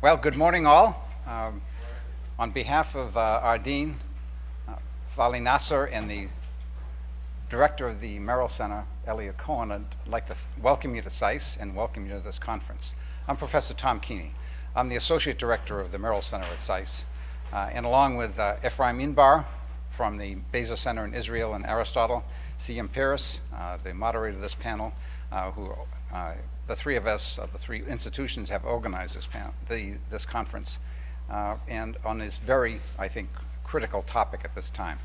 Well, good morning, all. On behalf of our Dean, Vali Nasser, and the Director of the Merrill Center, Elliot Cohen, I'd like to welcome you to SAIS and welcome you to this conference. I'm Professor Tom Keeney. I'm the Associate Director of the Merrill Center at SAIS, and along with Ephraim Inbar from the Bezos Center in Israel and Aristotle, C.M. Peres, the moderator of this panel, the three of us, the three institutions, have organized this conference, and on this very, I think, critical topic at this time.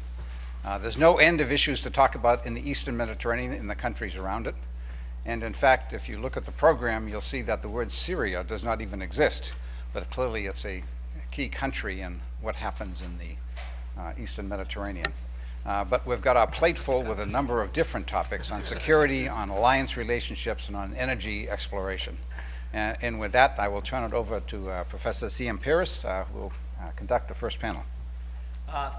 There's no end of issues to talk about in the Eastern Mediterranean and the countries around it. And in fact, if you look at the program, you'll see that the word Syria does not even exist, but clearly it's a key country in what happens in the Eastern Mediterranean. But we've got our plate full with a number of different topics on security, on alliance relationships, and on energy exploration. And with that, I will turn it over to Professor C.M. Peres, who will conduct the first panel.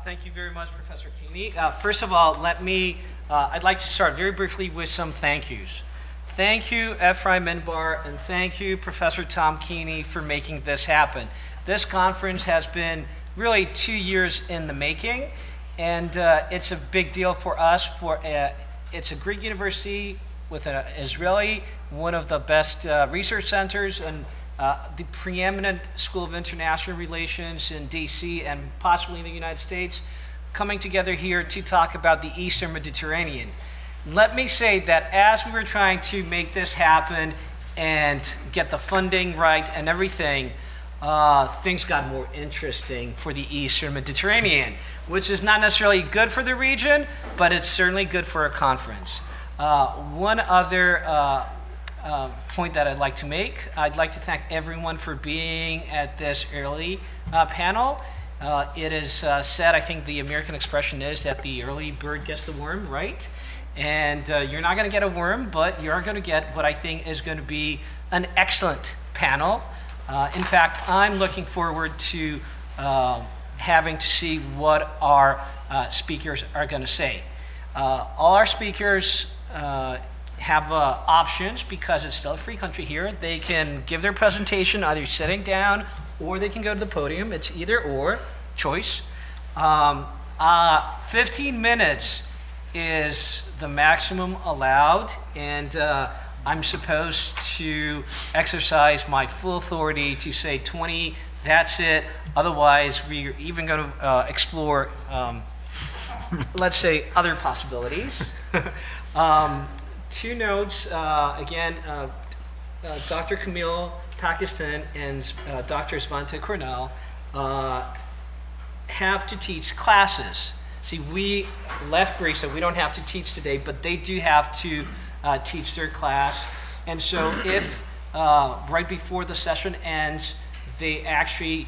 Thank you very much, Professor Keeney. First of all, I'd like to start very briefly with some thank yous. Thank you, Ephraim Inbar, and thank you, Professor Tom Keeney, for making this happen. This conference has been really 2 years in the making. And it's a big deal for us. It's a Greek university with an Israeli, one of the best research centers, and the preeminent School of International Relations in DC and possibly in the United States, coming together here to talk about the Eastern Mediterranean. Let me say that as we were trying to make this happen and get the funding right and everything, things got more interesting for the Eastern Mediterranean, which is not necessarily good for the region, but it's certainly good for a conference. One other point that I'd like to make, I'd like to thank everyone for being at this early panel. It is said, I think the American expression is that the early bird gets the worm, right? And you're not going to get a worm, but you're going to get what I think is going to be an excellent panel. In fact, I'm looking forward to having to see what our speakers are going to say. All our speakers have options because it's still a free country here. They can give their presentation either sitting down or they can go to the podium. It's either or choice. 15 minutes is the maximum allowed, and I'm supposed to exercise my full authority to say 20, that's it. Otherwise, we're even going to explore, let's say, other possibilities. Two notes, again, Dr. Camille Pakistan and Dr. Svante Cornell have to teach classes. See, we left Greece, so we don't have to teach today, but they do have to teach their class. And so if right before the session ends, they actually,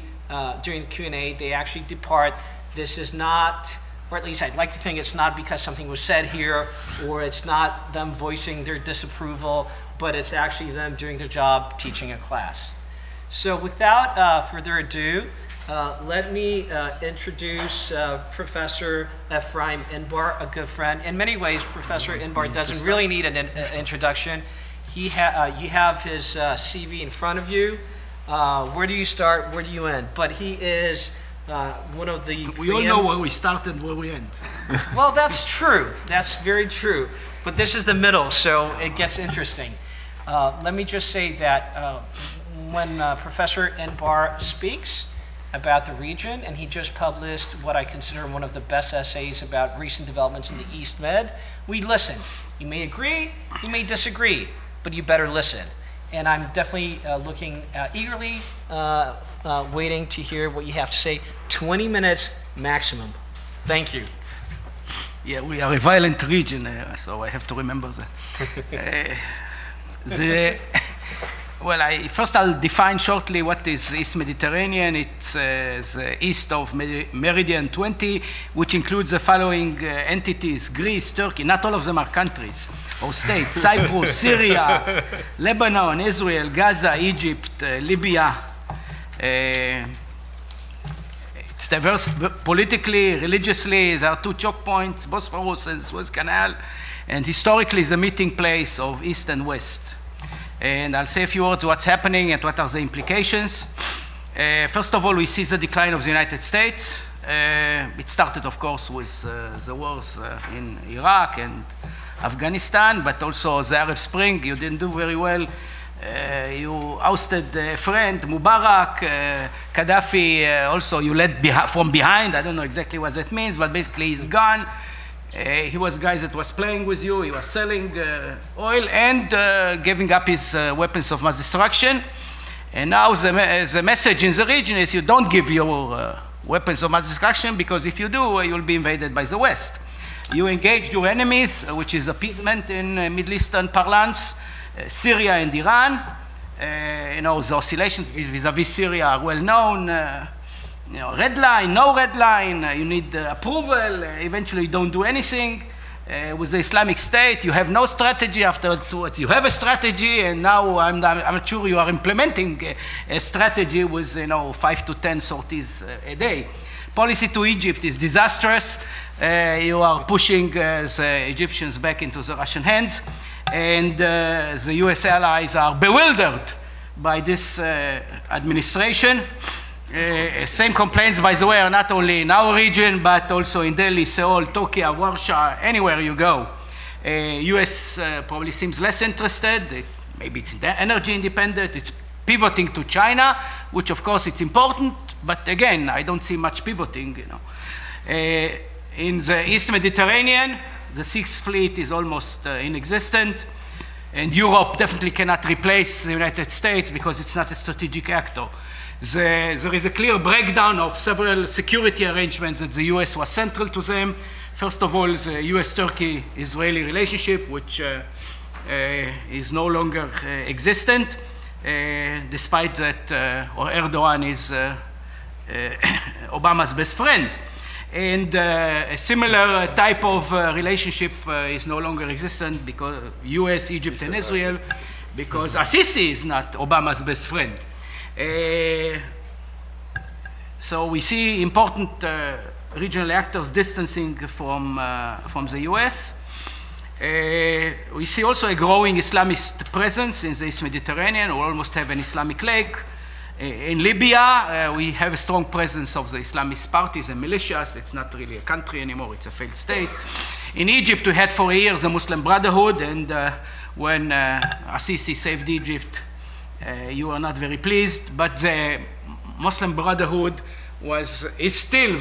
during the Q&A, they actually depart. This is not, or at least I'd like to think it's not because something was said here, or it's not them voicing their disapproval, but it's actually them doing their job teaching a class. So without further ado, let me introduce Professor Ephraim Inbar, a good friend. In many ways, Professor Inbar doesn't really need an introduction. You have his CV in front of you. Where do you start? Where do you end? But he is one of the... We all know where we start and where we end. Well, that's true. That's very true. But this is the middle, so it gets interesting. Let me just say that when Professor Inbar speaks about the region, and he just published what I consider one of the best essays about recent developments in the East Med, we listen. You may agree, you may disagree, but you better listen. And I'm definitely looking eagerly, waiting to hear what you have to say. 20 minutes maximum. Thank you. Yeah, we are a violent region, so I have to remember that. Well, I'll define shortly what is East Mediterranean. It's the east of Meridian 20, which includes the following entities: Greece, Turkey. Not all of them are countries or states: Cyprus, Syria, Lebanon, Israel, Gaza, Egypt, Libya. It's diverse politically, religiously. There are two choke points, Bosphorus and Suez Canal, and historically the meeting place of East and West. And I'll say a few words what's happening and what are the implications. First of all, we see the decline of the United States. It started, of course, with the wars in Iraq and Afghanistan, but also the Arab Spring. You didn't do very well. You ousted a friend, Mubarak, Gaddafi, also you led from behind. I don't know exactly what that means, but basically he's gone. He was a guy that was playing with you. He was selling oil and giving up his weapons of mass destruction. And now the message in the region is you don't give your weapons of mass destruction, because if you do, you'll be invaded by the West. You engaged your enemies, which is appeasement in Middle Eastern parlance, Syria and Iran. You know, the oscillations vis-a-vis Syria are well known. You know, red line, no red line, you need approval, eventually you don't do anything. With the Islamic State, you have no strategy. Afterwards, you have a strategy, and now I'm not sure you are implementing a strategy with 5 to 10 sorties a day. Policy to Egypt is disastrous. You are pushing the Egyptians back into the Russian hands, and the US allies are bewildered by this administration. Same complaints, by the way, are not only in our region, but also in Delhi, Seoul, Tokyo, Warsaw, anywhere you go. US probably seems less interested. Maybe it's energy independent. It's pivoting to China, which of course it's important, but again, I don't see much pivoting. In the East Mediterranean, the Sixth Fleet is almost inexistent, and Europe definitely cannot replace the United States because it's not a strategic actor. There is a clear breakdown of several security arrangements that the US was central to them. First of all, the US-Turkey-Israeli relationship, which is no longer existent, despite that Erdogan is Obama's best friend. And a similar type of relationship is no longer existent because US, Egypt, and Israel, because Assisi is not Obama's best friend. So we see important regional actors distancing from the US. We see also a growing Islamist presence in the East Mediterranean. We almost have an Islamic lake. In Libya, we have a strong presence of the Islamist parties and militias. It's not really a country anymore, it's a failed state. In Egypt, we had for years the Muslim Brotherhood, and when Assisi saved Egypt, you are not very pleased, but the Muslim Brotherhood is still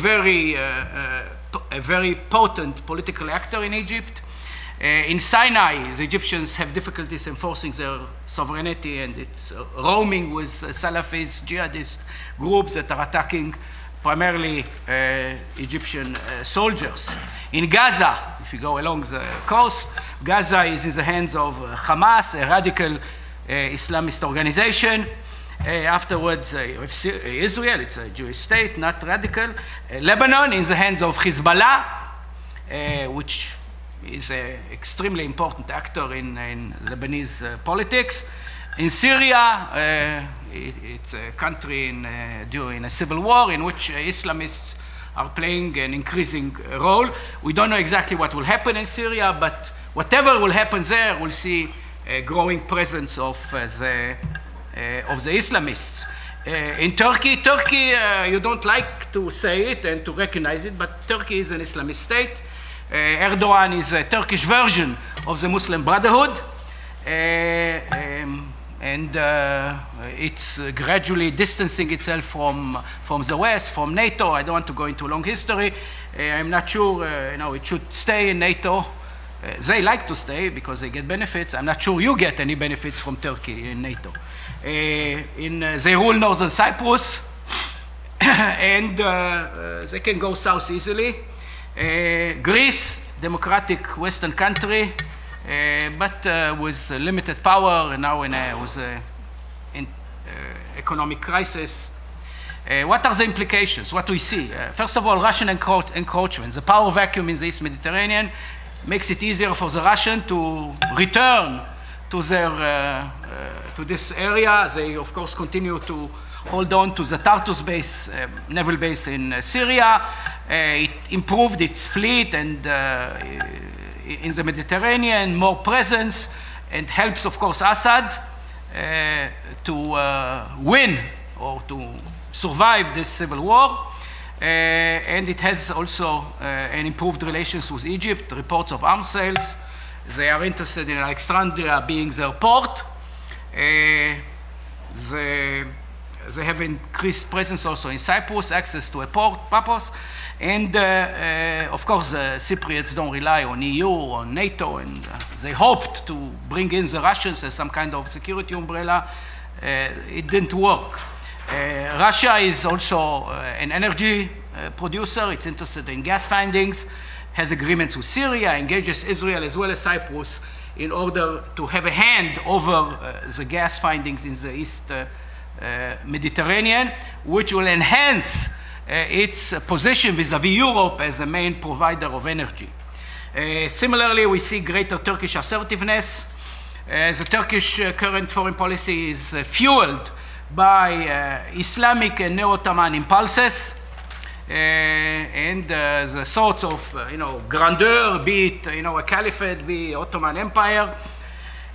a very potent political actor in Egypt. In Sinai, the Egyptians have difficulties enforcing their sovereignty, and it's roaming with Salafist jihadist groups that are attacking primarily Egyptian soldiers. In Gaza, if you go along the coast, Gaza is in the hands of Hamas, a radical Islamist organization. Afterwards, Israel, it's a Jewish state, not radical. Lebanon in the hands of Hezbollah, which is an extremely important actor in Lebanese politics. In Syria, it's a country during a civil war in which Islamists are playing an increasing role. We don't know exactly what will happen in Syria, but whatever will happen there, we'll see a growing presence of the Islamists. In Turkey, you don't like to say it and to recognize it, but Turkey is an Islamist state. Erdogan is a Turkish version of the Muslim Brotherhood, and it's gradually distancing itself from the West, from NATO. I don't want to go into a long history. I'm not sure it should stay in NATO. They like to stay because they get benefits. I'm not sure you get any benefits from Turkey in NATO. They rule northern Cyprus, and they can go south easily. Greece, democratic Western country, but with limited power, now with a economic crisis. What are the implications? What do we see? First of all, Russian encroachment. The power vacuum in the East Mediterranean makes it easier for the Russians to return to this area. They, of course, continue to hold on to the Tartus base, naval base in Syria. It improved its fleet and in the Mediterranean, more presence, and helps, of course, Assad to win or to survive this civil war. And it has also an improved relations with Egypt, reports of arms sales. They are interested in Alexandria being their port. They have increased presence also in Cyprus, access to a port, Paphos. And of course, the Cypriots don't rely on EU, on NATO, and they hoped to bring in the Russians as some kind of security umbrella. It didn't work. Russia is also an energy producer. It's interested in gas findings, has agreements with Syria, engages Israel as well as Cyprus in order to have a hand over the gas findings in the East Mediterranean, which will enhance its position vis-à-vis Europe as a main provider of energy. Similarly, we see greater Turkish assertiveness. The Turkish current foreign policy is fueled by Islamic and neo-Ottoman impulses and the sorts of grandeur, be it a caliphate, be it Ottoman Empire.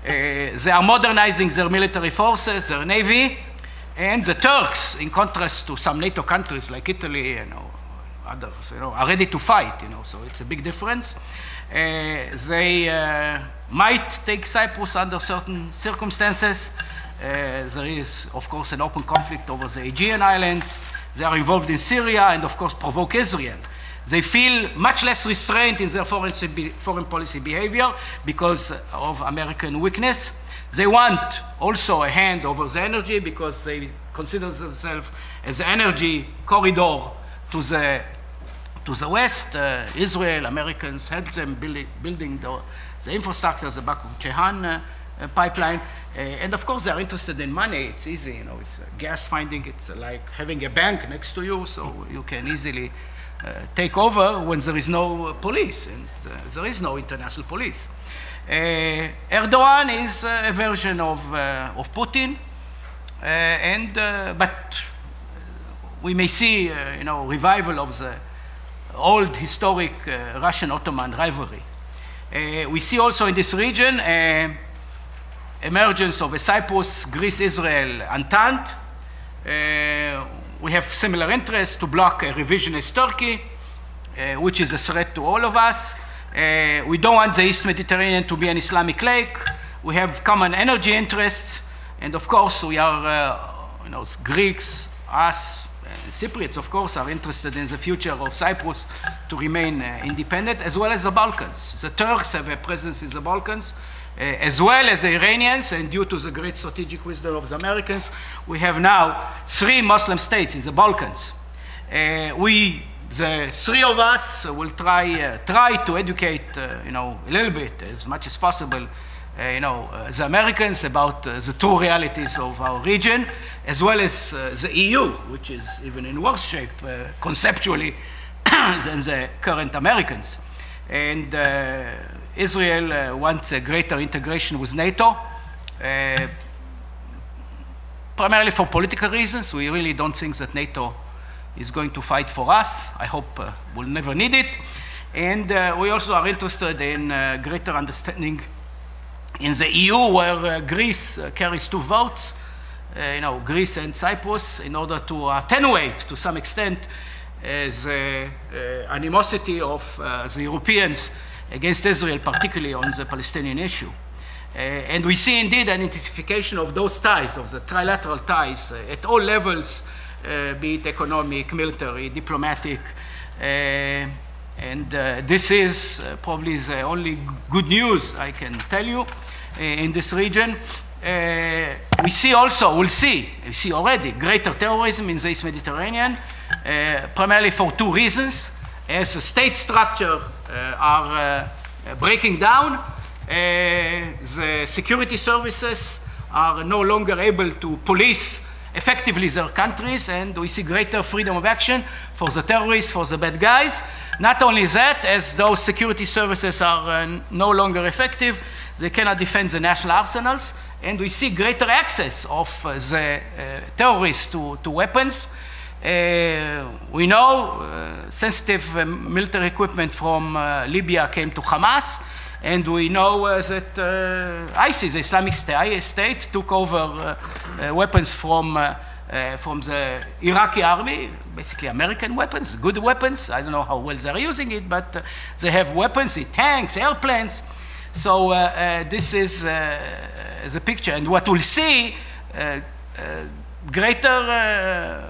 They are modernizing their military forces, their navy, and the Turks, in contrast to some NATO countries like Italy and others, are ready to fight. So it's a big difference. They might take Cyprus under certain circumstances. There is, of course, an open conflict over the Aegean Islands. They are involved in Syria and, of course, provoke Israel. They feel much less restraint in their foreign policy behavior because of American weakness. They want also a hand over the energy because they consider themselves as an energy corridor to the West. Israel, Americans helped them building the infrastructure, the Baku Chehan pipeline. And of course, they're interested in money. It's easy, it's gas finding. It's like having a bank next to you, so you can easily take over when there is no police, and there is no international police. Erdogan is a version of Putin, but we may see, revival of the old historic Russian-Ottoman rivalry. We see also in this region emergence of a Cyprus, Greece, Israel entente. We have similar interests to block a revisionist Turkey, which is a threat to all of us. We don't want the East Mediterranean to be an Islamic lake. We have common energy interests. And of course, we are, Greeks, us, Cypriots, of course, are interested in the future of Cyprus to remain independent, as well as the Balkans. The Turks have a presence in the Balkans, as well as the Iranians, and due to the great strategic wisdom of the Americans, we have now 3 Muslim states in the Balkans. The 3 of us will try to educate, a little bit, as much as possible, the Americans about the true realities of our region, as well as the EU, which is even in worse shape conceptually than the current Americans. And Israel wants a greater integration with NATO, primarily for political reasons. We really don't think that NATO is going to fight for us. I hope we'll never need it. And we also are interested in greater understanding in the EU, where Greece carries 2 votes, Greece and Cyprus, in order to attenuate, to some extent, the animosity of the Europeans against Israel, particularly on the Palestinian issue. And we see indeed an intensification of those ties, of the trilateral ties, at all levels, be it economic, military, diplomatic. And this is probably the only good news I can tell you in this region. We see also, we see already greater terrorism in the East Mediterranean, primarily for 2 reasons. As the state structure are breaking down, the security services are no longer able to police effectively their countries, and we see greater freedom of action for the terrorists, for the bad guys. Not only that, as those security services are no longer effective, they cannot defend the national arsenals, and we see greater access of the terrorists to weapons. We know sensitive military equipment from Libya came to Hamas, and we know that ISIS, the Islamic State, took over weapons from the Iraqi army, basically American weapons, good weapons. I don't know how well they're using it, but they have weapons, tanks, airplanes. So this is the picture. And what we'll see, greater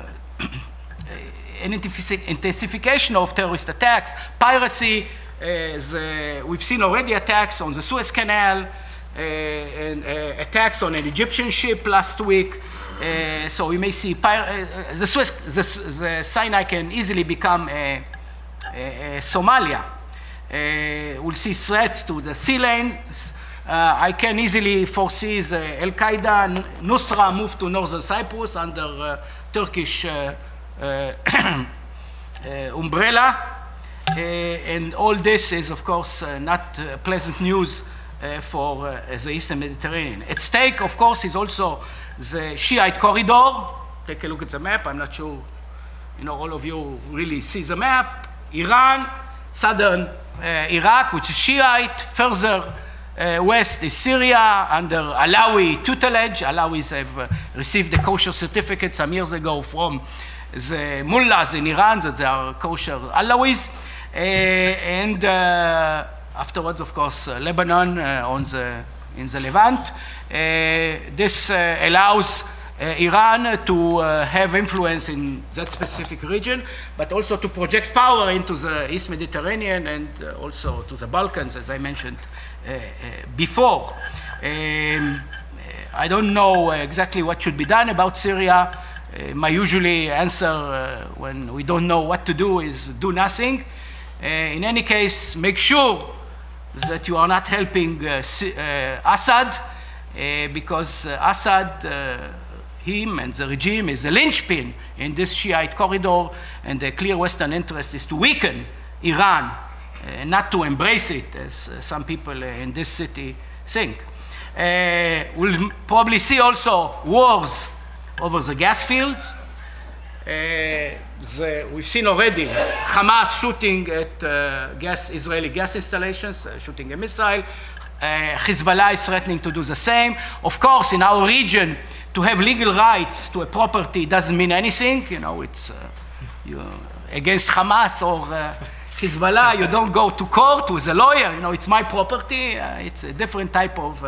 intensification of terrorist attacks, piracy. We've seen already attacks on the Suez Canal, and attacks on an Egyptian ship last week. So we may see the Sinai can easily become Somalia. We'll see threats to the sea lanes. I can easily foresee the Al-Qaeda, Nusra move to northern Cyprus under Turkish umbrella. And all this is, of course, not pleasant news for the Eastern Mediterranean. At stake, of course, is also the Shiite corridor. Take a look at the map. I'm not sure all of you really see the map. Iran, southern Iraq, which is Shiite. Further west is Syria under Alawi tutelage. Alawis have received a kosher certificate some years ago from the mullahs in Iran that they are kosher Alawis. And afterwards, of course, Lebanon in the Levant. This allows Iran to have influence in that specific region, but also to project power into the East Mediterranean and also to the Balkans, as I mentioned before. I don't know exactly what should be done about Syria. My usually answer when we don't know what to do is do nothing. In any case, make sure that you are not helping Assad, because Assad, him and the regime is a linchpin in this Shiite corridor, and the clear Western interest is to weaken Iran, not to embrace it, as some people in this city think. We'll probably see also wars over the gas fields. We've seen already Hamas shooting at Israeli gas installations, shooting a missile. Hezbollah is threatening to do the same. Of course, in our region, to have legal rights to a property doesn't mean anything. It's against Hamas or Hezbollah, you don't go to court with a lawyer. It's my property. It's a different type of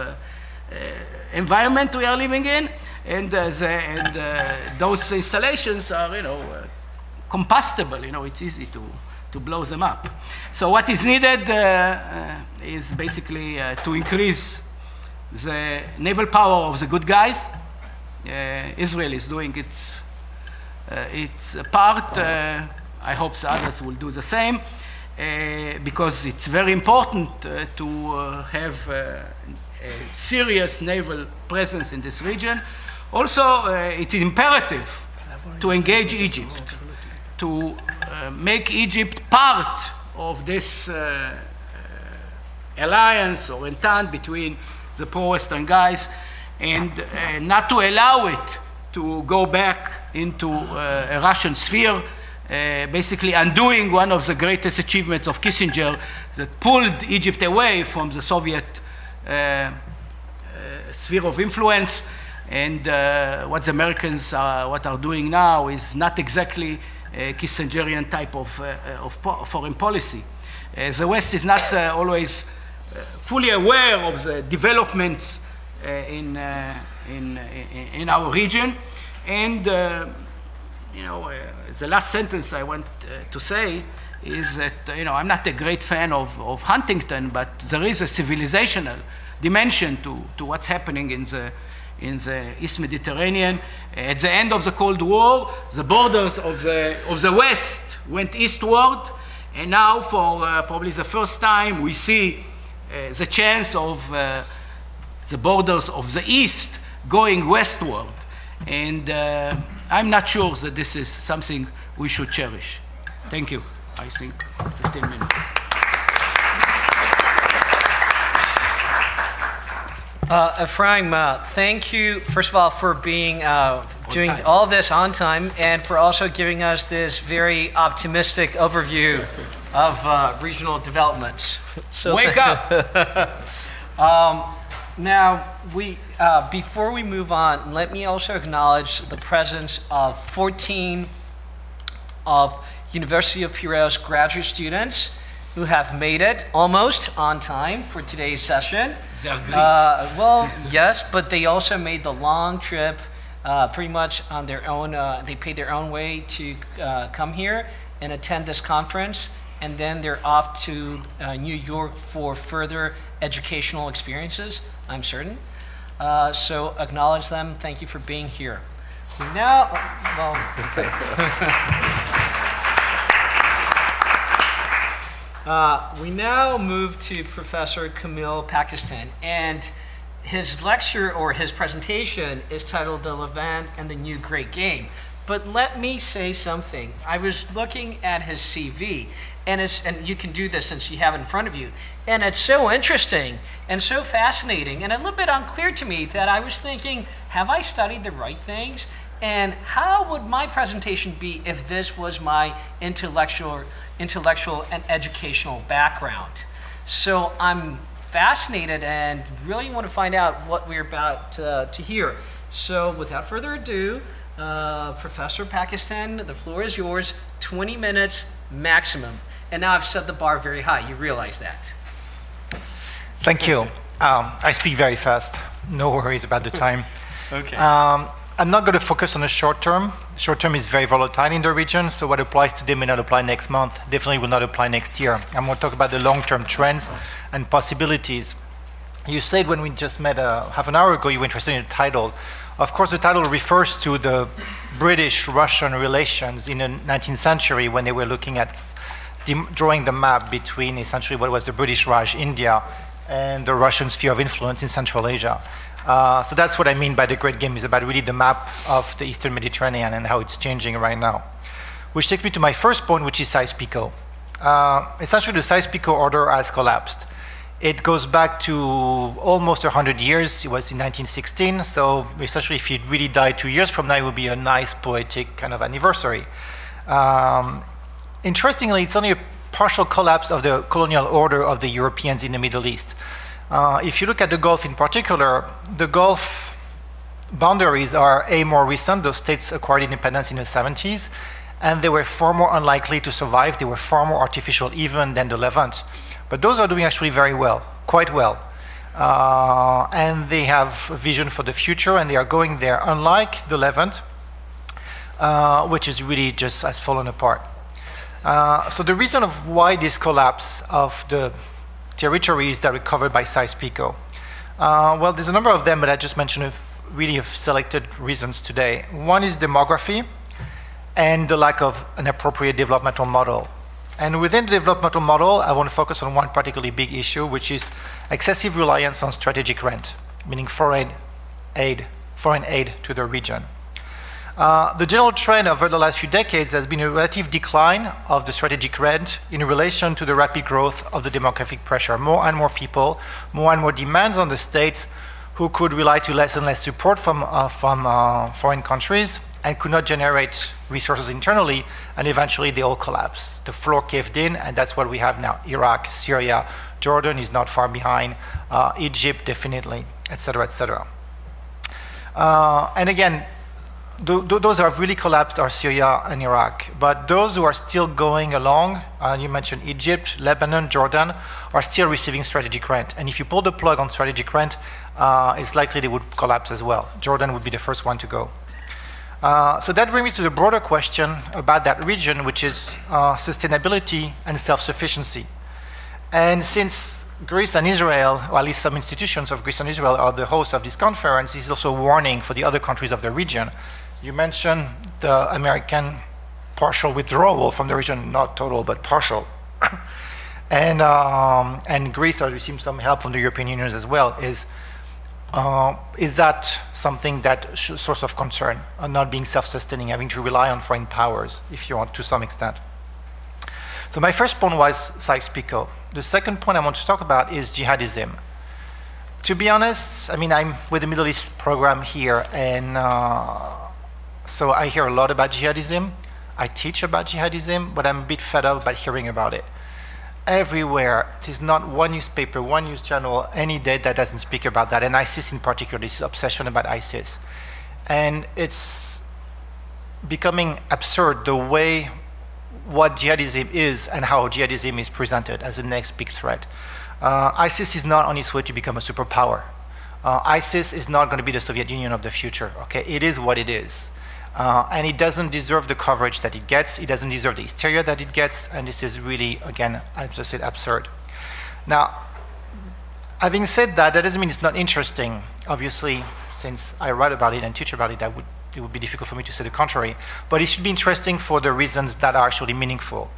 environment we are living in. And those installations are, combustible. It's easy to blow them up. So what is needed is basically to increase the naval power of the good guys. Israel is doing its part. I hope the others will do the same, because it's very important to have a serious naval presence in this region. Also, it is imperative to engage Egypt, to make Egypt part of this alliance or entente between the pro-Western guys, and not to allow it to go back into a Russian sphere, basically undoing one of the greatest achievements of Kissinger that pulled Egypt away from the Soviet sphere of influence. And what the Americans are doing now is not exactly a Kissingerian type of foreign policy. The West is not always fully aware of the developments in our region. And the last sentence I want to say is that I'm not a great fan of Huntington, but there is a civilizational dimension to what's happening in the East Mediterranean. At the end of the Cold War, the borders of the West went eastward, and now for probably the first time we see the chance of the borders of the East going westward. And I'm not sure that this is something we should cherish. Thank you. I think 15 minutes. Ephraim, thank you, first of all, for being doing all this on time and for also giving us this very optimistic overview of regional developments. So Wake up! Now, before we move on, let me also acknowledge the presence of 14 of University of Piraeus graduate students who have made it almost on time for today's session. They're Greeks. Well, yes, but they also made the long trip pretty much on their own. They paid their own way to come here and attend this conference, and then they're off to New York for further educational experiences, I'm certain. So acknowledge them. Thank you for being here. Now, well, we now move to Professor Kamil Pakistan, and his lecture or his presentation is titled The Levant and the New Great Game. But let me say something. I was looking at his CV, and you can do this since you have it in front of you, and it's so interesting and so fascinating and a little bit unclear to me that I was thinking, have I studied the right things? And how would my presentation be if this was my intellectual and educational background? So I'm fascinated and really want to find out what we're about to hear. So without further ado, Professor Pakistan, the floor is yours, 20 minutes maximum. And now I've set the bar very high, you realize that. Thank you. I speak very fast, no worries about the time. Okay. I'm not going to focus on the short term. Short term is very volatile in the region, so what applies today may not apply next month, definitely will not apply next year. I'm going to talk about the long-term trends and possibilities. You said when we just met half an hour ago, you were interested in the title. Of course, the title refers to the British-Russian relations in the 19th century when they were looking at drawing the map between essentially what was the British Raj, India, and the Russian sphere of influence in Central Asia. So that's what I mean by the Great Game, is about really the map of the Eastern Mediterranean and how it's changing right now. Which takes me to my first point, which is Sykes-Picot. Essentially, the Sykes-Picot order has collapsed. It goes back to almost 100 years. It was in 1916, so essentially if it really died 2 years from now, it would be a nice poetic kind of anniversary. Interestingly, it's only a partial collapse of the colonial order of the Europeans in the Middle East. If you look at the Gulf in particular, the Gulf boundaries are more recent. Those states acquired independence in the 70s, and they were far more unlikely to survive. They were far more artificial even than the Levant. But those are doing actually very well, quite well. And they have a vision for the future, and they are going there, unlike the Levant, which is really just has fallen apart. So the reason of why this collapse of the territories that were covered by Sykes-Picot, well, there's a number of them, but I just mentioned really have selected reasons today. One is demography and the lack of an appropriate developmental model. And within the developmental model, I want to focus on one particularly big issue, which is excessive reliance on strategic rent, meaning foreign aid to the region. The general trend over the last few decades has been a relative decline of the strategic rent in relation to the rapid growth of the demographic pressure. More and more people, more and more demands on the states who could rely to less and less support from foreign countries and could not generate resources internally, and eventually they all collapsed. The floor caved in, and that's what we have now. Iraq, Syria, Jordan is not far behind, Egypt definitely, etc., etc. And again, those have really collapsed are Syria and Iraq, but those who are still going along, you mentioned Egypt, Lebanon, Jordan, are still receiving strategic rent. And if you pull the plug on strategic rent, it's likely they would collapse as well. Jordan would be the first one to go. So that brings me to the broader question about that region, which is sustainability and self-sufficiency. And since Greece and Israel, or at least some institutions of Greece and Israel, are the hosts of this conference, this is also a warning for the other countries of the region. You mentioned the American partial withdrawal from the region, not total, but partial. And Greece has received some help from the European Union as well, is is that something that source of concern, not being self-sustaining, having to rely on foreign powers, if you want, to some extent? So my first point was Sykes-Picot. The second point I want to talk about is jihadism. To be honest, I mean, I'm with the Middle East program here, and so I hear a lot about jihadism. I teach about jihadism, but I'm a bit fed up about hearing about it. Everywhere, there's not one newspaper, one news channel, any day that doesn't speak about that, and ISIS in particular, this obsession about ISIS. And it's becoming absurd the way what jihadism is and how jihadism is presented as the next big threat. ISIS is not on its way to become a superpower. ISIS is not going to be the Soviet Union of the future, okay? It is what it is. And it doesn't deserve the coverage that it gets. It doesn't deserve the hysteria that it gets. And this is really, again, I just said absurd. Now, having said that, that doesn't mean it's not interesting. Obviously, since I write about it and teach about it, it would be difficult for me to say the contrary. But it should be interesting for the reasons that are actually meaningful.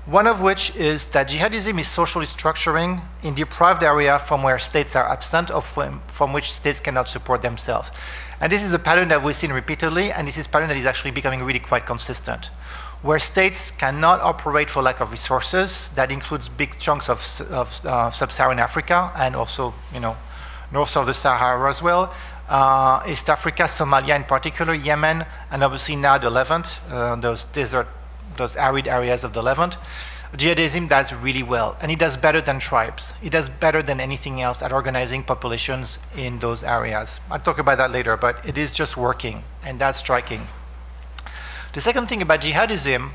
One of which is that jihadism is socially structuring in deprived area from where states are absent, or from which states cannot support themselves. And this is a pattern that we've seen repeatedly, and this is a pattern that is actually becoming really quite consistent. Where states cannot operate for lack of resources, that includes big chunks of sub-Saharan Africa, and also, you know, north of the Sahara as well, East Africa, Somalia in particular, Yemen, and obviously now the Levant, those arid areas of the Levant. Jihadism does really well, and it does better than tribes. It does better than anything else at organizing populations in those areas. I'll talk about that later, but it is just working, and that's striking. The second thing about jihadism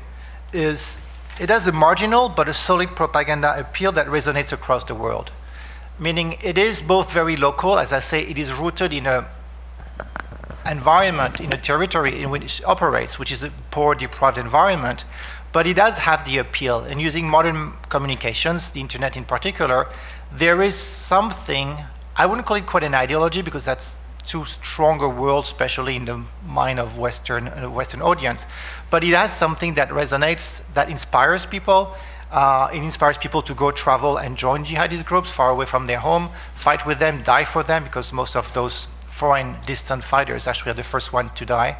is it has a marginal but a solid propaganda appeal that resonates across the world. Meaning it is both very local, as I say, it is rooted in a environment, in a territory in which it operates, which is a poor, deprived environment, but it does have the appeal. And using modern communications, the internet in particular, there is something, I wouldn't call it quite an ideology because that's too strong a word, especially in the mind of Western audience, but it has something that resonates, that inspires people. It inspires people to go travel and join jihadist groups far away from their home, fight with them, die for them, because most of those foreign distant fighters actually are the first one to die.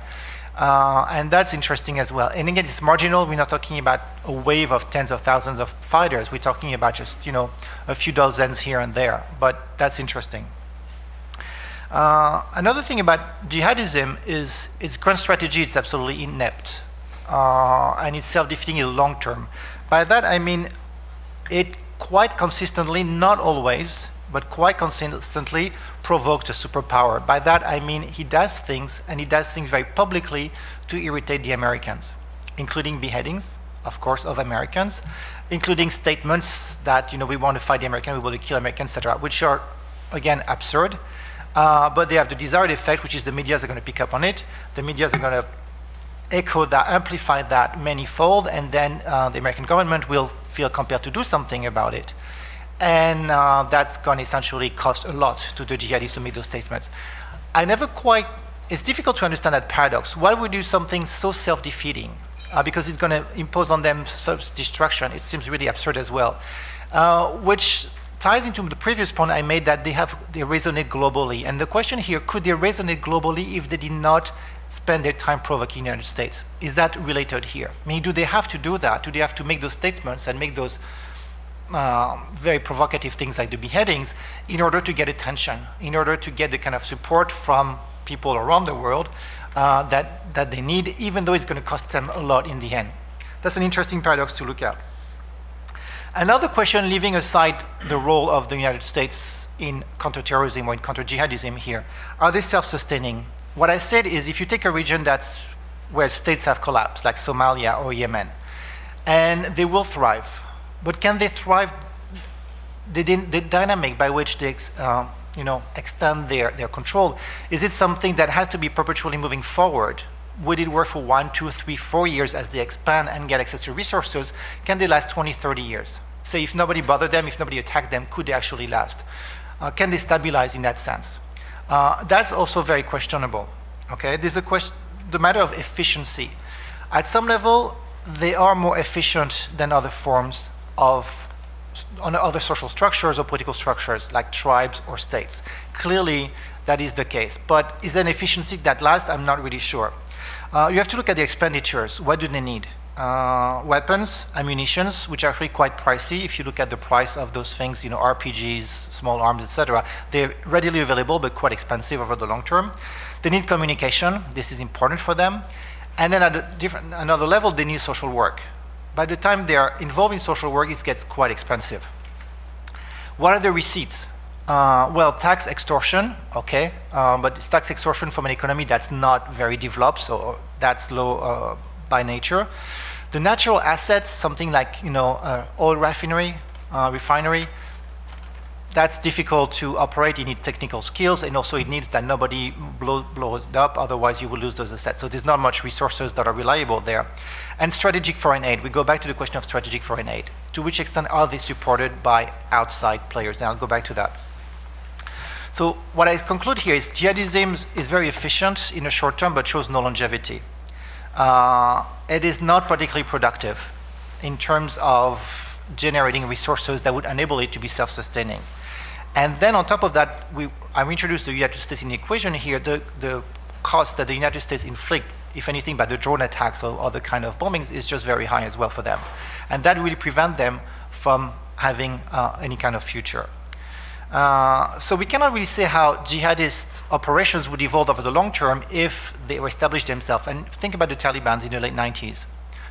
And that's interesting as well. And again, it's marginal. We're not talking about a wave of tens of thousands of fighters. We're talking about just, you know, a few dozens here and there, but that's interesting. Another thing about jihadism is its grand strategy. It's absolutely inept, and it's self-defeating in the long term. By that, I mean it quite consistently, not always, but quite consistently provokes a superpower. By that, I mean he does things, and he does things very publicly to irritate the Americans, including beheadings, of course, of Americans, including statements that, you know, we want to fight the Americans, we want to kill Americans, etc., which are, again, absurd. But they have the desired effect, which is the media are going to pick up on it. The media are going to echo that, amplify that manyfold, and then the American government will feel compelled to do something about it. And that's going to essentially cost a lot to the jihadists to make those statements. I never quite, it's difficult to understand that paradox. Why would we do something so self-defeating? Because it's going to impose on them self-destruction. It seems really absurd as well. Which ties into the previous point I made that they resonate globally. And the question here, could they resonate globally if they did not spend their time provoking the United States? Is that related here? I mean, do they have to do that? Do they have to make those statements and make those very provocative things like the beheadings in order to get attention, in order to get the kind of support from people around the world that they need, even though it's going to cost them a lot in the end? That's an interesting paradox to look at. Another question, leaving aside the role of the United States in counterterrorism or in counter-jihadism here, are they self-sustaining? What I said is if you take a region that's where states have collapsed, like Somalia or Yemen, and they will thrive, but can they thrive? The dynamic by which they extend their control, is it something that has to be perpetually moving forward? Would it work for 1, 2, 3, 4 years as they expand and get access to resources? Can they last 20, 30 years? Say if nobody bothered them, if nobody attacked them, could they actually last? Can they stabilize in that sense? That's also very questionable. Okay, there's the matter of efficiency. At some level, they are more efficient than other forms of on other social structures or political structures like tribes or states. Clearly, that is the case. But is there an efficiency that lasts? I'm not really sure. You have to look at the expenditures. What do they need? Weapons, ammunitions, which are actually quite pricey. If you look at the price of those things, you know, RPGs, small arms, etc., they're readily available but quite expensive over the long term. They need communication. This is important for them. And then at another level, they need social work. By the time they are involved in social work, it gets quite expensive. What are the receipts? Well, tax extortion, okay, but it's tax extortion from an economy that's not very developed, so that's low by nature. The natural assets, something like, you know, oil refinery, that's difficult to operate. You need technical skills, and also it needs that nobody blows it up, otherwise you will lose those assets. So there's not much resources that are reliable there. And strategic foreign aid. We go back to the question of strategic foreign aid. To which extent are they supported by outside players? And I'll go back to that. So what I conclude here is jihadism is very efficient in the short term, but shows no longevity. It is not particularly productive in terms of generating resources that would enable it to be self-sustaining. And then on top of that, I've introduced the United States in the equation here. The cost that the United States inflict, if anything, by the drone attacks or other kind of bombings is just very high as well for them. And that really prevents them from having any kind of future. So we cannot really say how jihadist operations would evolve over the long term if they establish themselves. And think about the Taliban in the late 90s.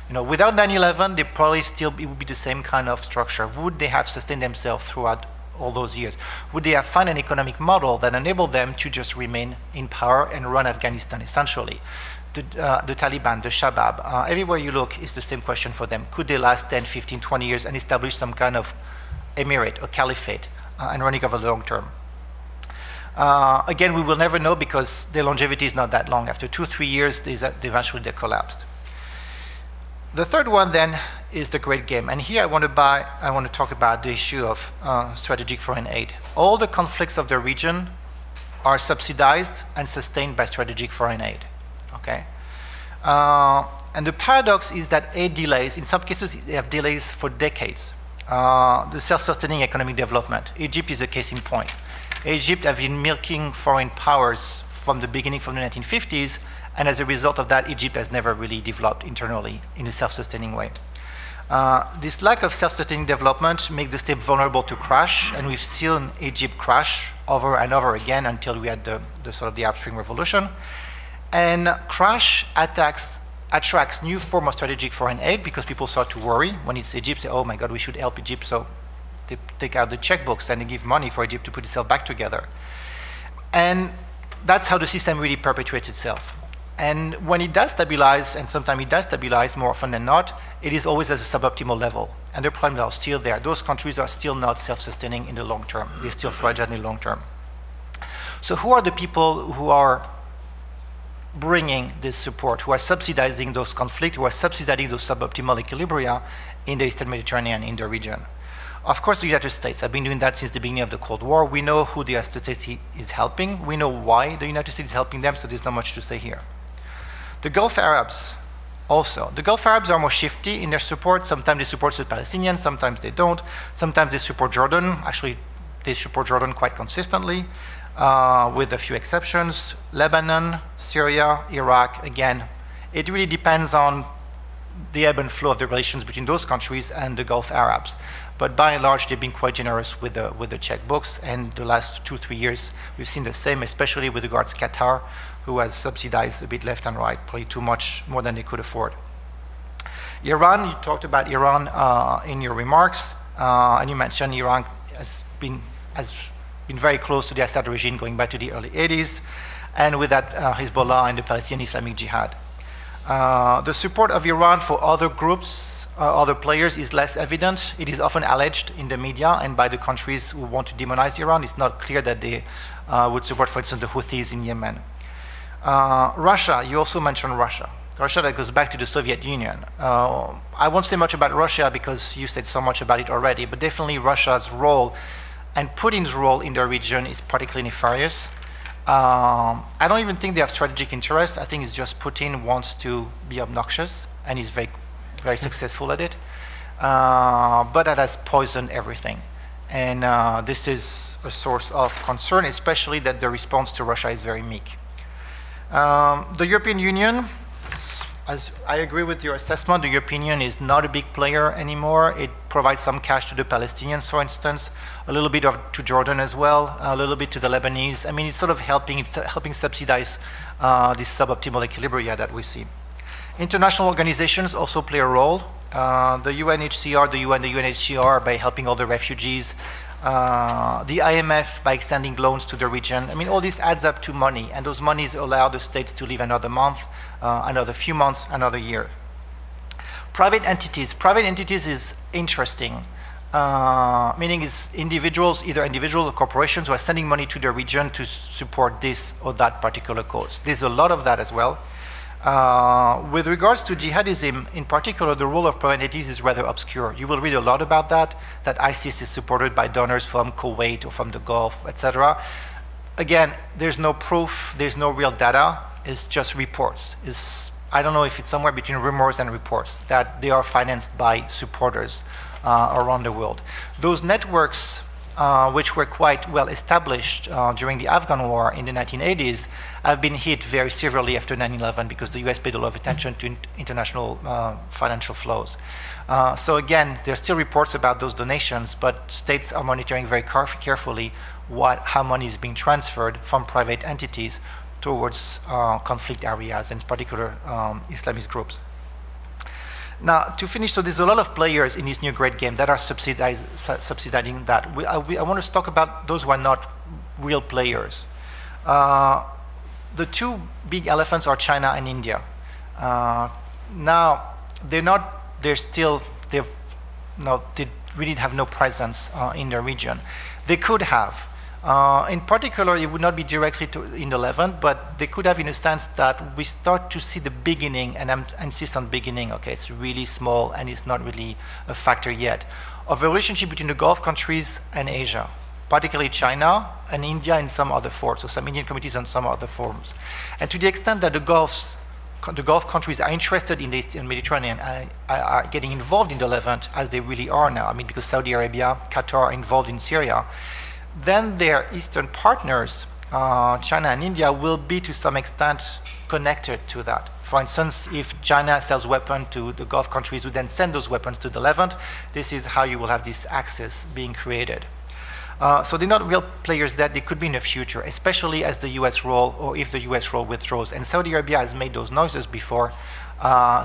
You know, without 9/11, they probably it would be the same kind of structure. Would they have sustained themselves throughout all those years? Would they have found an economic model that enabled them to just remain in power and run Afghanistan essentially? The Taliban, the Shabab, everywhere you look is the same question for them. Could they last 10, 15, 20 years and establish some kind of emirate or caliphate and running over the long term? Again, we will never know because their longevity is not that long. After 2-3 years, eventually they collapsed. The third one then is the great game. And here I want to talk about the issue of strategic foreign aid. All the conflicts of the region are subsidized and sustained by strategic foreign aid. Okay? And the paradox is that aid delays, in some cases, they have delays for decades. The self-sustaining economic development. Egypt is a case in point. Egypt has been milking foreign powers from the beginning, from the 1950s, and as a result of that, Egypt has never really developed internally in a self-sustaining way. This lack of self-sustaining development makes the state vulnerable to crash, and we've seen Egypt crash over and over again until we had the sort of the Arab Spring Revolution. And crash attracts new form of strategic foreign aid because people start to worry when it's Egypt, say, oh my God, we should help Egypt, so they take out the checkbooks and they give money for Egypt to put itself back together. And that's how the system really perpetuates itself. And when it does stabilize, and sometimes it does stabilize more often than not, it is always at a suboptimal level. And the problems are still there. Those countries are still not self-sustaining in the long term. They're still fragile in the long term. So who are the people who are bringing this support, who are subsidizing those conflicts, who are subsidizing those suboptimal equilibria in the Eastern Mediterranean, in the region? Of course, the United States. I've been doing that since the beginning of the Cold War. We know who the United States is helping. We know why the United States is helping them, so there's not much to say here. The Gulf Arabs also. The Gulf Arabs are more shifty in their support. Sometimes they support the Palestinians, sometimes they don't. Sometimes they support Jordan. Actually, they support Jordan quite consistently, with a few exceptions. Lebanon, Syria, Iraq, again, it really depends on the ebb and flow of the relations between those countries and the Gulf Arabs. But by and large, they've been quite generous with the checkbooks, and the last 2-3 years, we've seen the same, especially with regards to Qatar, who has subsidized a bit left and right, probably too much, more than they could afford. Iran, you talked about Iran in your remarks, and you mentioned Iran has been very close to the Assad regime going back to the early 80s, and with that, Hezbollah and the Palestinian Islamic Jihad. The support of Iran for other groups, other players is less evident. It is often alleged in the media and by the countries who want to demonize Iran. It's not clear that they would support, for instance, the Houthis in Yemen. Russia, you also mentioned Russia. Russia, that goes back to the Soviet Union. I won't say much about Russia because you said so much about it already, but definitely Russia's role and Putin's role in the region is particularly nefarious. I don't even think they have strategic interests. I think it's just Putin wants to be obnoxious, and he's very, very successful at it. but that has poisoned everything. And this is a source of concern, especially that the response to Russia is very meek. The European Union, as I agree with your assessment, the European Union is not a big player anymore. It provides some cash to the Palestinians, for instance, a little bit to Jordan as well, a little bit to the Lebanese. I mean, it's sort of helping subsidize this suboptimal equilibria that we see. International organizations also play a role. The UNHCR, the UN, the UNHCR by helping all the refugees, the IMF by extending loans to the region. I mean, all this adds up to money, and those monies allow the states to live another month, another few months, another year. Private entities. Private entities is interesting, meaning it's individuals, either individuals or corporations who are sending money to the region to support this or that particular cause. There's a lot of that as well. With regards to jihadism, in particular, the role of private entities is rather obscure. You will read a lot about that ISIS is supported by donors from Kuwait or from the Gulf, etc. Again, there's no proof, there's no real data, it's just reports. I don't know if it's somewhere between rumors and reports that they are financed by supporters around the world. Those networks, which were quite well established during the Afghan war in the 1980s, have been hit very severely after 9/11 because the US paid a lot of attention to international financial flows. So again, there's still reports about those donations, but states are monitoring very carefully how money is being transferred from private entities towards conflict areas, and in particular Islamist groups. Now, to finish, so there's a lot of players in this new great game that are subsidizing that. I want to talk about those who are not real players. The two big elephants are China and India. Now, they really have no presence in the region. They could have. In particular, it would not be directly in the Levant, but they could have in a sense that we start to see the beginning, and I insist on beginning, okay, it's really small and it's not really a factor yet, of a relationship between the Gulf countries and Asia, particularly China and India in some other forms, so some Indian communities and some other forms. And to the extent that the Gulf countries are interested in the Eastern Mediterranean and are getting involved in the Levant, as they really are now, I mean, because Saudi Arabia, Qatar are involved in Syria, then their Eastern partners, China and India, will be to some extent connected to that. For instance, if China sells weapons to the Gulf countries who then send those weapons to the Levant, this is how you will have this axis being created. So they're not real players that they could be in the future, especially as the US role, or if the US role withdraws. And Saudi Arabia has made those noises before,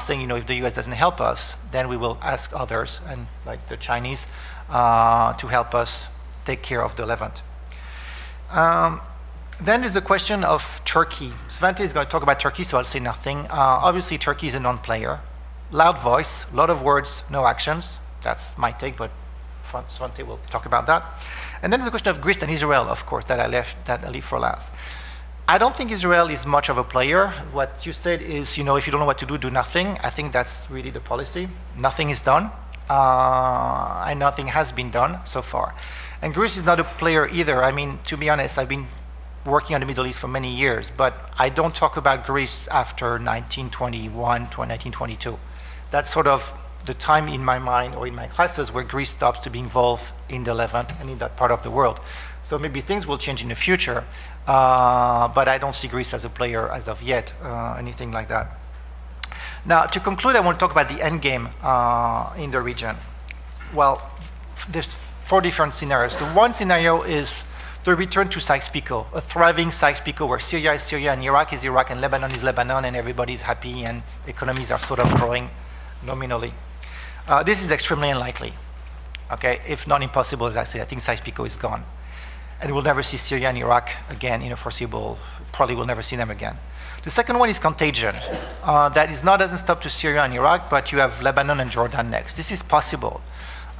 saying, you know, if the US doesn't help us, then we will ask others, and like the Chinese, to help us take care of the Levant. Then there's the question of Turkey. Svante is going to talk about Turkey, so I'll say nothing. Obviously, Turkey is a non-player. Loud voice, a lot of words, no actions. That's my take, but Svante will talk about that. And then there's the question of Greece and Israel, of course, that I leave for last. I don't think Israel is much of a player. What you said is, you know, if you don't know what to do, do nothing. I think that's really the policy. Nothing is done, and nothing has been done so far. And Greece is not a player either. I mean, to be honest, I've been working on the Middle East for many years, but I don't talk about Greece after 1921 to 1922. That's sort of the time in my mind or in my classes where Greece stops to be involved in the Levant and in that part of the world. So maybe things will change in the future, but I don't see Greece as a player as of yet, anything like that. Now, to conclude, I want to talk about the end game in the region. Well, there's 4 different scenarios. The one scenario is the return to Sykes-Picot, a thriving Sykes-Picot where Syria is Syria and Iraq is Iraq and Lebanon is Lebanon and everybody's happy and economies are sort of growing nominally. This is extremely unlikely, okay? If not impossible, as I say, I think Sykes-Picot is gone. And we'll never see Syria and Iraq again in a foreseeable, probably we'll never see them again. The second one is contagion. Doesn't stop to Syria and Iraq, but you have Lebanon and Jordan next. This is possible.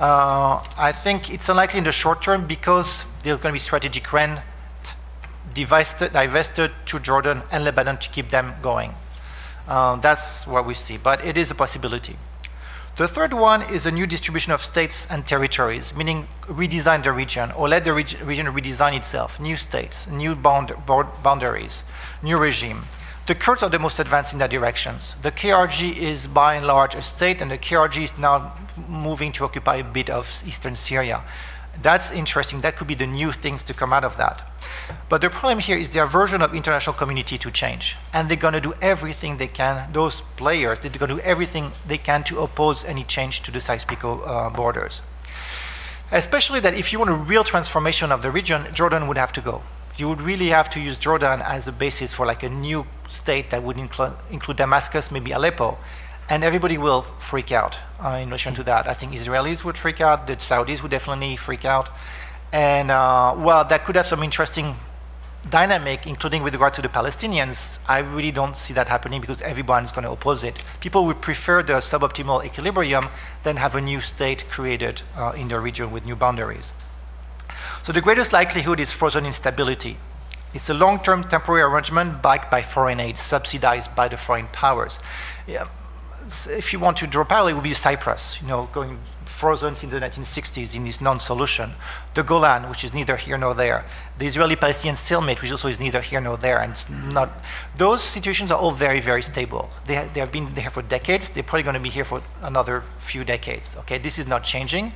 I think it's unlikely in the short term because there's going to be strategic rent divested to Jordan and Lebanon to keep them going. That's what we see, but it is a possibility. The third one is a new distribution of states and territories, meaning redesign the region or let the region redesign itself, new states, new boundaries, new regime. The Kurds are the most advanced in that directions. The KRG is by and large a state, and the KRG is now moving to occupy a bit of eastern Syria. That's interesting. That could be the new things to come out of that. But the problem here is their version of international community to change. And they're going to do everything they can, those players, they're going to do everything they can to oppose any change to the Sykes-Picot borders. Especially that if you want a real transformation of the region, Jordan would have to go. You would really have to use Jordan as a basis for like a new state that would include Damascus, maybe Aleppo. And everybody will freak out in relation to that. I think Israelis would freak out, the Saudis would definitely freak out. And well, that could have some interesting dynamic, including with regard to the Palestinians. I really don't see that happening because everyone's going to oppose it. People would prefer the suboptimal equilibrium than have a new state created in the region with new boundaries. So the greatest likelihood is frozen instability. It's a long-term temporary arrangement backed by foreign aid, subsidized by the foreign powers. Yeah. If you want to draw a parallel, it would be Cyprus, going frozen since the 1960s in this non-solution. The Golan, which is neither here nor there. The Israeli-Palestinian stalemate, which also is neither here nor there. And it's not, those situations are all very, very stable. They have been there for decades. They're probably going to be here for another few decades. Okay, this is not changing.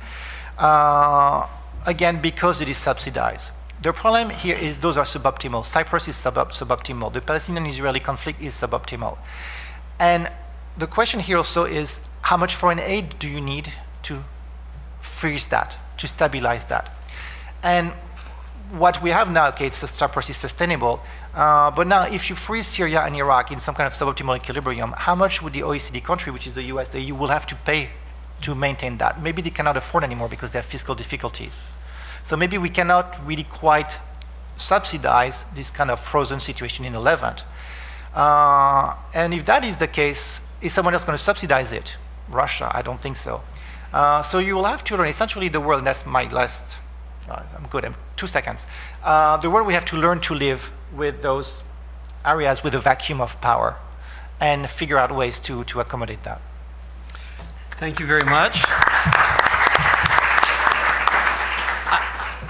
Again, because it is subsidized. The problem here is those are suboptimal. Cyprus is suboptimal. The Palestinian-Israeli conflict is suboptimal. And the question here also is, how much foreign aid do you need to freeze that, to stabilize that? And what we have now, okay, Cyprus is sustainable, but now if you freeze Syria and Iraq in some kind of suboptimal equilibrium, how much would the OECD country, which is the US, the EU, will have to pay to maintain that? Maybe they cannot afford anymore because they have fiscal difficulties. So maybe we cannot really quite subsidize this kind of frozen situation in the Levant. And if that is the case, is someone else going to subsidize it? Russia? I don't think so. So you will have to learn, essentially the world, and that's my last, I'm good, I'm 2 seconds. The world we have to learn to live with those areas with a vacuum of power and figure out ways to accommodate that. Thank you very much.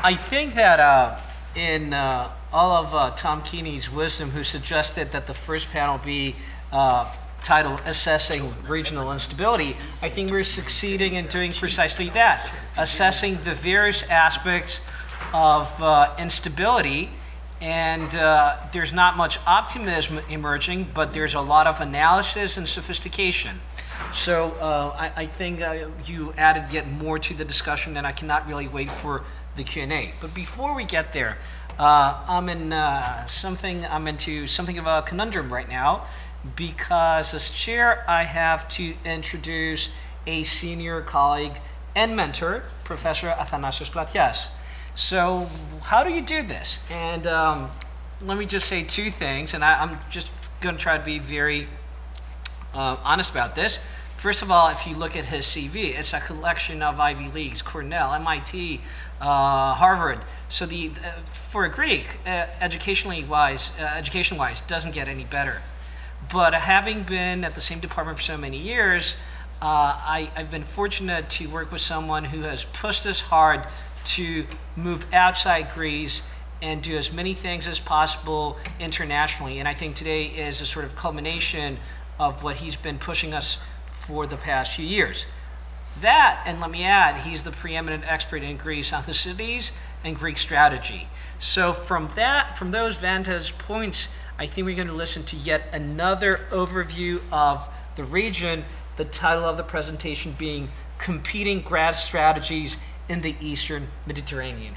I think that in all of Tom Keeney's wisdom, who suggested that the first panel be titled Assessing Regional Instability, I think we're succeeding in doing precisely that, assessing the various aspects of instability. And there's not much optimism emerging, but there's a lot of analysis and sophistication. So I think you added yet more to the discussion, and I cannot really wait for the Q&A. But before we get there, I'm into something of a conundrum right now, because as chair, I have to introduce a senior colleague and mentor, Professor Athanasios Platias. So how do you do this? And let me just say two things, and I'm just going to try to be very honest about this. First of all, if you look at his CV, it's a collection of Ivy Leagues, Cornell, MIT, Harvard. So for a Greek, education-wise, doesn't get any better. But having been at the same department for so many years, I've been fortunate to work with someone who has pushed us hard to move outside Greece and do as many things as possible internationally. And I think today is a sort of culmination of what he's been pushing us for the past few years. That, and let me add, he's the preeminent expert in Greece on the cities and Greek strategy. So from those vantage points, I think we're going to listen to yet another overview of the region, the title of the presentation being Competing Grad Strategies in the Eastern Mediterranean.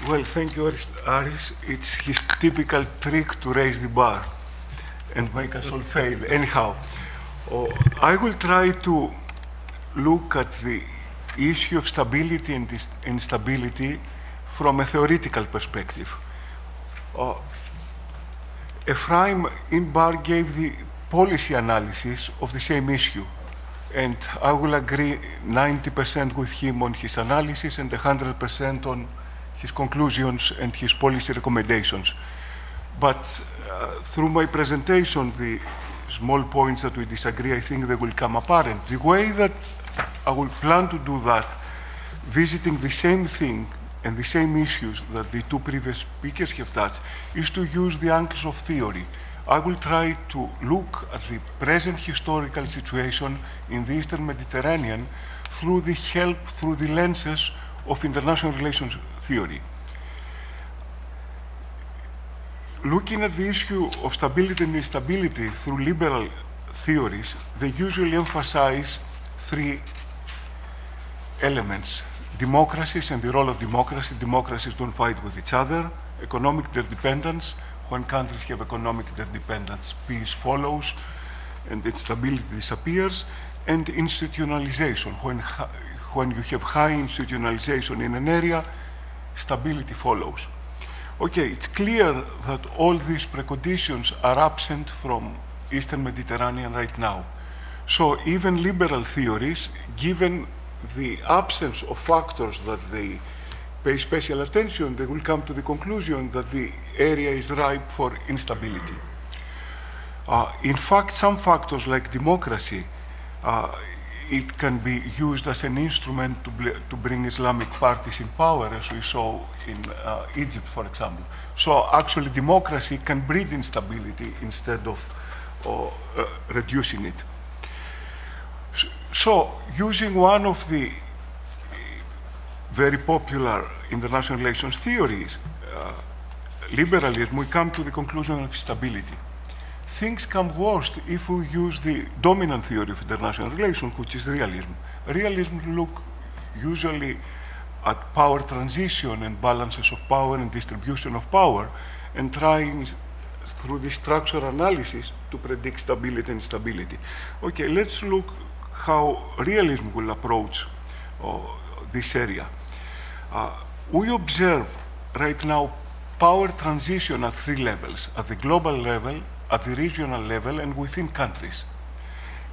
Well, thank you, Aris. It's his typical trick to raise the bar and make us all fail. Anyhow, I will try to look at the issue of stability and instability from a theoretical perspective. Ephraim Inbar gave the policy analysis of the same issue, and I will agree 90% with him on his analysis and 100% on his conclusions and his policy recommendations. But through my presentation, the small points that we disagree, I think they will come apparent. The way that I will plan to do that, visiting the same thing and the same issues that the two previous speakers have touched, is to use the angles of theory. I will try to look at the present historical situation in the Eastern Mediterranean through the lenses of international relations theory. Looking at the issue of stability and instability through liberal theories, they usually emphasize three elements: democracies and the role of democracy. Democracies don't fight with each other. Economic interdependence. When countries have economic interdependence, peace follows and instability disappears. And institutionalization. When you have high institutionalization in an area, stability follows. Okay, it's clear that all these preconditions are absent from Eastern Mediterranean right now. So even liberal theories, given the absence of factors that they pay special attention, they will come to the conclusion that the area is ripe for instability. In fact, some factors like democracy, it can be used as an instrument to bring Islamic parties in power, as we saw in Egypt, for example. So actually democracy can breed instability instead of reducing it. So using one of the very popular international relations theories, liberalism, we come to the conclusion of stability. Things come worst if we use the dominant theory of international relations, which is realism. Realism look usually at power transition and balances of power and distribution of power, and trying through the structural analysis to predict stability and instability. Okay, let's look how realism will approach this area. We observe right now power transition at three levels: at the global level, at the regional level, and within countries.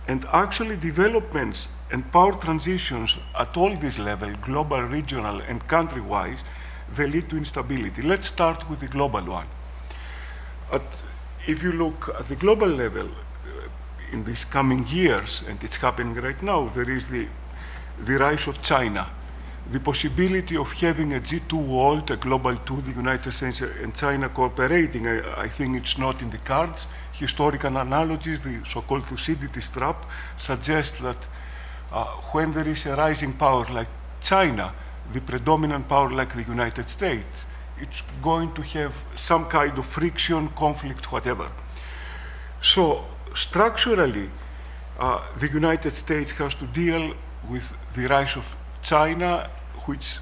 And actually developments and power transitions at all these levels, global, regional, and country-wise, they lead to instability. Let's start with the global one. If you look at the global level, in these coming years, and it's happening right now, there is the rise of China. The possibility of having a G2 world, a global two, the United States and China cooperating, I think it's not in the cards. Historical analogies, the so-called Thucydides trap, suggest that when there is a rising power like China, the predominant power like the United States, it's going to have some kind of friction, conflict, whatever. So structurally, the United States has to deal with the rise of China, which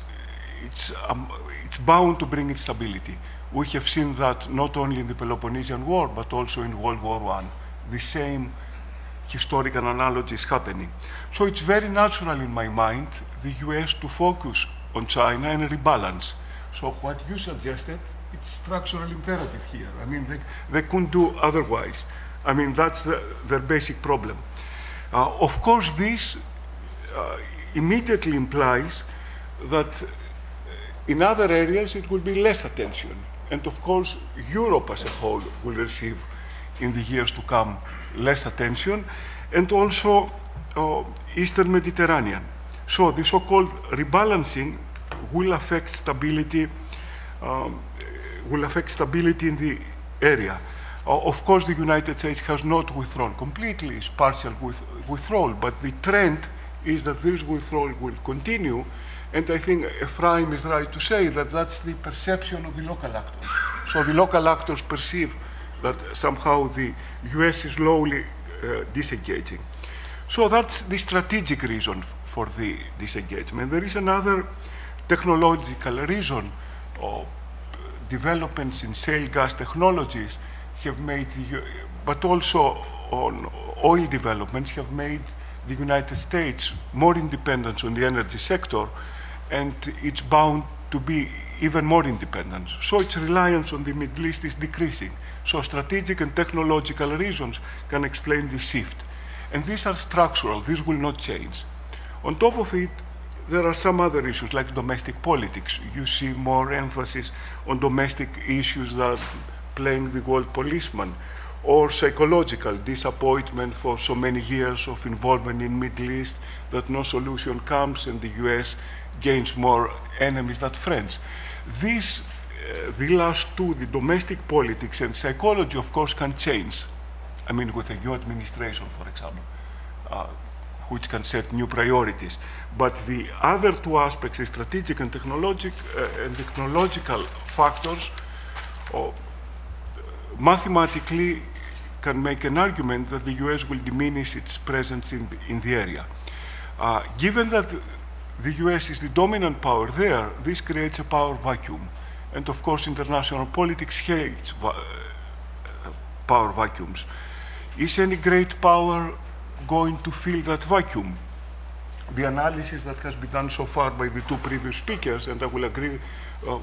it's bound to bring instability. We have seen that not only in the Peloponnesian War, but also in World War I. The same historical analogy is happening. So it's very natural in my mind, the US to focus on China and rebalance. So what you suggested, it's structural imperative here. I mean, they couldn't do otherwise. I mean, that's their basic problem. Of course, this immediately implies that in other areas it will be less attention. And of course, Europe as a whole will receive in the years to come less attention, and also Eastern Mediterranean. So the so-called rebalancing will affect stability, in the area. Of course, the United States has not withdrawn completely, it's partial withdrawal, but the trend is that this withdrawal will continue, and I think Ephraim is right to say that that's the perception of the local actors. So the local actors perceive that somehow the US is slowly disengaging. So that's the strategic reason for the disengagement. There is another technological reason. Developments in shale gas technologies have made but also on oil developments have made the United States more independent on the energy sector, and it's bound to be even more independent. So its reliance on the Middle East is decreasing. So strategic and technological reasons can explain this shift. And these are structural, these will not change. On top of it, there are some other issues like domestic politics. You see more emphasis on domestic issues than playing the world policeman, or psychological disappointment for so many years of involvement in Middle East that no solution comes, and the US gains more enemies than friends. These, the last two, the domestic politics and psychology, of course, can change. I mean, with a new administration, for example, which can set new priorities. But the other two aspects, the strategic and technological factors, mathematically can make an argument that the US will diminish its presence in the area. Given that the US is the dominant power there, this creates a power vacuum. And of course, international politics hates power vacuums. Is any great power going to fill that vacuum? The analysis that has been done so far by the two previous speakers, and I will agree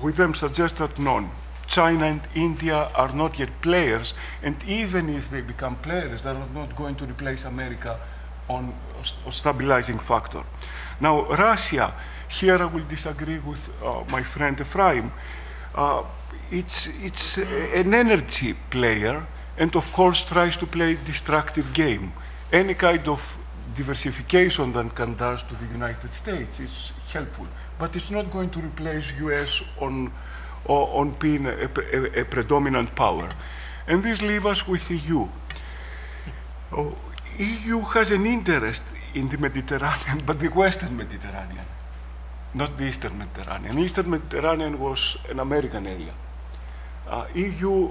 with them, suggests that none. China and India are not yet players, and even if they become players, they are not going to replace America on a stabilizing factor. Now, Russia, here I will disagree with my friend Ephraim. It's an energy player, and of course tries to play a destructive game. Any kind of diversification that can do to the United States is helpful, but it's not going to replace US on being a predominant power. And this leaves us with EU. EU has an interest in the Mediterranean, but the Western Mediterranean, not the Eastern Mediterranean. Eastern Mediterranean was an American area. EU,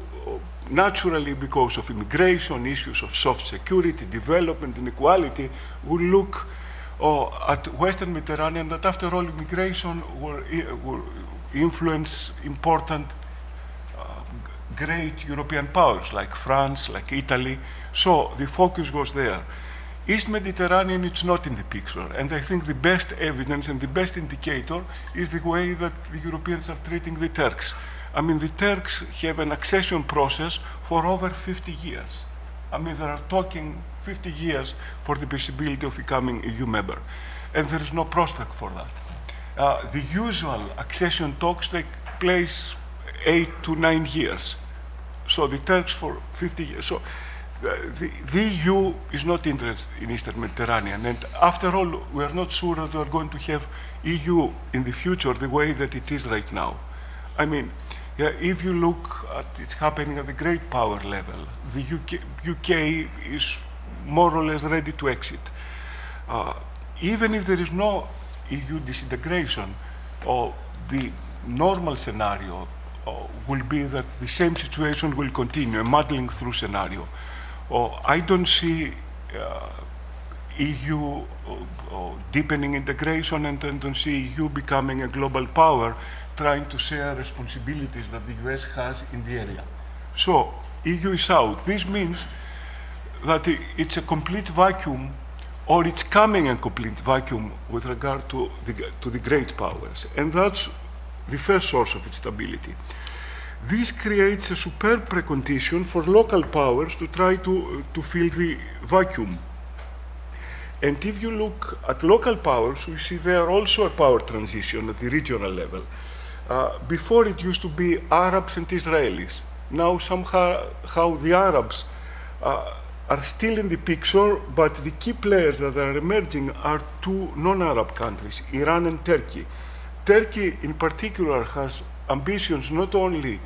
naturally, because of immigration, issues of soft security, development, inequality, will look at Western Mediterranean, that after all, immigration will influence important, great European powers like France, like Italy. So the focus goes there. East Mediterranean, it's not in the picture. And I think the best evidence and the best indicator is the way that the Europeans are treating the Turks. I mean, the Turks have an accession process for over 50 years. I mean, they are talking 50 years for the possibility of becoming EU member. And there is no prospect for that. The usual accession talks take place 8 to 9 years. So the Turks for 50 years. So the EU is not interested in Eastern Mediterranean. And after all, we are not sure that we are going to have EU in the future the way that it is right now. I mean, yeah, if you look at it's happening at the great power level, the UK is more or less ready to exit. Even if there is no EU disintegration, the normal scenario will be that the same situation will continue, a muddling through scenario. I don't see EU deepening integration, and I don't see EU becoming a global power trying to share responsibilities that the US has in the area. So, EU is out. This means that it's a complete vacuum, or it's coming a complete vacuum with regard to the great powers. And that's the first source of instability. This creates a superb precondition for local powers to try to fill the vacuum. And if you look at local powers, we see there also a power transition at the regional level. Before it used to be Arabs and Israelis. Now somehow the Arabs are still in the picture, but the key players that are emerging are two non-Arab countries, Iran and Turkey. Turkey in particular has ambitions not only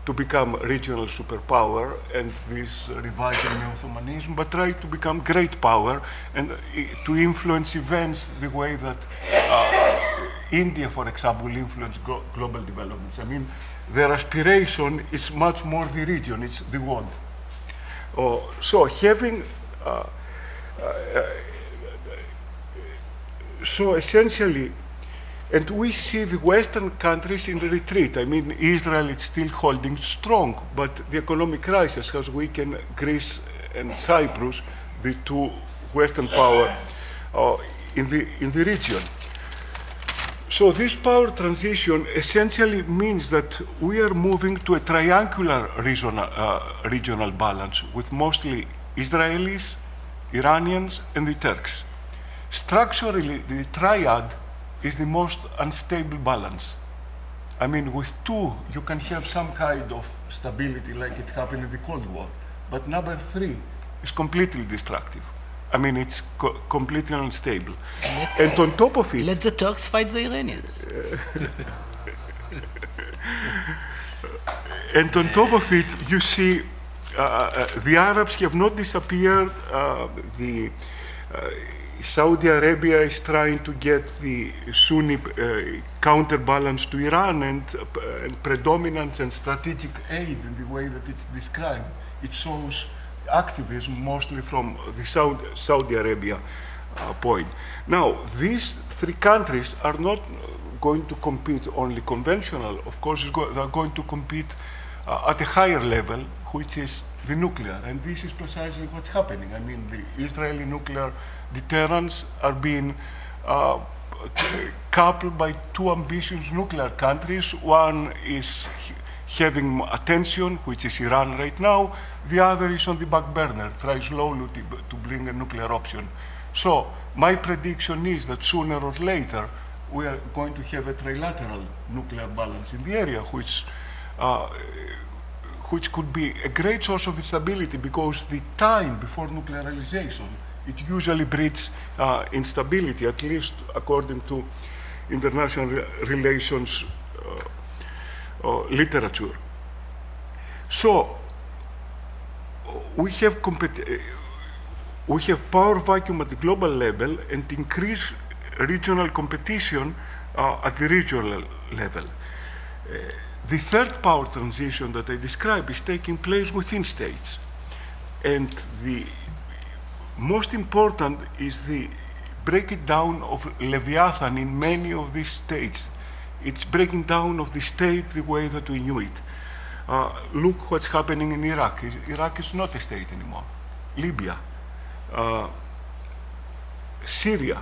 to become a regional superpower and this reviving Ottomanism, but try to become great power and to influence events the way that India, for example, will influence global developments. I mean, their aspiration is much more the region, it's the world. So having, so essentially, and we see the Western countries in retreat. I mean, Israel is still holding strong, but the economic crisis has weakened Greece and Cyprus, the two Western powers in the region. So this power transition essentially means that we are moving to a triangular regional balance with mostly Israelis, Iranians, and the Turks. Structurally, the triad is the most unstable balance. I mean, with two, you can have some kind of stability like it happened in the Cold War. But number three is completely destructive. I mean, it's completely unstable. And on top of it, Let the Turks fight the Iranians. and on top of it, you see, the Arabs have not disappeared. Saudi Arabia is trying to get the Sunni counterbalance to Iran, and predominance and strategic aid in the way that it's described. It shows activism mostly from the Saudi Arabia point. Now, these three countries are not going to compete only conventional. Of course, they're going to compete at a higher level, which is the nuclear. And this is precisely what's happening. I mean, the Israeli nuclear deterrents are being coupled by two ambitious nuclear countries. One is having attention, which is Iran right now. The other is on the back burner, tries slowly to bring a nuclear option. So my prediction is that sooner or later, we are going to have a trilateral nuclear balance in the area, which could be a great source of instability, because the time before nuclearization, it usually breeds instability, at least according to international relations literature. So we have power vacuum at the global level and increased regional competition at the regional level. The third power transition that I described is taking place within states. And the most important is the breaking down of Leviathan in many of these states. It's breaking down of the state the way that we knew it. Look what's happening in Iraq. Iraq is not a state anymore. Libya, Syria,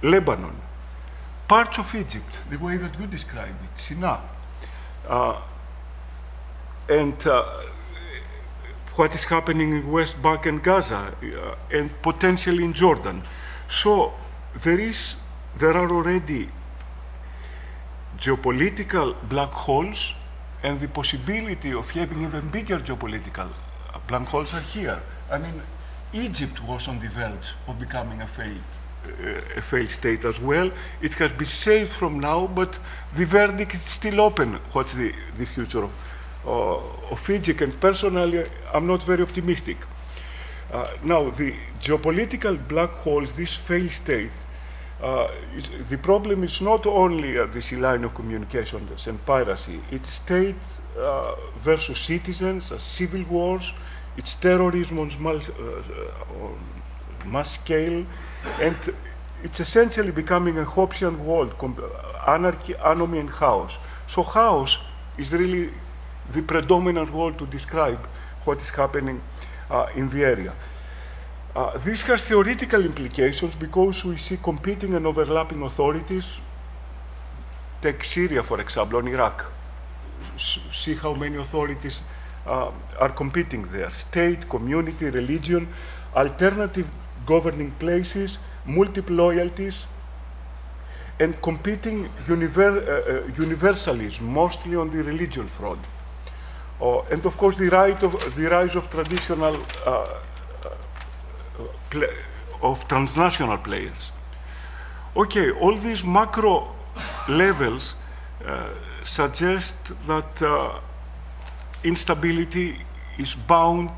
Lebanon, parts of Egypt, the way that you described it, Sinai, and what is happening in West Bank and Gaza, and potentially in Jordan. So there are already geopolitical black holes, and the possibility of having even bigger geopolitical black holes are here. I mean, Egypt was on the verge of becoming a failed state as well. It has been saved from now, but the verdict is still open. What's the future of Egypt? And personally, I'm not very optimistic. Now, the geopolitical black holes, this failed state, the problem is not only this line of communications and piracy. It's state versus citizens, civil wars, it's terrorism on mass scale, and it's essentially becoming a Hobbesian world, anarchy, anomy, and chaos. So chaos is really the predominant word to describe what is happening in the area. This has theoretical implications because we see competing and overlapping authorities. Take Syria, for example, or Iraq. See how many authorities are competing there. State, community, religion, alternative governing places, multiple loyalties, and competing universalism, mostly on the religion front. And of course, the rise of traditional of transnational players. Okay, all these macro levels suggest that instability is bound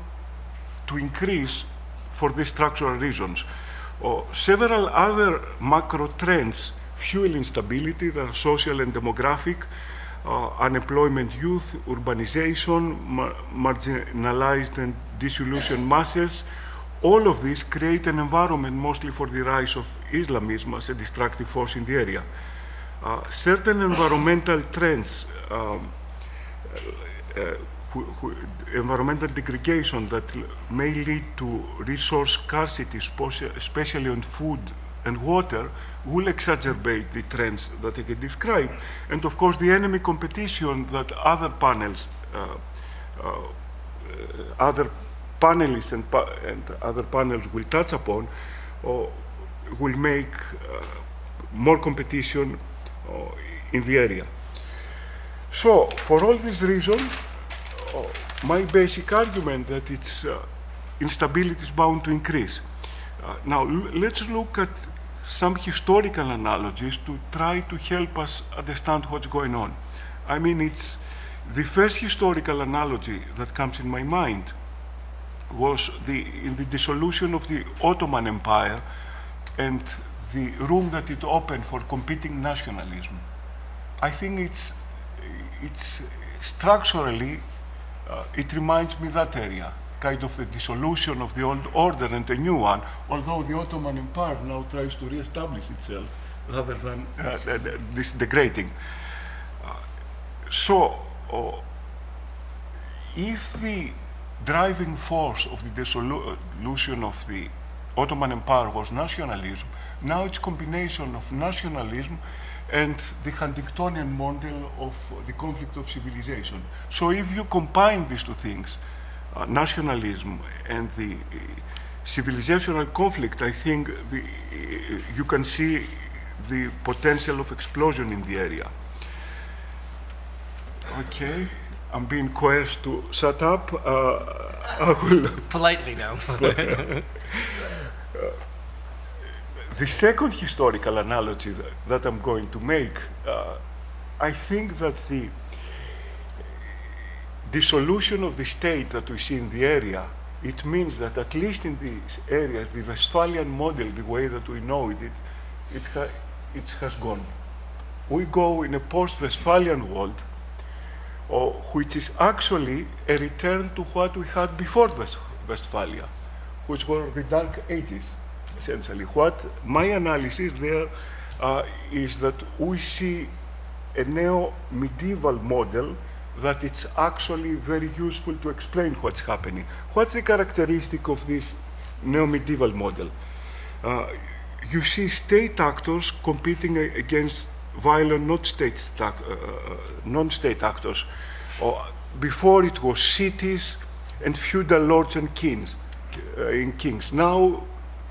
to increase for these structural reasons. Several other macro trends fuel instability. They are social and demographic, unemployment, youth, urbanization, marginalized and disillusioned masses. All of these create an environment mostly for the rise of Islamism as a destructive force in the area. Certain environmental trends, environmental degradation that may lead to resource scarcity, especially on food and water, will exacerbate the trends that I can describe. And of course, the enemy competition that other panels, other panelists and other panels will touch upon, will make more competition in the area. So, for all these reasons, my basic argument that instability is bound to increase. Now, let's look at some historical analogies to try to help us understand what's going on. I mean, it's the first historical analogy that comes in my mind was in the dissolution of the Ottoman Empire and the room that it opened for competing nationalism. I think it's structurally, it reminds me that area, kind of the dissolution of the old order and a new one, although the Ottoman Empire now tries to re-establish itself rather than disintegrating. If the driving force of the dissolution of the Ottoman Empire was nationalism, now it's combination of nationalism and the Huntingtonian model of the conflict of civilization. So if you combine these two things, nationalism and the civilizational conflict, I think you can see the potential of explosion in the area. Okay, I'm being coerced to shut up. I will Politely, no. The second historical analogy that I'm going to make, I think that the dissolution of the state that we see in the area, it means that at least in these areas, the Westphalian model, the way that we know it has gone. We go in a post-Westphalian world, which is actually a return to what we had before Westphalia, which were the Dark Ages, essentially. What my analysis there is that we see a neo-medieval model that it's actually very useful to explain what's happening. What's the characteristic of this neo-medieval model? You see state actors competing against violent non-state actors. Before it was cities and feudal lords and kings. Now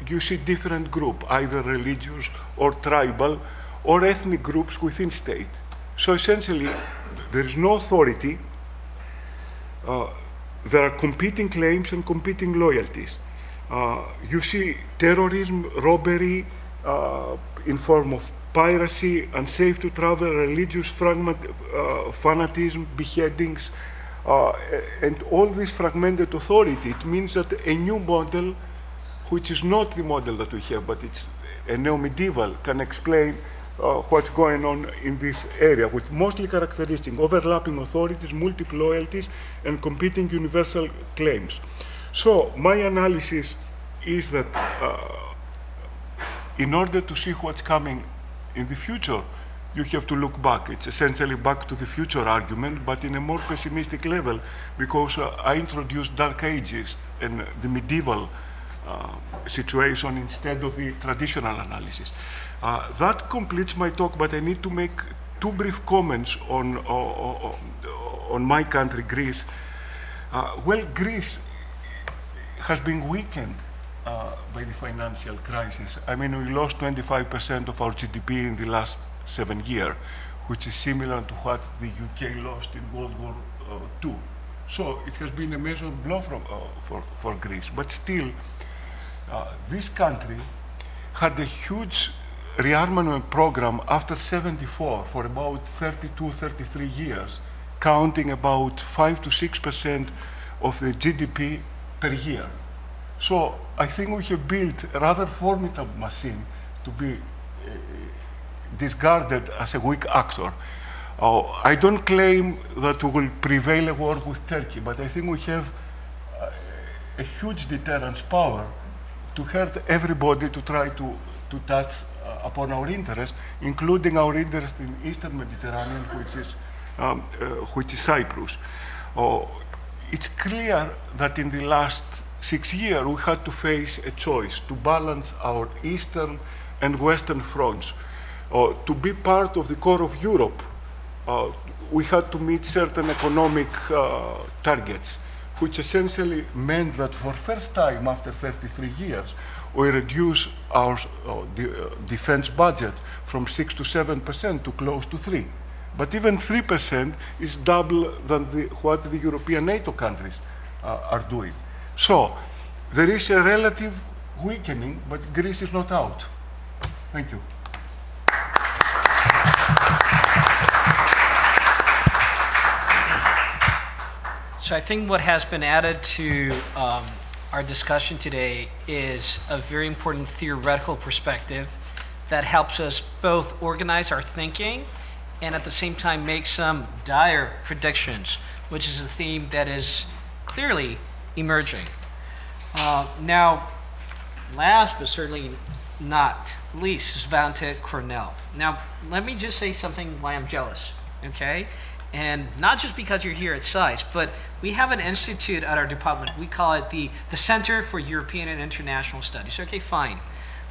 you see different groups, either religious or tribal or ethnic groups within state. So essentially, there is no authority. There are competing claims and competing loyalties. You see terrorism, robbery in form of piracy, unsafe to travel, religious fanatism, beheadings, and all this fragmented authority. It means that a new model, which is not the model that we have, but it's a neo-medieval, can explain what's going on in this area, with mostly characteristic overlapping authorities, multiple loyalties, and competing universal claims. So my analysis is that in order to see what's coming in the future, you have to look back. It's essentially back to the future argument, but in a more pessimistic level, because I introduced Dark Ages and the medieval situation instead of the traditional analysis. That completes my talk, but I need to make two brief comments on my country, Greece. Well, Greece has been weakened by the financial crisis. I mean, we lost 25% of our GDP in the last 7 years, which is similar to what the UK lost in World War II. So it has been a major blow for Greece. But still, this country had a huge rearmament program after 74 for about 32, 33 years, counting about 5 to 6% of the GDP per year. So I think we have built a rather formidable machine to be discarded as a weak actor. I don't claim that we will prevail a war with Turkey, but I think we have a huge deterrence power to hurt everybody to try to touch upon our interest, including our interest in Eastern Mediterranean, which is Cyprus. It's clear that in the last 6 years, we had to face a choice to balance our Eastern and Western fronts. To be part of the core of Europe, we had to meet certain economic targets, which essentially meant that for the first time after 33 years, we reduced our defense budget from 6 to 7% to close to 3%. But even 3% is double than what the European NATO countries are doing. So there is a relative weakening, but Greece is not out. Thank you. So I think what has been added to our discussion today is a very important theoretical perspective that helps us both organize our thinking and at the same time make some dire predictions, which is a theme that is clearly emerging. Now, last but certainly not least, Svante Kornel. Now, let me just say something why I'm jealous, okay? And not just because you're here at SAIS, but we have an institute at our department. We call it the Center for European and International Studies. Okay, fine.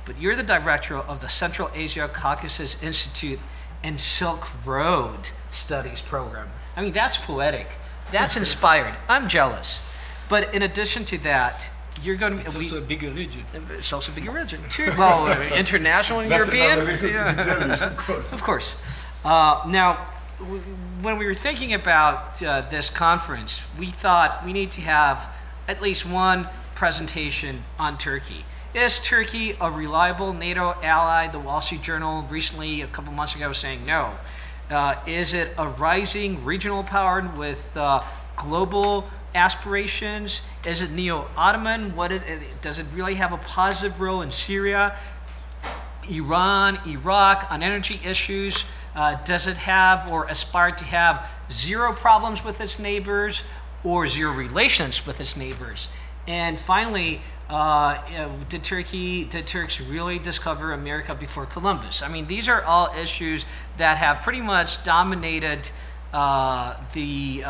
But you're the director of the Central Asia Caucasus Institute and Silk Road Studies program. I mean, that's poetic. That's inspired. I'm jealous. But in addition to that, you're going to be... It's also a bigger region. It's also a bigger region, too. Well, international and European. Of course. Now, when we were thinking about this conference, we thought we need to have at least one presentation on Turkey. Is Turkey a reliable NATO ally? The Wall Street Journal recently, a couple months ago, was saying no. Is it a rising regional power with global aspirations? Is it neo-Ottoman? Does it really have a positive role in Syria, Iran, Iraq, on energy issues? Does it have or aspire to have zero problems with its neighbors or zero relations with its neighbors? And finally, did Turks really discover America before Columbus? I mean, these are all issues that have pretty much dominated the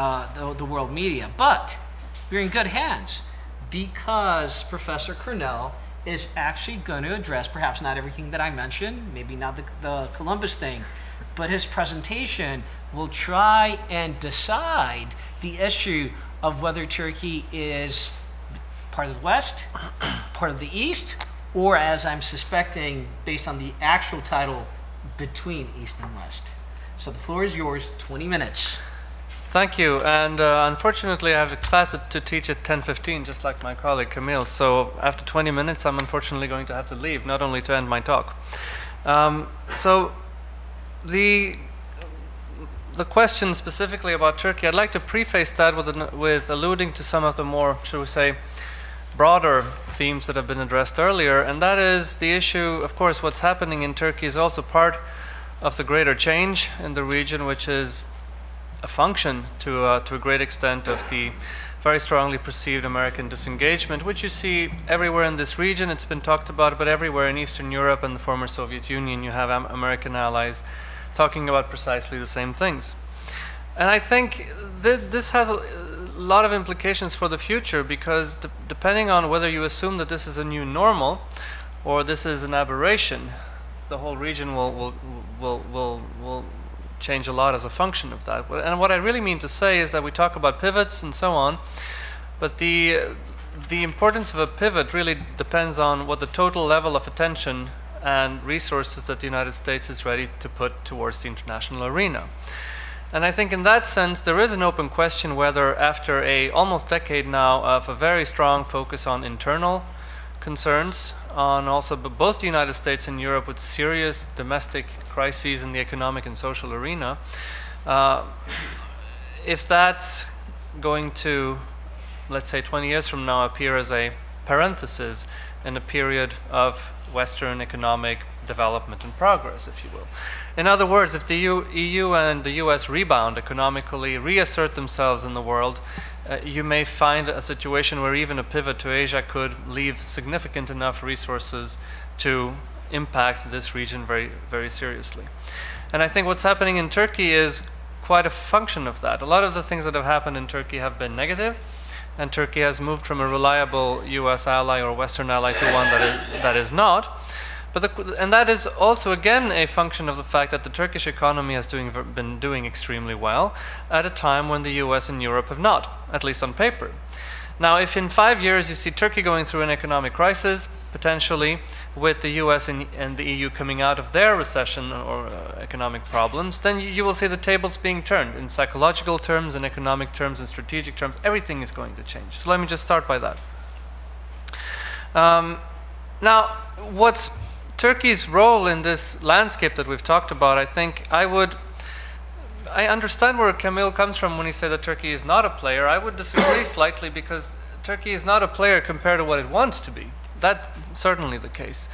world media. But we're in good hands because Professor Kornel is actually going to address perhaps not everything that I mentioned, maybe not the Columbus thing, but his presentation will try and decide the issue of whether Turkey is part of the West, part of the East, or as I'm suspecting, based on the actual title, between East and West. So the floor is yours, 20 minutes. Thank you, and unfortunately I have a class to teach at 10:15, just like my colleague Camille, so after 20 minutes I'm unfortunately going to have to leave, not only to end my talk. So the question specifically about Turkey, I'd like to preface that with alluding to some of the more, shall we say, broader themes that have been addressed earlier, and that is the issue, of course, what's happening in Turkey is also part of the greater change in the region, which is a function to a great extent of the very strongly perceived American disengagement, which you see everywhere in this region. It's been talked about, but everywhere in Eastern Europe and the former Soviet Union, you have American allies talking about precisely the same things. And I think this has a lot of implications for the future, because depending on whether you assume that this is a new normal or this is an aberration, the whole region will change a lot as a function of that. And what I really mean to say is that we talk about pivots and so on, but the importance of a pivot really depends on what the total level of attention and resources that the United States is ready to put towards the international arena. And I think in that sense, there is an open question whether after a almost decade now of a very strong focus on internal concerns, on also both the United States and Europe with serious domestic crises in the economic and social arena, if that's going to, let's say 20 years from now, appear as a parenthesis in a period of Western economic development and progress, if you will. In other words, if the EU and the US rebound economically, reassert themselves in the world, you may find a situation where even a pivot to Asia could leave significant enough resources to impact this region very, very seriously. And I think what's happening in Turkey is quite a function of that. A lot of the things that have happened in Turkey have been negative, and Turkey has moved from a reliable US ally or Western ally to one that is not. And that is also, again, a function of the fact that the Turkish economy has been doing extremely well at a time when the US and Europe have not, at least on paper. Now, if in 5 years you see Turkey going through an economic crisis, potentially with the US and the EU coming out of their recession or economic problems, then you will see the tables being turned in psychological terms, in economic terms, in strategic terms. Everything is going to change. So let me just start by that. Now, what's Turkey's role in this landscape that we've talked about, I think I understand where Camille comes from when he said that Turkey is not a player. I would disagree slightly, because Turkey is not a player compared to what it wants to be. That's certainly the case.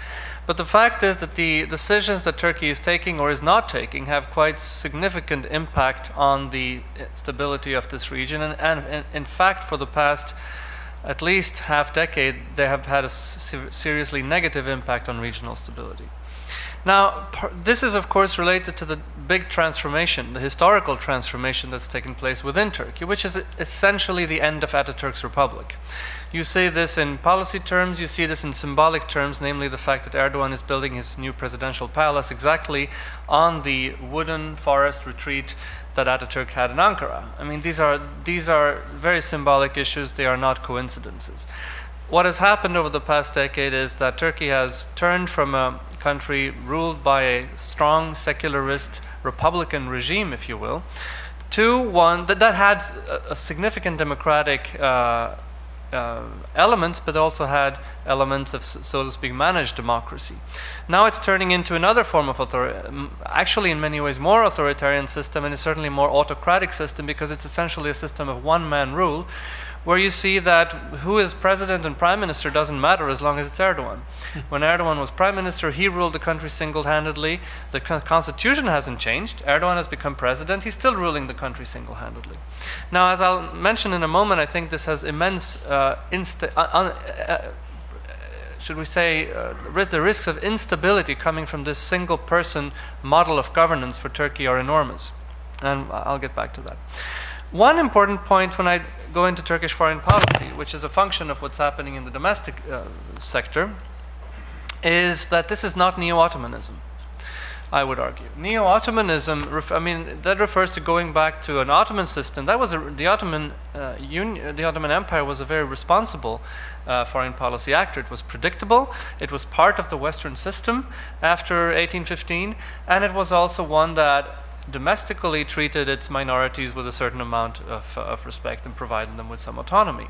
But the fact is that the decisions that Turkey is taking or is not taking have quite significant impact on the stability of this region. And in fact, for the past at least half decade, they have had a seriously negative impact on regional stability. Now, this is of course related to the big transformation, the historical transformation that's taken place within Turkey, which is essentially the end of Ataturk's republic. You see this in policy terms, you see this in symbolic terms, namely the fact that Erdogan is building his new presidential palace exactly on the wooden forest retreat that Ataturk had in Ankara. I mean, these are very symbolic issues, they are not coincidences. What has happened over the past decade is that Turkey has turned from a country ruled by a strong secularist republican regime, if you will, to one that had a significant democratic elements, but also had elements of, so to speak, managed democracy. Now it's turning into another form of actually in many ways more authoritarian system, and it's certainly more autocratic system, because it's essentially a system of one-man rule, where you see that who is president and prime minister doesn't matter as long as it's Erdogan. When Erdogan was prime minister, he ruled the country single-handedly. The constitution hasn't changed. Erdogan has become president. He's still ruling the country single-handedly. Now, as I'll mention in a moment, I think this has immense, should we say, the risks of instability coming from this single-person model of governance for Turkey are enormous. And I'll get back to that. One important point when I go into Turkish foreign policy, which is a function of what's happening in the domestic sector, is that this is not neo-Ottomanism, I would argue. Neo-Ottomanism, I mean, that refers to going back to an Ottoman system. That was the Ottoman the Ottoman Empire was a very responsible foreign policy actor. It was predictable. It was part of the Western system after 1815, and it was also one that domestically treated its minorities with a certain amount of respect and provided them with some autonomy.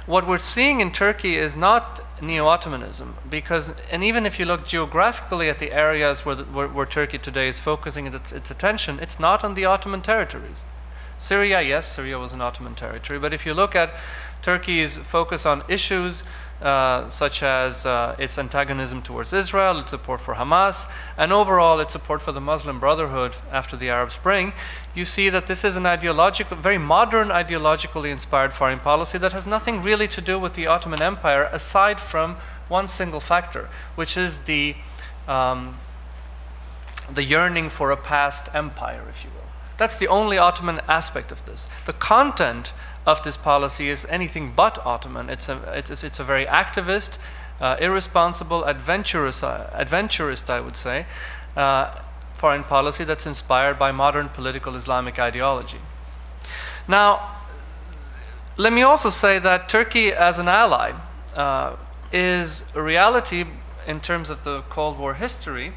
What we're seeing in Turkey is not neo-Ottomanism, because, and even if you look geographically at the areas where Turkey today is focusing its attention, it's not on the Ottoman territories. Syria, yes, Syria was an Ottoman territory, but if you look at Turkey's focus on issues such as its antagonism towards Israel, its support for Hamas, and overall its support for the Muslim Brotherhood after the Arab Spring, you see that this is an ideological, very modern, ideologically inspired foreign policy that has nothing really to do with the Ottoman Empire, aside from one single factor, which is the yearning for a past empire, if you will. That's the only Ottoman aspect of this. The content of this policy is anything but Ottoman. It's a very activist, irresponsible, adventurist, I would say, foreign policy that's inspired by modern political Islamic ideology. Now, let me also say that Turkey as an ally is a reality in terms of the Cold War history,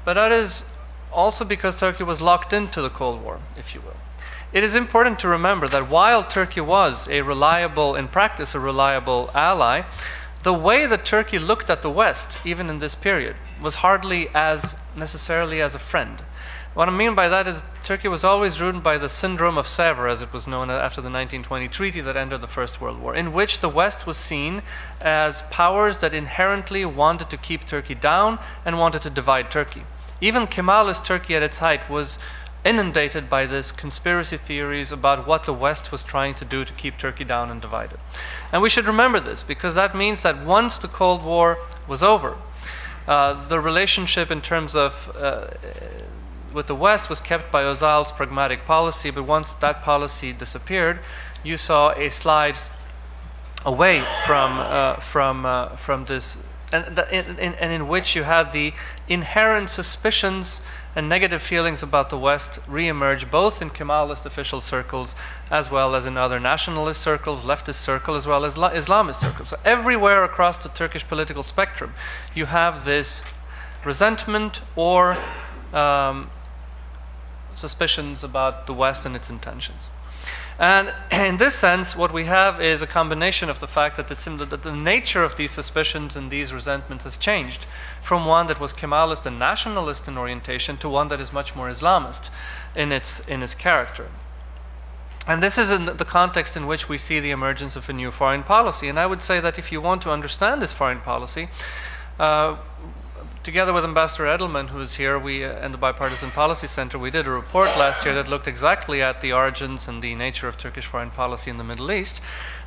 but that is also because Turkey was locked into the Cold War, if you will. It is important to remember that while Turkey was a reliable, in practice, a reliable ally, the way that Turkey looked at the West, even in this period, was hardly as necessarily as a friend. What I mean by that is Turkey was always ruled by the syndrome of Sèvres, as it was known after the 1920 treaty that ended the First World War, in which the West was seen as powers that inherently wanted to keep Turkey down and wanted to divide Turkey. Even Kemalist Turkey at its height was inundated by this conspiracy theories about what the West was trying to do to keep Turkey down and divided. And we should remember this, because that means that once the Cold War was over, the relationship in terms of with the West was kept by Özal's pragmatic policy, but once that policy disappeared, you saw a slide away from this, and in which you had the inherent suspicions and negative feelings about the West re-emerge both in Kemalist official circles as well as in other nationalist circles, leftist circles, as well as Islamist circles. So everywhere across the Turkish political spectrum, you have this resentment or suspicions about the West and its intentions. And in this sense, what we have is a combination of the fact that the nature of these suspicions and these resentments has changed from one that was Kemalist and nationalist in orientation to one that is much more Islamist in its character. And this is in the context in which we see the emergence of a new foreign policy. And I would say that if you want to understand this foreign policy, together with Ambassador Edelman, who is here, we and the Bipartisan Policy Center, we did a report last year that looked exactly at the origins and the nature of Turkish foreign policy in the Middle East.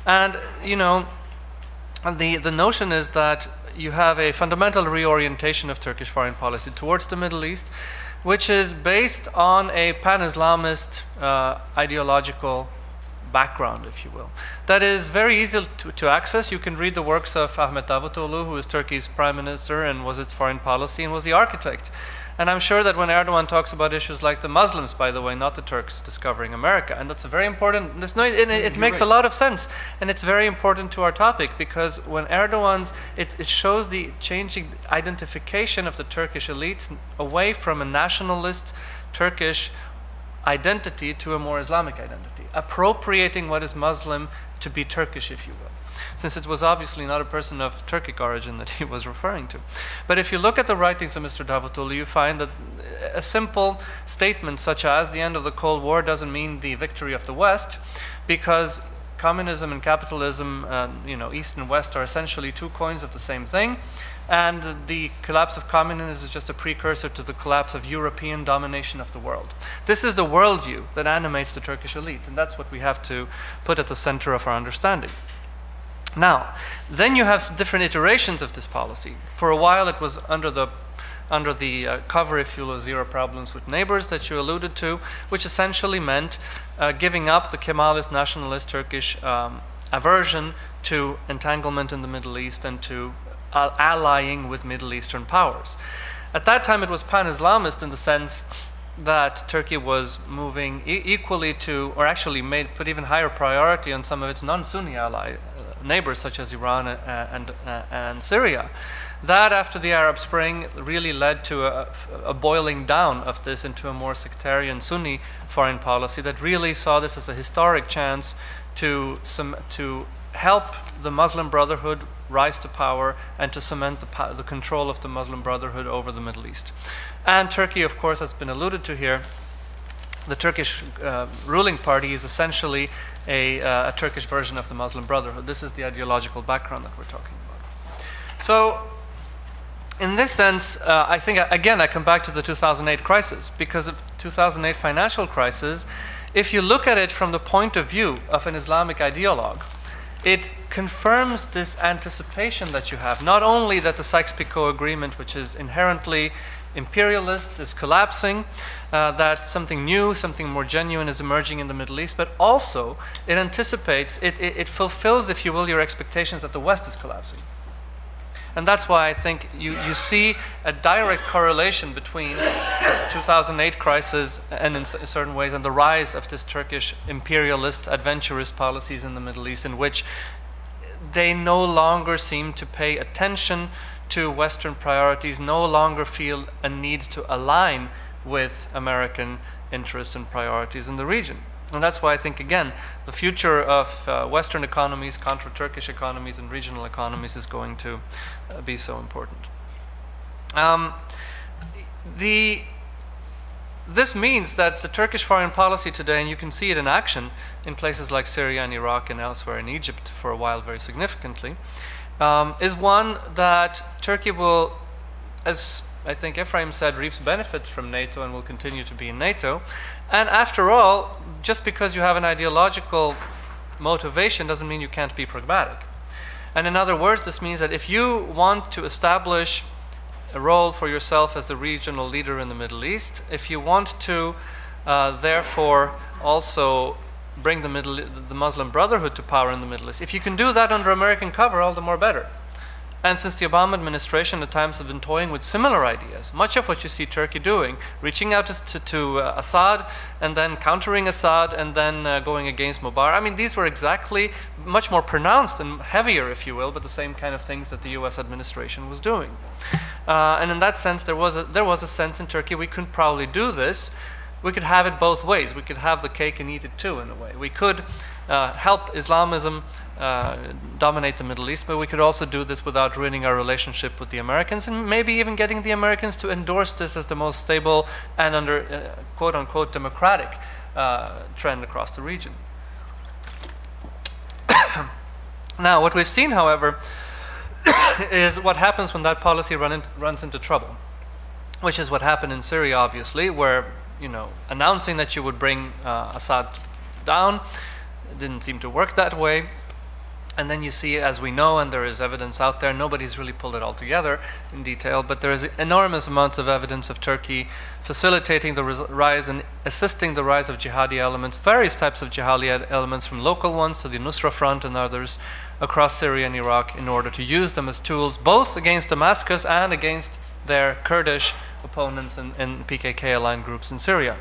And, you know, the notion is that you have a fundamental reorientation of Turkish foreign policy towards the Middle East, which is based on a pan-Islamist ideological background, if you will. That is very easy to access. You can read the works of Ahmet Davutoglu, who is Turkey's prime minister and was its foreign policy and was the architect. And I'm sure that when Erdogan talks about issues like the Muslims, by the way, not the Turks discovering America, and that's a very important, it makes a lot of sense, and it's very important to our topic, because when Erdogan's, it shows the changing identification of the Turkish elites away from a nationalist Turkish identity to a more Islamic identity, appropriating what is Muslim to be Turkish, if you will, since it was obviously not a person of Turkic origin that he was referring to. But if you look at the writings of Mr. Davutoglu, you find that a simple statement such as the end of the Cold War doesn't mean the victory of the West, because communism and capitalism, you know, East and West are essentially two coins of the same thing. And the collapse of communism is just a precursor to the collapse of European domination of the world. This is the worldview that animates the Turkish elite, and that's what we have to put at the center of our understanding. Now, then you have different iterations of this policy. For a while it was under the cover, if you will, of zero problems with neighbors that you alluded to, which essentially meant giving up the Kemalist, nationalist Turkish aversion to entanglement in the Middle East and to allying with Middle Eastern powers. At that time it was pan-Islamist in the sense that Turkey was moving equally to, or actually put even higher priority on some of its non-Sunni ally neighbors such as Iran and Syria. That, after the Arab Spring, really led to a boiling down of this into a more sectarian Sunni foreign policy that really saw this as a historic chance to help the Muslim Brotherhood rise to power and to cement the control of the Muslim Brotherhood over the Middle East. And Turkey, of course, has been alluded to here. The Turkish ruling party is essentially a Turkish version of the Muslim Brotherhood. This is the ideological background that we're talking about. So, in this sense, I think, again, I come back to the 2008 crisis. Because of 2008 financial crisis, if you look at it from the point of view of an Islamic ideologue, it confirms this anticipation that you have, not only that the Sykes-Picot Agreement, which is inherently imperialist, is collapsing, that something new, something more genuine is emerging in the Middle East, but also it anticipates, it fulfills, if you will, your expectations that the West is collapsing. And that's why I think you see a direct correlation between the 2008 crisis and in certain ways and the rise of this Turkish imperialist, adventurist policies in the Middle East, in which they no longer seem to pay attention to Western priorities, no longer feel a need to align with American interests and priorities in the region. And that's why I think, again, the future of Western economies, contra Turkish economies, and regional economies is going to be so important. This means that the Turkish foreign policy today, and you can see it in action in places like Syria and Iraq and elsewhere, in Egypt for a while very significantly, is one that Turkey will, as I think Ephraim said, reaps benefits from NATO and will continue to be in NATO. And after all, just because you have an ideological motivation doesn't mean you can't be pragmatic. And in other words, this means that if you want to establish a role for yourself as a regional leader in the Middle East, if you want to therefore also bring the Muslim Brotherhood to power in the Middle East, if you can do that under American cover, all the more better. And since the Obama administration at times have been toying with similar ideas, much of what you see Turkey doing, reaching out to Assad and then countering Assad and then going against Mubarak, I mean, these were exactly much more pronounced and heavier, if you will, but the same kind of things that the US administration was doing. And in that sense, there was a sense in Turkey we could probably do this we could have it both ways. We could have the cake and eat it too, in a way. We could help Islamism dominate the Middle East, but we could also do this without ruining our relationship with the Americans, and maybe even getting the Americans to endorse this as the most stable and under quote-unquote democratic trend across the region. Now, what we've seen, however, is what happens when that policy runs into trouble, which is what happened in Syria, obviously, where, you know, announcing that you would bring Assad down, it didn't seem to work that way. And then you see, as we know, and there is evidence out there, nobody's really pulled it all together in detail, but there is enormous amounts of evidence of Turkey facilitating the rise and assisting the rise of jihadi elements, various types of jihadi elements, from local ones to the Nusra Front and others across Syria and Iraq, in order to use them as tools both against Damascus and against their Kurdish opponents and PKK-aligned groups in Syria.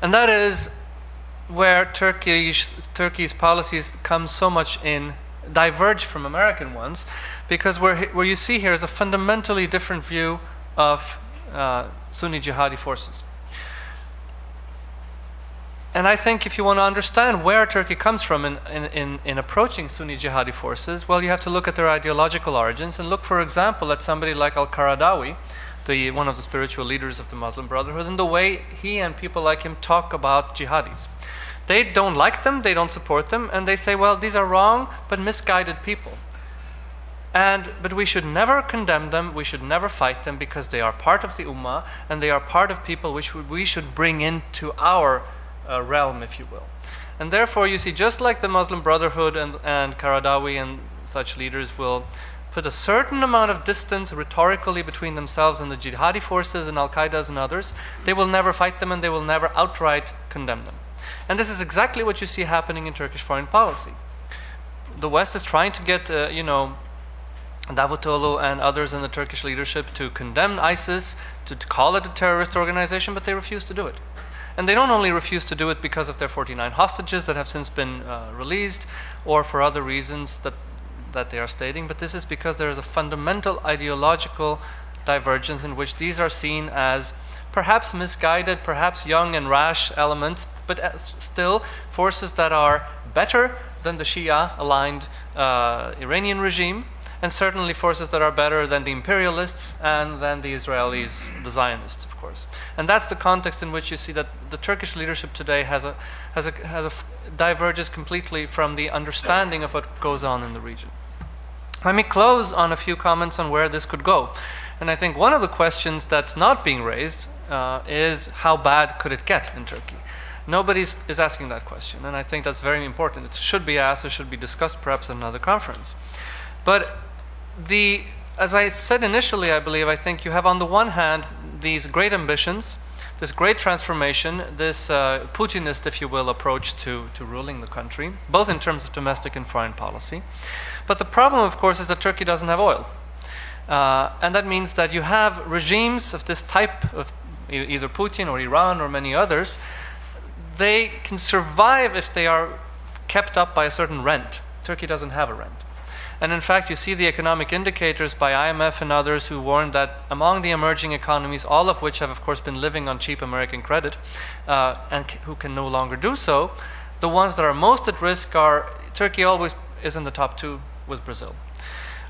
And that is where Turkey's policies come so much diverge from American ones, because where you see here is a fundamentally different view of Sunni jihadi forces. And I think if you want to understand where Turkey comes from in approaching Sunni jihadi forces, well, you have to look at their ideological origins and look, for example, at somebody like al-Qaradawi, one of the spiritual leaders of the Muslim Brotherhood, and the way he and people like him talk about jihadis. They don't like them, they don't support them, and they say, well, these are wrong but misguided people. But we should never condemn them, we should never fight them, because they are part of the Ummah, and they are part of people which we should bring into our realm, if you will. And therefore, you see, just like the Muslim Brotherhood and Qaradawi and such leaders will put a certain amount of distance rhetorically between themselves and the jihadi forces and Al-Qaeda's and others, they will never fight them and they will never outright condemn them. And this is exactly what you see happening in Turkish foreign policy. The West is trying to get, you know, Davutoglu and others in the Turkish leadership to condemn ISIS, to call it a terrorist organization, but they refuse to do it. And they don't only refuse to do it because of their 49 hostages that have since been released, or for other reasons that they are stating, but this is because there is a fundamental ideological divergence in which these are seen as perhaps misguided, perhaps young and rash elements, but still forces that are better than the Shia-aligned Iranian regime, and certainly forces that are better than the imperialists and than the Israelis, the Zionists, of course. And that's the context in which you see that the Turkish leadership today diverges completely from the understanding of what goes on in the region. Let me close on a few comments on where this could go. And I think one of the questions that's not being raised is how bad could it get in Turkey? Nobody is asking that question, and I think that's very important. It should be asked, it should be discussed perhaps at another conference. But as I said initially, I think you have on the one hand these great ambitions, this great transformation, this Putinist, if you will, approach to ruling the country, both in terms of domestic and foreign policy. But the problem, of course, is that Turkey doesn't have oil. And that means that you have regimes of this type, of either Putin or Iran or many others. They can survive if they are kept up by a certain rent. Turkey doesn't have a rent. And in fact, you see the economic indicators by IMF and others who warned that among the emerging economies, all of which have, of course, been living on cheap American credit, and who can no longer do so, the ones that are most at risk are, Turkey always is in the top two with Brazil.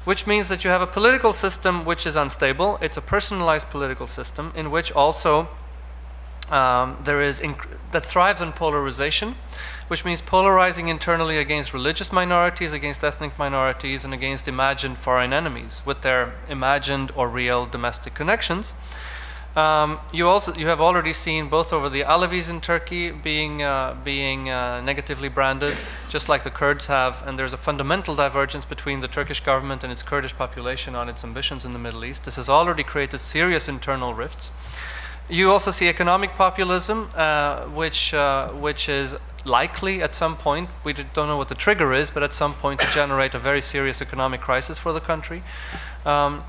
Which means that you have a political system which is unstable. It's a personalized political system in which also that thrives on polarization, which means polarizing internally against religious minorities, against ethnic minorities, and against imagined foreign enemies with their imagined or real domestic connections. You have already seen both over the Alevis in Turkey being negatively branded, just like the Kurds have, and there's a fundamental divergence between the Turkish government and its Kurdish population on its ambitions in the Middle East. This has already created serious internal rifts. You also see economic populism, which is likely at some point, we don't know what the trigger is, but at some point to generate a very serious economic crisis for the country. And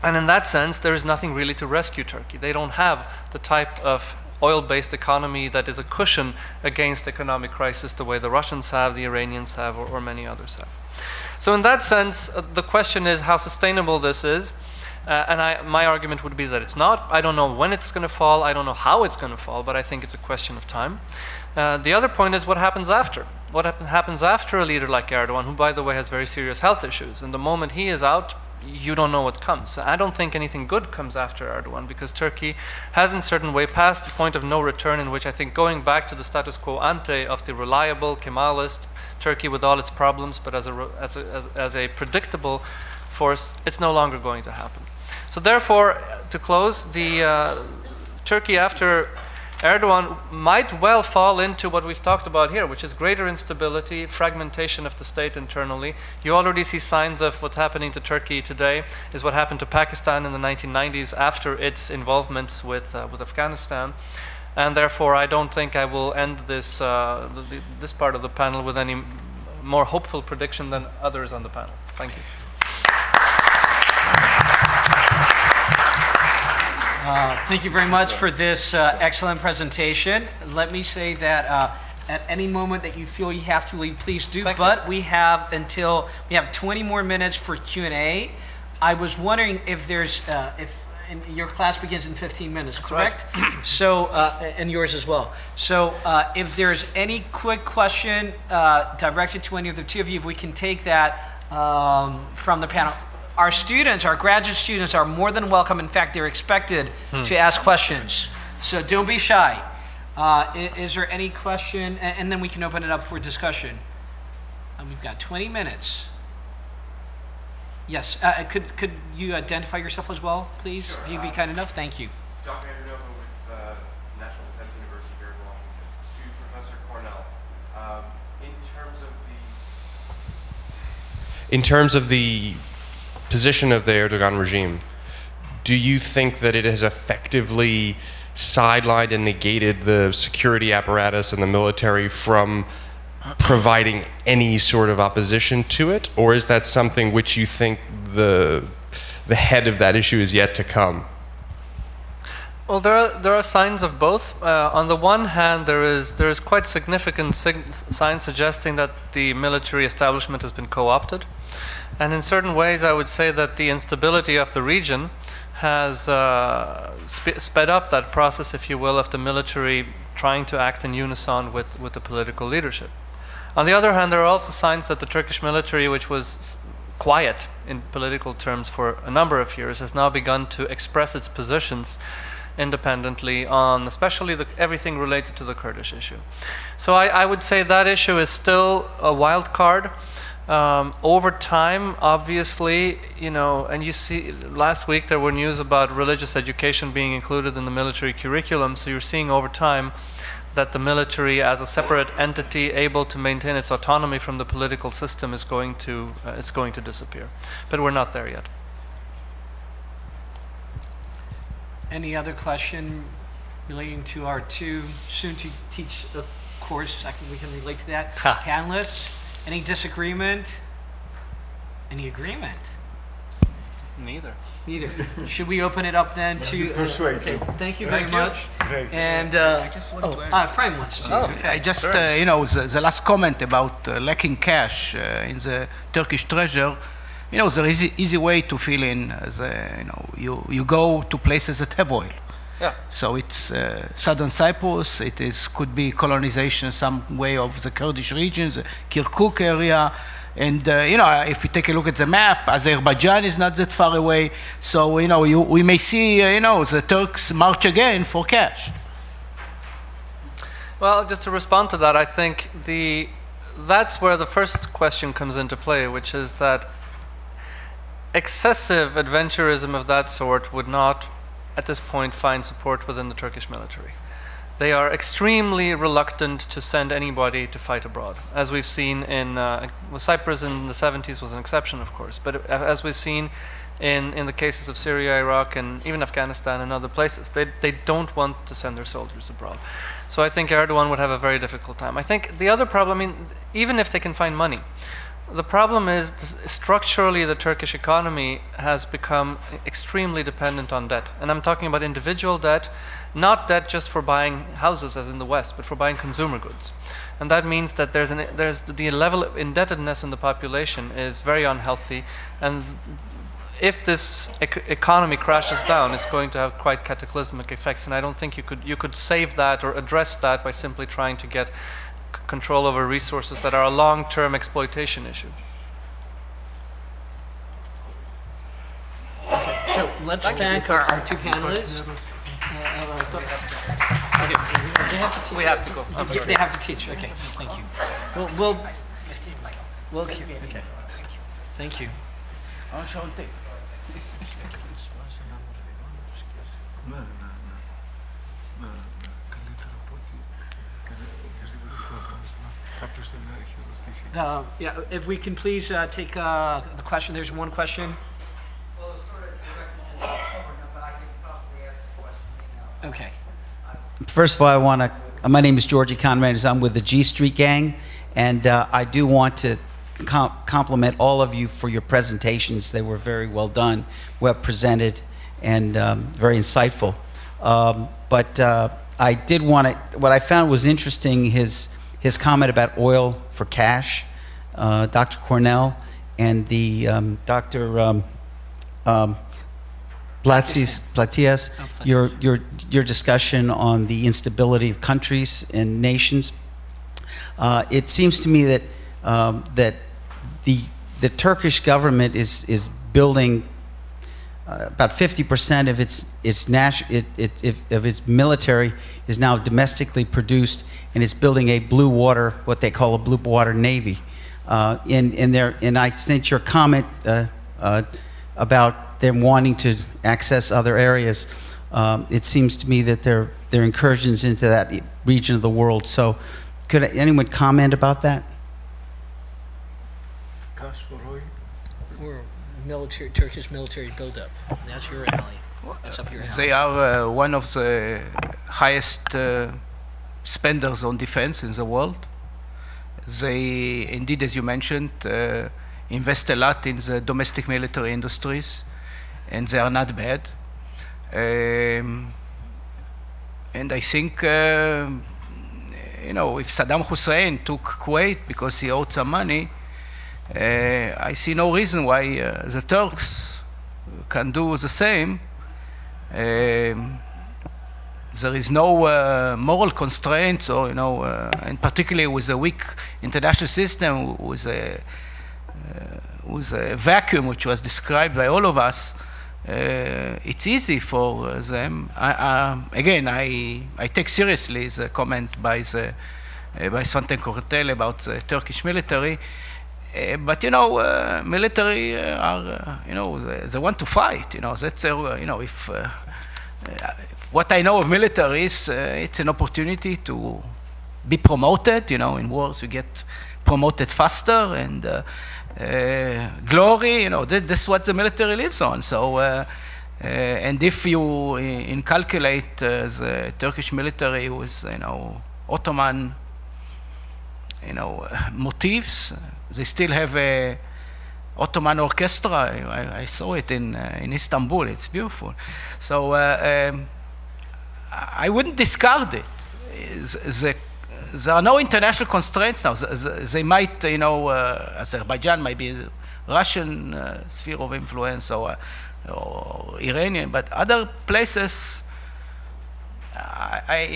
in that sense, there is nothing really to rescue Turkey. They don't have the type of oil-based economy that is a cushion against economic crisis the way the Russians have, the Iranians have, or many others have. So in that sense, the question is how sustainable this is. My argument would be that it's not. I don't know when it's going to fall. I don't know how it's going to fall, but I think it's a question of time. The other point is what happens after. What happens after a leader like Erdogan, who, by the way, has very serious health issues. And the moment he is out, you don't know what comes. I don't think anything good comes after Erdogan, because Turkey has in a certain way passed the point of no return, in which I think going back to the status quo ante of the reliable Kemalist Turkey with all its problems, but as a predictable force, it's no longer going to happen. So therefore, to close, the Turkey after Erdogan might well fall into what we've talked about here, which is greater instability, fragmentation of the state internally. You already see signs of what's happening to Turkey today, is what happened to Pakistan in the 1990s after its involvements with Afghanistan. And therefore, I don't think I will end this, this part of the panel with any more hopeful prediction than others on the panel. Thank you. Thank you very much for this excellent presentation. Let me say that at any moment that you feel you have to leave, please do. But we have 20 more minutes for Q&A. I was wondering if there's, and your class begins in 15 minutes, That's correct? Right. So, and yours as well. So if there's any quick question directed to any of the two of you, if we can take that from the panel. Our students, our graduate students, are more than welcome. In fact, they're expected to ask questions. So don't be shy. Is there any question? And then we can open it up for discussion. We've got 20 minutes. Yes, could you identify yourself as well, please? Sure, if you'd be kind enough. Thank you. Dr. Andrew Nova with National Defense University here in Washington. To Professor Cornell, in terms of the position of the Erdogan regime, do you think that it has effectively sidelined and negated the security apparatus and the military from providing any sort of opposition to it? Or is that something which you think the head of that issue is yet to come? Well, there are signs of both. On the one hand, there is quite significant signs suggesting that the military establishment has been co-opted. And in certain ways, I would say that the instability of the region has sped up that process, if you will, of the military trying to act in unison with the political leadership. On the other hand, there are also signs that the Turkish military, which was quiet in political terms for a number of years, has now begun to express its positions independently on especially everything related to the Kurdish issue. So I would say that issue is still a wild card. Over time, obviously, you know, and you see, last week there were news about religious education being included in the military curriculum, so you're seeing over time that the military as a separate entity able to maintain its autonomy from the political system is going to, disappear. But we're not there yet. Any other question relating to our two soon-to-teach course? We can relate to that. Panelists? Any disagreement? Any agreement? Neither. Neither. Should we open it up then to... okay, thank you very much. Great. And, I just want to add. Frank wants to. Okay. I just, you know, the last comment about lacking cash in the Turkish treasury, you know, there is an easy way to fill in, you know, you go to places that have oil. Yeah. So it's southern Cyprus, could be colonization some way of the Kurdish regions, the Kirkuk area. And, you know, if you take a look at the map, Azerbaijan is not that far away. So, you know, we may see, you know, the Turks march again for cash. Well, just to respond to that, I think that's where the first question comes into play, which is that excessive adventurism of that sort would not, at this point, find support within the Turkish military. They are extremely reluctant to send anybody to fight abroad, as we've seen in Cyprus in the 70s was an exception, of course, but as we've seen in the cases of Syria, Iraq, and even Afghanistan and other places, they don't want to send their soldiers abroad. So I think Erdogan would have a very difficult time. I think the other problem, I mean, even if they can find money, the problem is structurally the Turkish economy has become extremely dependent on debt. And I'm talking about individual debt, not debt just for buying houses as in the West, but for buying consumer goods. And that means that there's the level of indebtedness in the population is very unhealthy. And if this economy crashes down, it's going to have quite cataclysmic effects, and I don't think you could save that or address that by simply trying to get control over resources that are a long-term exploitation issue. So let's thank our two panelists. We have to go. I'm sorry. They have to teach. Okay, thank you. We'll okay. Thank you. Yeah, if we can please take the question. There's one question. Well, it's sort of directed to the governor, but I can probably ask the question now. Okay. First of all, my name is Georgie Conrad. I'm with the G Street Gang, and I do want to compliment all of you for your presentations. They were very well done, well presented, and very insightful. But I did want to, what I found was interesting, his comment about oil for cash, Dr. Cornell, and the Dr. Platias, your discussion on the instability of countries and nations. It seems to me that that the Turkish government is building about 50% of its military is now domestically produced, and it's building a blue water, what they call a blue water navy. And I think your comment about them wanting to access other areas, it seems to me that they're incursions into that region of the world. So, could anyone comment about that? Or Turkish military buildup. That's your alley. That's up your alley. They are one of the highest spenders on defense in the world. They, indeed, as you mentioned, invest a lot in the domestic military industries, and they are not bad. And I think, you know, if Saddam Hussein took Kuwait because he owed some money, I see no reason why the Turks can do the same. There is no moral constraints, or, you know, and particularly with a weak international system, with a vacuum which was described by all of us, it's easy for them. Again, I take seriously the comment by Svante Kortele about the Turkish military. But, you know, military are, you know, they want to fight. You know, that's, you know, if what I know of military is it's an opportunity to be promoted. You know, in wars you get promoted faster, and glory. You know, that's what the military lives on. So, and if you inculcate the Turkish military with, you know, Ottoman, you know, motifs, they still have a Ottoman orchestra. I saw it in Istanbul. It's beautiful. So I wouldn't discard it. There are no international constraints now. They might, you know, Azerbaijan might be Russian sphere of influence, or Iranian, but other places,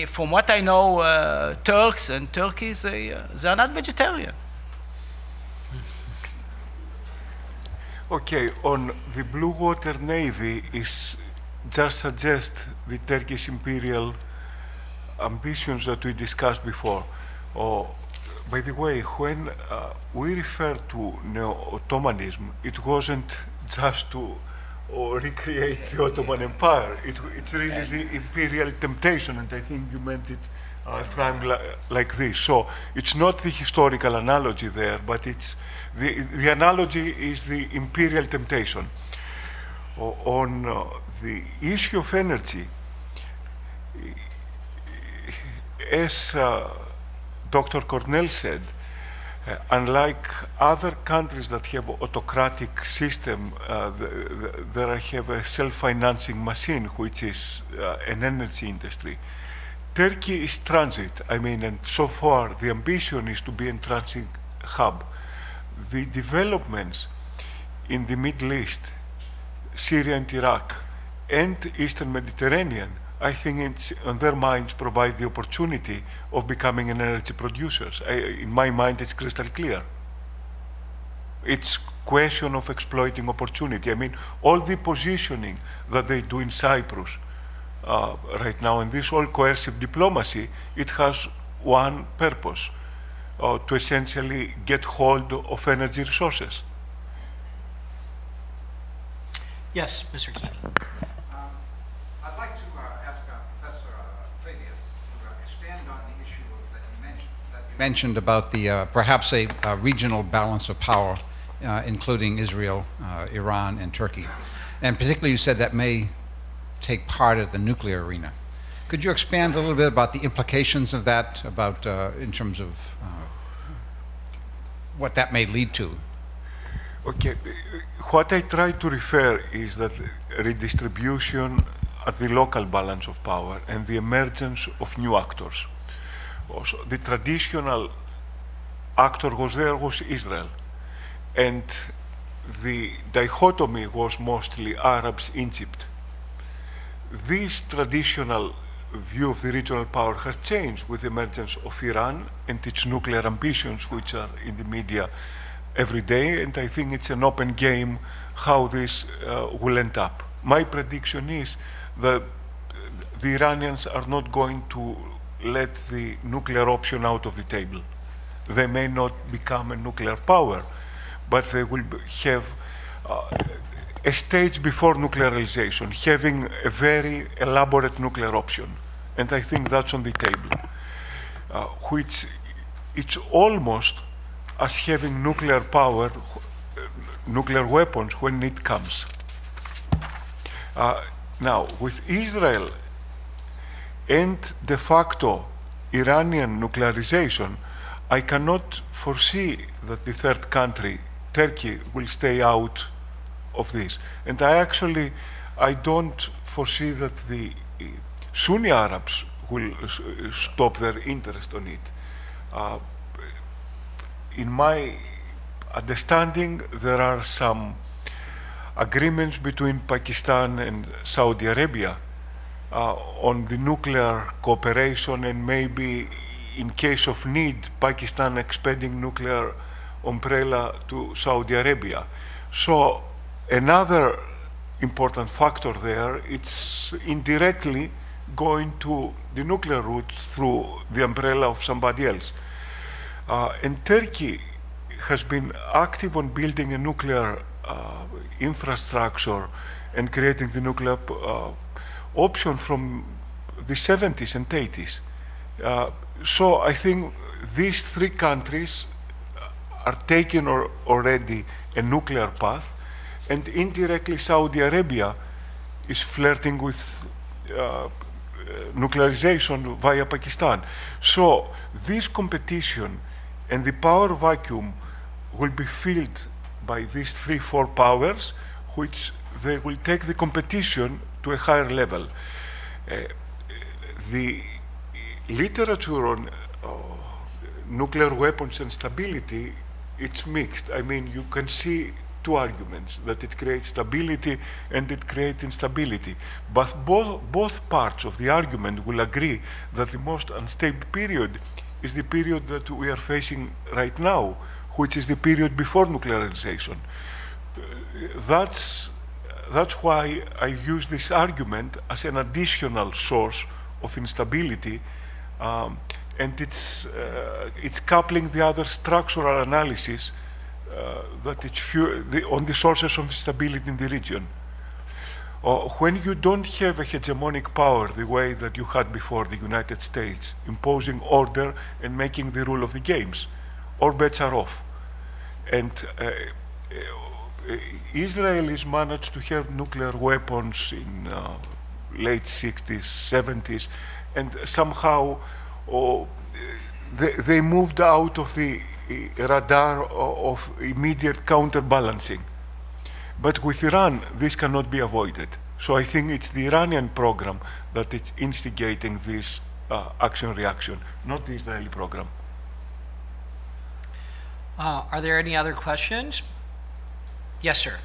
from what I know, Turks and Turkeys, they are not vegetarian. Okay, on the Blue Water Navy is just suggest the Turkish imperial ambitions that we discussed before. Oh, by the way, when we refer to Neo-Ottomanism, it wasn't just to recreate the Ottoman Empire. It's really the imperial temptation, and I think you meant it framed like this. So it's not the historical analogy there, but it's the analogy is the imperial temptation. On the issue of energy, as Dr. Cornell said, unlike other countries that have autocratic system, that have a self-financing machine, which is an energy industry. Turkey is transit, I mean, and so far the ambition is to be a transit hub. The developments in the Middle East Syria and Iraq and Eastern Mediterranean, I think it's on their minds provide the opportunity of becoming an energy producers. In my mind, it's crystal clear. It's question of exploiting opportunity. I mean, all the positioning that they do in Cyprus right now, and this all coercive diplomacy, it has one purpose, to essentially get hold of energy resources. Yes, Mr. Keeney. I'd like to ask Professor Clavius to expand on the issue that you mentioned about the perhaps a regional balance of power, including Israel, Iran, and Turkey. And particularly you said that may take part at the nuclear arena. Could you expand a little bit about the implications of that, about in terms of what that may lead to? Okay, what I try to refer is that redistribution at the local balance of power and the emergence of new actors. Also, the traditional actor was Israel, and the dichotomy was mostly Arabs, Egypt. This traditional view of the regional power has changed with the emergence of Iran and its nuclear ambitions, which are in the media every day, and I think it's an open game how this will end up. My prediction is that the Iranians are not going to let the nuclear option out of the table. They may not become a nuclear power, but they will have a stage before nuclearization, having a very elaborate nuclear option. And I think that's on the table, which it's almost as having nuclear power, nuclear weapons when it comes. Now, with Israel and de facto Iranian nuclearization, I cannot foresee that the third country, Turkey, will stay out of this. And I don't foresee that the Sunni Arabs will stop their interest on it. In my understanding, there are some agreements between Pakistan and Saudi Arabia on the nuclear cooperation, and maybe in case of need, Pakistan expanding nuclear umbrella to Saudi Arabia. So another important factor there, it's indirectly going to the nuclear route through the umbrella of somebody else. And Turkey has been active on building a nuclear infrastructure and creating the nuclear option from the 70s and 80s. So I think these three countries are taking already a nuclear path, and indirectly Saudi Arabia is flirting with nuclearization via Pakistan. So this competition and the power vacuum will be filled by these 3-4 powers, which they will take the competition to a higher level. The literature on nuclear weapons and stability, it's mixed. I mean, you can see two arguments, that it creates stability and it creates instability. But both parts of the argument will agree that the most unstable period is the period that we are facing right now, which is the period before nuclearization. That's why I use this argument as an additional source of instability, and it's coupling the other structural analysis that it's on the sources of instability in the region. When you don't have a hegemonic power the way that you had before, the United States, imposing order and making the rule of the games, all bets are off. And Israel has managed to have nuclear weapons in late 60s, 70s, and somehow they moved out of the radar of immediate counterbalancing. But with Iran, this cannot be avoided. So I think it's the Iranian program that is instigating this action-reaction, not the Israeli program. Are there any other questions? Yes, sir.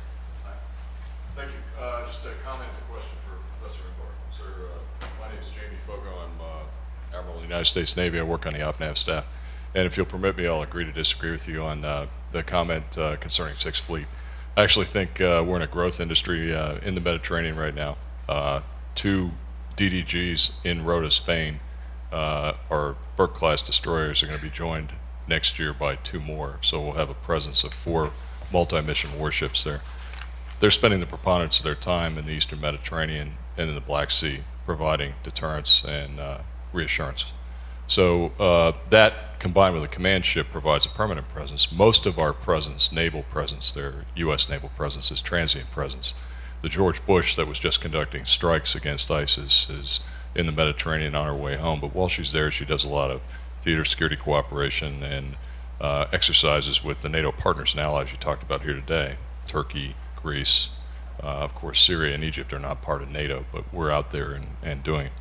Thank you. Just a comment and a question for Professor Menbar. Sir, my name is Jamie Fogo. I'm Admiral of the United States Navy. I work on the OPNAV staff. And if you'll permit me, I'll agree to disagree with you on the comment concerning Sixth Fleet. I actually think we're in a growth industry in the Mediterranean right now. 2 DDGs in Rota, Spain, our Burke-class destroyers are going to be joined next year by 2 more. So we'll have a presence of 4 multi-mission warships there. They're spending the preponderance of their time in the Eastern Mediterranean and in the Black Sea, providing deterrence and reassurance. So that, combined with a command ship, provides a permanent presence. Most of our presence, naval presence there, U.S. naval presence, is transient presence. The George Bush that was just conducting strikes against ISIS is in the Mediterranean on her way home, but while she's there, she does a lot of theater security cooperation and exercises with the NATO partners and allies you talked about here today. Turkey, Greece, of course Syria and Egypt are not part of NATO, but we're out there and doing it.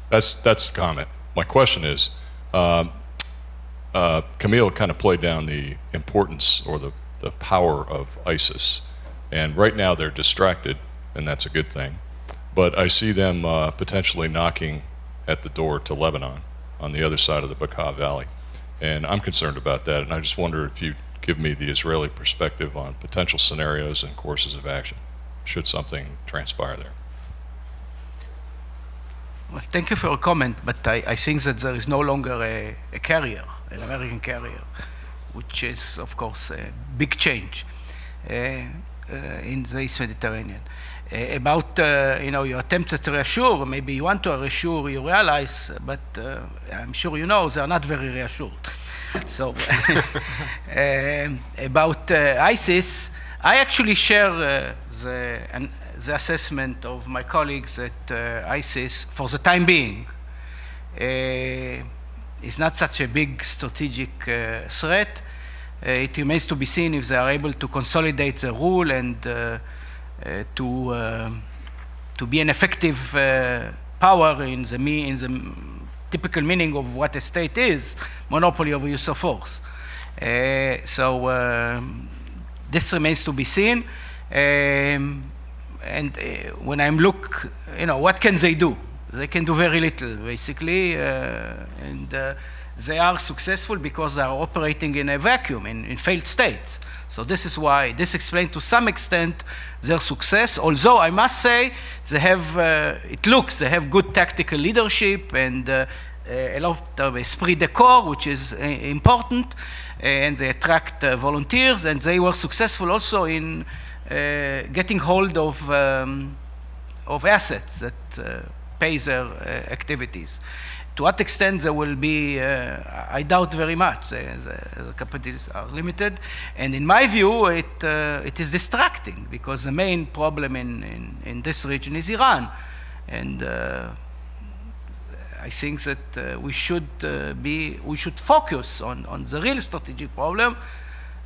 That's the comment. My question is, Camille kind of played down the importance or the power of ISIS, and right now they're distracted, and that's a good thing, but I see them potentially knocking at the door to Lebanon on the other side of the Bekaa Valley, and I'm concerned about that, and I just wonder if you give me the Israeli perspective on potential scenarios and courses of action should something transpire there. Well, thank you for your comment, but I think that there is no longer a carrier, an American carrier, which is, of course, a big change in the East Mediterranean. About, you attempted to reassure, maybe you want to reassure, you realize, but I'm sure you know they are not very reassured. So, about ISIS, I actually share the assessment of my colleagues that ISIS, for the time being, is not such a big strategic threat. It remains to be seen if they are able to consolidate the rule and to be an effective power in the typical meaning of what a state is, monopoly over use of force. This remains to be seen. And when I look, what can they do? They can do very little, basically, and they are successful because they are operating in a vacuum, in failed states. So this is why, this explains to some extent their success, although I must say they have, they have good tactical leadership and a lot of esprit de corps, which is important, and they attract volunteers, and they were successful also in getting hold of assets that pay their activities. To what extent there will be, I doubt very much. The capacities are limited. And in my view, it is distracting because the main problem in this region is Iran. And I think that we should focus on the real strategic problem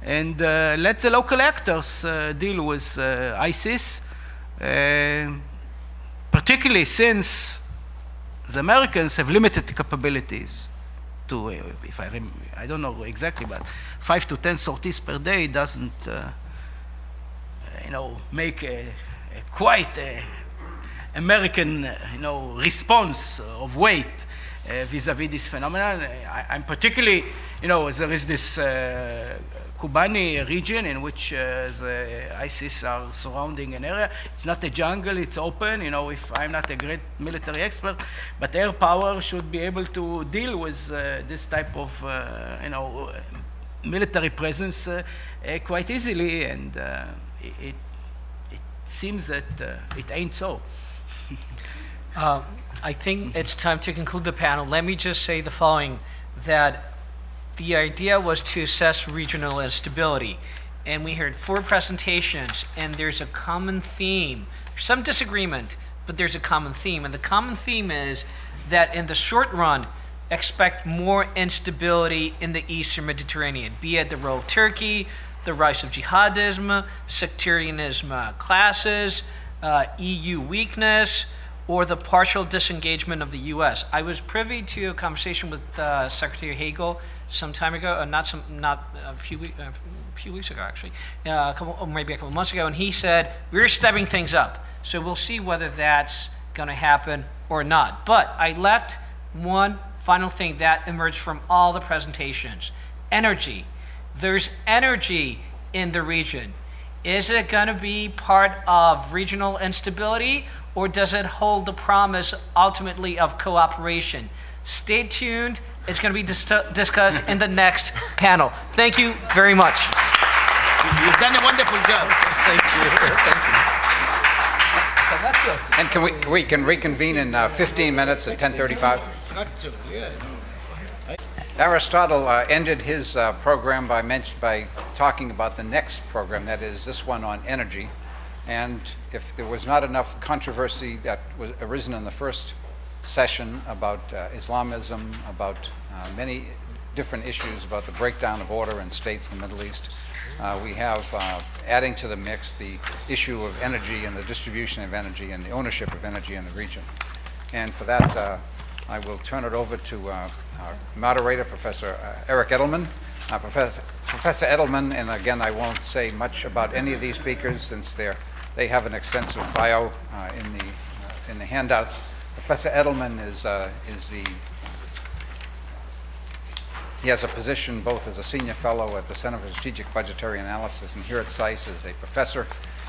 and let the local actors deal with ISIS, particularly since the Americans have limited capabilities to, I don't know exactly, but 5 to 10 sorties per day doesn't, make quite American, response of weight vis-a-vis this phenomenon. I'm particularly, there is this Kobani region in which the ISIS are surrounding an area. It's not a jungle, it's open. If I'm not a great military expert, but air power should be able to deal with this type of, military presence quite easily, and it seems that it ain't so. I think it's time to conclude the panel. Let me just say the following, that the idea was to assess regional instability. And we heard 4 presentations, and there's a common theme. There's some disagreement, but there's a common theme. And the common theme is that in the short run, expect more instability in the Eastern Mediterranean, be it the role of Turkey, the rise of jihadism, sectarianism classes, EU weakness, or the partial disengagement of the U.S. I was privy to a conversation with Secretary Hagel some time ago, not a few weeks ago actually, maybe a couple months ago, and he said we're stepping things up. So we'll see whether that's going to happen or not. But I left one final thing that emerged from all the presentations: energy. There's energy in the region. Is it going to be part of regional instability, or does it hold the promise ultimately of cooperation? Stay tuned. It's going to be discussed in the next panel. Thank you very much. You've done a wonderful job. Thank you. Thank you. And we can reconvene in 15 minutes at 10:35? Aristotle ended his program by talking about the next program, that is this one on energy. And if there was not enough controversy that was arisen in the first session about Islamism, about many different issues about the breakdown of order in states in the Middle East, we have adding to the mix the issue of energy and the distribution of energy and the ownership of energy in the region. And for that, I will turn it over to our moderator, Professor Eric Edelman. Professor Edelman, and again, I won't say much about any of these speakers since they have an extensive bio in the handouts. Professor Edelman he has a position both as a senior fellow at the Center for Strategic Budgetary Analysis and here at SAIS as a professor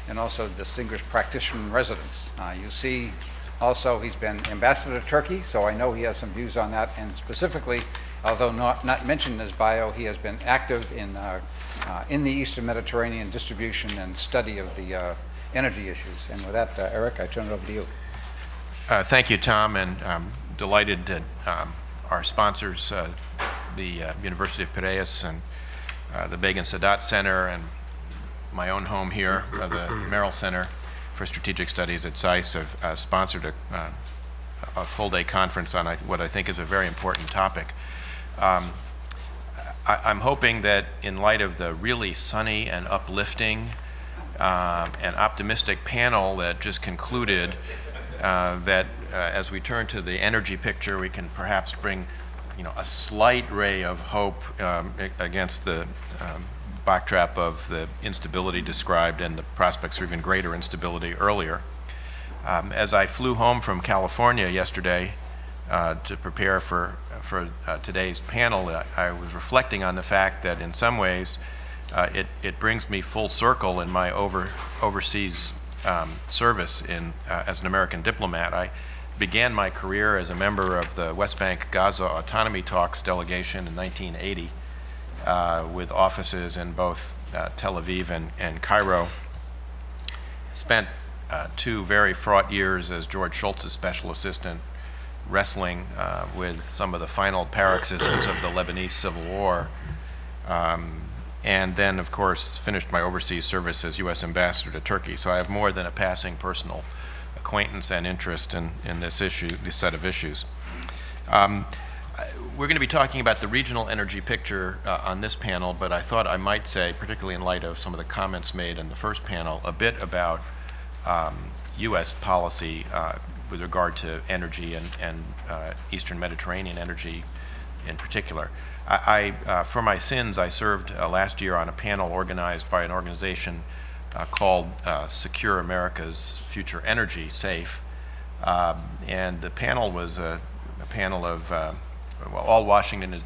and also distinguished practitioner in residence. You see also he's been ambassador to Turkey, so I know he has some views on that, and specifically, although not mentioned in his bio, he has been active in the Eastern Mediterranean distribution and study of the energy issues. And with that, Eric, I turn it over to you. Thank you, Tom, and I'm delighted that our sponsors, the University of Piraeus and the Begin Sadat Center and my own home here, the Merrill Center for Strategic Studies at SAIS, have sponsored a full-day conference on what I think is a very important topic. I'm hoping that in light of the really sunny and uplifting and optimistic panel that just concluded, that as we turn to the energy picture, we can perhaps bring a slight ray of hope against the backdrop of the instability described and the prospects for even greater instability earlier. As I flew home from California yesterday to prepare for today's panel, I was reflecting on the fact that in some ways it brings me full circle in my overseas service as an American diplomat. I began my career as a member of the West Bank Gaza Autonomy Talks delegation in 1980 with offices in both Tel Aviv and Cairo. Spent 2 very fraught years as George Shultz's special assistant, wrestling with some of the final paroxysms of the Lebanese Civil War. And then, of course, finished my overseas service as U.S. ambassador to Turkey. So I have more than a passing personal acquaintance and interest in this set of issues. We're going to be talking about the regional energy picture on this panel, but I thought I might say, particularly in light of some of the comments made in the first panel, a bit about U.S. policy with regard to energy and Eastern Mediterranean energy in particular. For my sins, I served last year on a panel organized by an organization called Secure America's Future Energy, SAFE. And the panel was a panel of, all Washington is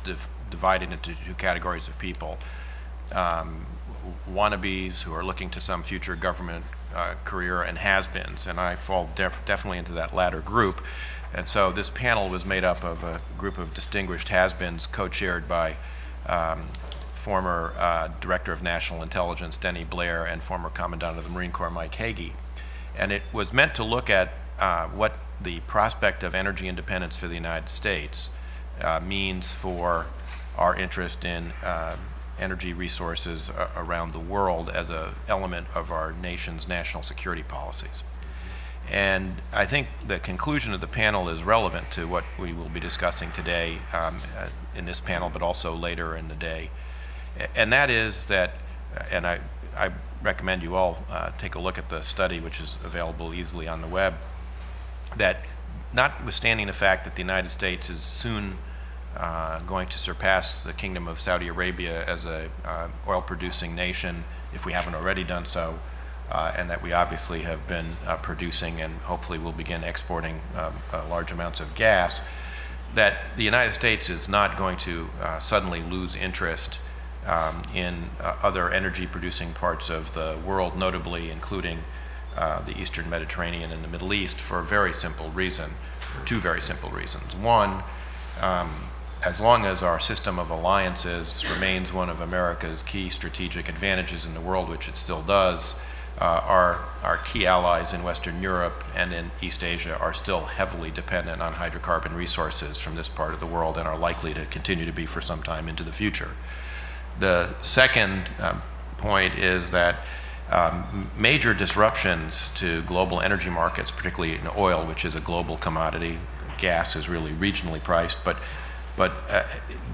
divided into 2 categories of people. Wannabes who are looking to some future government career and has-beens, and I fall definitely into that latter group. And so this panel was made up of a group of distinguished has-beens co-chaired by former Director of National Intelligence Denny Blair and former Commandant of the Marine Corps Mike Hagee. And it was meant to look at what the prospect of energy independence for the United States means for our interest in energy resources around the world as an element of our nation's national security policies. And I think the conclusion of the panel is relevant to what we will be discussing today in this panel, but also later in the day. And that is that, and I recommend you all take a look at the study, which is available easily on the web, that notwithstanding the fact that the United States is soon going to surpass the Kingdom of Saudi Arabia as a oil-producing nation, if we haven't already done so, and that we obviously have been producing and hopefully will begin exporting large amounts of gas, that the United States is not going to suddenly lose interest in other energy-producing parts of the world, notably including the Eastern Mediterranean and the Middle East, for a very simple reason, two very simple reasons. One, as long as our system of alliances remains one of America's key strategic advantages in the world, which it still does, our key allies in Western Europe and in East Asia are still heavily dependent on hydrocarbon resources from this part of the world and are likely to continue to be for some time into the future. The second point is that major disruptions to global energy markets, particularly in oil, which is a global commodity, gas is really regionally priced, but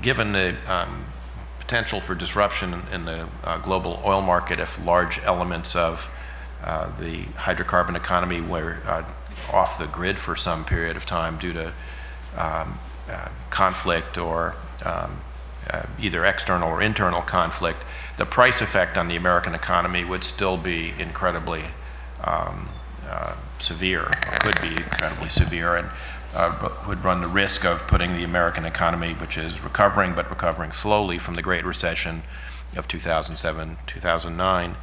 given the potential for disruption in the global oil market if large elements of the hydrocarbon economy were off the grid for some period of time due to conflict or either external or internal conflict, the price effect on the American economy would still be incredibly severe, or could be incredibly severe, and would run the risk of putting the American economy, which is recovering, but recovering slowly from the Great Recession of 2007, 2009,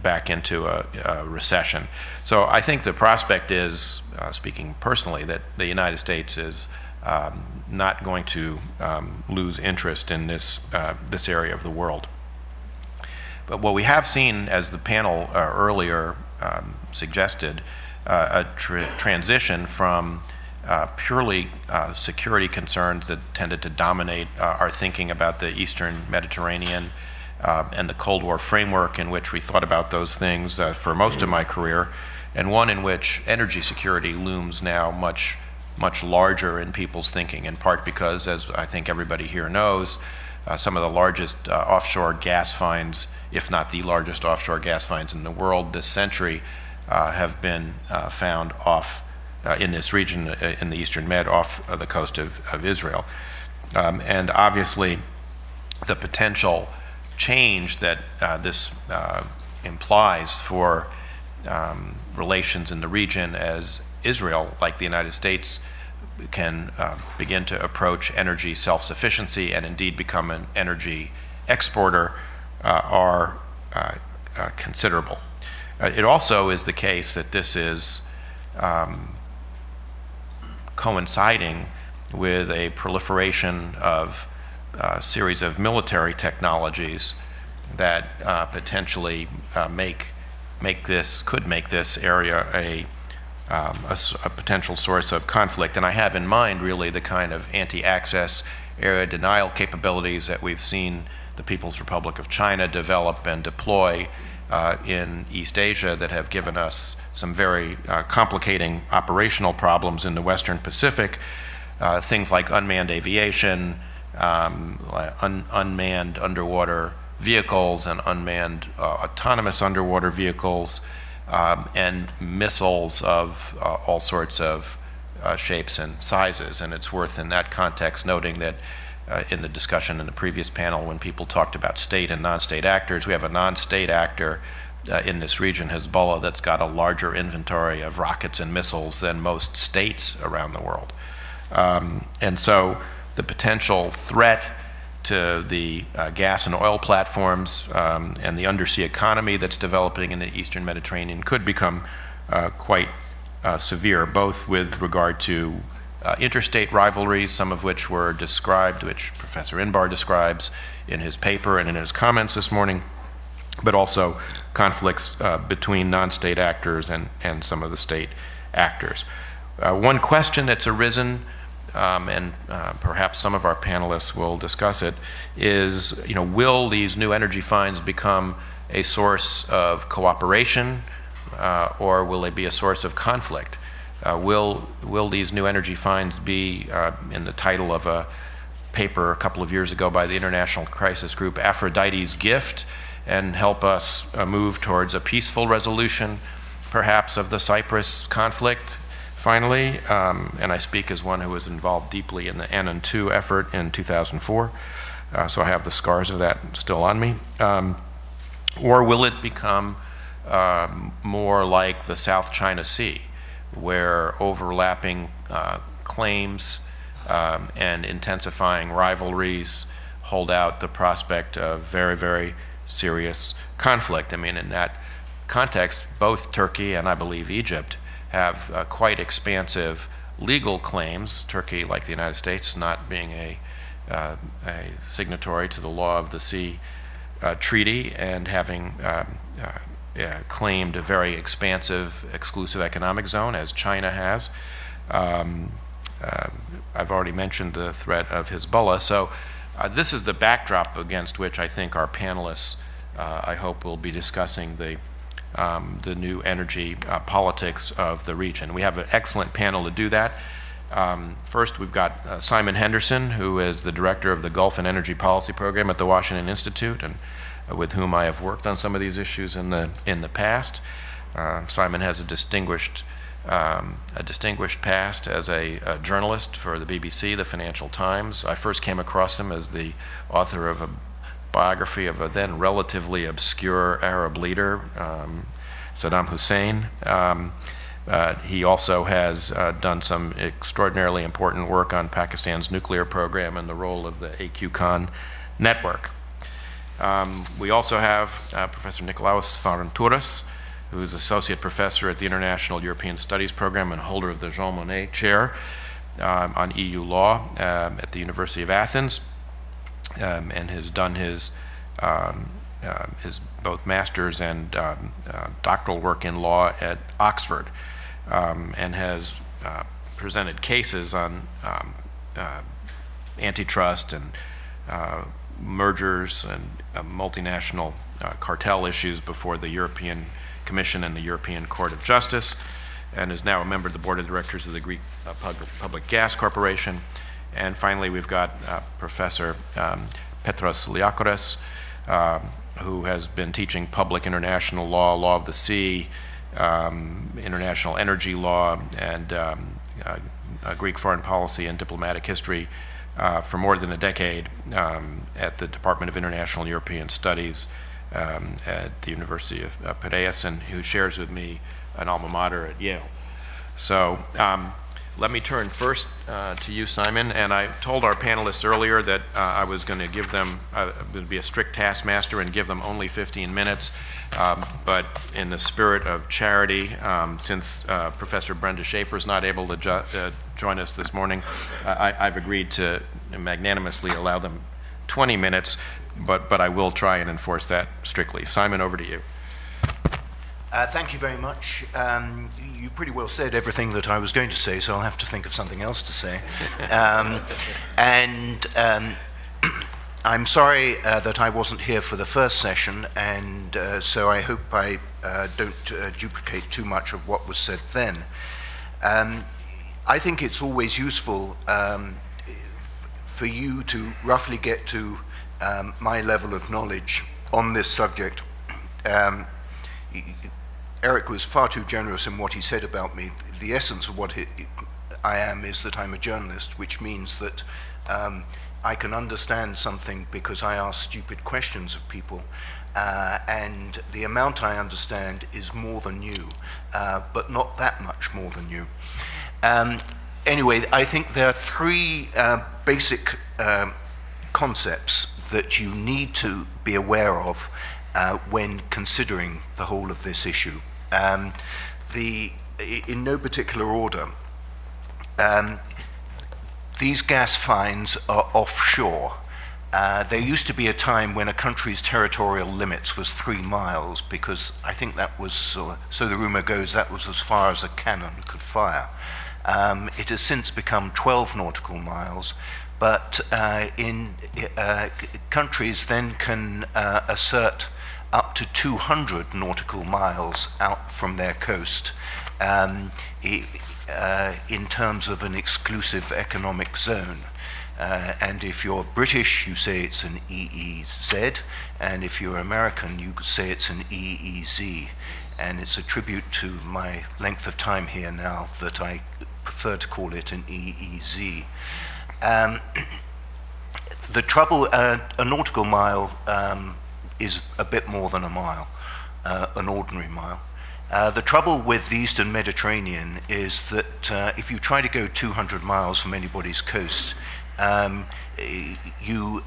back into a recession. So I think the prospect is, speaking personally, that the United States is not going to lose interest in this area of the world. But what we have seen, as the panel earlier suggested, a transition from purely security concerns that tended to dominate our thinking about the Eastern Mediterranean and the Cold War framework in which we thought about those things for most of my career, and one in which energy security looms now much larger in people's thinking, in part because, as I think everybody here knows, some of the largest offshore gas finds, if not the largest offshore gas finds in the world this century, have been found off in this region in the Eastern Med off the coast of Israel. And obviously the potential change that this implies for relations in the region as Israel, like the United States, can begin to approach energy self-sufficiency and indeed become an energy exporter are considerable. It also is the case that this is coinciding with a proliferation of a series of military technologies that potentially could make this area a potential source of conflict. And I have in mind really the kind of anti-access area denial capabilities that we've seen the People's Republic of China develop and deploy in East Asia that have given us some very complicating operational problems in the Western Pacific. Things like unmanned aviation, unmanned underwater vehicles and unmanned autonomous underwater vehicles, and missiles of all sorts of shapes and sizes. And it's worth in that context noting that in the discussion in the previous panel when people talked about state and non-state actors, we have a non-state actor in this region, Hezbollah, that's got a larger inventory of rockets and missiles than most states around the world. And so the potential threat to the gas and oil platforms and the undersea economy that's developing in the Eastern Mediterranean could become quite severe, both with regard to interstate rivalries, some of which were described, which Professor Inbar describes in his paper and in his comments this morning, but also conflicts between non-state actors and some of the state actors. One question that's arisen, and perhaps some of our panelists will discuss it, is, will these new energy finds become a source of cooperation or will they be a source of conflict? Will these new energy finds be, in the title of a paper a couple of years ago by the International Crisis Group, Aphrodite's gift, and help us move towards a peaceful resolution? perhaps, of the Cyprus conflict, finally, and I speak as one who was involved deeply in the Annan II effort in 2004, so I have the scars of that still on me. Or will it become more like the South China Sea, where overlapping claims and intensifying rivalries hold out the prospect of very, very serious conflict? I mean, in that context, both Turkey and I believe Egypt have quite expansive legal claims. Turkey, like the United States, not being a signatory to the Law of the Sea treaty and having claimed a very expansive exclusive economic zone, as China has. I've already mentioned the threat of Hezbollah. So this is the backdrop against which I think our panelists, I hope, will be discussing the new energy politics of the region. We have an excellent panel to do that. First, we've got Simon Henderson, who is the director of the Gulf and Energy Policy Program at the Washington Institute, and with whom I have worked on some of these issues in the past. Simon has a distinguished past as a journalist for the BBC, the Financial Times. I first came across him as the author of a biography of a then relatively obscure Arab leader, Saddam Hussein. He also has done some extraordinarily important work on Pakistan's nuclear program and the role of the AQ Khan network. We also have Professor Nikolaos Faranturas, who is Associate Professor at the International European Studies Program and holder of the Jean Monnet Chair on EU law at the University of Athens, and has done his both master's and doctoral work in law at Oxford, and has presented cases on antitrust and mergers and multinational cartel issues before the European Commission and the European Court of Justice, and is now a member of the board of directors of the Greek Public Gas Corporation. And finally, we've got Professor Petros Liakoras, who has been teaching public international law, law of the sea, international energy law, and Greek foreign policy and diplomatic history for more than a decade at the Department of International and European Studies at the University of Piraeus, and who shares with me an alma mater at Yale. So let me turn first to you, Simon. And I told our panelists earlier that I was going to give them, would be a strict taskmaster and give them only 15 minutes. But in the spirit of charity, since Professor Brenda Schaefer is not able to join us this morning, I've agreed to magnanimously allow them 20 minutes, but I will try and enforce that strictly. Simon, over to you. Thank you very much. You pretty well said everything that I was going to say, so I'll have to think of something else to say. I'm sorry that I wasn't here for the first session, and so I hope I don't duplicate too much of what was said then. I think it's always useful for you to roughly get to my level of knowledge on this subject. Eric was far too generous in what he said about me. The essence of what I am is that I'm a journalist, which means that I can understand something because I ask stupid questions of people, and the amount I understand is more than you, but not that much more than you. Anyway, I think there are three basic concepts that you need to be aware of when considering the whole of this issue. In no particular order, these gas finds are offshore. There used to be a time when a country's territorial limits was 3 miles, because I think that was, so the rumor goes, that was as far as a cannon could fire. It has since become 12 nautical miles, but countries then can assert up to 200 nautical miles out from their coast in terms of an exclusive economic zone. And if you're British, you say it's an EEZ, and if you're American, you could say it's an EEZ. And it's a tribute to my length of time here now that I prefer to call it an EEZ. The trouble, a nautical mile is a bit more than a mile, an ordinary mile. The trouble with the Eastern Mediterranean is that if you try to go 200 miles from anybody's coast, you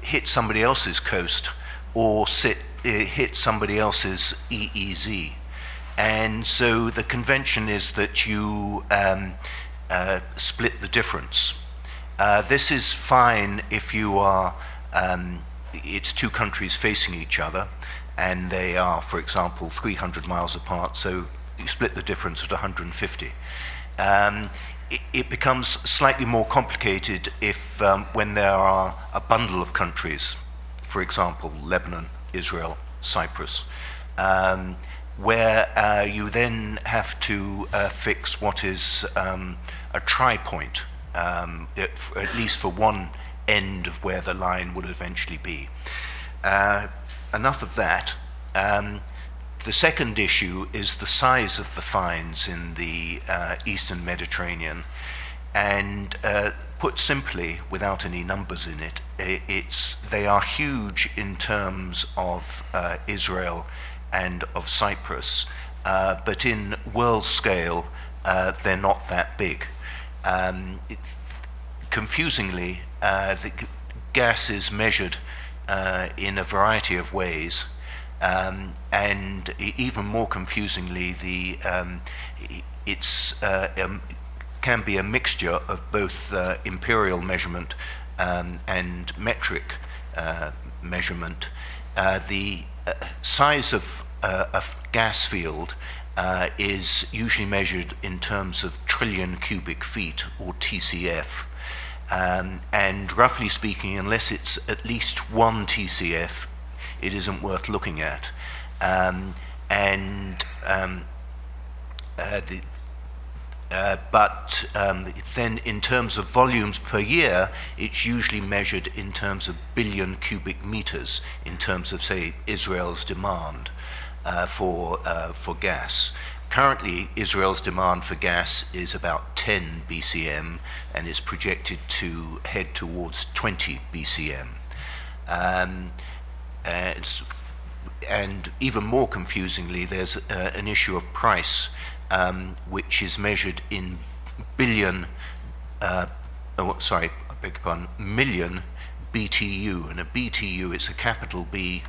hit somebody else's coast or hit somebody else's EEZ. And so the convention is that you split the difference. This is fine if you are, it's two countries facing each other, and they are, for example, 300 miles apart, so you split the difference at 150. It becomes slightly more complicated if when there are a bundle of countries, for example, Lebanon, Israel, Cyprus, where you then have to fix what is a tri-point, at least for one end of where the line would eventually be. Enough of that. The second issue is the size of the fines in the Eastern Mediterranean. And put simply, without any numbers in it, they are huge in terms of Israel and of Cyprus, but in world scale, they're not that big. Confusingly, the gas is measured in a variety of ways, and even more confusingly, it's can be a mixture of both imperial measurement and metric measurement. The size of a gas field is usually measured in terms of trillion cubic feet, or TCF. And roughly speaking, unless it's at least 1 TCF, it isn't worth looking at. But then in terms of volumes per year, it's usually measured in terms of billion cubic meters, in terms of, say, Israel's demand for gas. Currently, Israel's demand for gas is about 10 BCM, and is projected to head towards 20 BCM. And even more confusingly, there's an issue of price, which is measured in billion, million BTU. And a BTU, it's a capital B,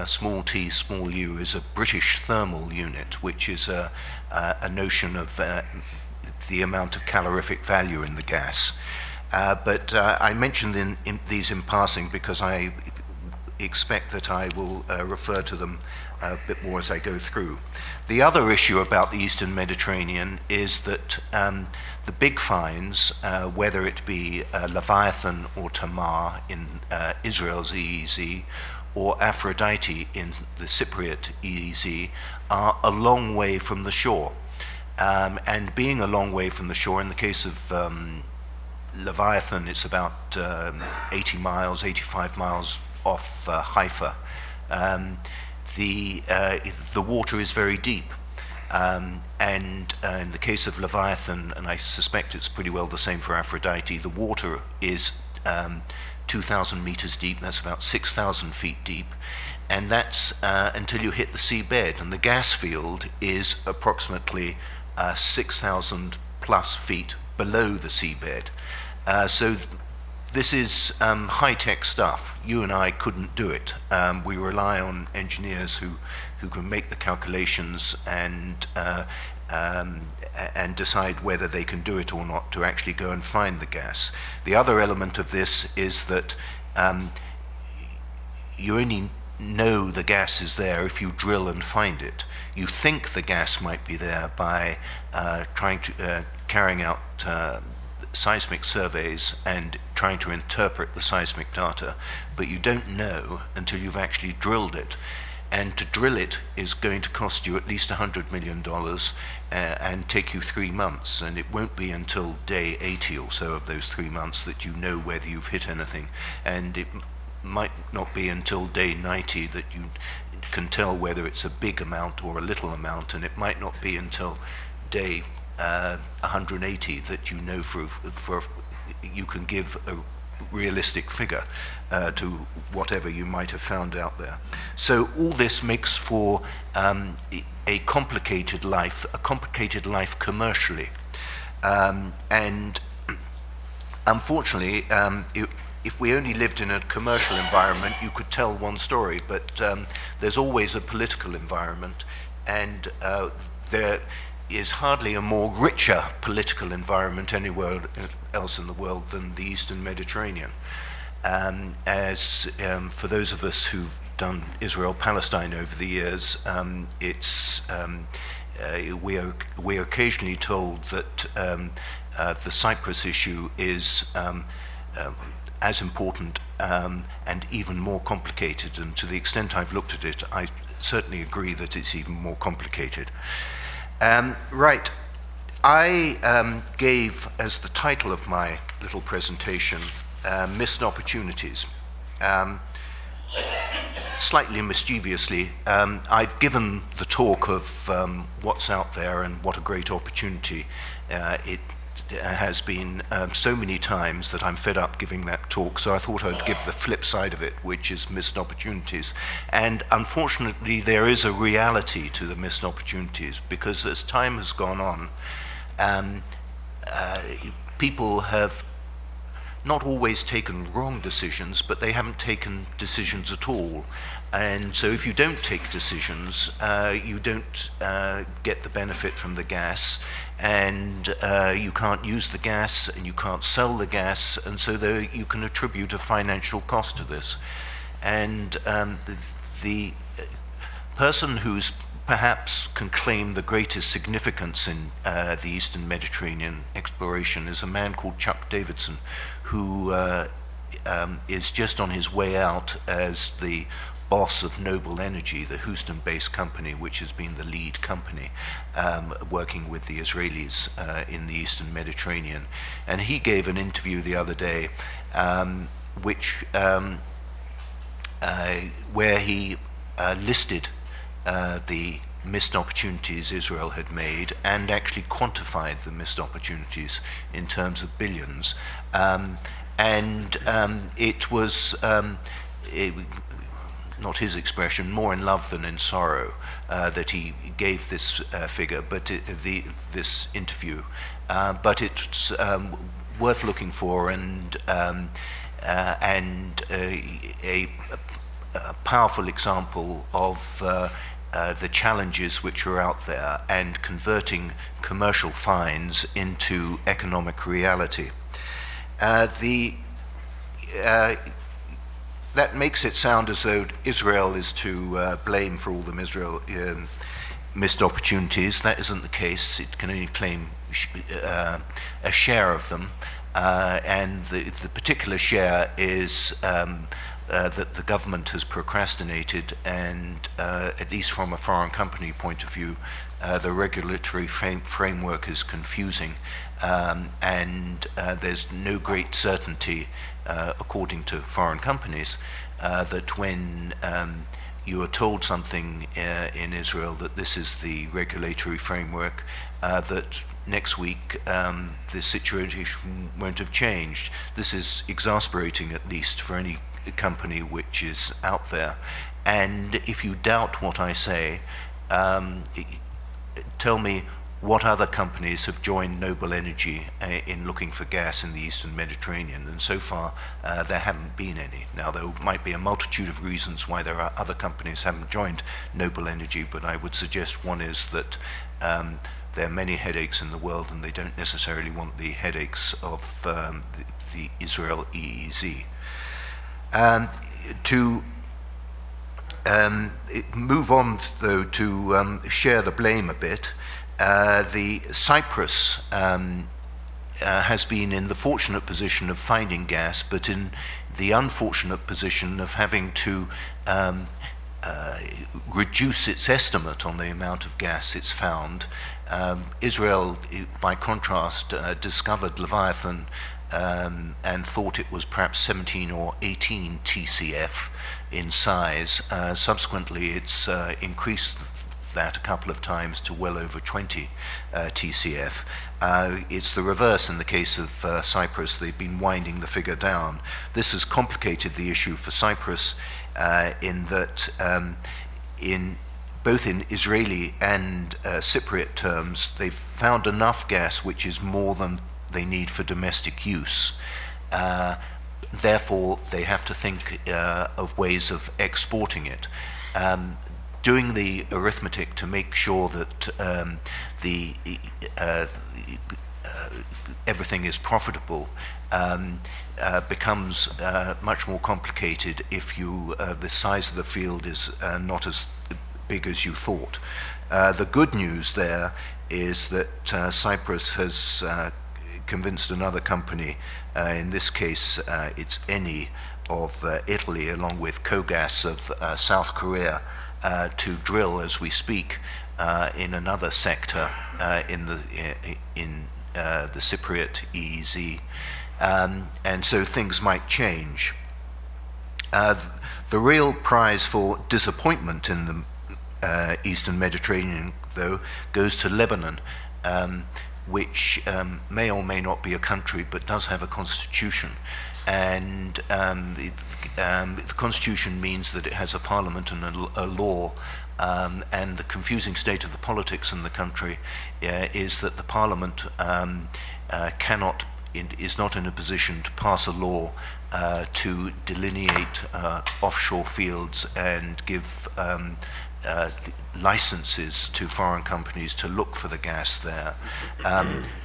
small t, small u, is a British thermal unit, which is a notion of the amount of calorific value in the gas. But I mentioned these in passing because I expect that I will refer to them a bit more as I go through. The other issue about the Eastern Mediterranean is that the big fines, whether it be Leviathan or Tamar in Israel's EEZ, or Aphrodite in the Cypriot EEZ, are a long way from the shore. And being a long way from the shore, in the case of Leviathan, it's about 80 miles, 85 miles off Haifa. The water is very deep. And in the case of Leviathan, and I suspect it's pretty well the same for Aphrodite, the water is 2,000 meters deep, that's about 6,000 feet deep, and that's until you hit the seabed, and the gas field is approximately 6,000 plus feet below the seabed. So this is high-tech stuff. You and I couldn't do it. We rely on engineers who can make the calculations and decide whether they can do it or not to actually go and find the gas. The other element of this is that you only know the gas is there if you drill and find it. You think the gas might be there by carrying out seismic surveys and trying to interpret the seismic data, but you don't know until you've actually drilled it. and to drill it is going to cost you at least $100 million and take you 3 months, and it won't be until day 80 or so of those 3 months that you know whether you've hit anything, and it might not be until day 90 that you can tell whether it's a big amount or a little amount, and it might not be until day 180 that you know you can give a realistic figure to whatever you might have found out there. So all this makes for a complicated life commercially. And unfortunately, if we only lived in a commercial environment, you could tell one story, but there's always a political environment, and there is hardly a more richer political environment anywhere else in the world than the Eastern Mediterranean. For those of us who've done Israel-Palestine over the years, we are occasionally told that the Cyprus issue is as important and even more complicated, and to the extent I've looked at it, I certainly agree that it's even more complicated. Right, I gave as the title of my little presentation, Missed Opportunities. Slightly mischievously, I've given the talk of what's out there and what a great opportunity it has been so many times that I'm fed up giving that talk, so I thought I'd give the flip side of it, which is missed opportunities. And unfortunately, there is a reality to the missed opportunities, because as time has gone on, people have not always taken wrong decisions, but they haven't taken decisions at all. And so if you don't take decisions, you don't get the benefit from the gas, and you can't use the gas, and you can't sell the gas, and so you can attribute a financial cost to this. And the person who's perhaps can claim the greatest significance in the Eastern Mediterranean exploration is a man called Chuck Davidson, who is just on his way out as the boss of Noble Energy, the Houston-based company, which has been the lead company working with the Israelis in the Eastern Mediterranean. And he gave an interview the other day where he listed the missed opportunities Israel had made, and actually quantified the missed opportunities in terms of billions. It was, not his expression, more in love than in sorrow, that he gave this figure, but this interview. But it's worth looking for, and a powerful example of the challenges which are out there, and converting commercial finds into economic reality. That makes it sound as though Israel is to blame for all the missed opportunities. That isn't the case. It can only claim a share of them, and the particular share is that the government has procrastinated, and at least from a foreign company point of view, the regulatory framework is confusing, and there's no great certainty, according to foreign companies, that when you are told something in Israel, that this is the regulatory framework, that next week the situation won't have changed. This is exasperating, at least for any company which is out there. And if you doubt what I say, tell me what other companies have joined Noble Energy in looking for gas in the Eastern Mediterranean, and so far there haven't been any. Now, there might be a multitude of reasons why there are other companies haven't joined Noble Energy, but I would suggest one is that there are many headaches in the world, and they don't necessarily want the headaches of the Israel EEZ. To move on, though, to share the blame a bit, the Cyprus has been in the fortunate position of finding gas, but in the unfortunate position of having to reduce its estimate on the amount of gas it's found. Israel, by contrast, discovered Leviathan and thought it was perhaps 17 or 18 TCF in size. Subsequently, it's increased that a couple of times to well over 20 TCF. It's the reverse in the case of Cyprus. They've been winding the figure down. This has complicated the issue for Cyprus in that both in Israeli and Cypriot terms, they've found enough gas which is more than they need for domestic use. Therefore, they have to think of ways of exporting it. Doing the arithmetic to make sure that everything is profitable becomes much more complicated if the size of the field is not as big as you thought. The good news there is that Cyprus has convinced another company, in this case it's Eni of Italy, along with Kogas of South Korea, to drill as we speak in another sector in the Cypriot EEZ, and so things might change. The real prize for disappointment in the Eastern Mediterranean, though, goes to Lebanon, which may or may not be a country but does have a constitution. And the constitution means that it has a parliament and a law, and the confusing state of the politics in the country is that the parliament is not in a position to pass a law to delineate offshore fields and give licenses to foreign companies to look for the gas there.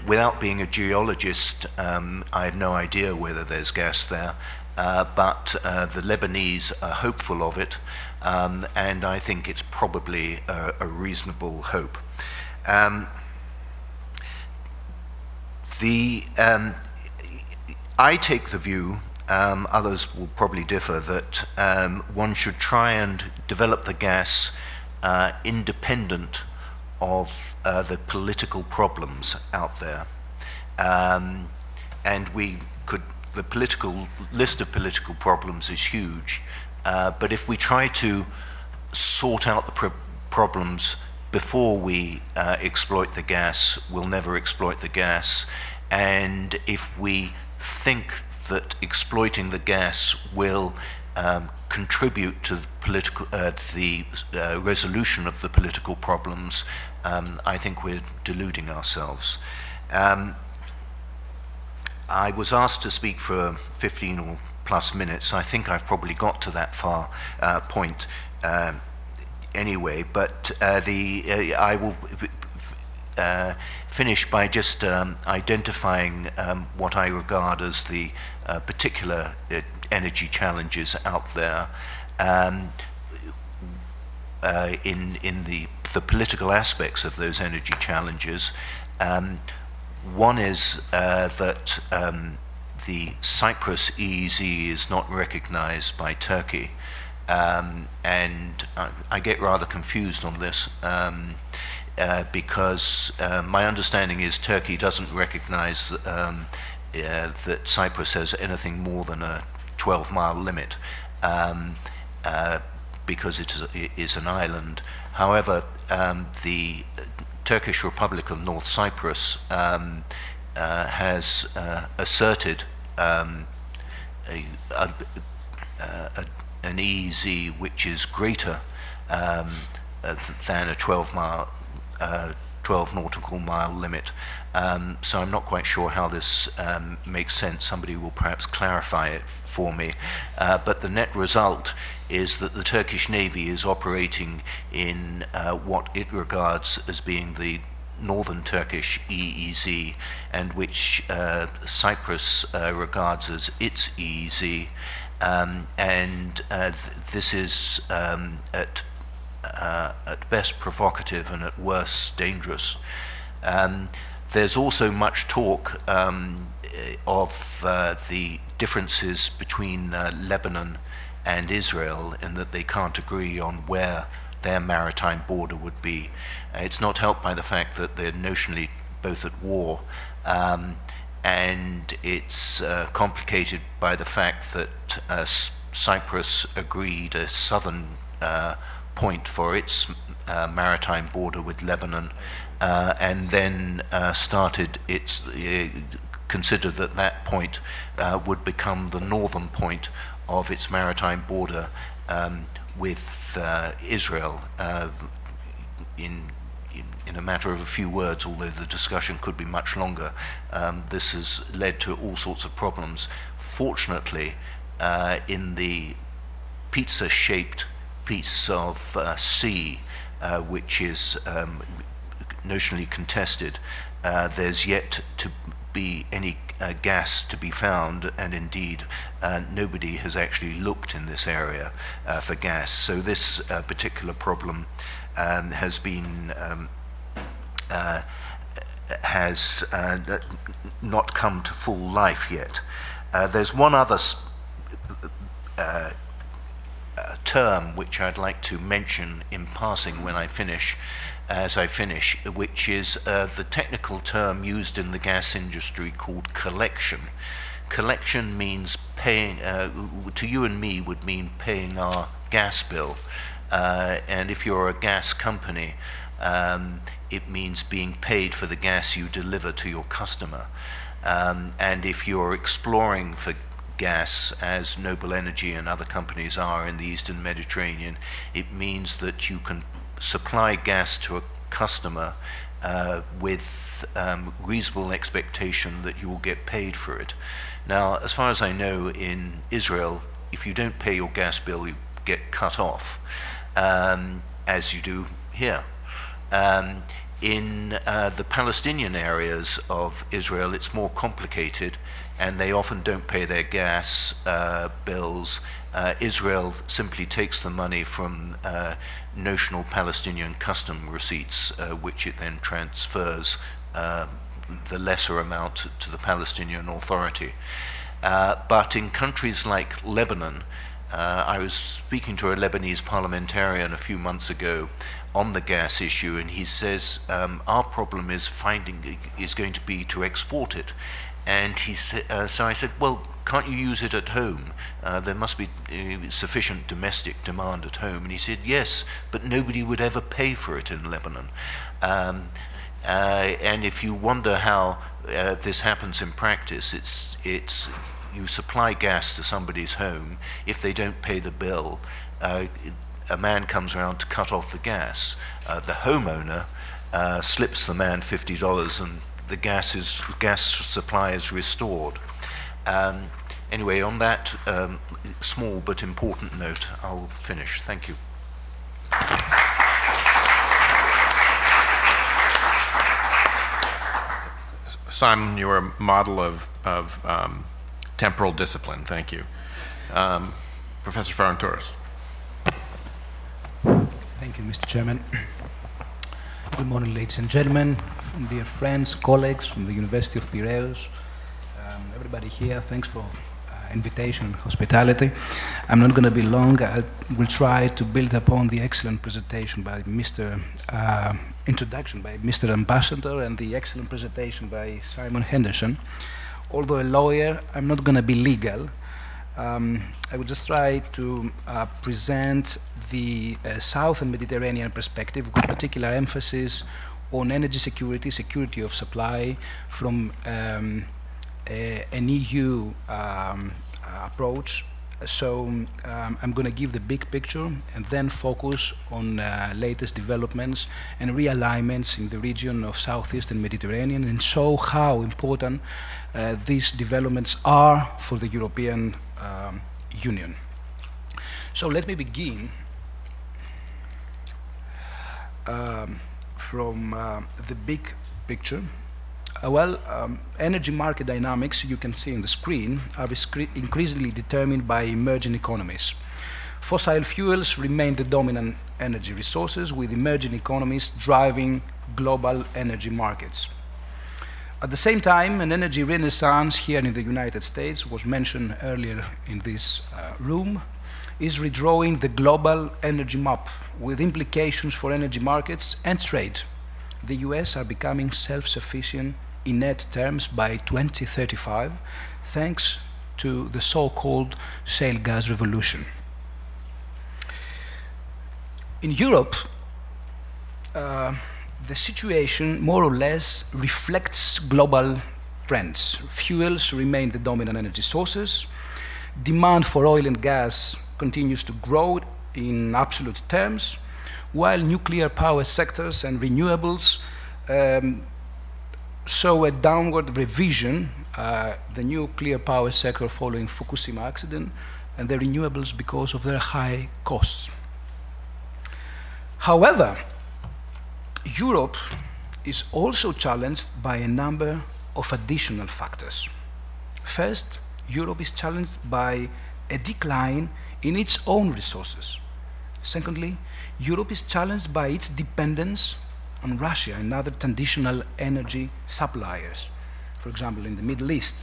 Without being a geologist, I have no idea whether there's gas there, but the Lebanese are hopeful of it, and I think it's probably a reasonable hope. I take the view, others will probably differ, that one should try and develop the gas independent of the political problems out there. And the list of political problems is huge, but if we try to sort out the problems before we exploit the gas, we'll never exploit the gas. And if we think that exploiting the gas will contribute to the resolution of the political problems, I think we're deluding ourselves. I was asked to speak for 15 or plus minutes. I think I've probably got to that far point anyway, but I will finish by just identifying what I regard as the particular energy challenges out there in the political aspects of those energy challenges. One is that the Cyprus EEZ is not recognized by Turkey, and I get rather confused on this because my understanding is Turkey doesn't recognize that Cyprus has anything more than a 12-mile limit because it is an island. However, the Turkish Republic of North Cyprus has asserted an EEZ which is greater than a 12 nautical mile limit. So I'm not quite sure how this makes sense. Somebody will perhaps clarify it for me. But the net result is that the Turkish Navy is operating in what it regards as being the northern Turkish EEZ, and which Cyprus regards as its EEZ. This is at best provocative and at worst dangerous. There's also much talk of the differences between Lebanon and Israel, and that they can't agree on where their maritime border would be. It's not helped by the fact that they're notionally both at war, and it's complicated by the fact that Cyprus agreed a southern point for its maritime border with Lebanon, and then considered that that point would become the northern point of its maritime border with Israel in a matter of a few words, although the discussion could be much longer. This has led to all sorts of problems. Fortunately, in the pizza-shaped piece of sea, which is notionally contested, there's yet to be any gas to be found, and indeed nobody has actually looked in this area for gas. So this particular problem has been not come to full life yet. There's one other term which I'd like to mention in passing when I finish, which is the technical term used in the gas industry called collection. Collection means paying, to you and me would mean paying our gas bill. And if you're a gas company, it means being paid for the gas you deliver to your customer. And if you're exploring for gas, as Noble Energy and other companies are in the Eastern Mediterranean, it means that you can supply gas to a customer with reasonable expectation that you will get paid for it. Now, as far as I know, in Israel, if you don't pay your gas bill, you get cut off, as you do here. In the Palestinian areas of Israel, it's more complicated, and they often don't pay their gas bills. Israel simply takes the money from notional Palestinian custom receipts, which it then transfers the lesser amount to the Palestinian Authority. But in countries like Lebanon, I was speaking to a Lebanese parliamentarian a few months ago on the gas issue, and he says our problem is going to be to export it. And he said, so I said, well, can't you use it at home? There must be sufficient domestic demand at home. And he said, yes, but nobody would ever pay for it in Lebanon. And if you wonder how this happens in practice, it's you supply gas to somebody's home. If they don't pay the bill, a man comes around to cut off the gas. The homeowner slips the man $50, and the gas supply is restored. Anyway, on that small but important note, I'll finish. Thank you. Simon, you're a model of temporal discipline. Thank you. Professor Ferrantouris. Thank you, Mr. Chairman. Good morning, ladies and gentlemen, dear friends, colleagues from the University of Piraeus, everybody here, thanks for invitation and hospitality. I'm not going to be long. I will try to build upon the excellent presentation by introduction by Mr. Ambassador and the excellent presentation by Simon Henderson. Although a lawyer, I'm not going to be legal. I will just try to present the Southern Mediterranean perspective with particular emphasis on energy security, security of supply from an EU approach. So I'm going to give the big picture and then focus on latest developments and realignments in the region of Southeastern Mediterranean and show how important these developments are for the European Union. So let me begin from the big picture. Energy market dynamics, you can see on the screen, are increasingly determined by emerging economies. Fossil fuels remain the dominant energy resources, with emerging economies driving global energy markets. At the same time, an energy renaissance here in the United States was mentioned earlier in this room, is redrawing the global energy map with implications for energy markets and trade. The US are becoming self-sufficient in net terms by 2035, thanks to the so-called shale gas revolution. In Europe, the situation more or less reflects global trends. Fuels remain the dominant energy sources. Demand for oil and gas continues to grow in absolute terms, while nuclear power sectors and renewables show a downward revision, the nuclear power sector following Fukushima accident, and the renewables because of their high costs. However, Europe is also challenged by a number of additional factors. First, Europe is challenged by a decline in its own resources. Secondly, Europe is challenged by its dependence on Russia and other traditional energy suppliers. For example, in the Middle East,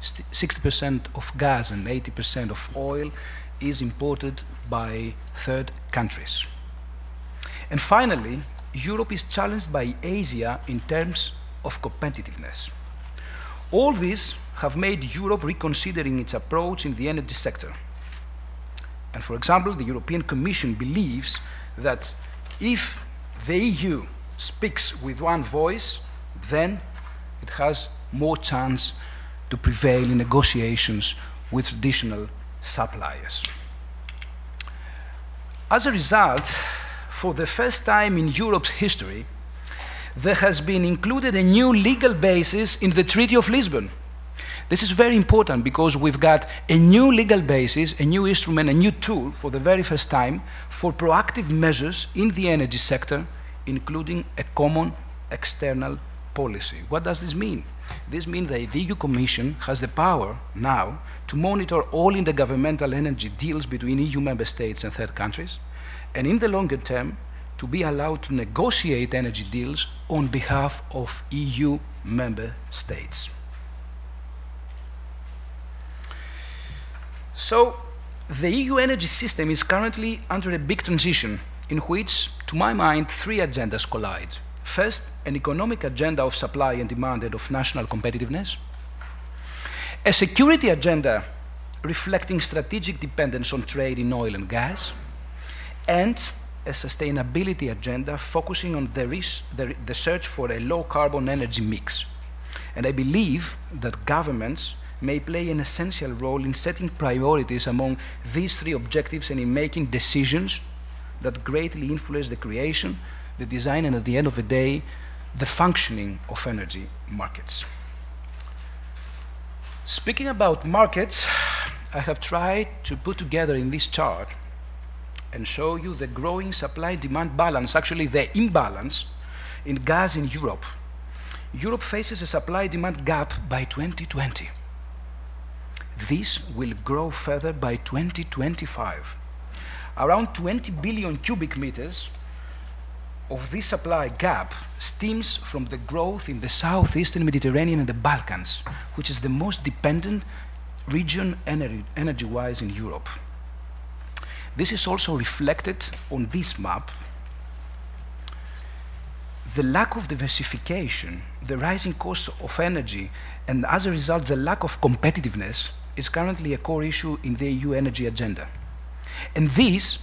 60% of gas and 80% of oil is imported by third countries. And finally, Europe is challenged by Asia in terms of competitiveness. All these have made Europe reconsidering its approach in the energy sector. And for example, the European Commission believes that if the EU speaks with one voice, then it has more chance to prevail in negotiations with traditional suppliers. As a result, for the first time in Europe's history, there has been included a new legal basis in the Treaty of Lisbon. This is very important because we've got a new legal basis, a new instrument, a new tool for the very first time for proactive measures in the energy sector, including a common external policy. What does this mean? This means that the EU Commission has the power now to monitor all intergovernmental energy deals between EU member states and third countries, and in the longer term, to be allowed to negotiate energy deals on behalf of EU member states. So, the EU energy system is currently under a big transition in which, to my mind, three agendas collide. First, an economic agenda of supply and demand and of national competitiveness. A security agenda reflecting strategic dependence on trade in oil and gas. And a sustainability agenda focusing on the search for a low-carbon energy mix. And I believe that governments may play an essential role in setting priorities among these three objectives and in making decisions that greatly influence the creation, the design, and at the end of the day, the functioning of energy markets. Speaking about markets, I have tried to put together in this chart and show you the growing supply-demand balance, actually the imbalance in gas in Europe. Europe faces a supply-demand gap by 2020. This will grow further by 2025. Around 20 billion cubic meters of this supply gap stems from the growth in the southeastern Mediterranean and the Balkans, which is the most dependent region energy-wise in Europe. This is also reflected on this map. The lack of diversification, the rising cost of energy, and as a result, the lack of competitiveness is currently a core issue in the EU energy agenda. And this,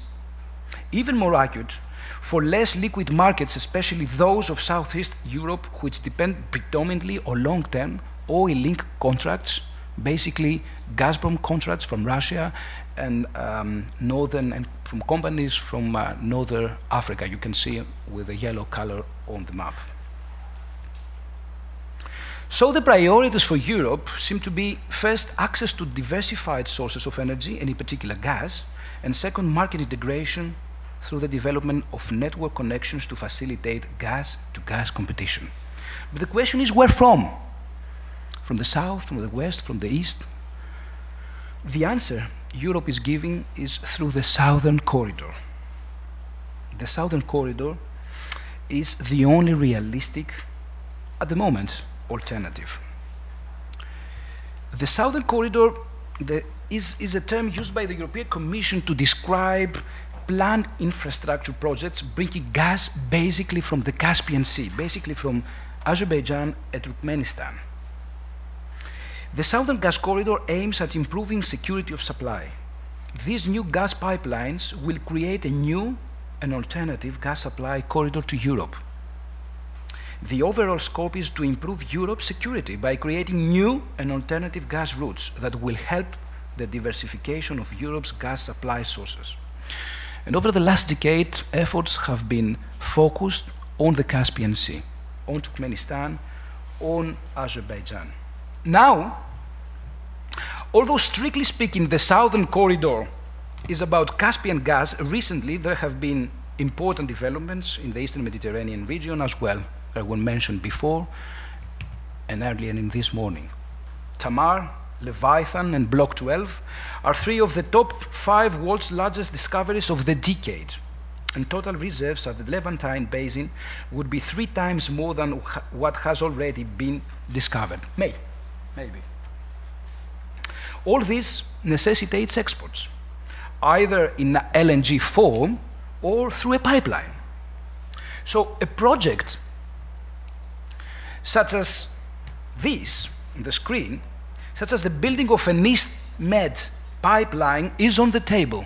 even more acute, for less liquid markets, especially those of Southeast Europe, which depend predominantly on long-term oil-linked contracts, basically Gazprom contracts from Russia and from companies from Northern Africa. You can see with the yellow color on the map. So the priorities for Europe seem to be, first, access to diversified sources of energy, and in particular gas, and second, market integration through the development of network connections to facilitate gas-to-gas competition. But the question is, where from? From the south, from the west, from the east? The answer Europe is giving is through the Southern Corridor. The Southern Corridor is the only realistic, at the moment, alternative. The Southern Corridor, the is a term used by the European Commission to describe planned infrastructure projects bringing gas basically from the Caspian Sea, basically from Azerbaijan and Turkmenistan. The Southern Gas Corridor aims at improving security of supply. These new gas pipelines will create a new and alternative gas supply corridor to Europe. The overall scope is to improve Europe's security by creating new and alternative gas routes that will help the diversification of Europe's gas supply sources. And over the last decade, efforts have been focused on the Caspian Sea, on Turkmenistan, on Azerbaijan. Now, although strictly speaking, the Southern Corridor is about Caspian gas, recently there have been important developments in the Eastern Mediterranean region as well, that were mentioned before and earlier in this morning. Tamar, Leviathan, and Block 12 are three of the top 5 world's largest discoveries of the decade. And total reserves at the Levantine Basin would be 3 times more than what has already been discovered. Maybe. All this necessitates exports, either in LNG form or through a pipeline. So a project such as this on the screen, such as the building of an East Med pipeline, is on the table.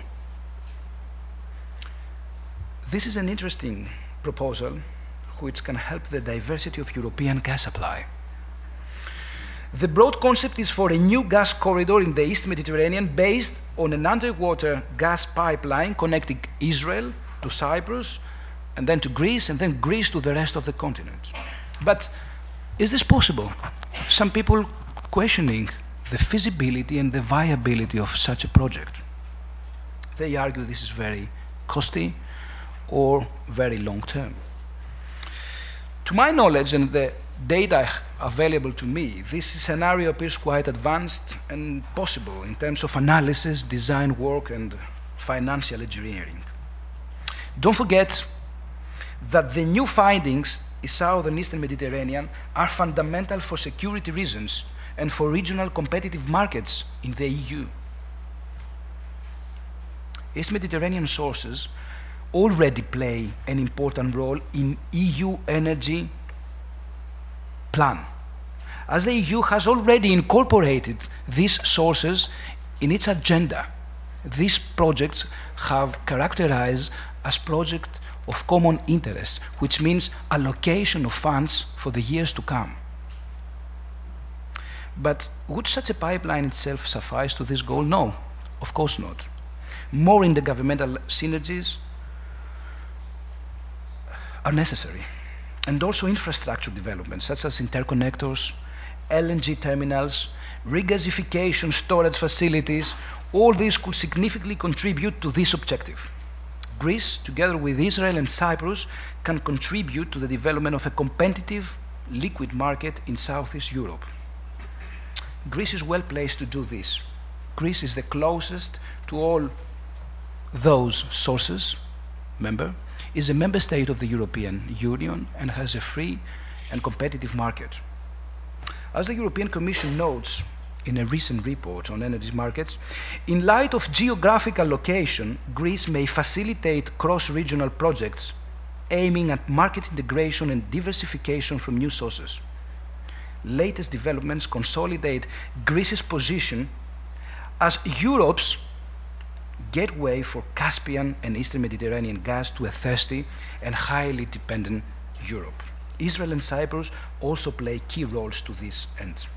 This is an interesting proposal which can help the diversity of European gas supply. The broad concept is for a new gas corridor in the East Mediterranean based on an underwater gas pipeline connecting Israel to Cyprus, and then to Greece, and then Greece to the rest of the continent. But is this possible? Some people questioning the feasibility and the viability of such a project. They argue this is very costly or very long-term. To my knowledge and the data available to me, this scenario appears quite advanced and possible in terms of analysis, design work, and financial engineering. Don't forget that the new findings in South and Eastern Mediterranean are fundamental for security reasons and for regional competitive markets in the EU. East Mediterranean sources already play an important role in EU energy plan, as the EU has already incorporated these sources in its agenda. These projects have characterized as projects of common interest, which means allocation of funds for the years to come. But would such a pipeline itself suffice to this goal? No, of course not. More intergovernmental synergies are necessary, and also infrastructure development, such as interconnectors, LNG terminals, regasification storage facilities. All these could significantly contribute to this objective. Greece, together with Israel and Cyprus, can contribute to the development of a competitive liquid market in Southeast Europe. Greece is well placed to do this. Greece is the closest to all those sources, is a member state of the European Union and has a free and competitive market. As the European Commission notes in a recent report on energy markets, in light of geographical location, Greece may facilitate cross-regional projects aiming at market integration and diversification from new sources. Latest developments consolidate Greece's position as Europe's gateway for Caspian and Eastern Mediterranean gas to a thirsty and highly dependent Europe. Israel and Cyprus also play key roles to this end.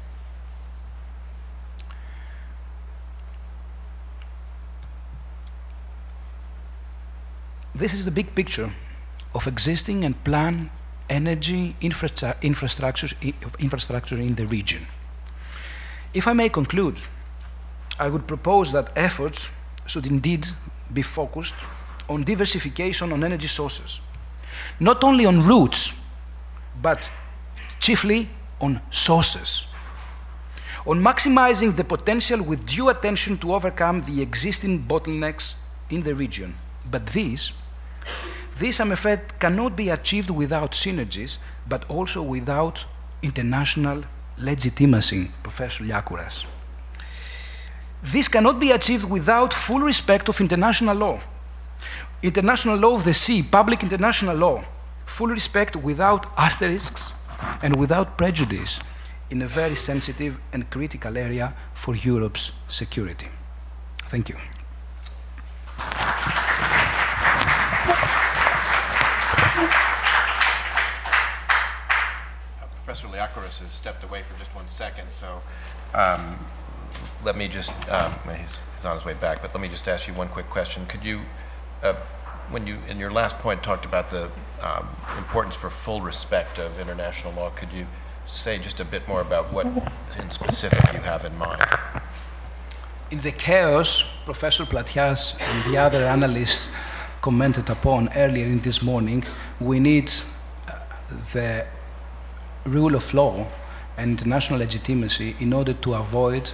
This is the big picture of existing and planned energy infrastructure in the region. If I may conclude, I would propose that efforts should indeed be focused on diversification on energy sources, not only on routes, but chiefly on sources, on maximizing the potential with due attention to overcome the existing bottlenecks in the region. But this, I'm afraid, cannot be achieved without synergies, but also without international legitimacy, Professor Liakouras. This cannot be achieved without full respect of international law. International law of the sea, public international law, full respect without asterisks and without prejudice in a very sensitive and critical area for Europe's security. Thank you. Professor Liakoros has stepped away for just 1 second, so let me just, he's on his way back, but let me just ask you one quick question. Could you, when you, in your last point, talked about the importance for full respect of international law, could you say just a bit more about what in specific you have in mind? In the chaos Professor Platias and the other analysts commented upon earlier in this morning, we need the rule of law and international legitimacy in order to avoid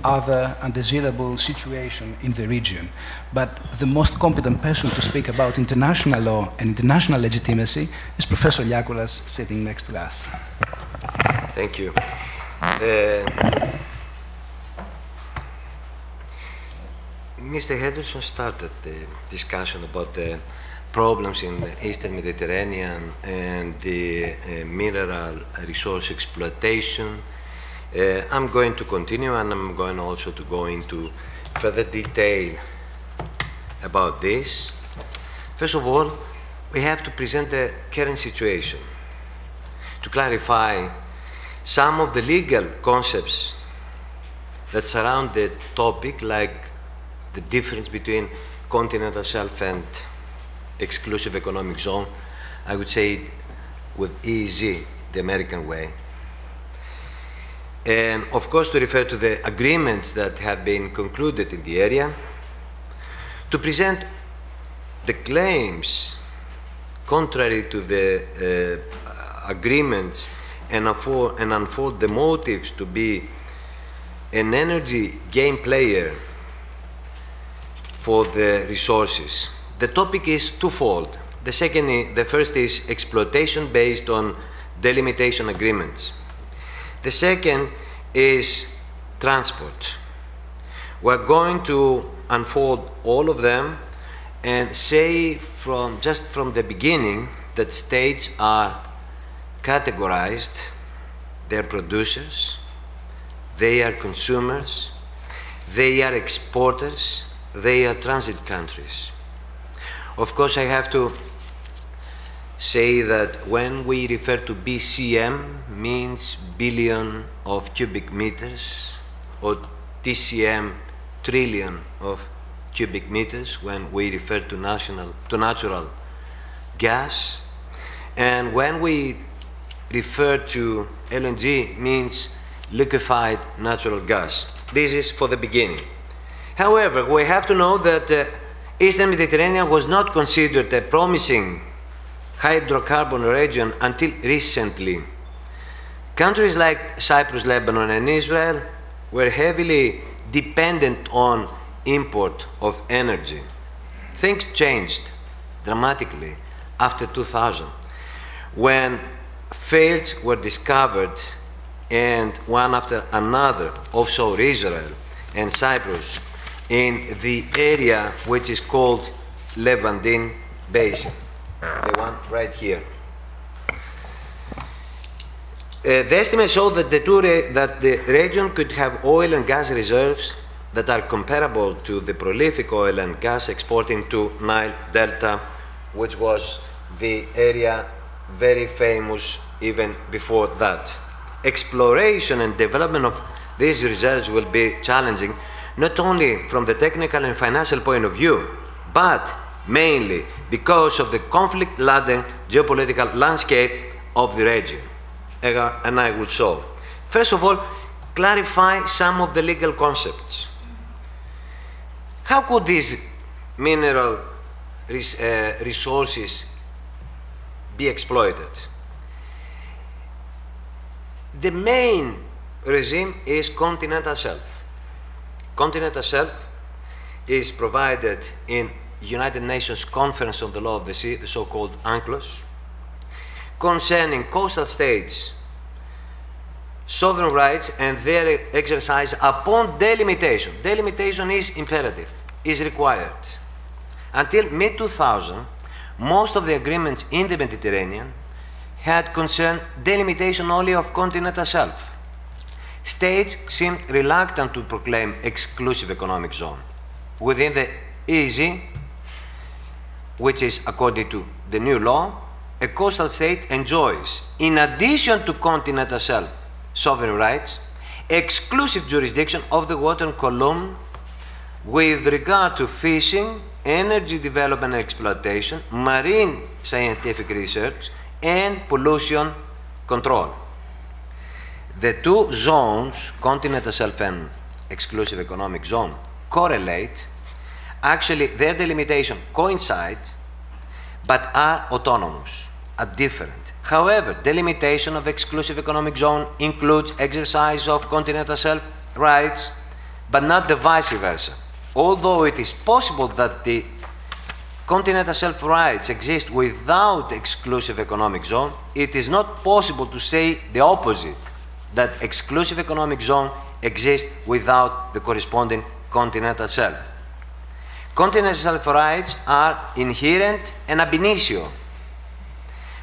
other undesirable situation in the region. But the most competent person to speak about international law and international legitimacy is Professor Liakoras, sitting next to us. Thank you. Mr. Henderson started the discussion about the problems in the Eastern Mediterranean and the mineral resource exploitation. I'm going to continue, and I'm going also to go into further detail about this. First of all, we have to present the current situation to clarify some of the legal concepts that surround the topic, like the difference between continental shelf and exclusive economic zone. I would say it with EEZ, the American way. And of course, to refer to the agreements that have been concluded in the area, to present the claims contrary to the agreements and unfold the motives to be an energy game player for the resources. The topic is twofold. The first is exploitation based on delimitation agreements. The second is transport. We're going to unfold all of them and say just from the beginning that states are categorized. They're producers, they are consumers, they are exporters, they are transit countries. Of course, I have to say that when we refer to BCM, means billion of cubic meters, or TCM, trillion of cubic meters, when we refer to natural gas. And when we refer to LNG, means liquefied natural gas. This is for the beginning. However, we have to know that Eastern Mediterranean was not considered a promising hydrocarbon region until recently. Countries like Cyprus, Lebanon, and Israel were heavily dependent on import of energy. Things changed dramatically after 2000, when fields were discovered and one after another offshore Israel and Cyprus in the area which is called Levantine Basin, the one right here. The estimates show that the region could have oil and gas reserves that are comparable to the prolific oil and gas exporting to Nile Delta, which was the area very famous even before that. Exploration and development of these reserves will be challenging, not only from the technical and financial point of view, but mainly because of the conflict-laden geopolitical landscape of the region. And I will show. First of all, clarify some of the legal concepts. How could these mineral resources be exploited? The main regime is continental shelf. Continental shelf is provided in United Nations Conference on the Law of the Sea, the so-called UNCLOS, concerning coastal states sovereign rights and their exercise upon delimitation. Delimitation is imperative, is required. Until mid-2000, most of the agreements in the Mediterranean had concerned delimitation only of continental shelf. States seemed reluctant to proclaim exclusive economic zone. Within the EEZ, which is according to the new law, a coastal state enjoys, in addition to continental shelf sovereign rights, exclusive jurisdiction of the water column with regard to fishing, energy development and exploitation, marine scientific research, and pollution control. The two zones, continental shelf and exclusive economic zone, correlate. Actually, their delimitation coincides, but are autonomous, are different. However, delimitation of exclusive economic zone includes exercise of continental shelf rights, but not the vice versa. Although it is possible that the continental shelf rights exist without exclusive economic zone, it is not possible to say the opposite, that exclusive economic zone exists without the corresponding continental shelf. Continental shelf rights are inherent and ab initio,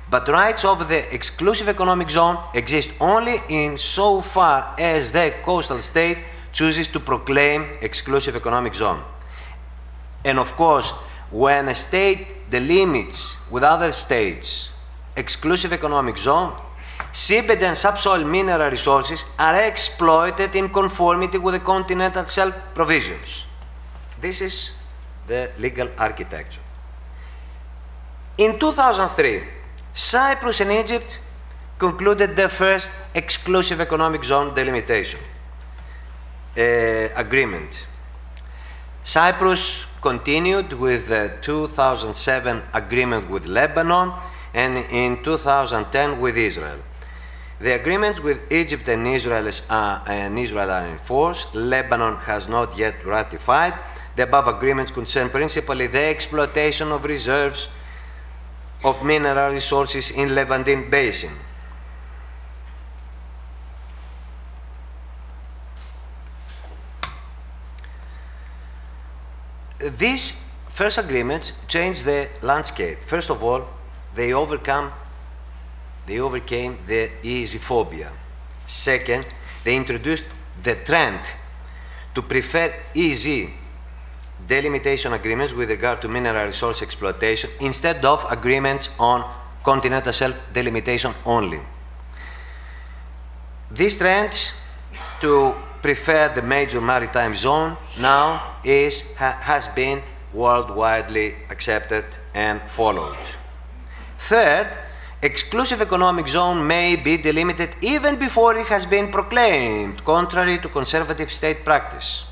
but rights over the exclusive economic zone exist only in so far as the coastal state chooses to proclaim exclusive economic zone. And of course, when a state delimits with other states exclusive economic zone, seabed and subsoil mineral resources are exploited in conformity with the continental shelf provisions. This is the legal architecture. In 2003, Cyprus and Egypt concluded their first exclusive economic zone delimitation agreement. Cyprus continued with the 2007 agreement with Lebanon and in 2010 with Israel. The agreements with Egypt and Israel are in force. Lebanon has not yet ratified. The above agreements concern principally the exploitation of reserves of mineral resources in Levantine Basin. These first agreements changed the landscape. First of all, they overcame the EEZ phobia. Second, they introduced the trend to prefer EEZ delimitation agreements with regard to mineral resource exploitation instead of agreements on continental shelf delimitation only. This trend to prefer the major maritime zone now has been worldwide accepted and followed. Third, exclusive economic zone may be delimited even before it has been proclaimed, contrary to conservative state practice.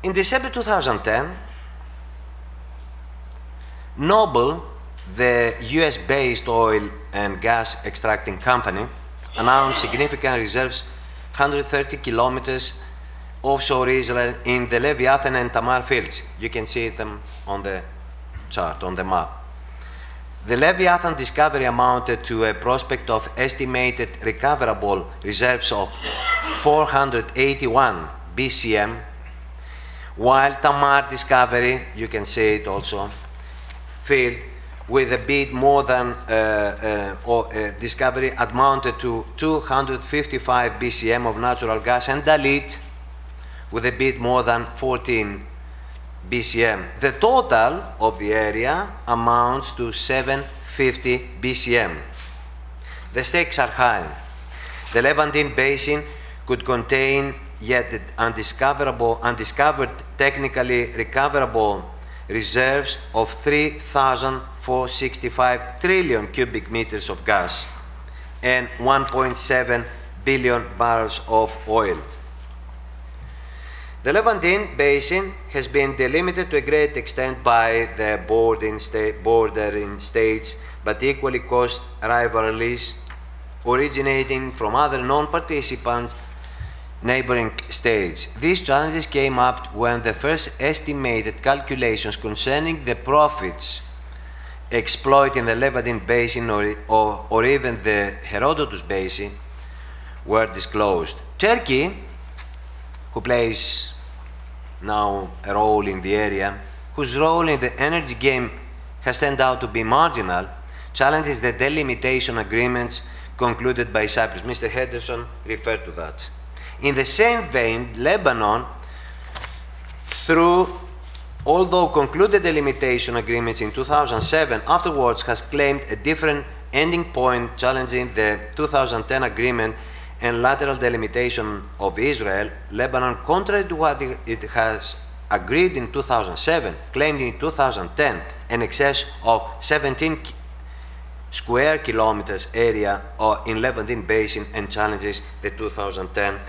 In December 2010, Noble, the US-based oil and gas extracting company, announced significant reserves 130 kilometers offshore Israel in the Leviathan and Tamar fields. You can see them on the chart, on the map. The Leviathan discovery amounted to a prospect of estimated recoverable reserves of 481 BCM, while Tamar discovery, you can see it also, field with a bit more than discovery amounted to 255 BCM of natural gas, and Dalit with a bit more than 14 BCM. The total of the area amounts to 750 BCM. The stakes are high. The Levantine Basin could contain yet undiscovered, technically recoverable reserves of 3,465 trillion cubic meters of gas and 1.7 billion barrels of oil. The Levantine Basin has been delimited to a great extent by the bordering states, but equally caused rivalries originating from other non-participants neighboring states. These challenges came up when the first estimated calculations concerning the profits exploit in the Levantine Basin or even the Herodotus Basin were disclosed. Turkey, who plays now a role in the area, whose role in the energy game has turned out to be marginal, challenges the delimitation agreements concluded by Cyprus. Mr. Henderson referred to that. In the same vein, Lebanon, although concluded delimitation agreements in 2007, afterwards has claimed a different ending point, challenging the 2010 agreement and lateral delimitation of Israel. Lebanon, contrary to what it has agreed in 2007, claimed in 2010 an excess of 17 square kilometers area in Levantine Basin and challenges the 2010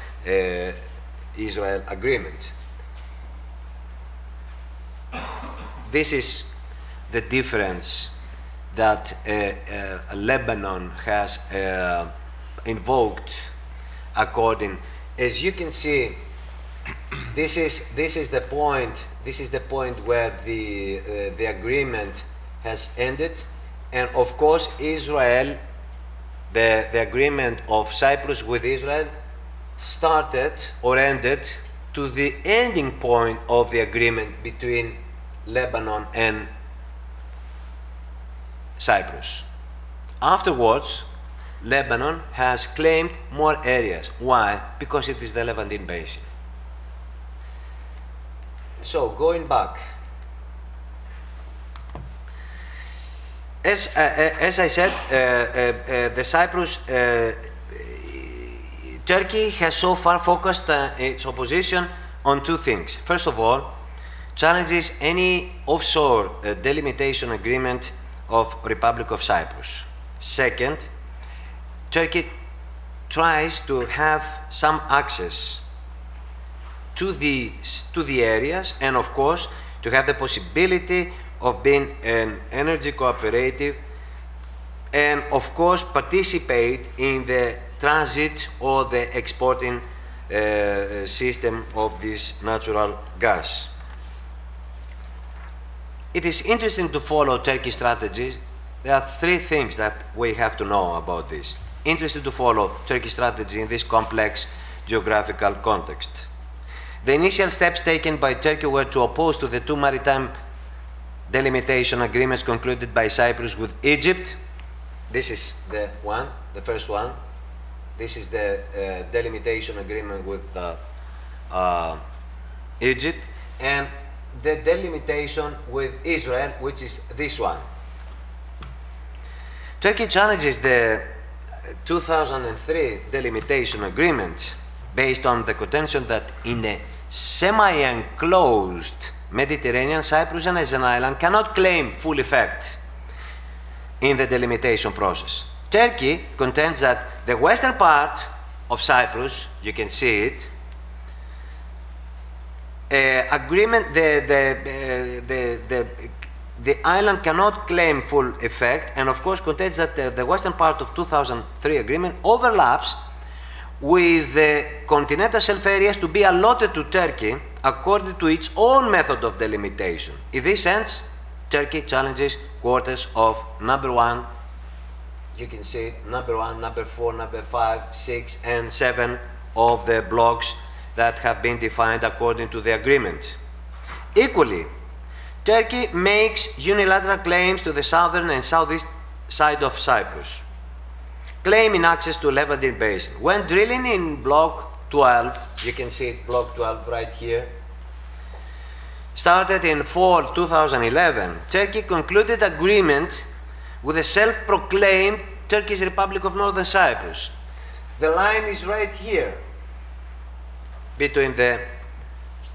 Israel agreement. This is the difference that Lebanon has invoked according. As you can see, this is the point. This is the point where the agreement has ended, and of course Israel, the agreement of Cyprus with Israel, started or ended to the ending point of the agreement between Lebanon and Cyprus. Afterwards, Lebanon has claimed more areas. Why? Because it is the Levantine Basin. So, going back, as I said, the Cyprus, Turkey has so far focused its opposition on two things. First of all, challenges any offshore delimitation agreement of Republic of Cyprus. Second, Turkey tries to have some access to the areas, and of course to have the possibility of being an energy cooperative, and of course participate in the transit or the exporting system of this natural gas. It is interesting to follow Turkey's strategies. There are three things that we have to know about this. Interesting to follow Turkey's strategy in this complex geographical context. The initial steps taken by Turkey were to oppose to the two maritime delimitation agreements concluded by Cyprus with Egypt. This is the first one. This is the delimitation agreement with Egypt, and the delimitation with Israel, which is this one. Turkey challenges the 2003 delimitation agreement based on the contention that in a semi-enclosed Mediterranean, Cyprus as an island cannot claim full effect in the delimitation process. Turkey contends that the western part of Cyprus, you can see it, the island cannot claim full effect, and of course contends that the western part of 2003 agreement overlaps with the continental shelf areas to be allotted to Turkey according to its own method of delimitation. In this sense, Turkey challenges quarters of number 1, you can see it, number 1, number 4, number 5, 6, and 7 of the blocks that have been defined according to the agreement. Equally, Turkey makes unilateral claims to the southern and southeast side of Cyprus, claiming access to Levantine Basin. When drilling in Block 12, you can see it, Block 12 right here, started in fall 2011, Turkey concluded agreement with the self-proclaimed Turkish Republic of Northern Cyprus. The line is right here between the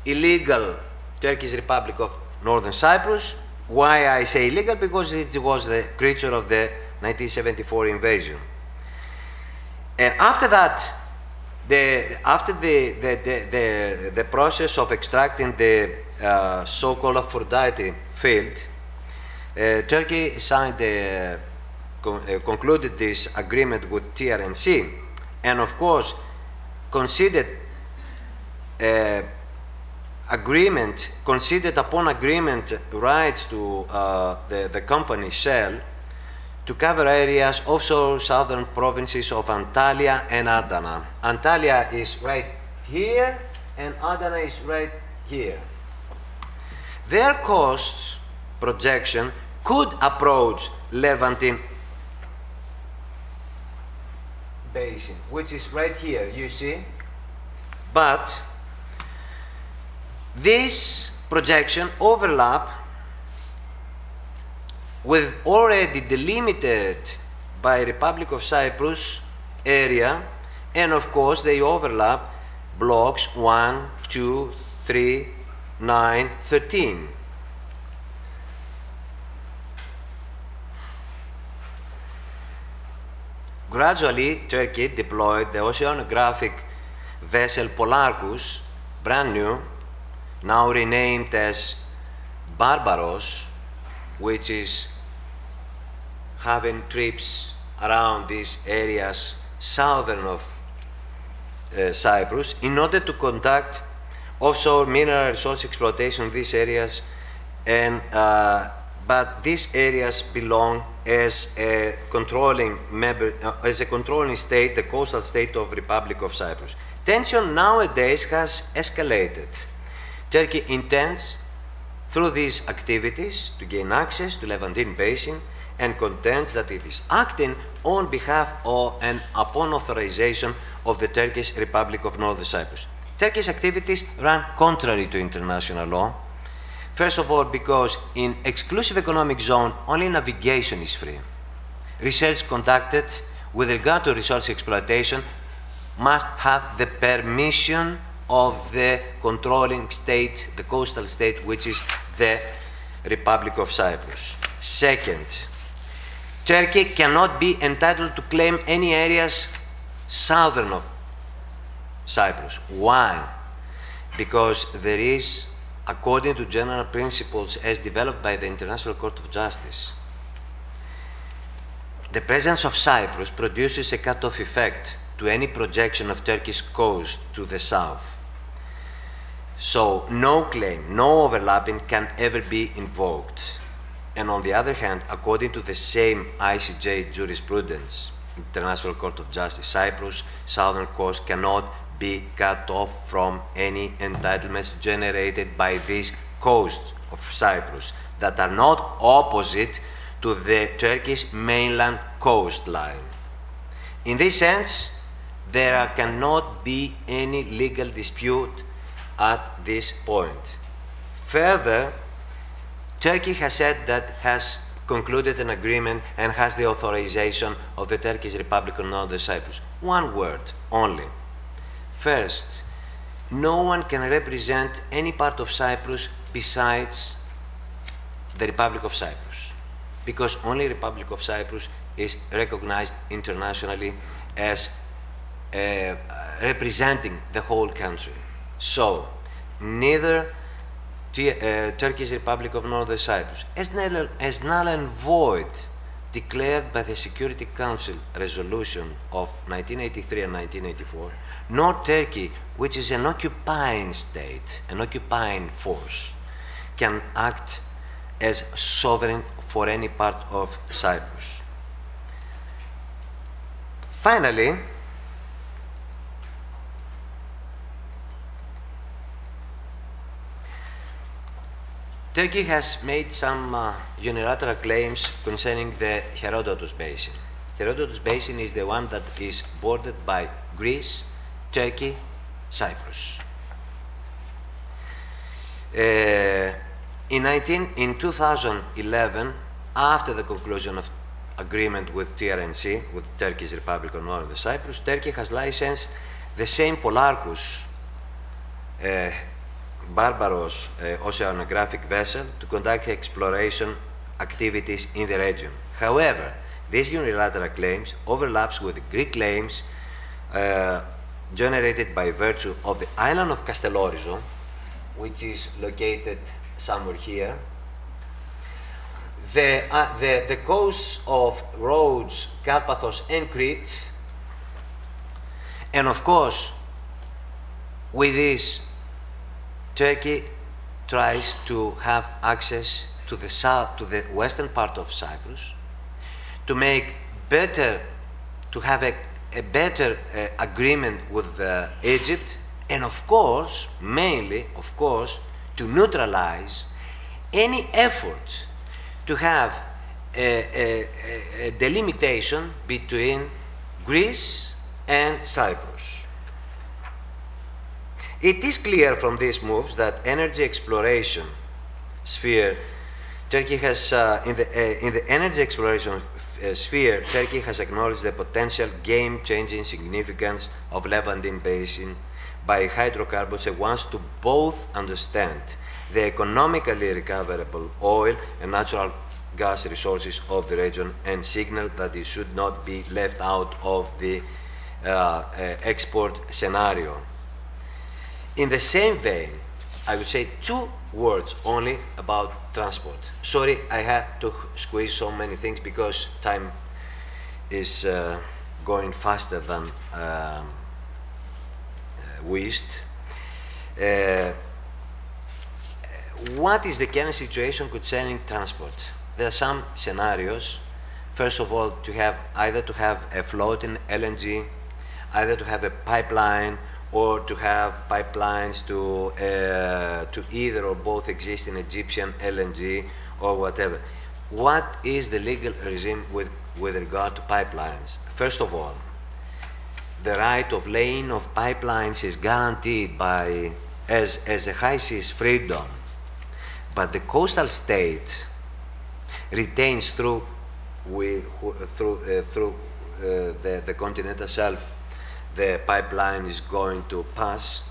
illegal Turkish Republic of Northern Cyprus. Why I say illegal? Because it was the creature of the 1974 invasion. And after that, after the process of extracting the so-called Aphrodite field, Turkey signed concluded this agreement with TRNC, and of course considered agreement, conceded upon agreement rights to the company Shell to cover areas offshore southern provinces of Antalya and Adana. Antalya is right here and Adana is right here. Their costs projection could approach Levantine Basin, which is right here, you see. But this projection overlap with already delimited by Republic of Cyprus area, and of course they overlap blocks 1, 2, 3, 9, 13. Gradually, Turkey deployed the oceanographic vessel Polarcus, brand new, now renamed as Barbaros, which is having trips around these areas southern of Cyprus in order to conduct offshore mineral resource exploitation in these areas, and but these areas belong as a controlling member, as a controlling state, the coastal state of Republic of Cyprus. Tension nowadays has escalated. Turkey intends, through these activities, to gain access to Levantine Basin and contends that it is acting on behalf of and upon authorization of the Turkish Republic of Northern Cyprus. Turkey's activities run contrary to international law. First of all, because in exclusive economic zone, only navigation is free. Research conducted with regard to resource exploitation must have the permission of the controlling state, the coastal state, which is the Republic of Cyprus. Second, Turkey cannot be entitled to claim any areas southern of Cyprus. Why? Because there is, according to general principles as developed by the International Court of Justice, the presence of Cyprus produces a cut-off effect to any projection of Turkish coast to the south. So no claim, no overlapping can ever be invoked. And on the other hand, according to the same ICJ jurisprudence, International Court of Justice, Cyprus' southern coast cannot be cut off from any entitlements generated by these coasts of Cyprus that are not opposite to the Turkish mainland coastline. In this sense, there cannot be any legal dispute at this point. Further, Turkey has said that has concluded an agreement and has the authorization of the Turkish Republic of Northern Cyprus. One word only. First, no one can represent any part of Cyprus besides the Republic of Cyprus, because only Republic of Cyprus is recognized internationally as representing the whole country. So, neither Turkish Republic of Northern Cyprus, as null and void declared by the Security Council resolution of 1983 and 1984, nor Turkey, which is an occupying state, an occupying force, can act as sovereign for any part of Cyprus. Finally, Turkey has made some unilateral claims concerning the Herodotus Basin. Herodotus Basin is the one that is bordered by Greece, Turkey, Cyprus. In 2011, after the conclusion of agreement with TRNC, with Turkish Republic of Northern Cyprus, Turkey has licensed the same Polarcus Barbaros oceanographic vessel to conduct exploration activities in the region. However, these unilateral claims overlaps with Greek claims generated by virtue of the island of Castellorizo, which is located somewhere here. The coasts of Rhodes, Carpathos, and Crete, and of course, with this Turkey tries to have access to the south, to the western part of Cyprus, to make better, to have a better agreement with Egypt, and of course, mainly, of course, to neutralize any effort to have a delimitation between Greece and Cyprus. It is clear from these moves that energy exploration sphere, Turkey has, in the energy exploration sphere, Turkey has acknowledged the potential game-changing significance of Levantine Basin by hydrocarbons and wants to both understand the economically recoverable oil and natural gas resources of the region and signal that it should not be left out of the export scenario. In the same vein, I would say 2 words only about transport. Sorry, I had to squeeze so many things because time is going faster than wished. What is the current situation concerning transport? There are some scenarios. First of all, either to have a floating LNG, either to have a pipeline, or to have pipelines to either or both existing Egyptian LNG or whatever. What is the legal regime with regard to pipelines? First of all, the right of laying of pipelines is guaranteed by as a high seas freedom, but the coastal state retains through the continental shelf the pipeline is going to pass.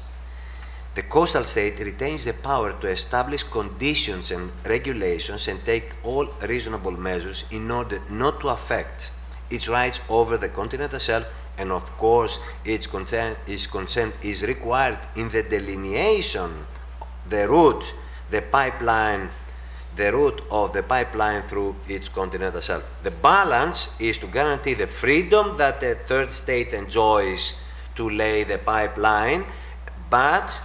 The coastal state retains the power to establish conditions and regulations and take all reasonable measures in order not to affect its rights over the continental shelf, and of course its consent is required in the delineation, the route of the pipeline through its continental shelf. The balance is to guarantee the freedom that a third state enjoys to lay the pipeline, but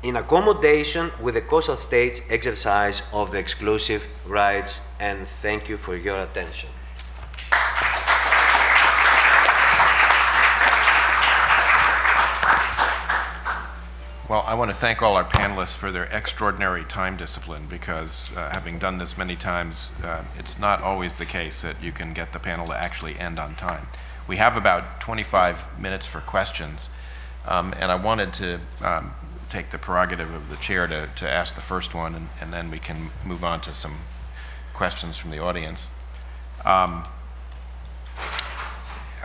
in accommodation with the coastal state's exercise of the exclusive rights. And thank you for your attention. Well, I want to thank all our panelists for their extraordinary time discipline, because having done this many times, it's not always the case that you can get the panel to actually end on time. We have about 25 minutes for questions, and I wanted to take the prerogative of the chair to ask the first one, and then we can move on to some questions from the audience. I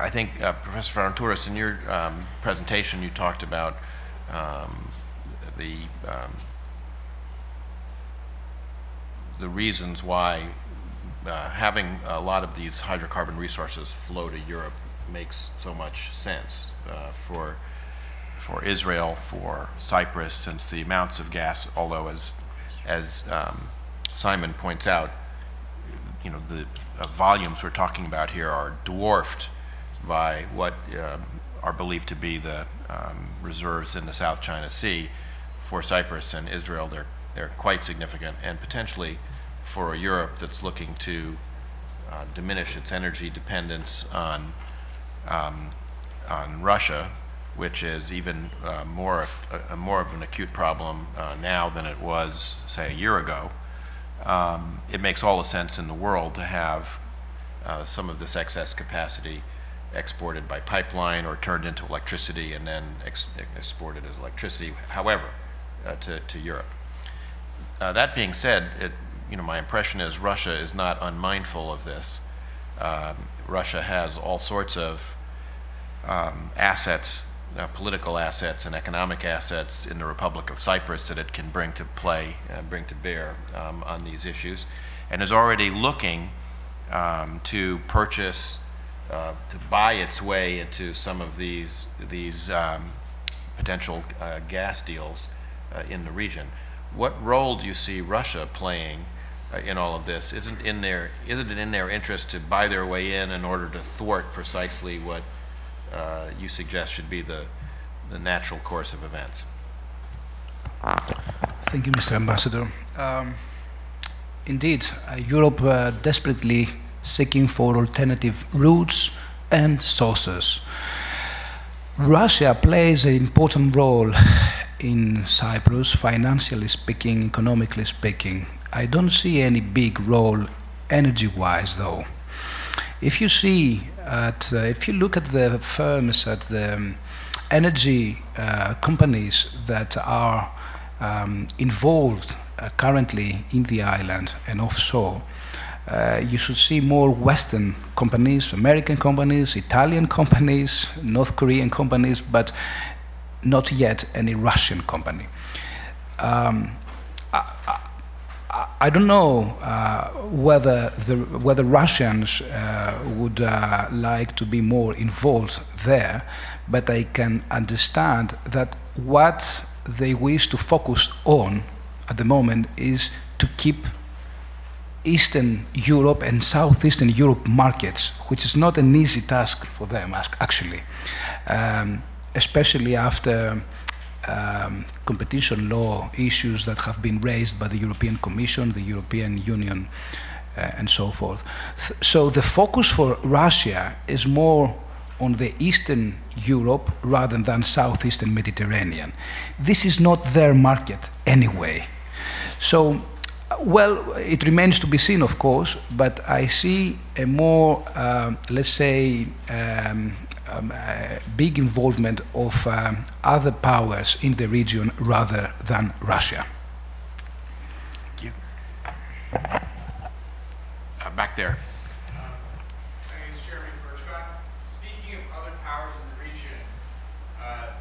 think, Professor Ferrantouris, in your presentation, you talked about the reasons why having a lot of these hydrocarbon resources flow to Europe makes so much sense for Israel, for Cyprus, since the amounts of gas, although as Simon points out, you know, the volumes we're talking about here are dwarfed by what are believed to be the reserves in the South China Sea. For Cyprus and Israel, they're quite significant, and potentially for a Europe that's looking to diminish its energy dependence on Russia, which is even more of an acute problem now than it was, say, a year ago. It makes all the sense in the world to have some of this excess capacity exported by pipeline or turned into electricity and then exported as electricity, however, to Europe. That being said, you know, my impression is Russia is not unmindful of this. Russia has all sorts of assets, political assets and economic assets in the Republic of Cyprus that it can bring to play, bring to bear on these issues, and is already looking to purchase, to buy its way into some of these potential gas deals in the region. What role do you see Russia playing in all of this? Isn't it in their interest to buy their way in order to thwart precisely what you suggest should be the natural course of events? Thank you, Mr. Ambassador. Indeed, Europe desperately seeking for alternative routes and sources. Russia plays an important role in Cyprus, financially speaking, economically speaking. I don't see any big role energy-wise, though. If you if you look at the firms, at the energy companies that are involved currently in the island and offshore, you should see more Western companies, American companies, Italian companies, North Korean companies, but not yet any Russian company. I don't know whether Russians would like to be more involved there, but I can understand that what they wish to focus on at the moment is to keep Eastern Europe and Southeastern Europe markets, which is not an easy task for them, actually, especially after competition law issues that have been raised by the European Commission, the European Union, and so forth. So the focus for Russia is more on the Eastern Europe rather than Southeastern Mediterranean. This is not their market anyway. So, well, it remains to be seen, of course, but I see a more, let's say, big involvement of other powers in the region rather than Russia. Thank you. Back there. My name is Jeremy Furshcott. Speaking of other powers in the region,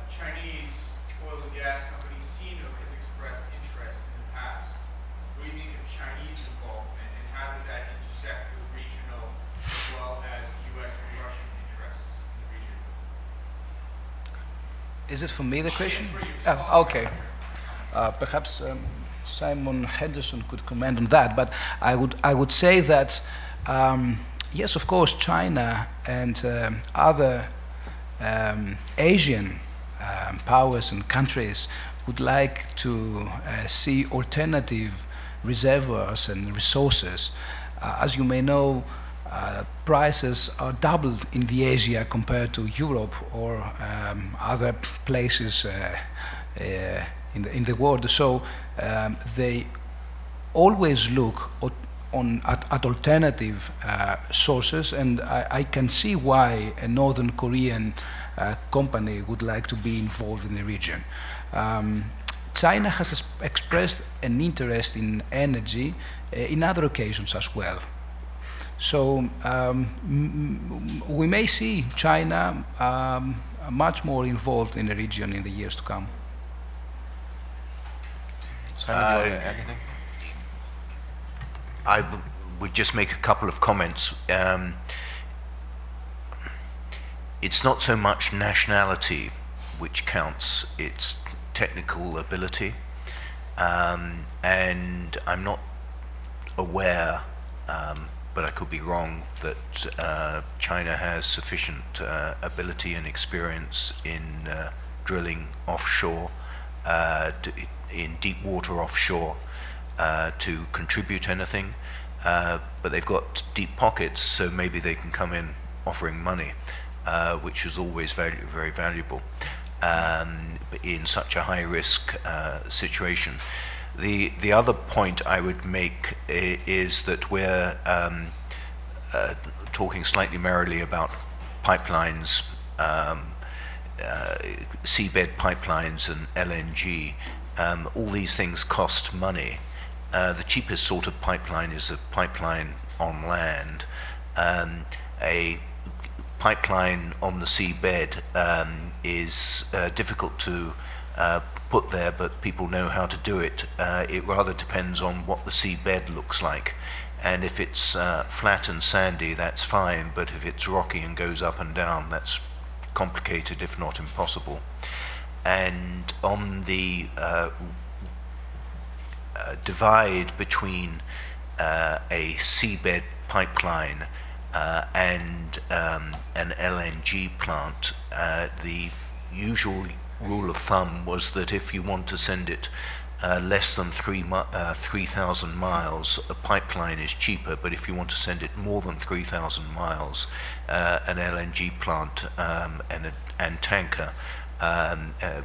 Chinese oil and gas companies CNOOC has expressed interest in the past. What do you think of Chinese involvement, and how does that intersect with regional as well as U.S. and Russian interests in the region? Is it for me, the question? Yes, okay. Perhaps Simon Henderson could comment on that, but I would say that yes, of course, China and other Asian powers and countries would like to see alternative reservoirs and resources. As you may know, prices are doubled in the Asia compared to Europe or other places in the world. So they always look at alternative sources, and I can see why a Northern Korean company would like to be involved in the region. China has expressed an interest in energy in other occasions as well. So we may see China much more involved in the region in the years to come. Simon, do you want to add anything? I would just make a couple of comments. It's not so much nationality which counts, it's technical ability. And I'm not aware, but I could be wrong, that China has sufficient ability and experience in drilling offshore, in deep water offshore, to contribute anything, but they've got deep pockets, so maybe they can come in offering money, which is always very valuable in such a high-risk situation. The other point I would make is that we're talking slightly merrily about pipelines, seabed pipelines and LNG. All these things cost money. The cheapest sort of pipeline is a pipeline on land. A pipeline on the seabed is difficult to put there, but people know how to do it. It rather depends on what the seabed looks like. And if it's flat and sandy, that's fine, but if it's rocky and goes up and down, that's complicated, if not impossible. And on the divide between a seabed pipeline and an LNG plant, the usual rule of thumb was that if you want to send it less than 3,000 miles, a pipeline is cheaper, but if you want to send it more than 3,000 miles, an LNG plant and tanker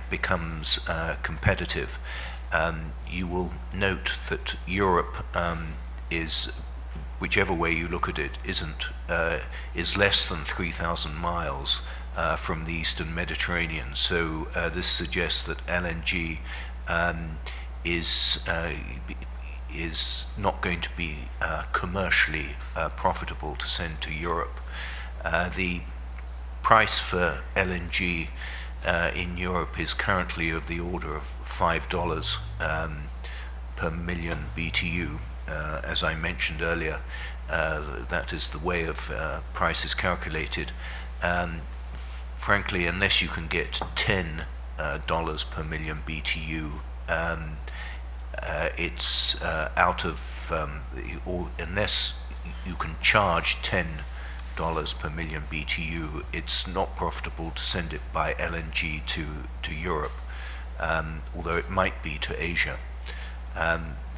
becomes competitive. You will note that Europe is, whichever way you look at it, is less than 3,000 miles from the Eastern Mediterranean. So this suggests that LNG is not going to be commercially profitable to send to Europe. The price for LNG in Europe is currently of the order of $5 per million BTU. As I mentioned earlier, that is the way of prices calculated. Frankly, unless you can get $10 per million BTU, it's out of, or unless you can charge $10 per million BTU, it's not profitable to send it by LNG to Europe, although it might be to Asia.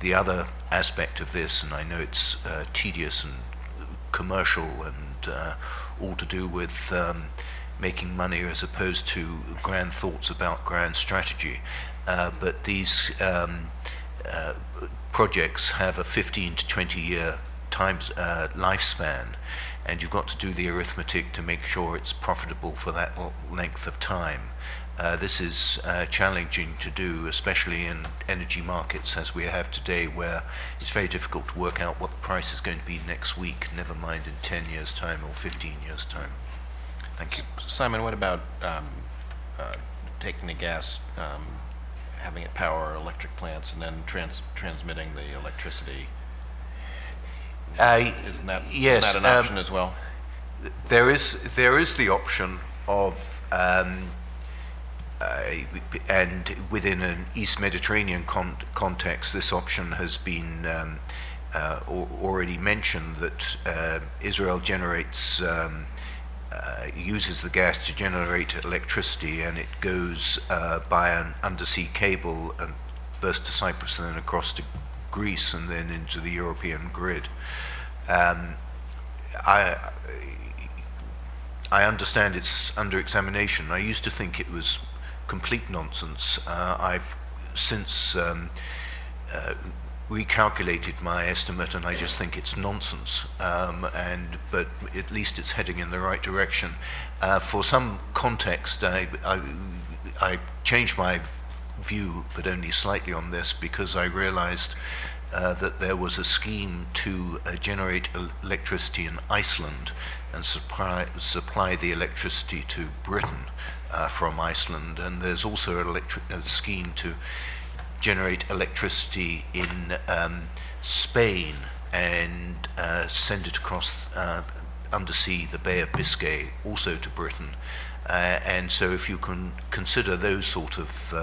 The other aspect of this, and I know it's tedious and commercial and all to do with making money as opposed to grand thoughts about grand strategy, but these projects have a 15 to 20 year lifespan, and you've got to do the arithmetic to make sure it's profitable for that length of time. This is challenging to do, especially in energy markets as we have today, where it's very difficult to work out what the price is going to be next week, never mind in 10 years' time or 15 years' time. Thank you. Simon, what about taking the gas, having it power electric plants, and then transmitting the electricity? Isn't that an option as well? There is the option of, and within an East Mediterranean context, this option has been already mentioned, that Israel generates, uses the gas to generate electricity, and it goes by an undersea cable first to Cyprus and then across to Greece and then into the European grid. I understand it's under examination. I used to think it was complete nonsense. I've since recalculated my estimate, and I just think it's nonsense. But at least it's heading in the right direction. For some context, I changed my view, but only slightly on this, because I realized that there was a scheme to generate electricity in Iceland and supply the electricity to Britain from Iceland, and there's also a scheme to generate electricity in Spain and send it across undersea the Bay of Biscay, also to Britain. And so if you can consider those sort of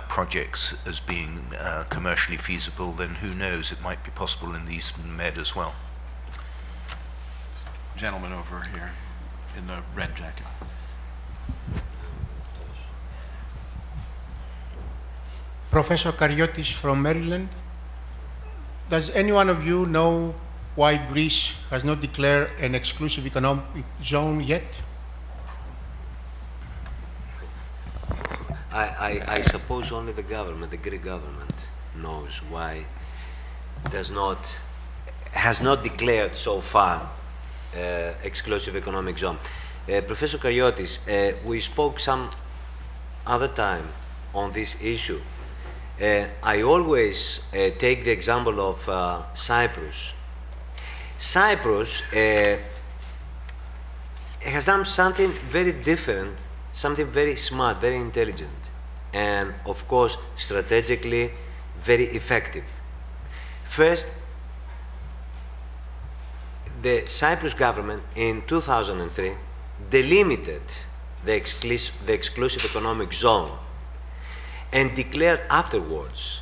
projects as being commercially feasible, then who knows, it might be possible in the Eastern Med as well. Gentleman over here in the red jacket. Professor Karyotis from Maryland. Does any one of you know why Greece has not declared an exclusive economic zone yet? I suppose only the government, the Greek government, knows why has not declared so far exclusive economic zone. Professor Karyotis, we spoke some other time on this issue. I always take the example of Cyprus. Cyprus has done something very different, something very smart, very intelligent, and of course strategically very effective. First, the Cyprus government in 2003 delimited the exclusive economic zone and declared afterwards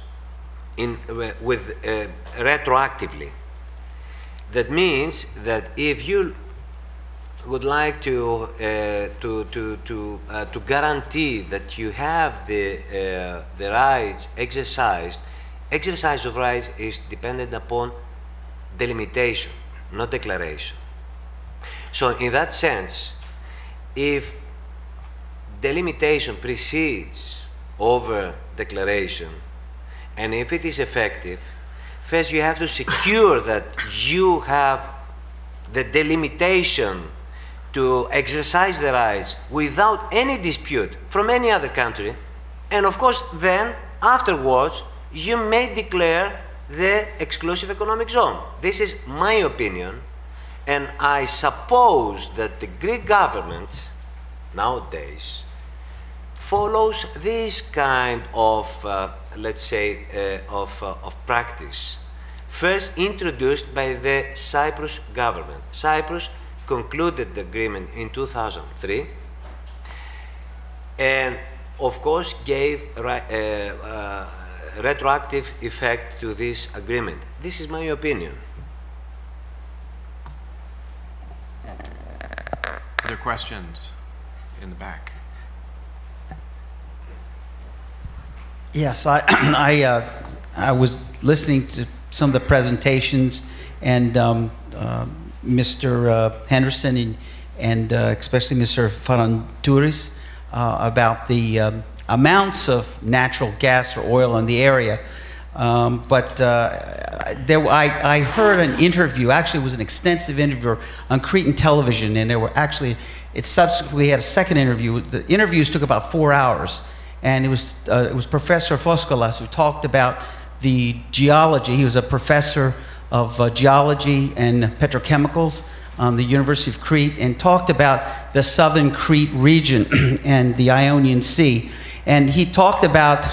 retroactively. That means that if you would like to guarantee that you have the rights exercised. Exercise of rights is dependent upon delimitation, not declaration. So in that sense, if delimitation precedes over declaration, and if it is effective, first you have to secure that you have the delimitation to exercise the rights without any dispute from any other country. And of course, then, afterwards, you may declare the exclusive economic zone. This is my opinion, and I suppose that the Greek government nowadays follows this kind of, let's say, of practice, first introduced by the Cyprus government. Cyprus concluded the agreement in 2003 and, of course, gave retroactive effect to this agreement. This is my opinion. Other questions in the back? Yes, I was listening to some of the presentations, and Mr. Henderson and especially Mr. Farantouris about the amounts of natural gas or oil in the area. I heard an interview, actually it was an extensive interview on Cretan television, and there were actually, it subsequently had a second interview. The interviews took about 4 hours, and it was Professor Foskolas who talked about the geology. He was a professor of geology and petrochemicals on the University of Crete, and talked about the southern Crete region and the Ionian Sea. And he talked about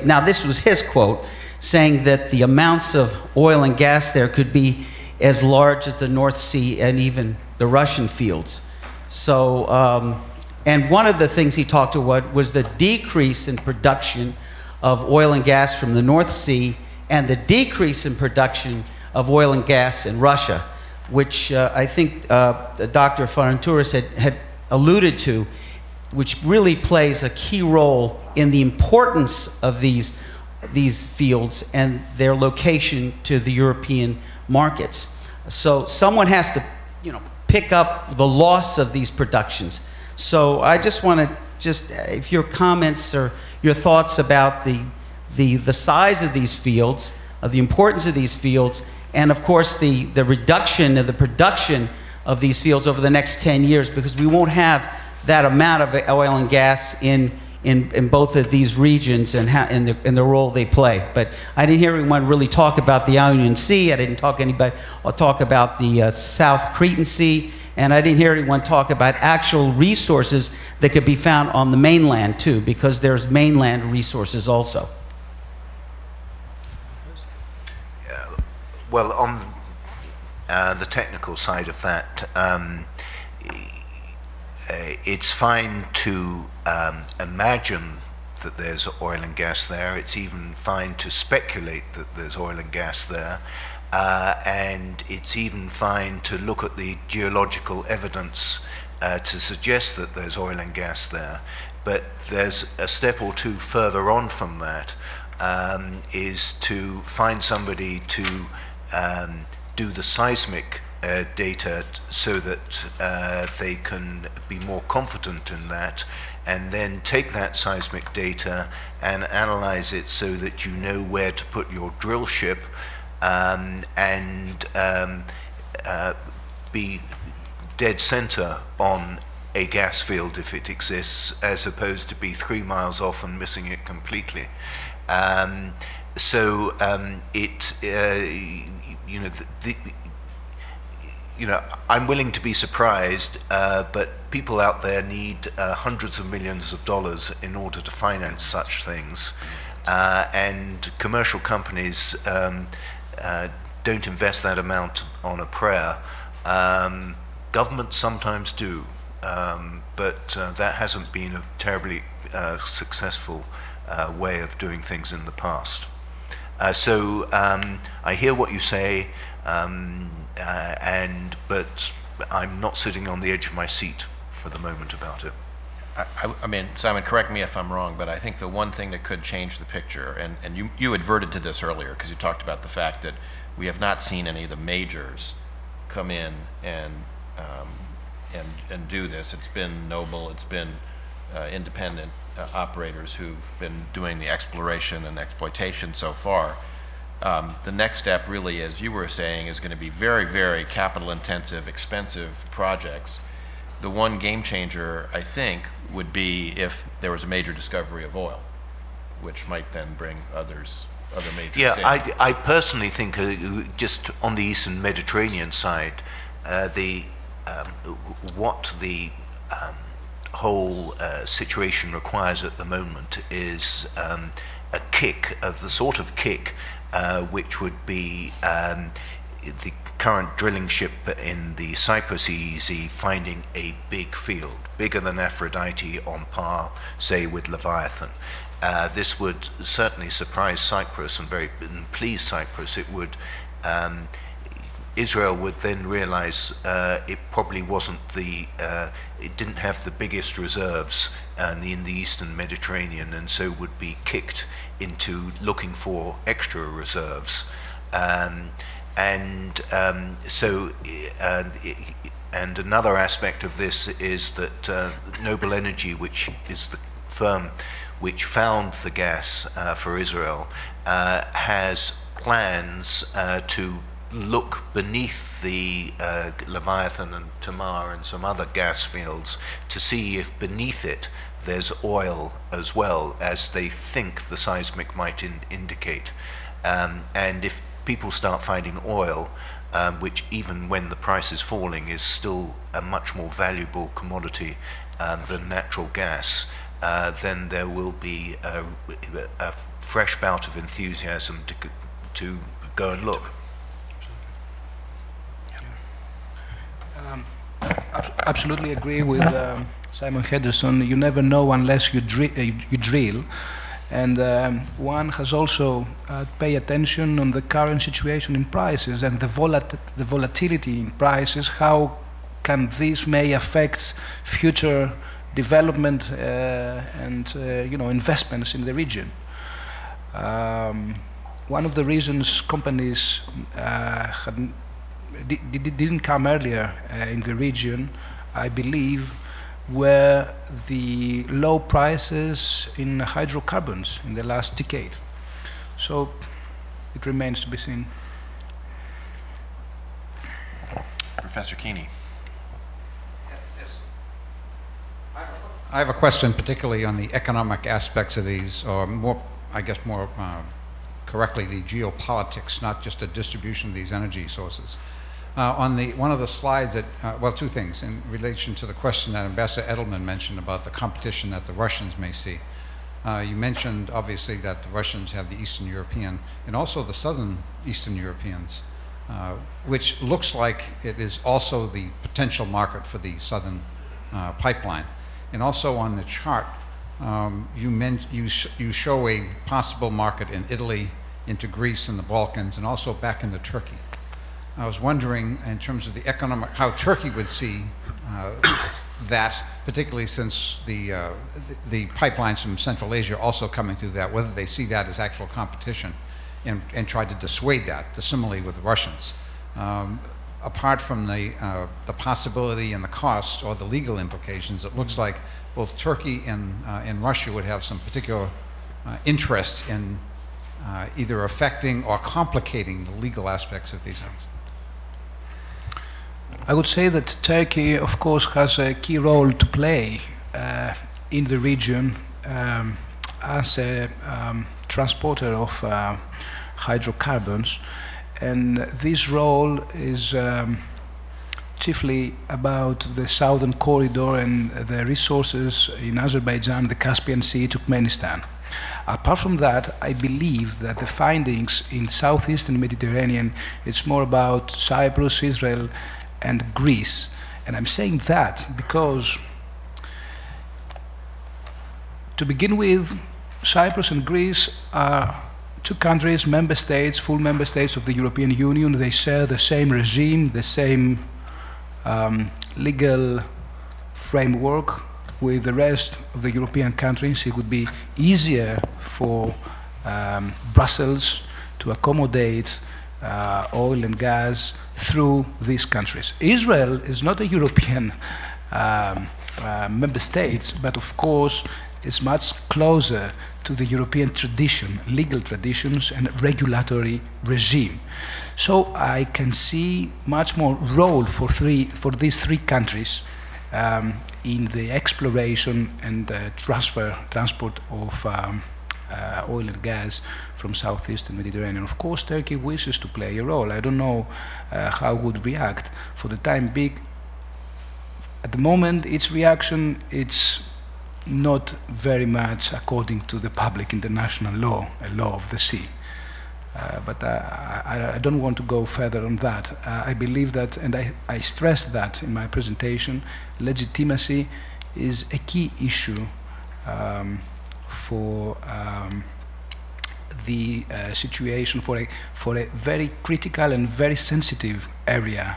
now this was his quote, saying that the amounts of oil and gas there could be as large as the North Sea and even the Russian fields. So, and one of the things he talked about was the decrease in production of oil and gas from the North Sea and the decrease in production of oil and gas in Russia, which I think Dr. Farantouris had alluded to, which really plays a key role in the importance of these fields and their location to the European markets. So someone has to, pick up the loss of these productions. So I just want to if your comments or your thoughts about the size of these fields, of the importance of these fields, and of course the reduction of the production of these fields over the next 10 years, because we won't have that amount of oil and gas in both of these regions and in the role they play. But I didn't hear anyone really talk about the Ionian Sea. I didn't talk about the South Cretan Sea, and I didn't hear anyone talk about actual resources that could be found on the mainland too, because there's mainland resources also. Well, on the technical side of that, it's fine to imagine that there's oil and gas there. It's even fine to speculate that there's oil and gas there. And it's even fine to look at the geological evidence to suggest that there's oil and gas there. But there's a step or two further on from that, is to find somebody to do the seismic data so that they can be more confident in that, and then take that seismic data and analyze it so that you know where to put your drill ship, and be dead center on a gas field if it exists, as opposed to be 3 miles off and missing it completely. I'm willing to be surprised, but people out there need hundreds of millions of dollars in order to finance such things. And commercial companies don't invest that amount on a prayer. Governments sometimes do, but that hasn't been a terribly successful way of doing things in the past. I hear what you say, but I'm not sitting on the edge of my seat for the moment about it. I mean, Simon, correct me if I'm wrong, but I think the one thing that could change the picture, and you adverted to this earlier because you talked about the fact that we have not seen any of the majors come in and do this. It's been Noble, it's been independent operators who've been doing the exploration and exploitation so far. The next step really, as you were saying, is going to be very, very capital intensive, expensive projects. The one game changer, I think, would be if there was a major discovery of oil, which might then bring other majors in. I personally think just on the Eastern Mediterranean side, what the whole situation requires at the moment is a kick of the sort of kick which would be the current drilling ship in the Cyprus EEZ finding a big field, bigger than Aphrodite, on par, say, with Leviathan. This would certainly surprise Cyprus and please Cyprus. It would. Israel would then realize it probably wasn't it didn't have the biggest reserves in the Eastern Mediterranean, and so would be kicked into looking for extra reserves. And another aspect of this is that Noble Energy, which is the firm which found the gas for Israel, has plans to look beneath the Leviathan and Tamar and some other gas fields to see if beneath it there's oil as well, as they think the seismic might indicate. And if people start finding oil, which even when the price is falling is still a much more valuable commodity than natural gas, then there will be a fresh bout of enthusiasm to go and look. Absolutely agree with Simon Henderson. You never know unless you drill. And one has also to pay attention on the current situation in prices and the volatility in prices. How can this may affect future development and investments in the region? One of the reasons companies didn't come earlier in the region, I believe, were the low prices in hydrocarbons in the last decade. So it remains to be seen. Professor Keeney. I have a question particularly on the economic aspects of these, or more correctly, the geopolitics, not just the distribution of these energy sources. On one of the slides that, two things in relation to the question that Ambassador Edelman mentioned about the competition that the Russians may see. You mentioned obviously that the Russians have the Eastern European and also the Southern Eastern Europeans, which looks like it is also the potential market for the Southern pipeline. And also on the chart, you show a possible market in Italy, into Greece and the Balkans, and also back into Turkey. I was wondering, in terms of the economic, how Turkey would see that, particularly since the pipelines from Central Asia are also coming through that, whether they see that as actual competition and try to dissuade that, similarly with the Russians. Apart from the possibility and the costs or the legal implications, it looks like both Turkey and Russia would have some particular interest in either affecting or complicating the legal aspects of these things. I would say that Turkey, of course, has a key role to play in the region as a transporter of hydrocarbons, and this role is chiefly about the southern corridor and the resources in Azerbaijan, the Caspian Sea, Turkmenistan. Apart from that, I believe that the findings in southeastern Mediterranean, it's more about Cyprus, Israel, and Greece. And I'm saying that because, to begin with, Cyprus and Greece are two countries, member states, full member states of the European Union. They share the same regime, the same legal framework with the rest of the European countries, it would be easier for Brussels to accommodate oil and gas through these countries. Israel is not a European member state, but of course is much closer to the European tradition, legal traditions and regulatory regime. So I can see much more role for these three countries in the exploration and transport of oil and gas from southeastern Mediterranean. Of course, Turkey wishes to play a role. I don't know how it would react. For the time being, at the moment, its reaction, it's not very much according to the public international law, a law of the sea. But I don't want to go further on that. I believe that, and I stress that in my presentation, legitimacy is a key issue for the situation, for a very critical and very sensitive area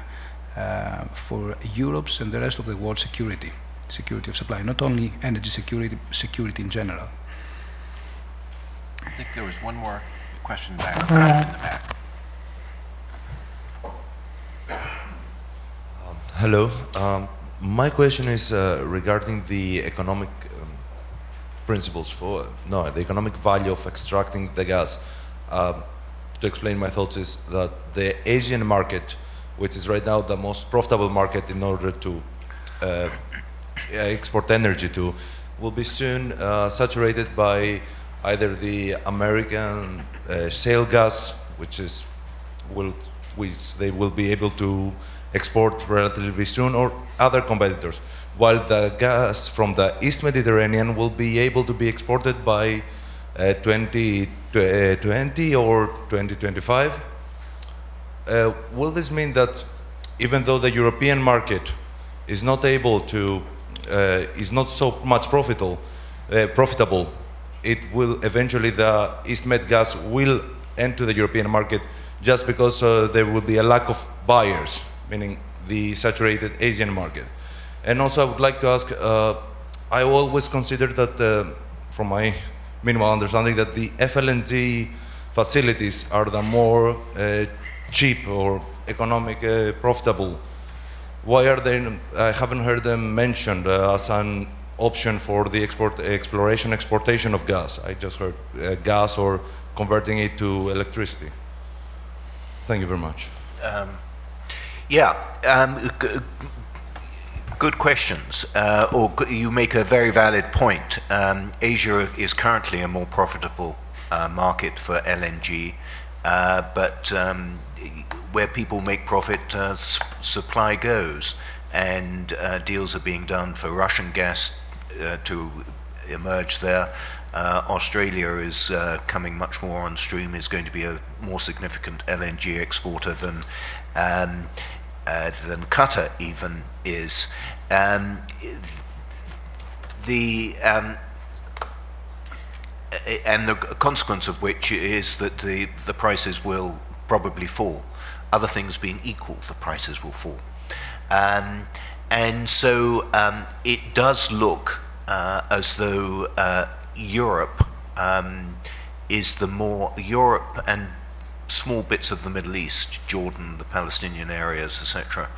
for Europe's and the rest of the world security of supply, not only energy security, security in general. I think there was one more question back in the back. Hello. My question is regarding the economic principles the economic value of extracting the gas. To explain my thoughts is that the Asian market, which is right now the most profitable market in order to export energy to, will be soon saturated by either the American shale gas, which they will be able to export relatively soon, or other competitors, while the gas from the East Mediterranean will be able to be exported by 2020 or 2025. Will this mean that even though the European market is not able to, is not so much profitable, it will eventually, the East Med gas will enter the European market just because there will be a lack of buyers, meaning the saturated Asian market? And also I would like to ask, I always consider that, from my minimal understanding, that the FLNG facilities are the more cheap or economic profitable. Why are they, I haven't heard them mentioned as an option for the exploration, exportation of gas. I just heard gas or converting it to electricity. Thank you very much. Good questions, you make a very valid point. Asia is currently a more profitable market for LNG, but where people make profit, supply goes, and deals are being done for Russian gas to emerge there. Australia is coming much more on stream, is going to be a more significant LNG exporter than Qatar even is. And the consequence of which is that the prices will probably fall. Other things being equal, the prices will fall. And so it does look as though Europe is the more, Europe and small bits of the Middle East, Jordan, the Palestinian areas, etc.,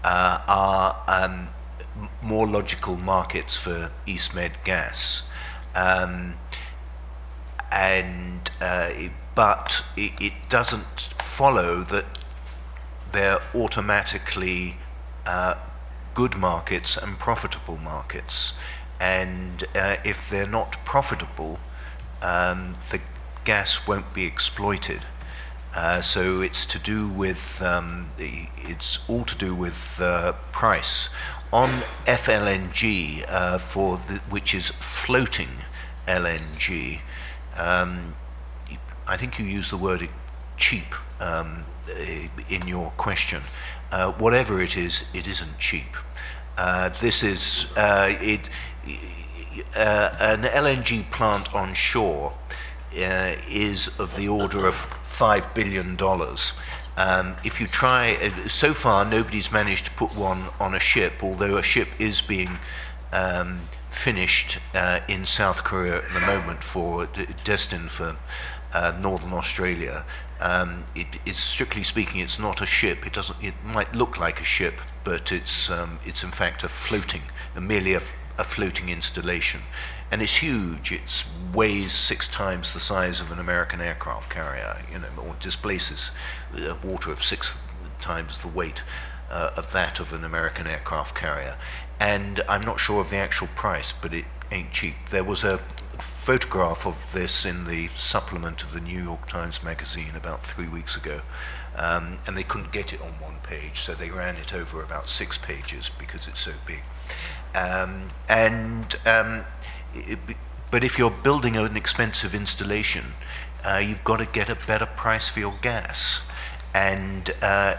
are more logical markets for East Med gas. But it doesn't follow that they're automatically good markets and profitable markets. And if they're not profitable, the gas won't be exploited. So it's to do with it's all to do with price. On FLNG, which is floating LNG, I think you used the word cheap in your question. Whatever it is, it isn't cheap. This is an LNG plant on shore is of the order of $5 billion. If you try, so far nobody's managed to put one on a ship, although a ship is being finished in South Korea at the moment destined for Northern Australia. It is, strictly speaking, it's not a ship. It might look like a ship, but it's in fact merely a floating installation, and it's huge. It weighs 6 times the size of an American aircraft carrier, or displaces water of 6 times the weight of that of an American aircraft carrier. And I'm not sure of the actual price, but it ain't cheap. There was a photograph of this in the supplement of the New York Times magazine about 3 weeks ago, and they couldn't get it on one page, so they ran it over about 6 pages because it's so big. But if you're building an expensive installation, you've got to get a better price for your gas, and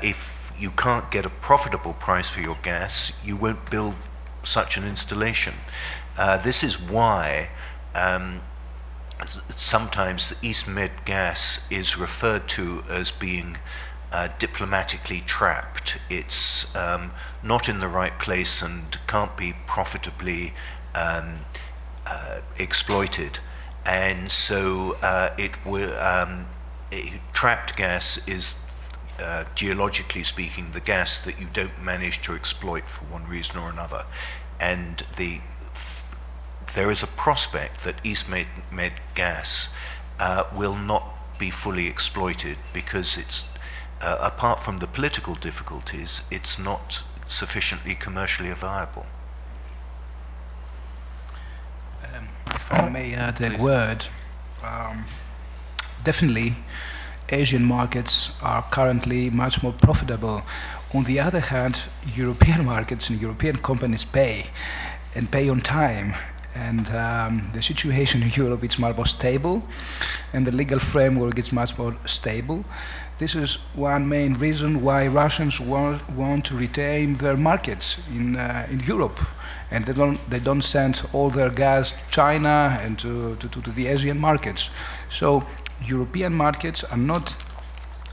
if you can't get a profitable price for your gas, you won't build such an installation. This is why sometimes the East Med gas is referred to as being diplomatically trapped. It's not in the right place and can't be profitably exploited, and so trapped gas is, geologically speaking, the gas that you don't manage to exploit for one reason or another. And there is a prospect that East Med gas will not be fully exploited because it's, apart from the political difficulties, it's not sufficiently commercially viable. If I may add a word, definitely Asian markets are currently much more profitable. On the other hand, European markets and European companies pay, and pay on time. And the situation in Europe is much more stable, and the legal framework is much more stable. This is one main reason why Russians want to retain their markets in Europe, and they don't send all their gas to China and to the Asian markets. So European markets are not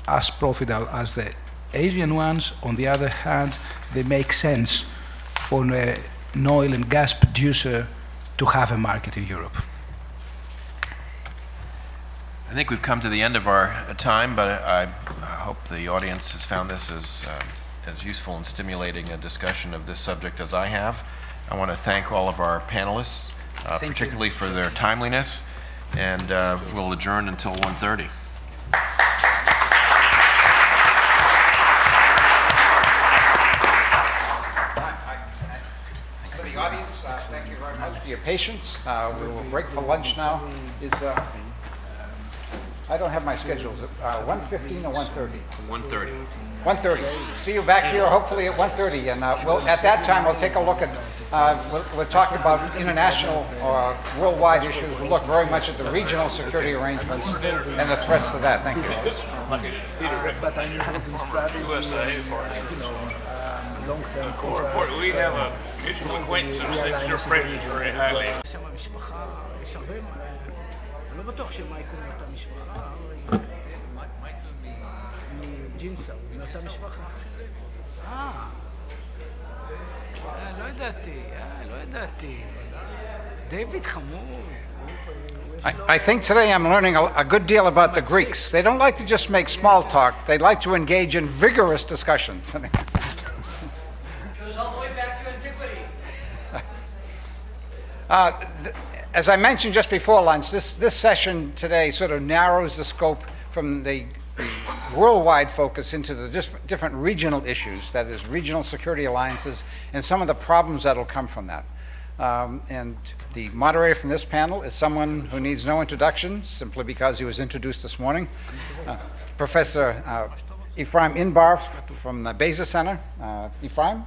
as profitable as the Asian ones. On the other hand, they make sense for an oil and gas producer to have a market in Europe. I think we've come to the end of our time, but I hope the audience has found this as useful and stimulating a discussion of this subject as I have. I want to thank all of our panelists, particularly for their timeliness, and we'll adjourn until 1:30. For the audience, thank you very much for your patience. We will break for lunch now. I don't have my schedules. 1:15 or 1:30? 1:30. 1:30. See you back here hopefully at 1:30, and at that time we'll take a look at, we'll talk about international or worldwide issues. We'll look very much at the regional security arrangements and the threats to that. Thank you. But I'm involved in strategy, long-term. We have a mutual acquaintance that you're praised very highly. אני לא בטוח שמייקל מאותה משפחה, מייקל מג'ינסר, מאותה משפחה. לא ידעתי. דיוויד חמוד. I think today I'm learning a good deal about the Greeks. They don't like to just make small talk. They like to engage in vigorous discussions. Goes all the way back to antiquity. As I mentioned just before lunch, this session today sort of narrows the scope from the worldwide focus into the different regional issues, that is, regional security alliances, and some of the problems that will come from that. And the moderator from this panel is someone who needs no introduction, simply because he was introduced this morning. Professor Ephraim Inbar from the Beza Center. Ephraim?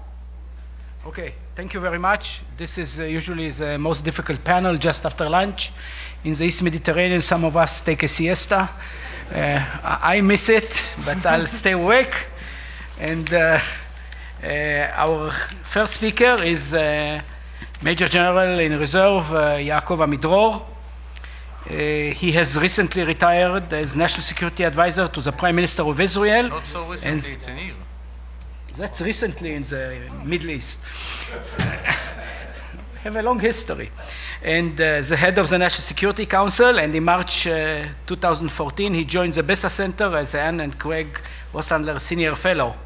Okay, thank you very much. This is usually the most difficult panel just after lunch. In the East Mediterranean, some of us take a siesta. I miss it, but I'll stay awake. And our first speaker is Major General in Reserve, Yaakov Amidror. He has recently retired as National Security Advisor to the Prime Minister of Israel. Not so recently, it's in Israel. That's recently in the Middle East. Have a long history. And the head of the National Security Council, and in March 2014, he joined the Bessa Center as Anne and Craig Rossandler Senior Fellow.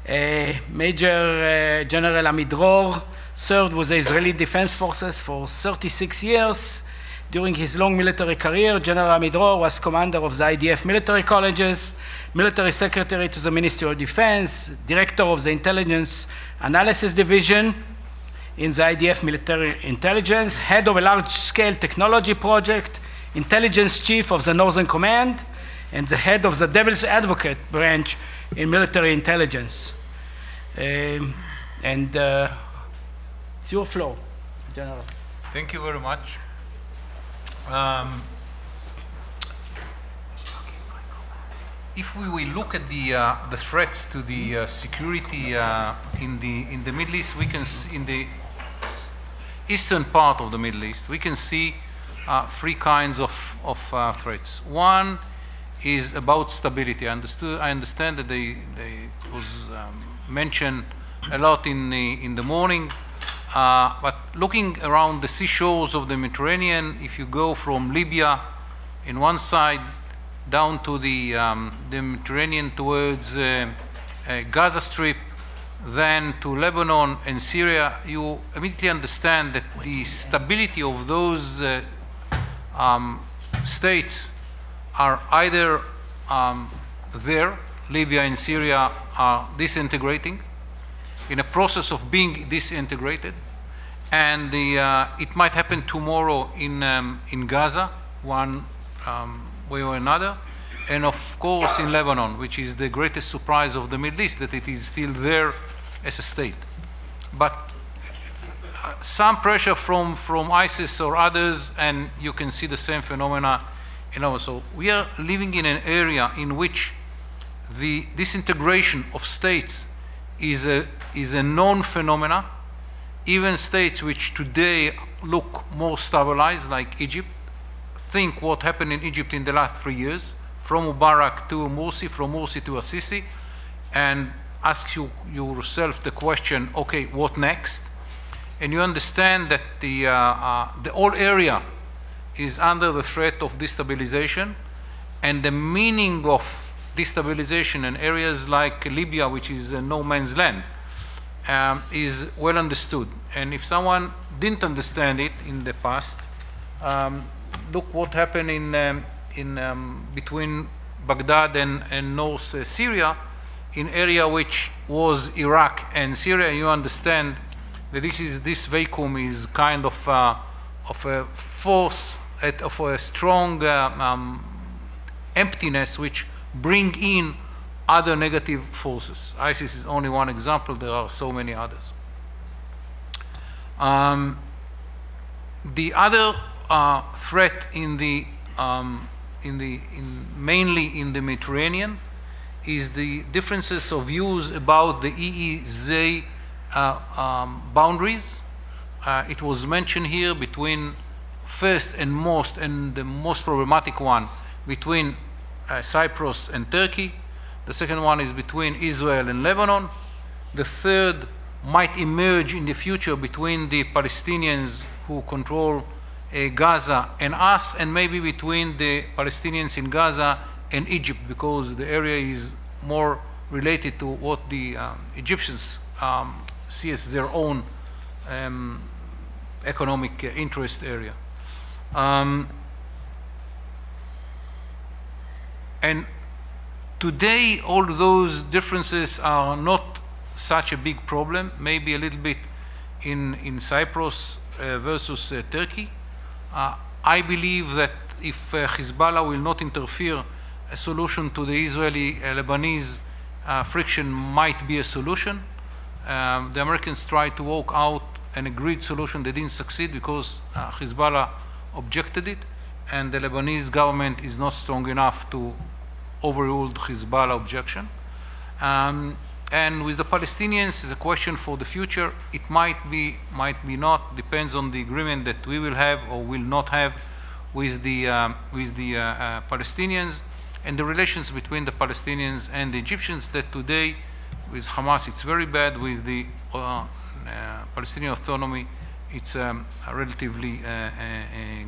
Major General Amidror served with the Israeli Defense Forces for 36 years. During his long military career, General Amidror was commander of the IDF military colleges, military secretary to the Ministry of Defense, director of the Intelligence Analysis Division in the IDF military intelligence, head of a large-scale technology project, intelligence chief of the Northern Command, and the head of the Devil's Advocate branch in military intelligence. It's your floor, General. Thank you very much. If we will look at the threats to the security in the Middle East, we can see in the eastern part of the Middle East, we can see three kinds of threats. One is about stability. I understand that they was mentioned a lot in the morning. But looking around the seashores of the Mediterranean, if you go from Libya in one side down to the Mediterranean towards Gaza Strip, then to Lebanon and Syria, you immediately understand that the stability of those states are either there, Libya and Syria are disintegrating, in a process of being disintegrated, and it might happen tomorrow in Gaza, one way or another, and of course in Lebanon, which is the greatest surprise of the Middle East, that it is still there as a state. But some pressure from ISIS or others, and you can see the same phenomena. So we are living in an area in which the disintegration of states is a known phenomena. Even states which today look more stabilized, like Egypt, think what happened in Egypt in the last 3 years, from Mubarak to Morsi, from Morsi to Assisi, and ask yourself the question, okay, what next? And you understand that the whole area is under the threat of destabilization, and the meaning of destabilization in areas like Libya, which is no man's land, is well understood. And if someone didn't understand it in the past, look what happened in between Baghdad and North Syria, in area which was Iraq and Syria. You understand that this vacuum is kind of a force, of a strong emptiness which bring in other negative forces. ISIS is only one example. There are so many others. The other threat mainly in the Mediterranean is the differences of views about the EEZ boundaries. It was mentioned here between first and the most problematic one between Cyprus and Turkey. The second one is between Israel and Lebanon. The third might emerge in the future between the Palestinians who control Gaza and us, and maybe between the Palestinians in Gaza and Egypt, because the area is more related to what the Egyptians see as their own economic interest area. And today, all those differences are not such a big problem, maybe a little bit in Cyprus versus Turkey. I believe that if Hezbollah will not interfere, a solution to the Israeli-Lebanese friction might be a solution. The Americans tried to work out an agreed solution. They didn't succeed because Hezbollah objected it, and the Lebanese government is not strong enough to overrule the Hezbollah objection. And with the Palestinians, it's a question for the future. It might be not, depends on the agreement that we will have or will not have with the Palestinians, and the relations between the Palestinians and the Egyptians, that today with Hamas it's very bad, with the Palestinian autonomy it's relatively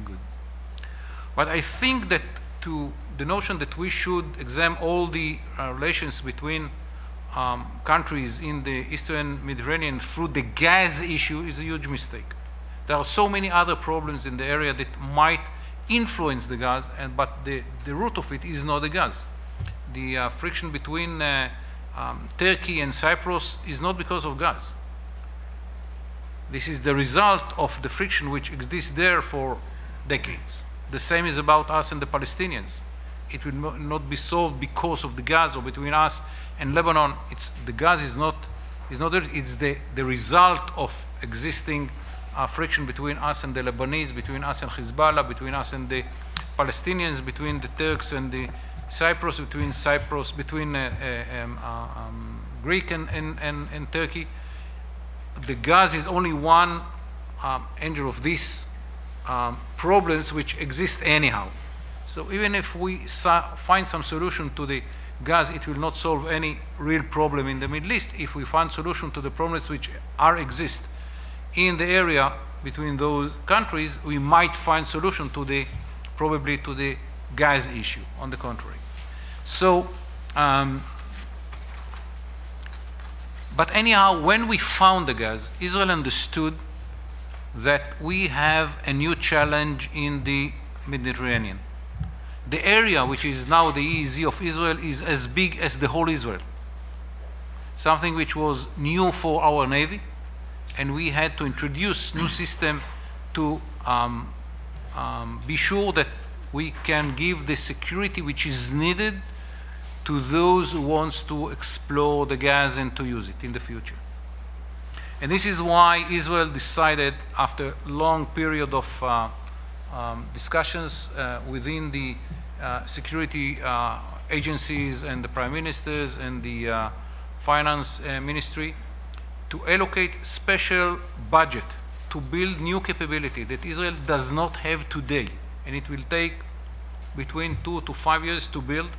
good. But I think that the notion that we should examine all the relations between countries in the Eastern Mediterranean through the gas issue is a huge mistake. There are so many other problems in the area that might influence the gas, but the root of it is not the gas. The friction between Turkey and Cyprus is not because of gas. This is the result of the friction which exists there for decades. The same is about us and the Palestinians. It will not be solved because of the gas, or between us and Lebanon. The gas is not there. It's the result of existing friction between us and the Lebanese, between us and Hezbollah, between us and the Palestinians, between the Turks and the Cyprus, between Greek and Turkey. The gas is only one angle of these problems which exist anyhow. So even if we find some solution to the gas, it will not solve any real problem in the Middle East. If we find solution to the problems which exist in the area between those countries, we might find solution to probably to the gas issue, on the contrary. So, but anyhow, when we found the gas, Israel understood that we have a new challenge in the Mediterranean. The area which is now the EEZ of Israel is as big as the whole Israel. Something which was new for our Navy, and we had to introduce new system to be sure that we can give the security which is needed to those who wants to explore the gas and to use it in the future. And this is why Israel decided, after a long period of discussions within the security agencies and the prime ministers and the finance ministry, to allocate special budget to build new capability that Israel does not have today, and it will take between 2 to 5 years to build,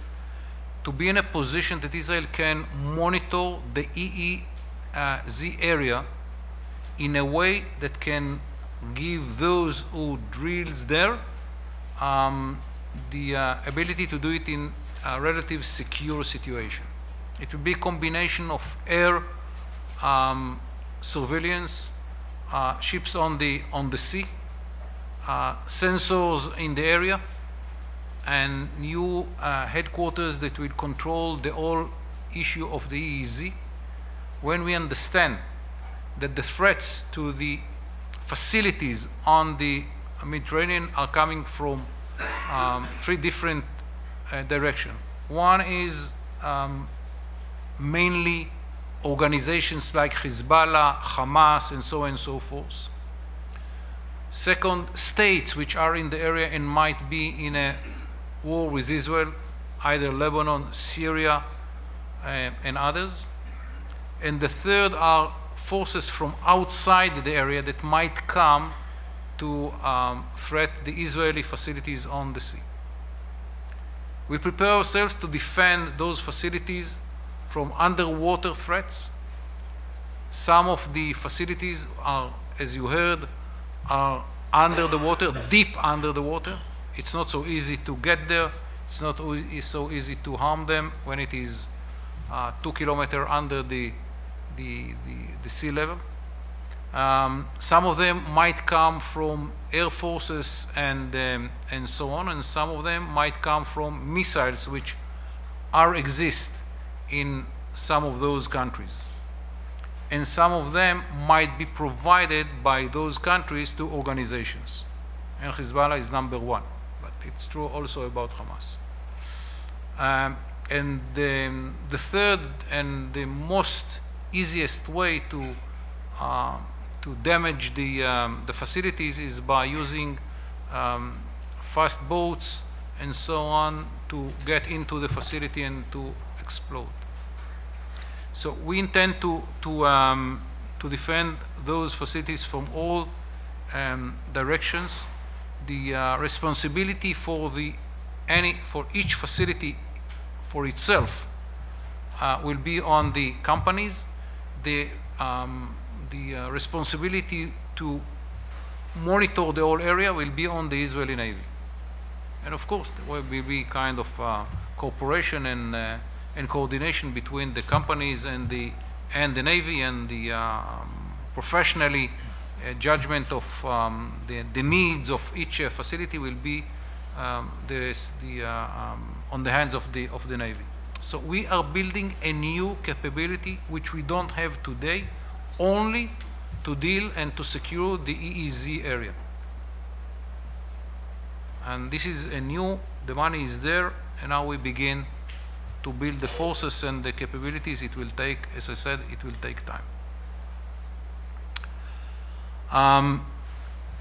to be in a position that Israel can monitor the EEZ area in a way that can give those who drills there the ability to do it in a relative secure situation. It will be a combination of air surveillance, ships on the sea, sensors in the area, and new headquarters that will control the whole issue of the EEZ. When we understand that the threats to the facilities on the Mediterranean are coming from 3 different directions. One is mainly organizations like Hezbollah, Hamas, and so on and so forth. Second, states which are in the area and might be in a war with Israel, either Lebanon, Syria, and others. And the third are forces from outside the area that might come to threat the Israeli facilities on the sea. We prepare ourselves to defend those facilities from underwater threats. Some of the facilities are, as you heard, are under the water, deep under the water. It's not so easy to get there. It's not so easy to harm them when it is 2 kilometers under the sea level. Some of them might come from air forces and so on, and some of them might come from missiles which exist in some of those countries. And some of them might be provided by those countries to organizations. And Hezbollah is number 1, but it's true also about Hamas. And the third and the most easiest way to damage the facilities is by using fast boats and so on to get into the facility and to explode. So we intend to defend those facilities from all directions. responsibility for each facility for itself will be on the companies. The responsibility to monitor the whole area will be on the Israeli Navy. And of course, there will be kind of cooperation and coordination between the companies and the Navy, and the professionally judgment of the needs of each facility will be on the hands of the Navy. So we are building a new capability which we don't have today, only to deal and to secure the EEZ area. And this is a new, the money is there, and now we begin to build the forces and the capabilities. It will take, as I said, it will take time.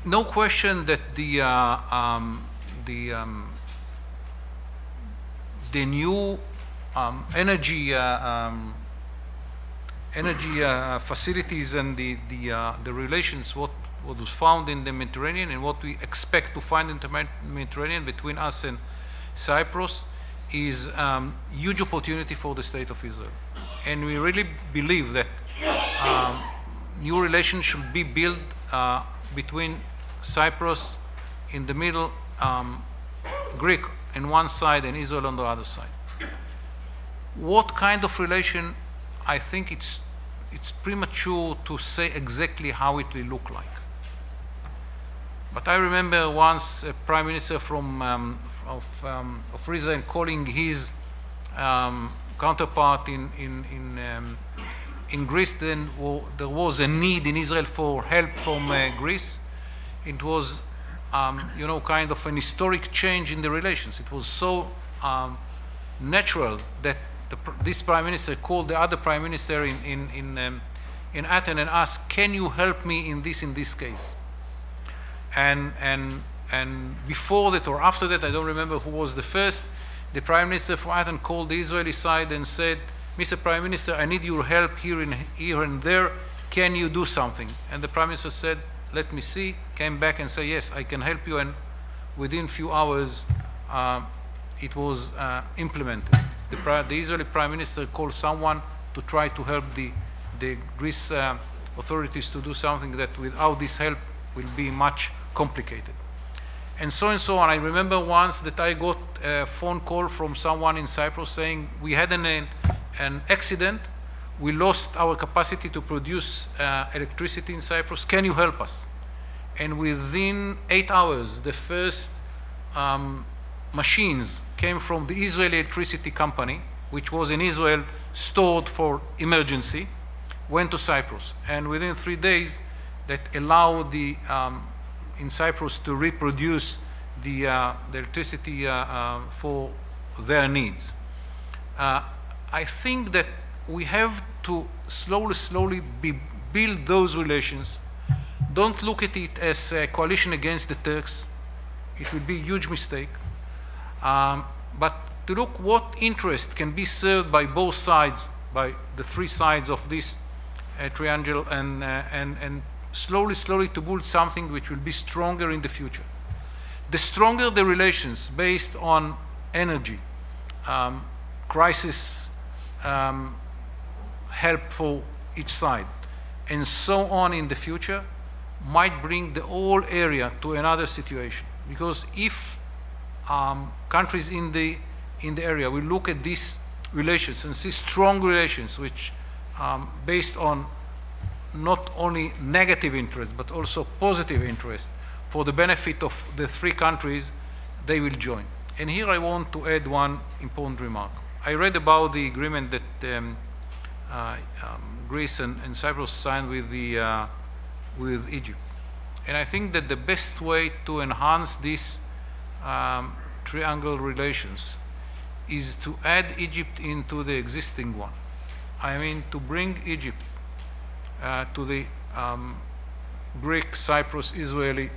No question that the new energy facilities and the relations, what was found in the Mediterranean and what we expect to find in the Mediterranean between us and Cyprus is huge opportunity for the State of Israel. And we really believe that new relations should be built between Cyprus in the middle, Greek on one side and Israel on the other side. What kind of relation? I think it's premature to say exactly how it will look like. But I remember once a prime minister of Israel calling his counterpart in Greece. Then there was a need in Israel for help from Greece. It was, you know, kind of an historic change in the relations. It was so natural that this prime minister called the other prime minister in Athens and asked, "Can you help me in this case?" And before that or after that, I don't remember who was the first. The prime minister from Athens called the Israeli side and said, "Mr. Prime Minister, I need your help here and there. Can you do something?" And the prime minister said, "Let me see." Came back and said, "Yes, I can help you." And within a few hours, it was implemented. The Israeli prime minister called someone to try to help the Greece authorities to do something that without this help will be much complicated. And so on. I remember once that I got a phone call from someone in Cyprus saying, "We had an accident. We lost our capacity to produce electricity in Cyprus. Can you help us?" And within 8 hours, the first machines came from the Israeli electricity company, which was in Israel stored for emergency, went to Cyprus. And within 3 days, that allowed in Cyprus to reproduce the electricity for their needs. I think that we have to slowly build those relations. Don't look at it as a coalition against the Turks. It would be a huge mistake. But to look what interest can be served by both sides, by the three sides of this triangle, and slowly to build something which will be stronger in the future. The stronger the relations based on energy, crisis help for each side, and so on in the future, might bring the whole area to another situation. Because if countries in the area will look at these relations and see strong relations, which based on not only negative interest but also positive interest for the benefit of the three countries, they will join. And here I want to add one important remark. I read about the agreement that Greece and Cyprus signed with Egypt, and I think that the best way to enhance these triangle relations is to add Egypt into the existing one. I mean, to bring Egypt to the Greek, Cyprus, Israeli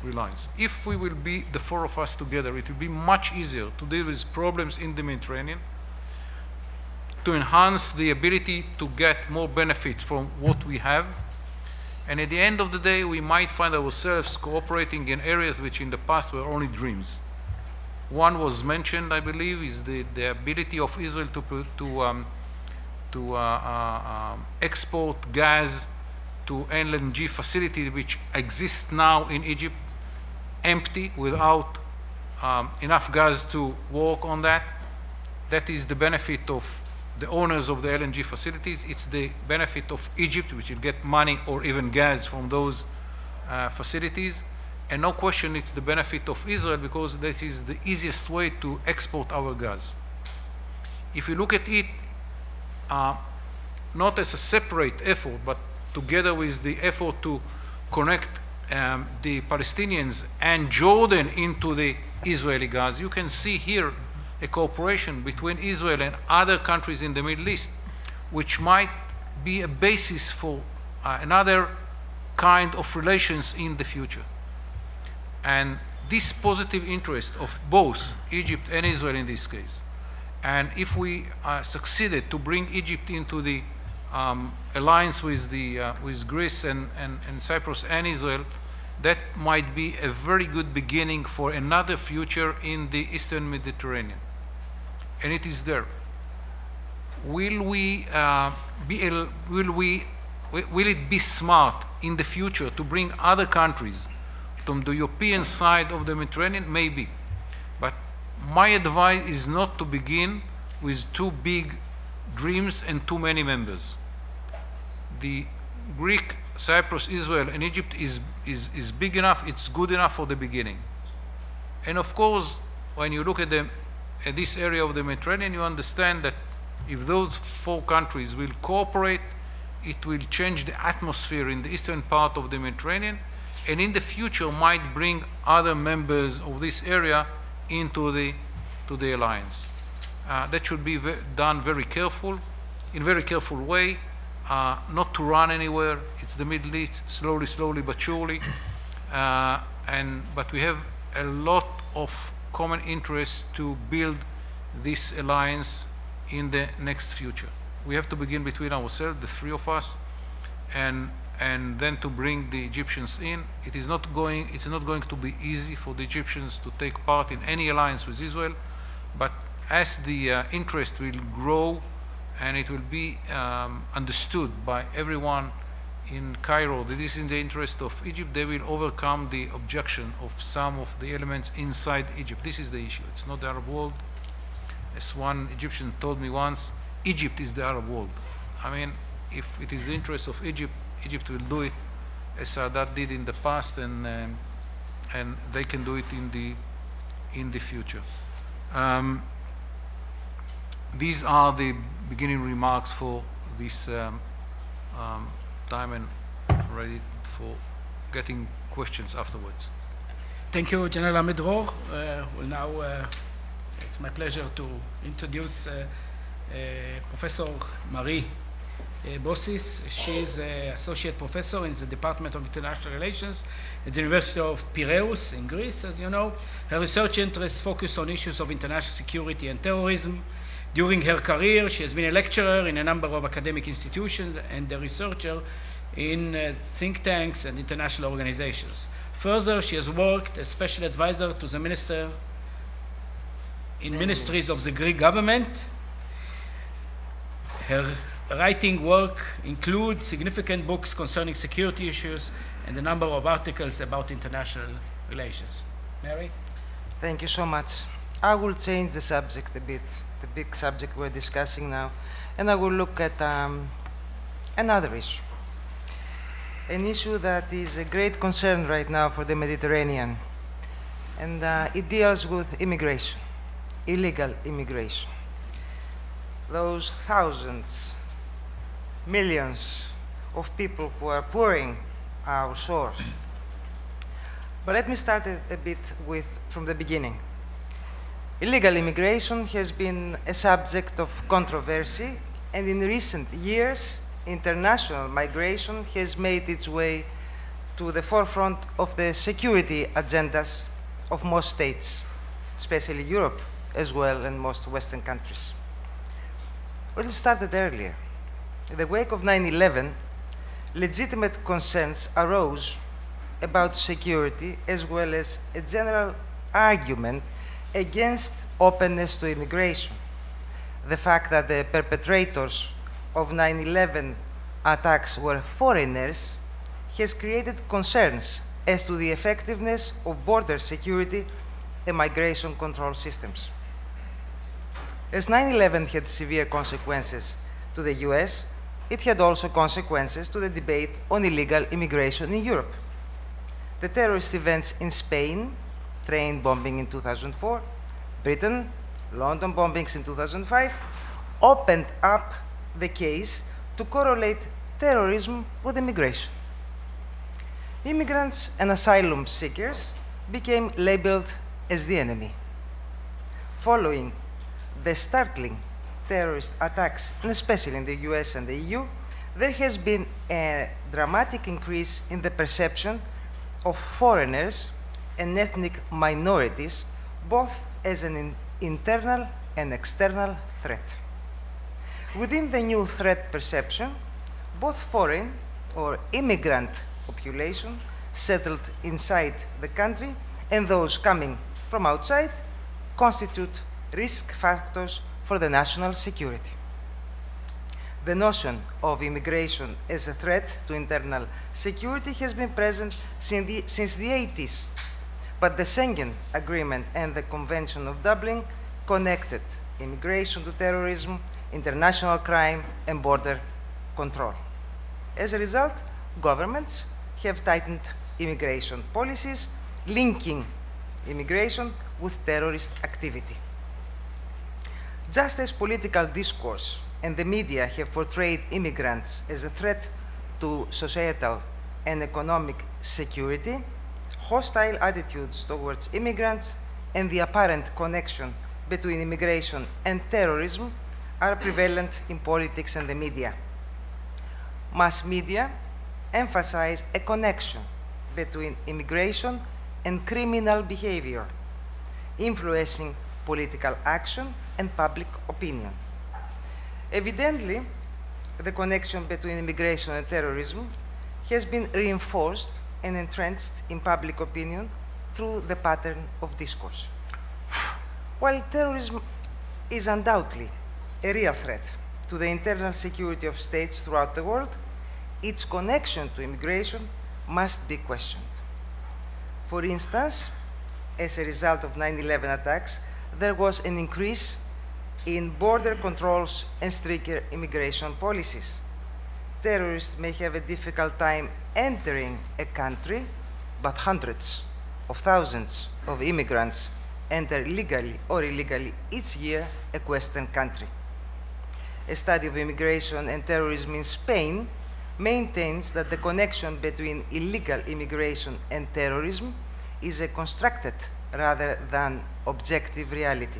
reliance. If we will be the four of us together, it will be much easier to deal with problems in the Mediterranean, to enhance the ability to get more benefits from what we have, And at the end of the day, we might find ourselves cooperating in areas which in the past were only dreams. One was mentioned, I believe, is the ability of Israel to export gas to LNG facility which exists now in Egypt, empty, without enough gas to work on that. That is the benefit of the owners of the LNG facilities. It's the benefit of Egypt, which will get money or even gas from those facilities. And no question, it's the benefit of Israel, because that is the easiest way to export our gas. If you look at it not as a separate effort, but together with the effort to connect the Palestinians and Jordan into the Israeli gas, you can see here a cooperation between Israel and other countries in the Middle East, which might be a basis for another kind of relations in the future. And this positive interest of both Egypt and Israel in this case, and if we succeeded to bring Egypt into the alliance with Greece and Cyprus and Israel, that might be a very good beginning for another future in the Eastern Mediterranean. And it is there. Will it be smart in the future to bring other countries from the European side of the Mediterranean? Maybe. But my advice is not to begin with too big dreams and too many members. The Greek, Cyprus, Israel, and Egypt is big enough, it's good enough for the beginning. And of course, when you look at this area of the Mediterranean, you understand that if those four countries will cooperate, it will change the atmosphere in the eastern part of the Mediterranean, and in the future might bring other members of this area into the alliance. That should be done in very careful way, not to run anywhere. It's the Middle East, slowly but surely. But we have a lot of common interest to build this alliance in the next future. We have to begin between ourselves, the three of us, and then to bring the Egyptians in. It's not going to be easy for the Egyptians to take part in any alliance with Israel, but as the interest will grow and it will be understood by everyone in Cairo that this is in the interest of Egypt, they will overcome the objection of some of the elements inside Egypt. This is the issue. It's not the Arab world. As one Egyptian told me once, Egypt is the Arab world. I mean, if it is the interest of Egypt, Egypt will do it as Sadat did in the past, and they can do it in the future. These are the beginning remarks for this time, and ready for getting questions afterwards. Thank you, General Amedror. Well, now it's my pleasure to introduce Professor Marie Bossis. She is an associate professor in the Department of International Relations at the University of Piraeus in Greece, as you know. Her research interests focus on issues of international security and terrorism. During her career, she has been a lecturer in a number of academic institutions and a researcher in think tanks and international organizations. Further, she has worked as special advisor to the minister in ministries of the Greek government. Her writing work includes significant books concerning security issues and a number of articles about international relations. Mary? Thank you so much. I will change the subject a bit, the big subject we're discussing now, and I will look at another issue. An issue that is a great concern right now for the Mediterranean, and it deals with immigration, illegal immigration. Those thousands, millions of people who are pouring our shores. But let me start a bit from the beginning. Illegal immigration has been a subject of controversy, and in recent years, international migration has made its way to the forefront of the security agendas of most states, especially Europe as well, and most Western countries. Well, it started earlier. In the wake of 9/11, legitimate concerns arose about security as well as a general argument against openness to immigration. The fact that the perpetrators of 9/11 attacks were foreigners has created concerns as to the effectiveness of border security and migration control systems. As 9/11 had severe consequences to the US, it had also consequences to the debate on illegal immigration in Europe. The terrorist events in Spain, train bombing in 2004, Britain, London bombings in 2005, opened up the case to correlate terrorism with immigration. Immigrants and asylum seekers became labeled as the enemy. Following the startling terrorist attacks, and especially in the US and the EU, there has been a dramatic increase in the perception of foreigners and ethnic minorities, both as an internal and external threat. Within the new threat perception, both foreign or immigrant population settled inside the country and those coming from outside constitute risk factors for the national security. The notion of immigration as a threat to internal security has been present since the 80s, but the Schengen Agreement and the Convention of Dublin connected immigration to terrorism, international crime, and border control. As a result, governments have tightened immigration policies, linking immigration with terrorist activity. Just as political discourse and the media have portrayed immigrants as a threat to societal and economic security, hostile attitudes towards immigrants and the apparent connection between immigration and terrorism are prevalent in politics and the media. Mass media emphasize a connection between immigration and criminal behavior, influencing political action and public opinion. Evidently, the connection between immigration and terrorism has been reinforced and entrenched in public opinion through the pattern of discourse. While terrorism is undoubtedly a real threat to the internal security of states throughout the world, its connection to immigration must be questioned. For instance, as a result of 9/11 attacks, there was an increase in border controls and stricter immigration policies. Terrorists may have a difficult time entering a country, but hundreds of thousands of immigrants enter legally or illegally each year a Western country. A study of immigration and terrorism in Spain maintains that the connection between illegal immigration and terrorism is a constructed rather than objective reality.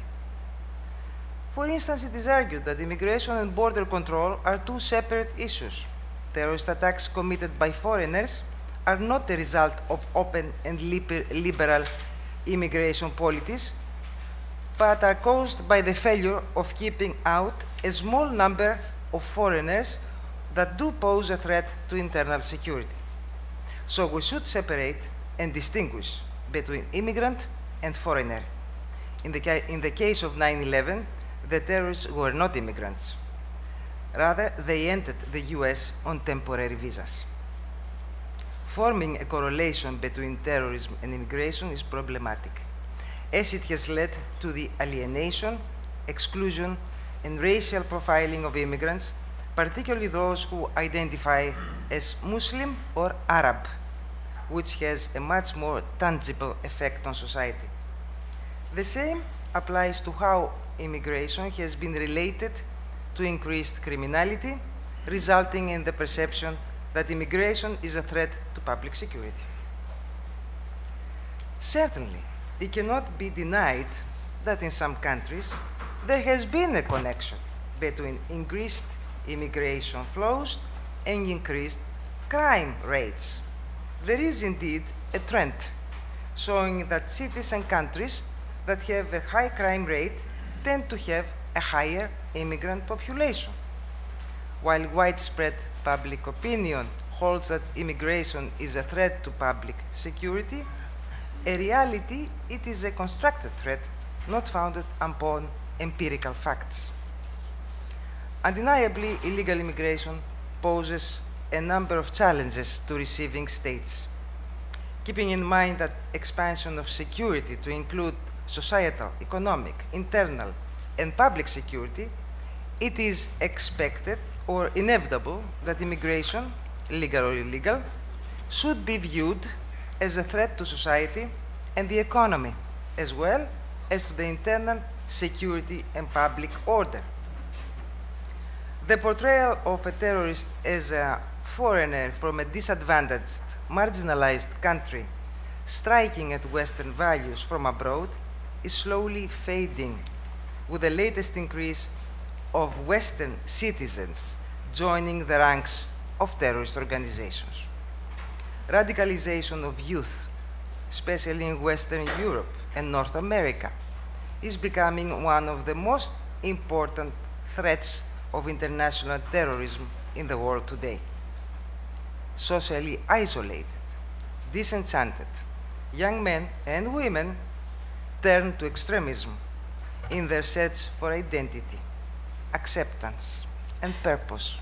For instance, it is argued that immigration and border control are two separate issues. Terrorist attacks committed by foreigners are not the result of open and liberal immigration policies, but are caused by the failure of keeping out a small number of foreigners that do pose a threat to internal security. So we should separate and distinguish between immigrant and foreigner. In the case of 9/11, the terrorists were not immigrants. Rather, they entered the US on temporary visas. Forming a correlation between terrorism and immigration is problematic, as it has led to the alienation, exclusion, and racial profiling of immigrants, particularly those who identify as Muslim or Arab, which has a much more tangible effect on society. The same applies to how immigration has been related to increased criminality, resulting in the perception that immigration is a threat to public security. Certainly, it cannot be denied that in some countries there has been a connection between increased immigration flows and increased crime rates. There is indeed a trend showing that cities and countries that have a high crime rate tend to have a higher immigrant population, while widespread public opinion holds that immigration is a threat to public security, in reality, it is a constructed threat not founded upon empirical facts. Undeniably, illegal immigration poses a number of challenges to receiving states. Keeping in mind that expansion of security to include societal, economic, internal, and public security, it is expected or inevitable that immigration, legal or illegal, should be viewed as a threat to society and the economy, as well as to the internal security and public order. The portrayal of a terrorist as a foreigner from a disadvantaged, marginalized country striking at Western values from abroad is slowly fading with the latest increase of Western citizens joining the ranks of terrorist organizations. Radicalization of youth, especially in Western Europe and North America, is becoming one of the most important threats of international terrorism in the world today. Socially isolated, disenchanted, young men and women turn to extremism in their search for identity, acceptance, and purpose,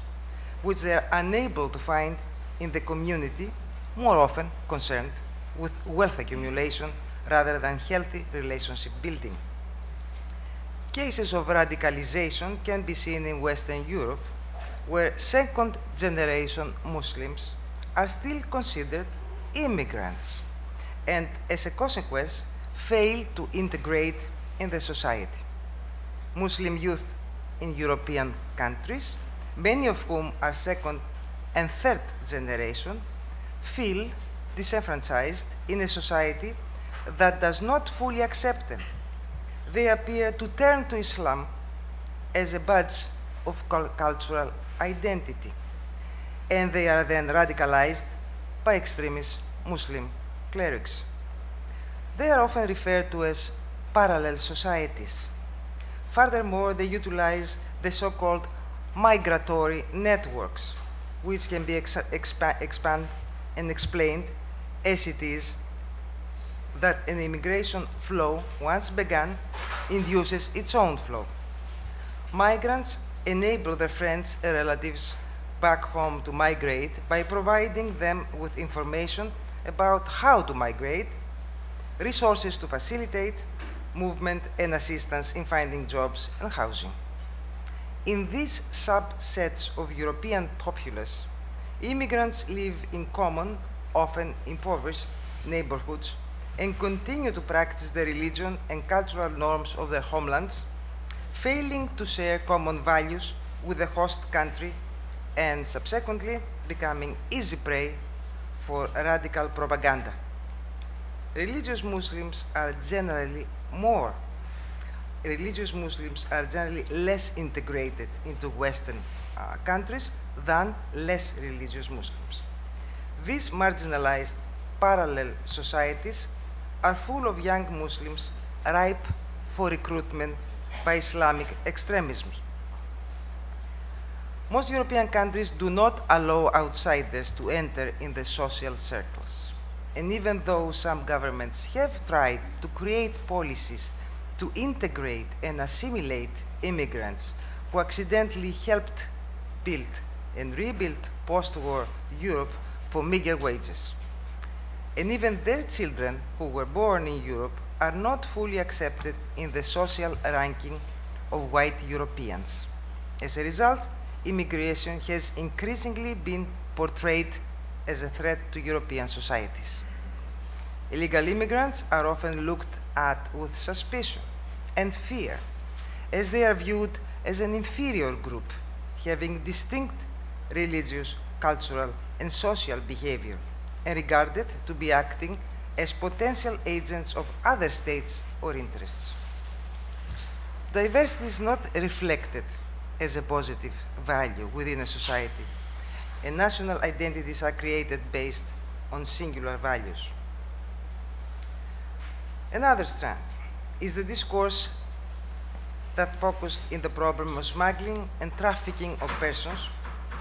which they are unable to find in the community more often concerned with wealth accumulation rather than healthy relationship building. Cases of radicalization can be seen in Western Europe, where second-generation Muslims are still considered immigrants and, as a consequence, fail to integrate in the society. Muslim youth in European countries, many of whom are second and third generation, feel disenfranchised in a society that does not fully accept them. They appear to turn to Islam as a badge of cultural identity, and they are then radicalized by extremist Muslim clerics. They are often referred to as parallel societies. Furthermore, they utilize the so-called migratory networks, which can be expanded and explained as it is that an immigration flow, once begun, induces its own flow. Migrants enable their friends and relatives back home to migrate by providing them with information about how to migrate, resources to facilitate movement, and assistance in finding jobs and housing. In these subsets of European populace, immigrants live in common, often impoverished neighborhoods and continue to practice the religion and cultural norms of their homelands, failing to share common values with the host country and subsequently becoming easy prey for radical propaganda. Religious Muslims are generally less integrated into Western countries than less religious Muslims. These marginalized parallel societies are full of young Muslims ripe for recruitment by Islamic extremism. Most European countries do not allow outsiders to enter in the social circles. And even though some governments have tried to create policies to integrate and assimilate immigrants who accidentally helped build and rebuild post-war Europe for meager wages, and even their children who were born in Europe are not fully accepted in the social ranking of white Europeans. As a result, immigration has increasingly been portrayed as a threat to European societies. Illegal immigrants are often looked at with suspicion and fear, as they are viewed as an inferior group, having distinct religious, cultural, and social behavior, and regarded to be acting as potential agents of other states or interests. Diversity is not reflected as a positive value within a society, and national identities are created based on singular values. Another strand is the discourse that focused in the problem of smuggling and trafficking of persons,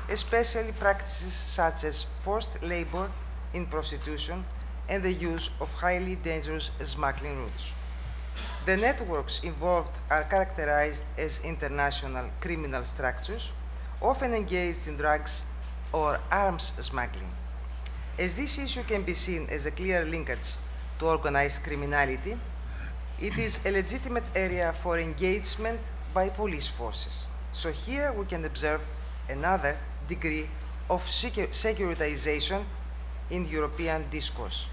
especially practices such as forced labor in prostitution and the use of highly dangerous smuggling routes. The networks involved are characterized as international criminal structures, often engaged in drugs or arms smuggling. As this issue can be seen as a clear linkage to organized criminality, it is a legitimate area for engagement by police forces. So here we can observe another degree of securitization in European discourse.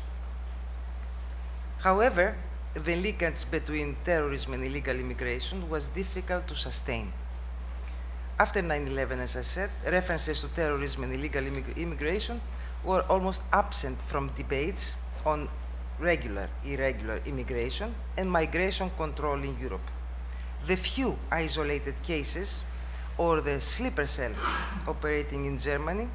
However, the linkage between terrorism and illegal immigration was difficult to sustain. After 9/11, as I said, references to terrorism and illegal immigration were almost absent from debates on regular, irregular immigration and migration control in Europe. The few isolated cases or the sleeper cells operating in Germany,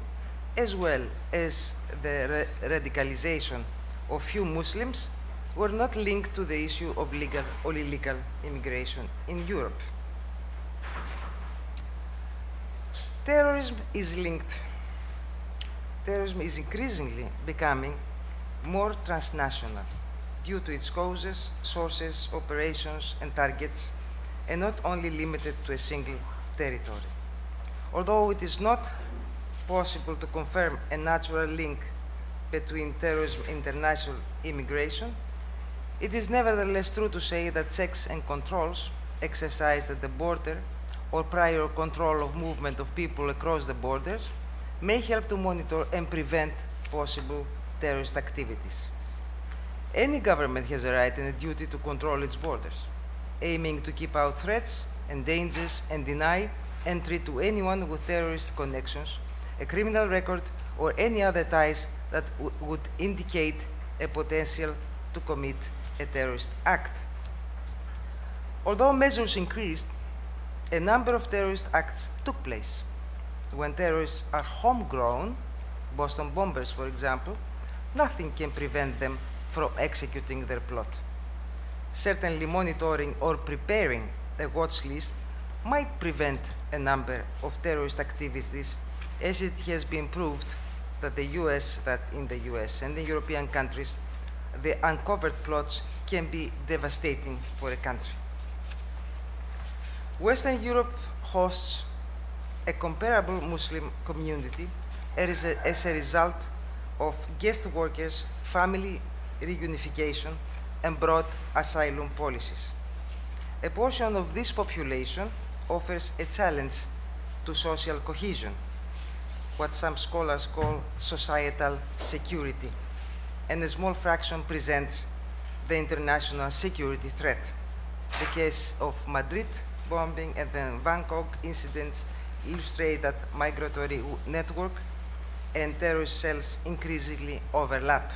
as well as the radicalization of few Muslims, were not linked to the issue of legal or illegal immigration in Europe. Terrorism is increasingly becoming more transnational due to its causes, sources, operations, and targets, and not only limited to a single territory. Although it is not possible to confirm a natural link between terrorism and international immigration, it is nevertheless true to say that checks and controls exercised at the border or prior control of movement of people across the borders may help to monitor and prevent possible terrorist activities. Any government has a right and a duty to control its borders, aiming to keep out threats and dangers and deny entry to anyone with terrorist connections, a criminal record, or any other ties that would indicate a potential to commit a terrorist act. Although measures increased, a number of terrorist acts took place. When terrorists are homegrown, Boston bombers, for example, nothing can prevent them from executing their plot. Certainly monitoring or preparing a watch list might prevent a number of terrorist activities, as it has been proved that in the US and the European countries, the uncovered plots can be devastating for a country. Western Europe hosts a comparable Muslim community as a result of guest workers, family reunification, and broad asylum policies. A portion of this population offers a challenge to social cohesion, what some scholars call societal security, and a small fraction presents the international security threat. The case of Madrid bombing and the Bangkok incidents illustrate that migratory network and terrorist cells increasingly overlap.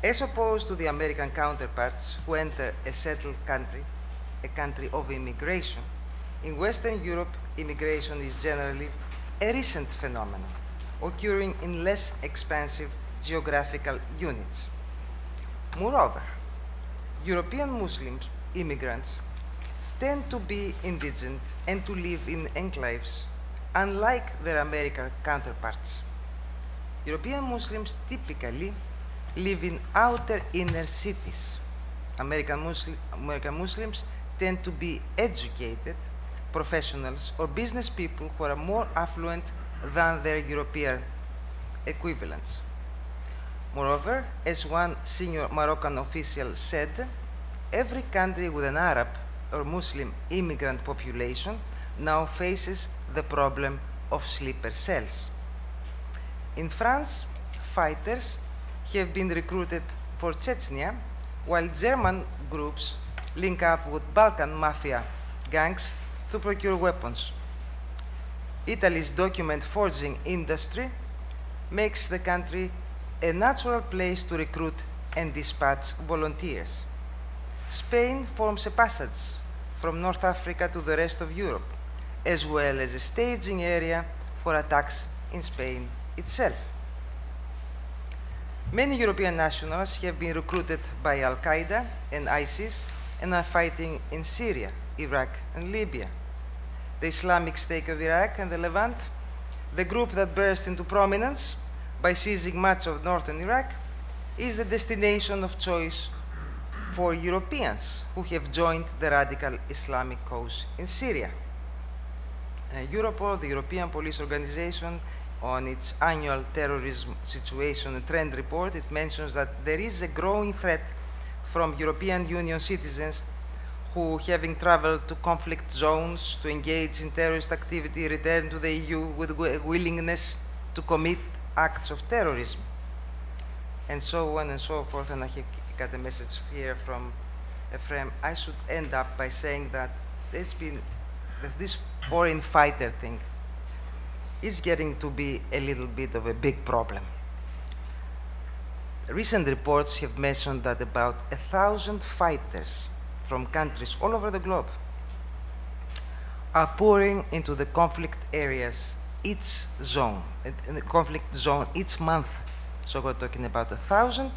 As opposed to the American counterparts who enter a settled country, a country of immigration, in Western Europe, immigration is generally a recent phenomenon, occurring in less expansive geographical units. Moreover, European Muslim immigrants tend to be indigent and to live in enclaves, unlike their American counterparts. European Muslims typically live in outer inner cities. American Muslims tend to be educated professionals or business people who are more affluent than their European equivalents. Moreover, as one senior Moroccan official said, every country with an Arab or Muslim immigrant population now faces the problem of sleeper cells. In France, fighters have been recruited for Chechnya, while German groups link up with Balkan mafia gangs to procure weapons. Italy's document forging industry makes the country a natural place to recruit and dispatch volunteers. Spain forms a passage from North Africa to the rest of Europe, as well as a staging area for attacks in Spain itself. Many European nationals have been recruited by Al-Qaeda and ISIS and are fighting in Syria, Iraq, and Libya. the Islamic State of Iraq and the Levant, the group that burst into prominence by seizing much of northern Iraq, is the destination of choice for Europeans who have joined the radical Islamic cause in Syria. Europol, the European Police Organization, on its annual terrorism situation and trend report, it mentions that there is a growing threat from European Union citizens who, having traveled to conflict zones to engage in terrorist activity, return to the EU with a willingness to commit acts of terrorism, and so on and so forth. And I have got a message here from Ephraim. I should end up by saying that this foreign fighter thing is getting to be a little bit of a big problem. Recent reports have mentioned that about 1,000 fighters from countries all over the globe are pouring into the conflict areas each zone, in the conflict zone each month. So we're talking about 1,000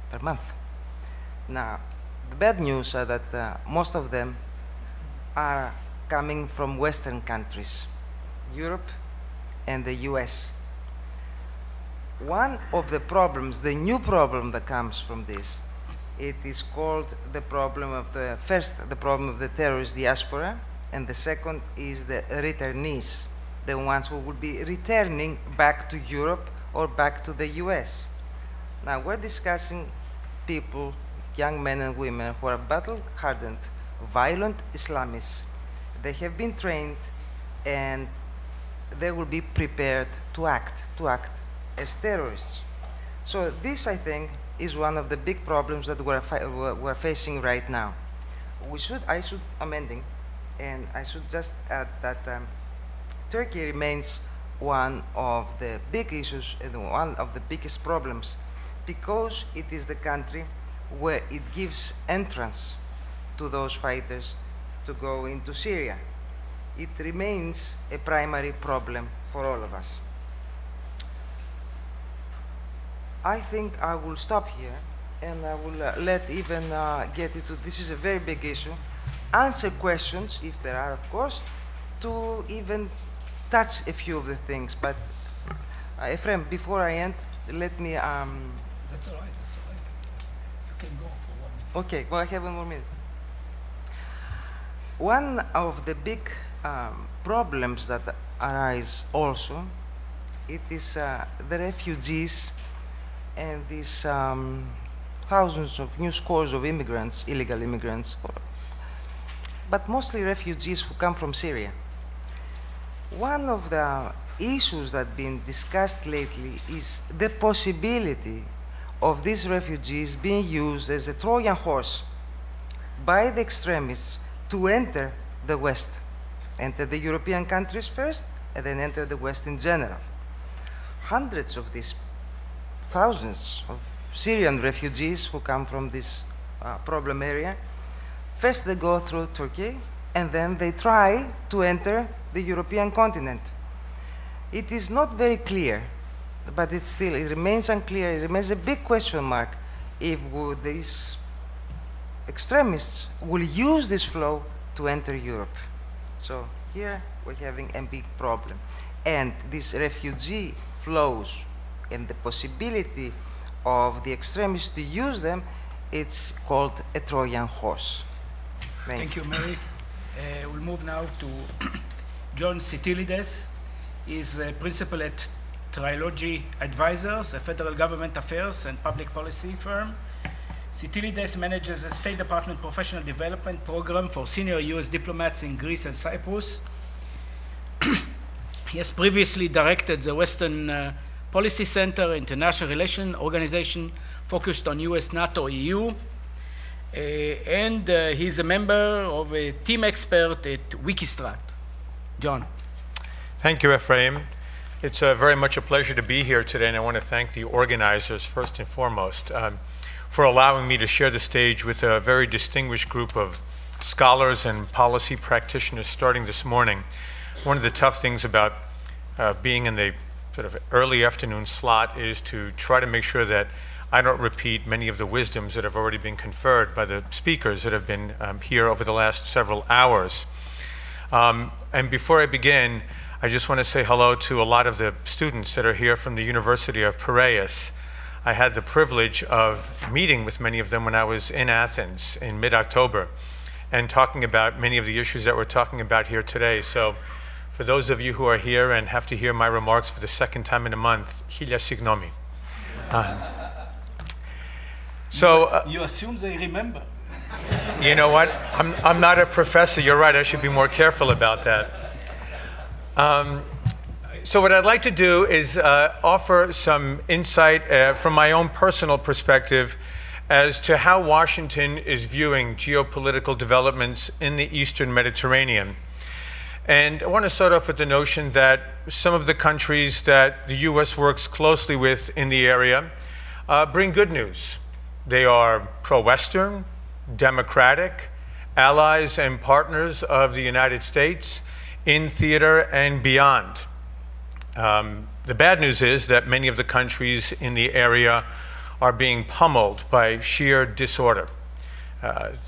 per month. Now, the bad news are that most of them are coming from Western countries, Europe and the US. One of the problems, the new problem that comes from this, it is called the problem of the, first, the problem of the terrorist diaspora, and the second is the returnees, the ones who will be returning back to Europe or back to the US. Now, we're discussing people, young men and women, who are battle-hardened, violent Islamists. They have been trained, and they will be prepared to act as terrorists. So this, I think, is one of the big problems that we're facing right now. I should amending, and I should just add that Turkey remains one of the big issues and one of the biggest problems, because it is the country where it gives entrance to those fighters to go into Syria. It remains a primary problem for all of us. I think I will stop here, and I will let even get into, this is a very big issue, answer questions, if there are, of course, to even touch a few of the things. But Ephraim, before I end, let me... That's all right, that's all right. You can go for 1 minute. Okay, well, I have 1 more minute. One of the big problems that arise also, it is the refugees and these thousands of new scores of immigrants, illegal immigrants, but mostly refugees who come from Syria. One of the issues that have been discussed lately is the possibility of these refugees being used as a Trojan horse by the extremists to enter the West, enter the European countries first, and then enter the West in general. Hundreds of these, thousands of Syrian refugees who come from this problem area, first they go through Turkey, and then they try to enter the European continent. It is not very clear, but it remains unclear, it remains a big question mark if these extremists will use this flow to enter Europe. So here we're having a big problem. And these refugee flows and the possibility of the extremists to use them, it's called a Trojan horse. Thank you, Mary. We'll move now to John Sitilides. He's a principal at Trilogy Advisors, a federal government affairs and public policy firm. Sitilides manages a State Department professional development program for senior US diplomats in Greece and Cyprus. He has previously directed the Western Policy Center, international relations organization focused on US, NATO, EU. And he's a member of a team expert at Wikistrat. John. Thank you, Ephraim. It's very much a pleasure to be here today, and I want to thank the organizers first and foremost for allowing me to share the stage with a very distinguished group of scholars and policy practitioners starting this morning. One of the tough things about being in the sort of early afternoon slot is to try to make sure that I don't repeat many of the wisdoms that have already been conferred by the speakers that have been here over the last several hours. And before I begin, I just want to say hello to a lot of the students that are here from the University of Piraeus. I had the privilege of meeting with many of them when I was in Athens in mid-October and talking about many of the issues that we're talking about here today. So for those of you who are here and have to hear my remarks for the second time in a month, hilia signomi. You assume they remember. You know what? I'm not a professor. You're right. I should be more careful about that. So what I'd like to do is offer some insight from my own personal perspective as to how Washington is viewing geopolitical developments in the Eastern Mediterranean. And I want to start off with the notion that some of the countries that the U.S. works closely with in the area bring good news. They are pro-Western, democratic, allies and partners of the United States in theater and beyond. The bad news is that many of the countries in the area are being pummeled by sheer disorder.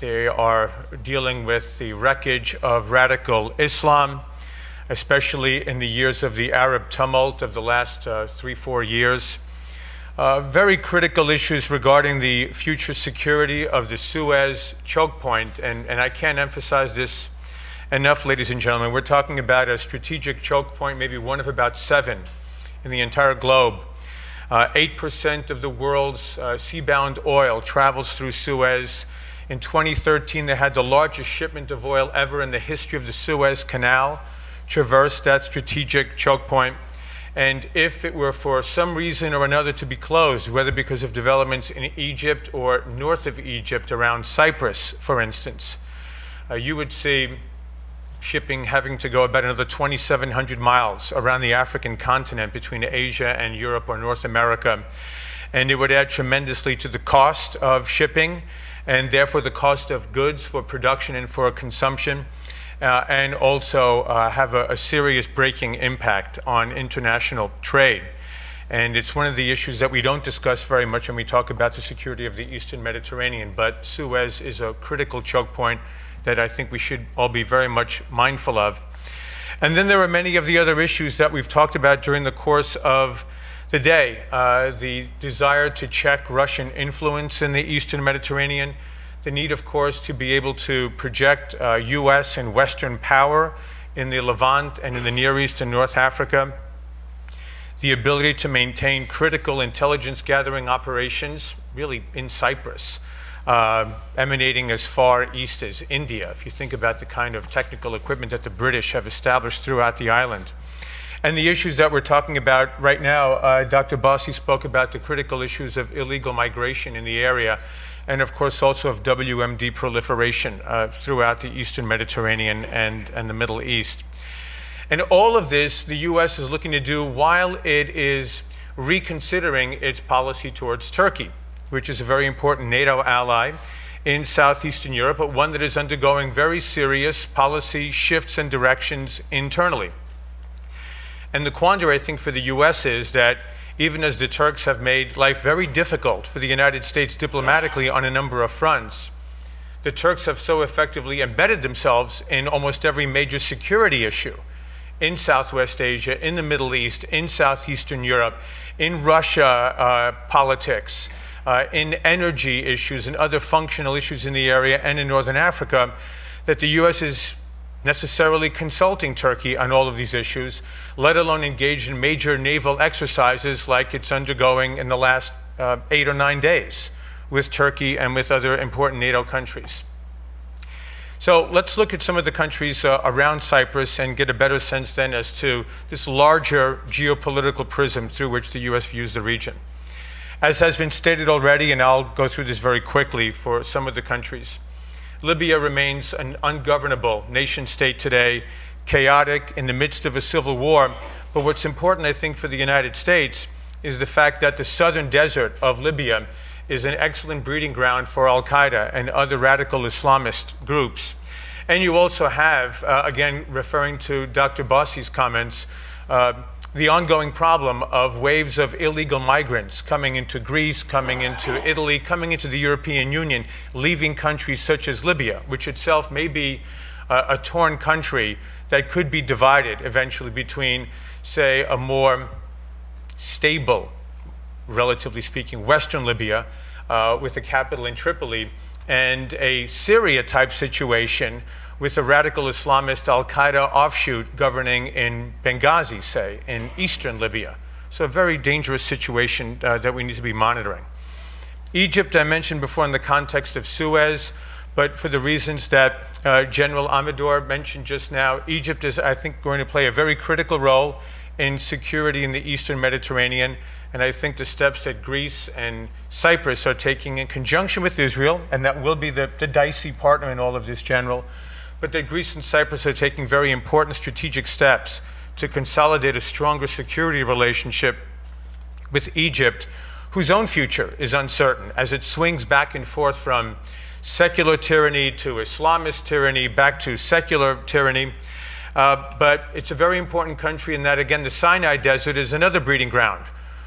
They are dealing with the wreckage of radical Islam, especially in the years of the Arab tumult of the last 3-4 years. Very critical issues regarding the future security of the Suez choke point, and I can't emphasize this enough, ladies and gentlemen. We're talking about a strategic choke point, maybe one of about 7 in the entire globe. 8% of the world's seabound oil travels through Suez. In 2013, they had the largest shipment of oil ever in the history of the Suez Canal traverse that strategic choke point. And if it were for some reason or another to be closed, whether because of developments in Egypt or north of Egypt around Cyprus, for instance, you would see shipping having to go about another 2,700 miles around the African continent between Asia and Europe or North America. And it would add tremendously to the cost of shipping and therefore the cost of goods for production and for consumption. And also have a serious breaking impact on international trade. And it's one of the issues that we don't discuss very much when we talk about the security of the Eastern Mediterranean, but Suez is a critical choke point that I think we should all be very much mindful of. And then there are many of the other issues that we've talked about during the course of the day. The desire to check Russian influence in the Eastern Mediterranean, the need, of course, to be able to project U.S. and Western power in the Levant and in the Near East and North Africa, the ability to maintain critical intelligence gathering operations, really in Cyprus, emanating as far east as India, if you think about the kind of technical equipment that the British have established throughout the island. And the issues that we're talking about right now, Dr. Bossi spoke about the critical issues of illegal migration in the area, and of course also of WMD proliferation throughout the Eastern Mediterranean and the Middle East. And all of this the U.S. is looking to do while it is reconsidering its policy towards Turkey, which is a very important NATO ally in southeastern Europe, but one that is undergoing very serious policy shifts and directions internally. And the quandary, I think, for the U.S. is that even as the Turks have made life very difficult for the United States diplomatically on a number of fronts, the Turks have so effectively embedded themselves in almost every major security issue in Southwest Asia, in the Middle East, in Southeastern Europe, in Russia politics, in energy issues and other functional issues in the area and in Northern Africa, that the U.S. is necessarily consulting Turkey on all of these issues, let alone engage in major naval exercises like it's undergoing in the last 8 or 9 days with Turkey and with other important NATO countries. So let's look at some of the countries around Cyprus and get a better sense then as to this larger geopolitical prism through which the U.S. views the region. As has been stated already, and I'll go through this very quickly for some of the countries, Libya remains an ungovernable nation state today, chaotic in the midst of a civil war. But what's important, I think, for the United States is the fact that the southern desert of Libya is an excellent breeding ground for al-Qaeda and other radical Islamist groups. And you also have, again, referring to Dr. Bossi's comments, the ongoing problem of waves of illegal migrants coming into Greece, coming into Italy, coming into the European Union, leaving countries such as Libya, which itself may be a torn country that could be divided eventually between, say, a more stable, relatively speaking, Western Libya with a capital in Tripoli and a Syria-type situation with a radical Islamist al-Qaeda offshoot governing in Benghazi, say, in eastern Libya. So a very dangerous situation that we need to be monitoring. Egypt, I mentioned before in the context of Suez, but for the reasons that General Amador mentioned just now, Egypt is, I think, going to play a very critical role in security in the Eastern Mediterranean. And I think the steps that Greece and Cyprus are taking in conjunction with Israel, and that will be the dicey partner in all of this, General, but that Greece and Cyprus are taking very important strategic steps to consolidate a stronger security relationship with Egypt, whose own future is uncertain as it swings back and forth from secular tyranny to Islamist tyranny, back to secular tyranny. But it's a very important country in that, again, the Sinai Desert is another breeding ground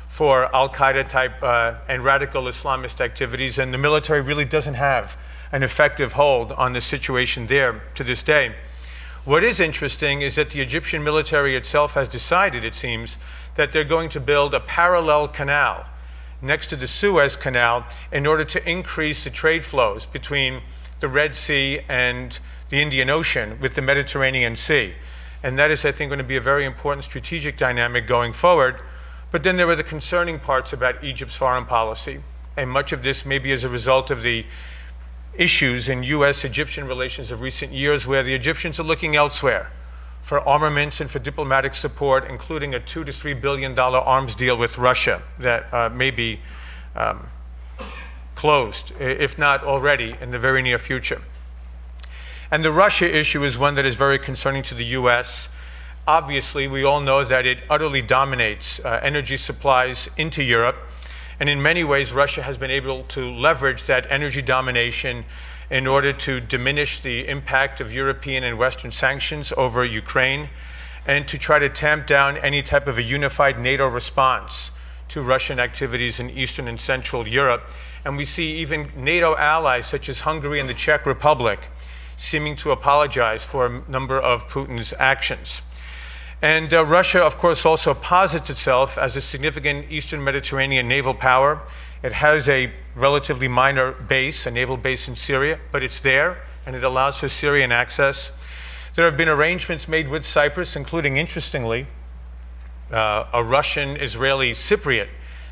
for al-Qaeda type and radical Islamist activities, and the military really doesn't have an effective hold on the situation there to this day. What is interesting is that the Egyptian military itself has decided, it seems, that they're going to build a parallel canal next to the Suez Canal in order to increase the trade flows between the Red Sea and the Indian Ocean with the Mediterranean Sea. And that is, I think, going to be a very important strategic dynamic going forward. But then there are the concerning parts about Egypt's foreign policy. And much of this may be as a result of the issues in U.S.-Egyptian relations of recent years, where the Egyptians are looking elsewhere for armaments and for diplomatic support, including a $2 to $3 billion arms deal with Russia that may be closed, if not already, in the very near future. And the Russia issue is one that is very concerning to the U.S. Obviously, we all know that it utterly dominates energy supplies into Europe. And in many ways, Russia has been able to leverage that energy domination in order to diminish the impact of European and Western sanctions over Ukraine and to try to tamp down any type of a unified NATO response to Russian activities in Eastern and Central Europe. And we see even NATO allies such as Hungary and the Czech Republic seeming to apologize for a number of Putin's actions. And Russia, of course, also posits itself as a significant Eastern Mediterranean naval power. It has a relatively minor base, a naval base in Syria, but it's there, and it allows for Syrian access. There have been arrangements made with Cyprus, including, interestingly, a Russian-Israeli Cypriot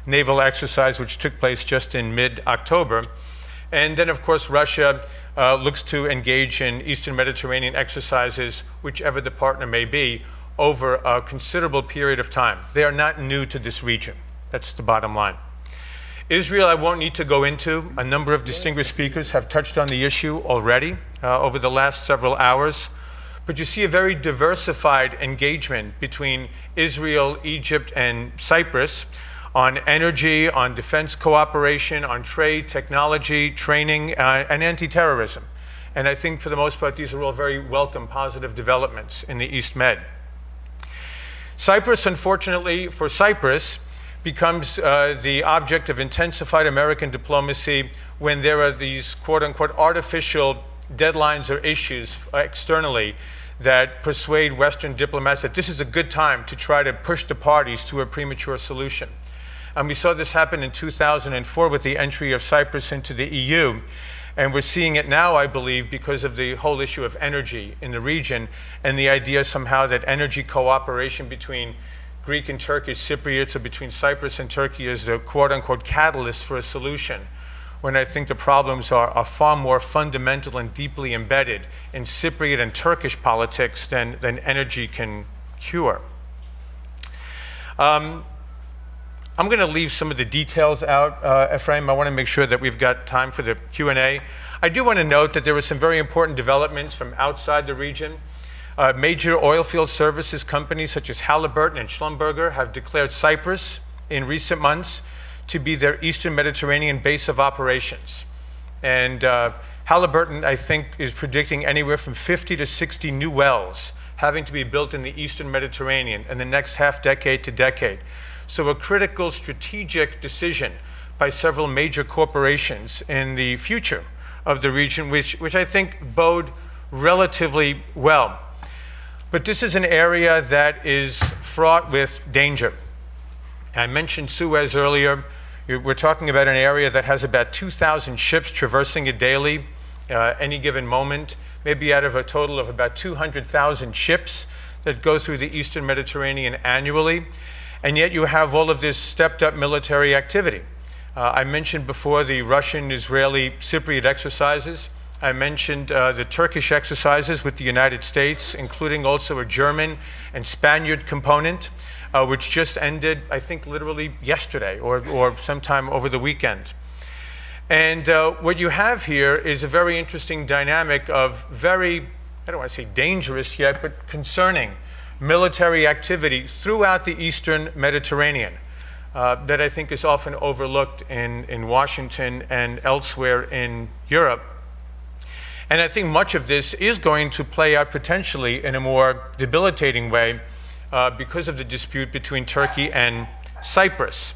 naval exercise, which took place just in mid-October. And then, of course, Russia looks to engage in Eastern Mediterranean exercises, whichever the partner may be, over a considerable period of time. They are not new to this region. That's the bottom line. Israel, I won't need to go into. A number of distinguished speakers have touched on the issue already over the last several hours. But you see a very diversified engagement between Israel, Egypt, and Cyprus on energy, on defense cooperation, on trade, technology, training, and anti-terrorism. And I think for the most part, these are all very welcome, positive developments in the East Med. Cyprus, unfortunately, for Cyprus, becomes the object of intensified American diplomacy when there are these quote-unquote artificial deadlines or issues externally that persuade Western diplomats that this is a good time to try to push the parties to a premature solution. And we saw this happen in 2004 with the entry of Cyprus into the EU. And we're seeing it now, I believe, because of the whole issue of energy in the region and the idea somehow that energy cooperation between Greek and Turkish Cypriots or between Cyprus and Turkey is the quote-unquote catalyst for a solution, when I think the problems are far more fundamental and deeply embedded in Cypriot and Turkish politics than energy can cure. I'm going to leave some of the details out, Ephraim. I want to make sure that we've got time for the Q&A. I do want to note that there were some very important developments from outside the region. Major oilfield services companies such as Halliburton and Schlumberger have declared Cyprus in recent months to be their Eastern Mediterranean base of operations. And Halliburton, I think, is predicting anywhere from 50 to 60 new wells having to be built in the Eastern Mediterranean in the next half decade to decade. So a critical strategic decision by several major corporations in the future of the region, which I think bode relatively well. But this is an area that is fraught with danger. I mentioned Suez earlier. We're talking about an area that has about 2,000 ships traversing it daily, any given moment, maybe out of a total of about 200,000 ships that go through the Eastern Mediterranean annually. And yet you have all of this stepped up military activity. I mentioned before the Russian-Israeli Cypriot exercises. I mentioned the Turkish exercises with the United States, including also a German and Spaniard component, which just ended, I think, literally yesterday or sometime over the weekend. And what you have here is a very interesting dynamic of very, I don't want to say dangerous yet, but concerning military activity throughout the Eastern Mediterranean that I think is often overlooked in Washington and elsewhere in Europe. And I think much of this is going to play out potentially in a more debilitating way because of the dispute between Turkey and Cyprus.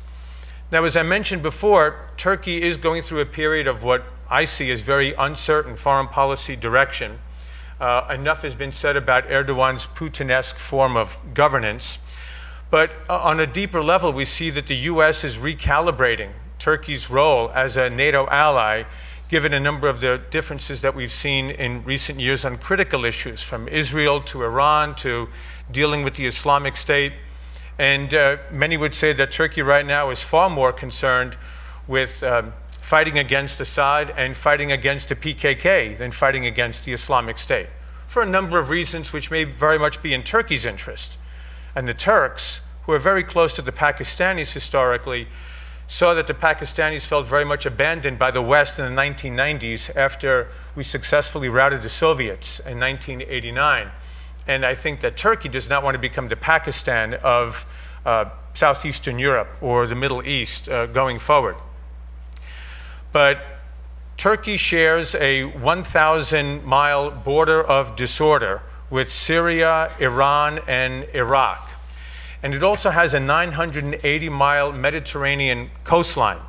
Now, as I mentioned before, Turkey is going through a period of what I see as very uncertain foreign policy direction. Enough has been said about Erdogan's Putin-esque form of governance. But on a deeper level, we see that the US is recalibrating Turkey's role as a NATO ally, given a number of the differences that we've seen in recent years on critical issues, from Israel to Iran to dealing with the Islamic State. And many would say that Turkey right now is far more concerned with fighting against Assad and fighting against the PKK than fighting against the Islamic State, for a number of reasons which may very much be in Turkey's interest. And the Turks, who are very close to the Pakistanis historically, saw that the Pakistanis felt very much abandoned by the West in the 1990s after we successfully routed the Soviets in 1989. And I think that Turkey does not want to become the Pakistan of Southeastern Europe or the Middle East going forward. But Turkey shares a 1,000-mile border of disorder with Syria, Iran, and Iraq. And it also has a 980-mile Mediterranean coastline.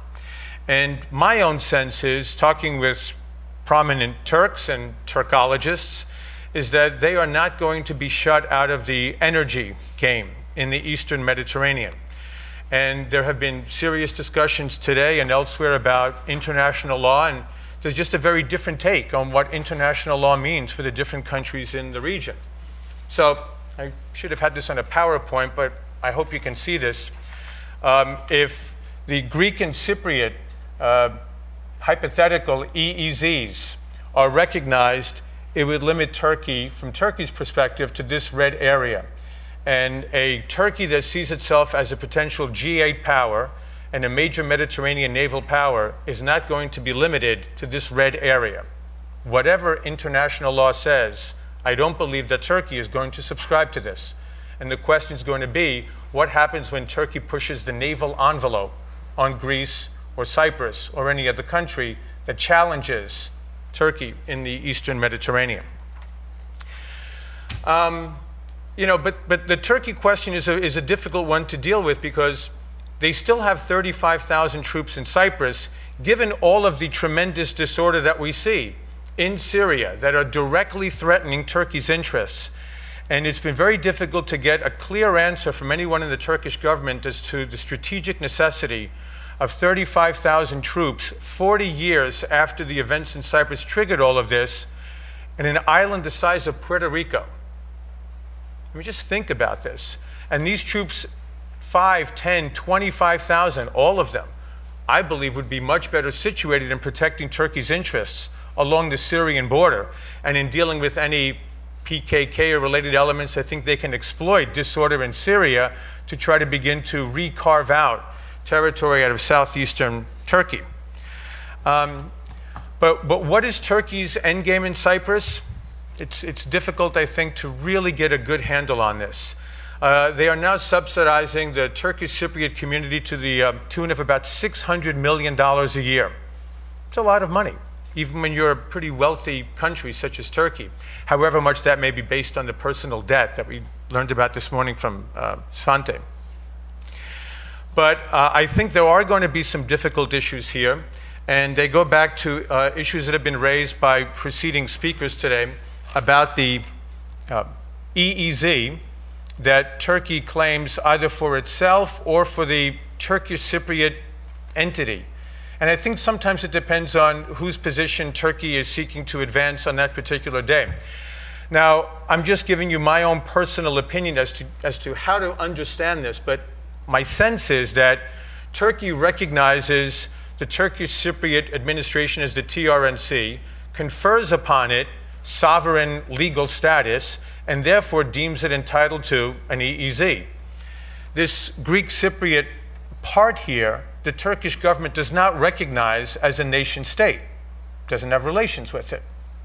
And my own sense is, talking with prominent Turks and Turkologists, is that they are not going to be shut out of the energy game in the Eastern Mediterranean. And there have been serious discussions today and elsewhere about international law, and there's just a very different take on what international law means for the different countries in the region. So I should have had this on a PowerPoint, but I hope you can see this. If the Greek and Cypriot hypothetical EEZs are recognized, it would limit Turkey, from Turkey's perspective, to this red area. And a Turkey that sees itself as a potential G8 power and a major Mediterranean naval power is not going to be limited to this red area. Whatever international law says, I don't believe that Turkey is going to subscribe to this. And the question is going to be, what happens when Turkey pushes the naval envelope on Greece or Cyprus or any other country that challenges Turkey in the Eastern Mediterranean? You know, but the Turkey question is a difficult one to deal with, because they still have 35,000 troops in Cyprus, given all of the tremendous disorder that we see in Syria that are directly threatening Turkey's interests. And it's been very difficult to get a clear answer from anyone in the Turkish government as to the strategic necessity of 35,000 troops 40 years after the events in Cyprus triggered all of this, in an island the size of Puerto Rico. I mean, just think about this. And these troops, 5, 10, 25,000, all of them, I believe would be much better situated in protecting Turkey's interests along the Syrian border. And in dealing with any PKK or related elements, I think they can exploit disorder in Syria to try to begin to re-carve out territory out of southeastern Turkey. But what is Turkey's endgame in Cyprus? It's difficult, I think, to really get a good handle on this. They are now subsidizing the Turkish Cypriot community to the tune of about $600 million a year. It's a lot of money, even when you're a pretty wealthy country such as Turkey, however much that may be based on the personal debt that we learned about this morning from Svante. But I think there are going to be some difficult issues here, and they go back to issues that have been raised by preceding speakers today about the EEZ that Turkey claims either for itself or for the Turkish Cypriot entity. And I think sometimes it depends on whose position Turkey is seeking to advance on that particular day. Now, I'm just giving you my own personal opinion as to how to understand this, but my sense is that Turkey recognizes the Turkish Cypriot administration as the TRNC, confers upon it sovereign legal status, and therefore deems it entitled to an EEZ. This Greek Cypriot part here, the Turkish government does not recognize as a nation state, doesn't have relations with it.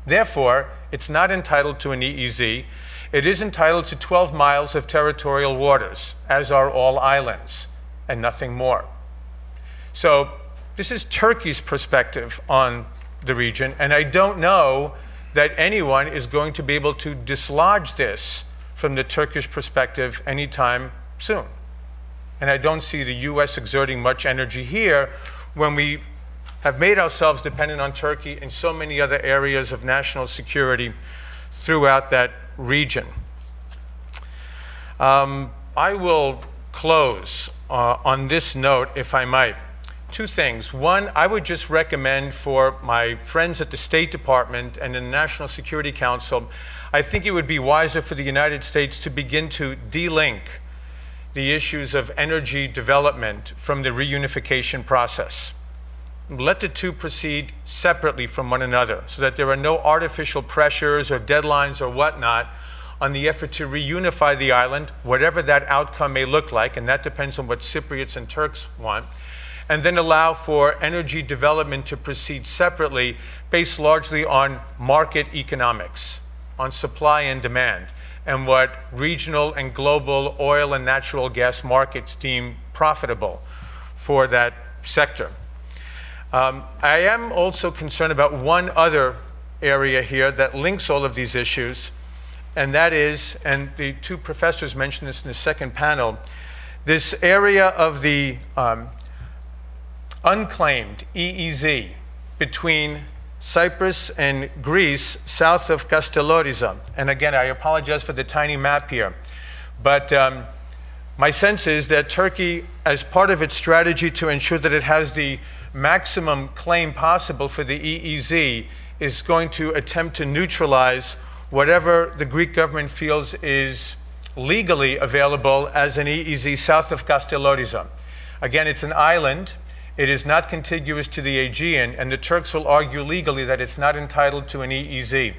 Therefore, it's not entitled to an EEZ. It is entitled to 12 miles of territorial waters, as are all islands, and nothing more. So this is Turkey's perspective on the region, and I don't know that anyone is going to be able to dislodge this from the Turkish perspective anytime soon. And I don't see the US exerting much energy here when we have made ourselves dependent on Turkey in so many other areas of national security throughout that region. I will close on this note, if I might. Two things. One, I would just recommend for my friends at the State Department and the National Security Council, I think it would be wiser for the United States to begin to de-link the issues of energy development from the reunification process. Let the two proceed separately from one another so that there are no artificial pressures or deadlines or whatnot on the effort to reunify the island, whatever that outcome may look like, and that depends on what Cypriots and Turks want, and then allow for energy development to proceed separately based largely on market economics, on supply and demand, and what regional and global oil and natural gas markets deem profitable for that sector. I am also concerned about one other area here that links all of these issues, and that is, and the two professors mentioned this in the second panel, this area of the unclaimed EEZ between Cyprus and Greece south of Castelloriza. And again, I apologize for the tiny map here, but my sense is that Turkey, as part of its strategy to ensure that it has the maximum claim possible for the EEZ, is going to attempt to neutralize whatever the Greek government feels is legally available as an EEZ south of Castelloriza. Again, it's an island. It is not contiguous to the Aegean, and the Turks will argue legally that it's not entitled to an EEZ.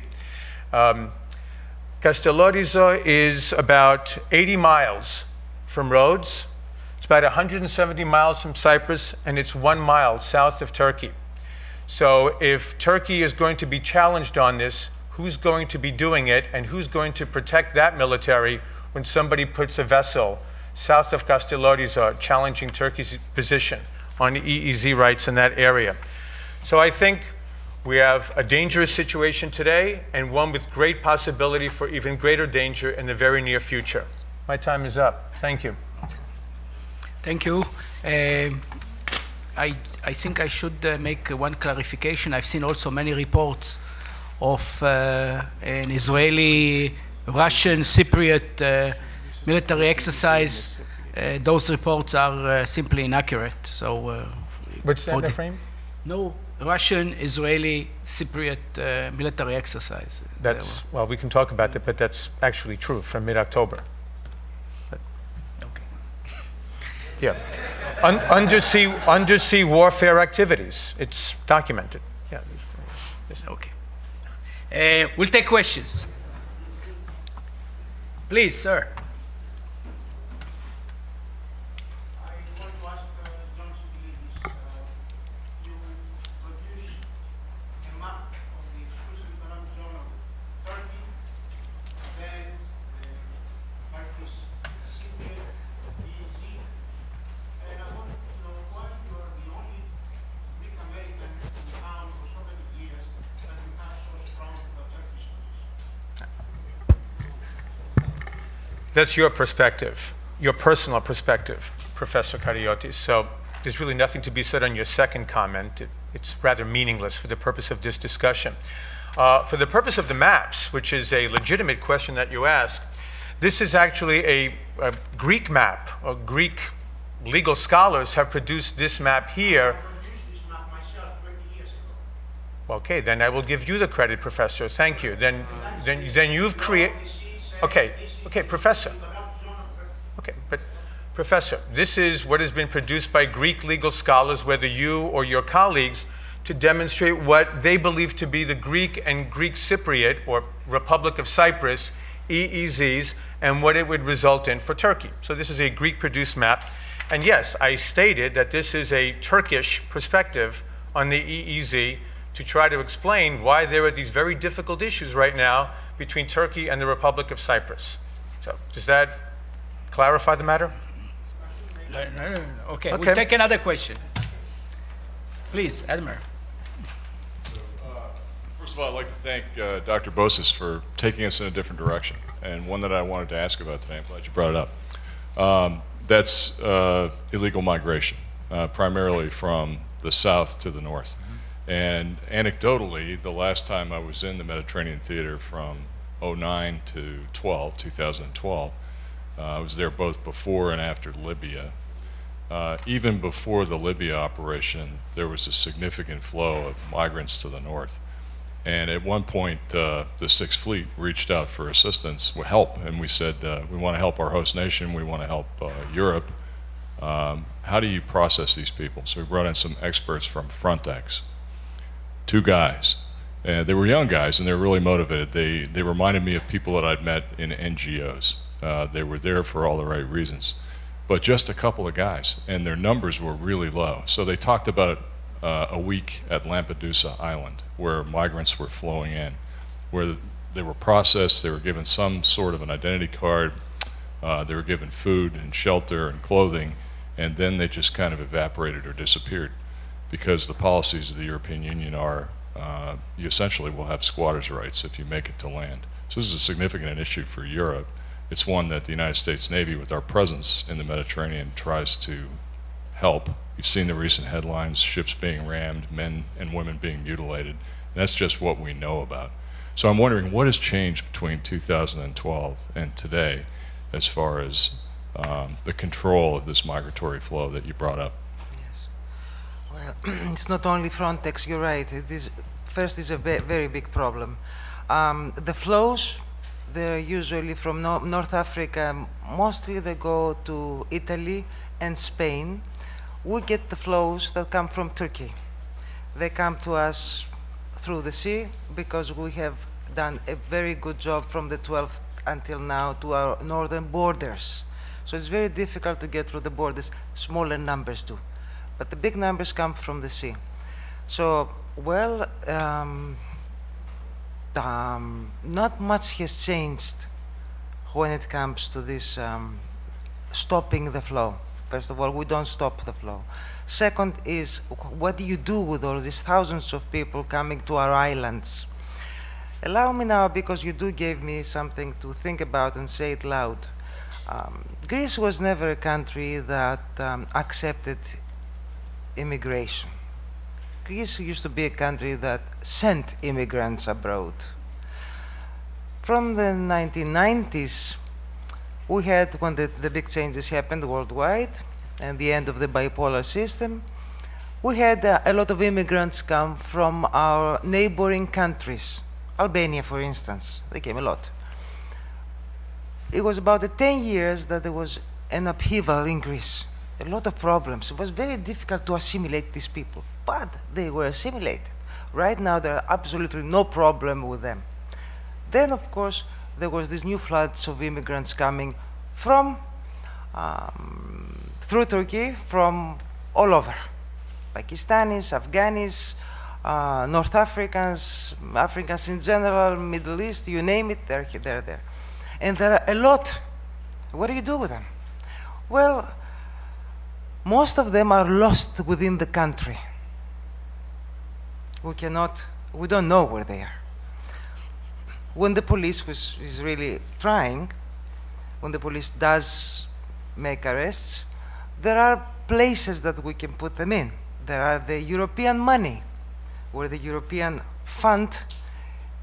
Castelloriza is about 80 miles from Rhodes. It's about 170 miles from Cyprus, and it's 1 mile south of Turkey. So if Turkey is going to be challenged on this, who's going to be doing it, and who's going to protect that military when somebody puts a vessel south of Castelloriza challenging Turkey's position on EEZ rights in that area? So I think we have a dangerous situation today and one with great possibility for even greater danger in the very near future. My time is up. Thank you. Thank you. I think I should make one clarification. I've seen also many reports of an Israeli-Russian Cypriot military exercise. Those reports are simply inaccurate. So, what's that, Ephraim? No, Russian-Israeli Cypriot military exercise. That's, well, we can talk about that, but that's actually true from mid-October. Yeah, undersea warfare activities. It's documented. Yeah. Okay. We'll take questions. Please, sir. That's your perspective, your personal perspective, Professor Kariotis. So there's really nothing to be said on your second comment. It's rather meaningless for the purpose of this discussion. For the purpose of the maps, which is a legitimate question that you asked, This is actually a Greek map. Greek legal scholars have produced this map here. Okay, then I will give you the credit, Professor. Thank you. Then you've created. Okay, Professor. Okay, but Professor, this is what has been produced by Greek legal scholars, whether you or your colleagues, to demonstrate what they believe to be the Greek and Greek Cypriot, or Republic of Cyprus, EEZs, and what it would result in for Turkey. So this is a Greek-produced map. And yes, I stated that this is a Turkish perspective on the EEZ to try to explain why there are these very difficult issues right now between Turkey and the Republic of Cyprus. So does that clarify the matter? No. Okay, we'll take another question. Please, Admiral. First of all, I'd like to thank Dr. Bosis for taking us in a different direction, and one that I wanted to ask about today. I'm glad you brought it up. That's illegal migration, primarily from the south to the north. And anecdotally, the last time I was in the Mediterranean theater from 2009 to 2012, I was there both before and after Libya. Even before the Libya operation, there was a significant flow of migrants to the north. And at one point, the Sixth Fleet reached out for assistance, help, and we said, we want to help our host nation, we want to help Europe. How do you process these people? So we brought in some experts from Frontex, 2 guys. They were young guys, and they were really motivated. They reminded me of people that I'd met in NGOs. They were there for all the right reasons. But just a couple of guys, and their numbers were really low. So they talked about a week at Lampedusa Island, where migrants were flowing in, where they were processed, they were given some sort of an identity card, they were given food and shelter and clothing, and then they just kind of evaporated or disappeared, because the policies of the European Union are you essentially will have squatters' rights if you make it to land. So this is a significant issue for Europe. It's one that the United States Navy, with our presence in the Mediterranean, tries to help. You've seen the recent headlines, ships being rammed, men and women being mutilated. And that's just what we know about. So I'm wondering, what has changed between 2012 and today as far as the control of this migratory flow that you brought up? Yes. Well, it's not only Frontex, you're right. It is, first is a very big problem. The flows, they're usually from North Africa. Mostly they go to Italy and Spain. We get the flows that come from Turkey. They come to us through the sea because we have done a very good job from the 12th until now to our northern borders. So it's very difficult to get through the borders. Smaller numbers do. But the big numbers come from the sea. So, well, not much has changed when it comes to this stopping the flow. First of all, we don't stop the flow. Second is, what do you do with all these thousands of people coming to our islands? Allow me now, because you do give me something to think about and say it loud. Greece was never a country that accepted immigration. Greece used to be a country that sent immigrants abroad. From the 1990s, we had, when the big changes happened worldwide and the end of the bipolar system, we had a lot of immigrants come from our neighboring countries. Albania, for instance, they came a lot. It was about 10 years that there was an upheaval in Greece. A lot of problems. It was very difficult to assimilate these people, but they were assimilated. Right now, there are absolutely no problem with them. Then, of course, there was this new floods of immigrants coming from, through Turkey, from all over. Pakistanis, Afghanis, North Africans, Africans in general, Middle East, you name it, they're there. And there are a lot. What do you do with them? Well, most of them are lost within the country. We don't know where they are. When the police is really trying, when the police does make arrests, there are places that we can put them in. There are the European money, where the European fund,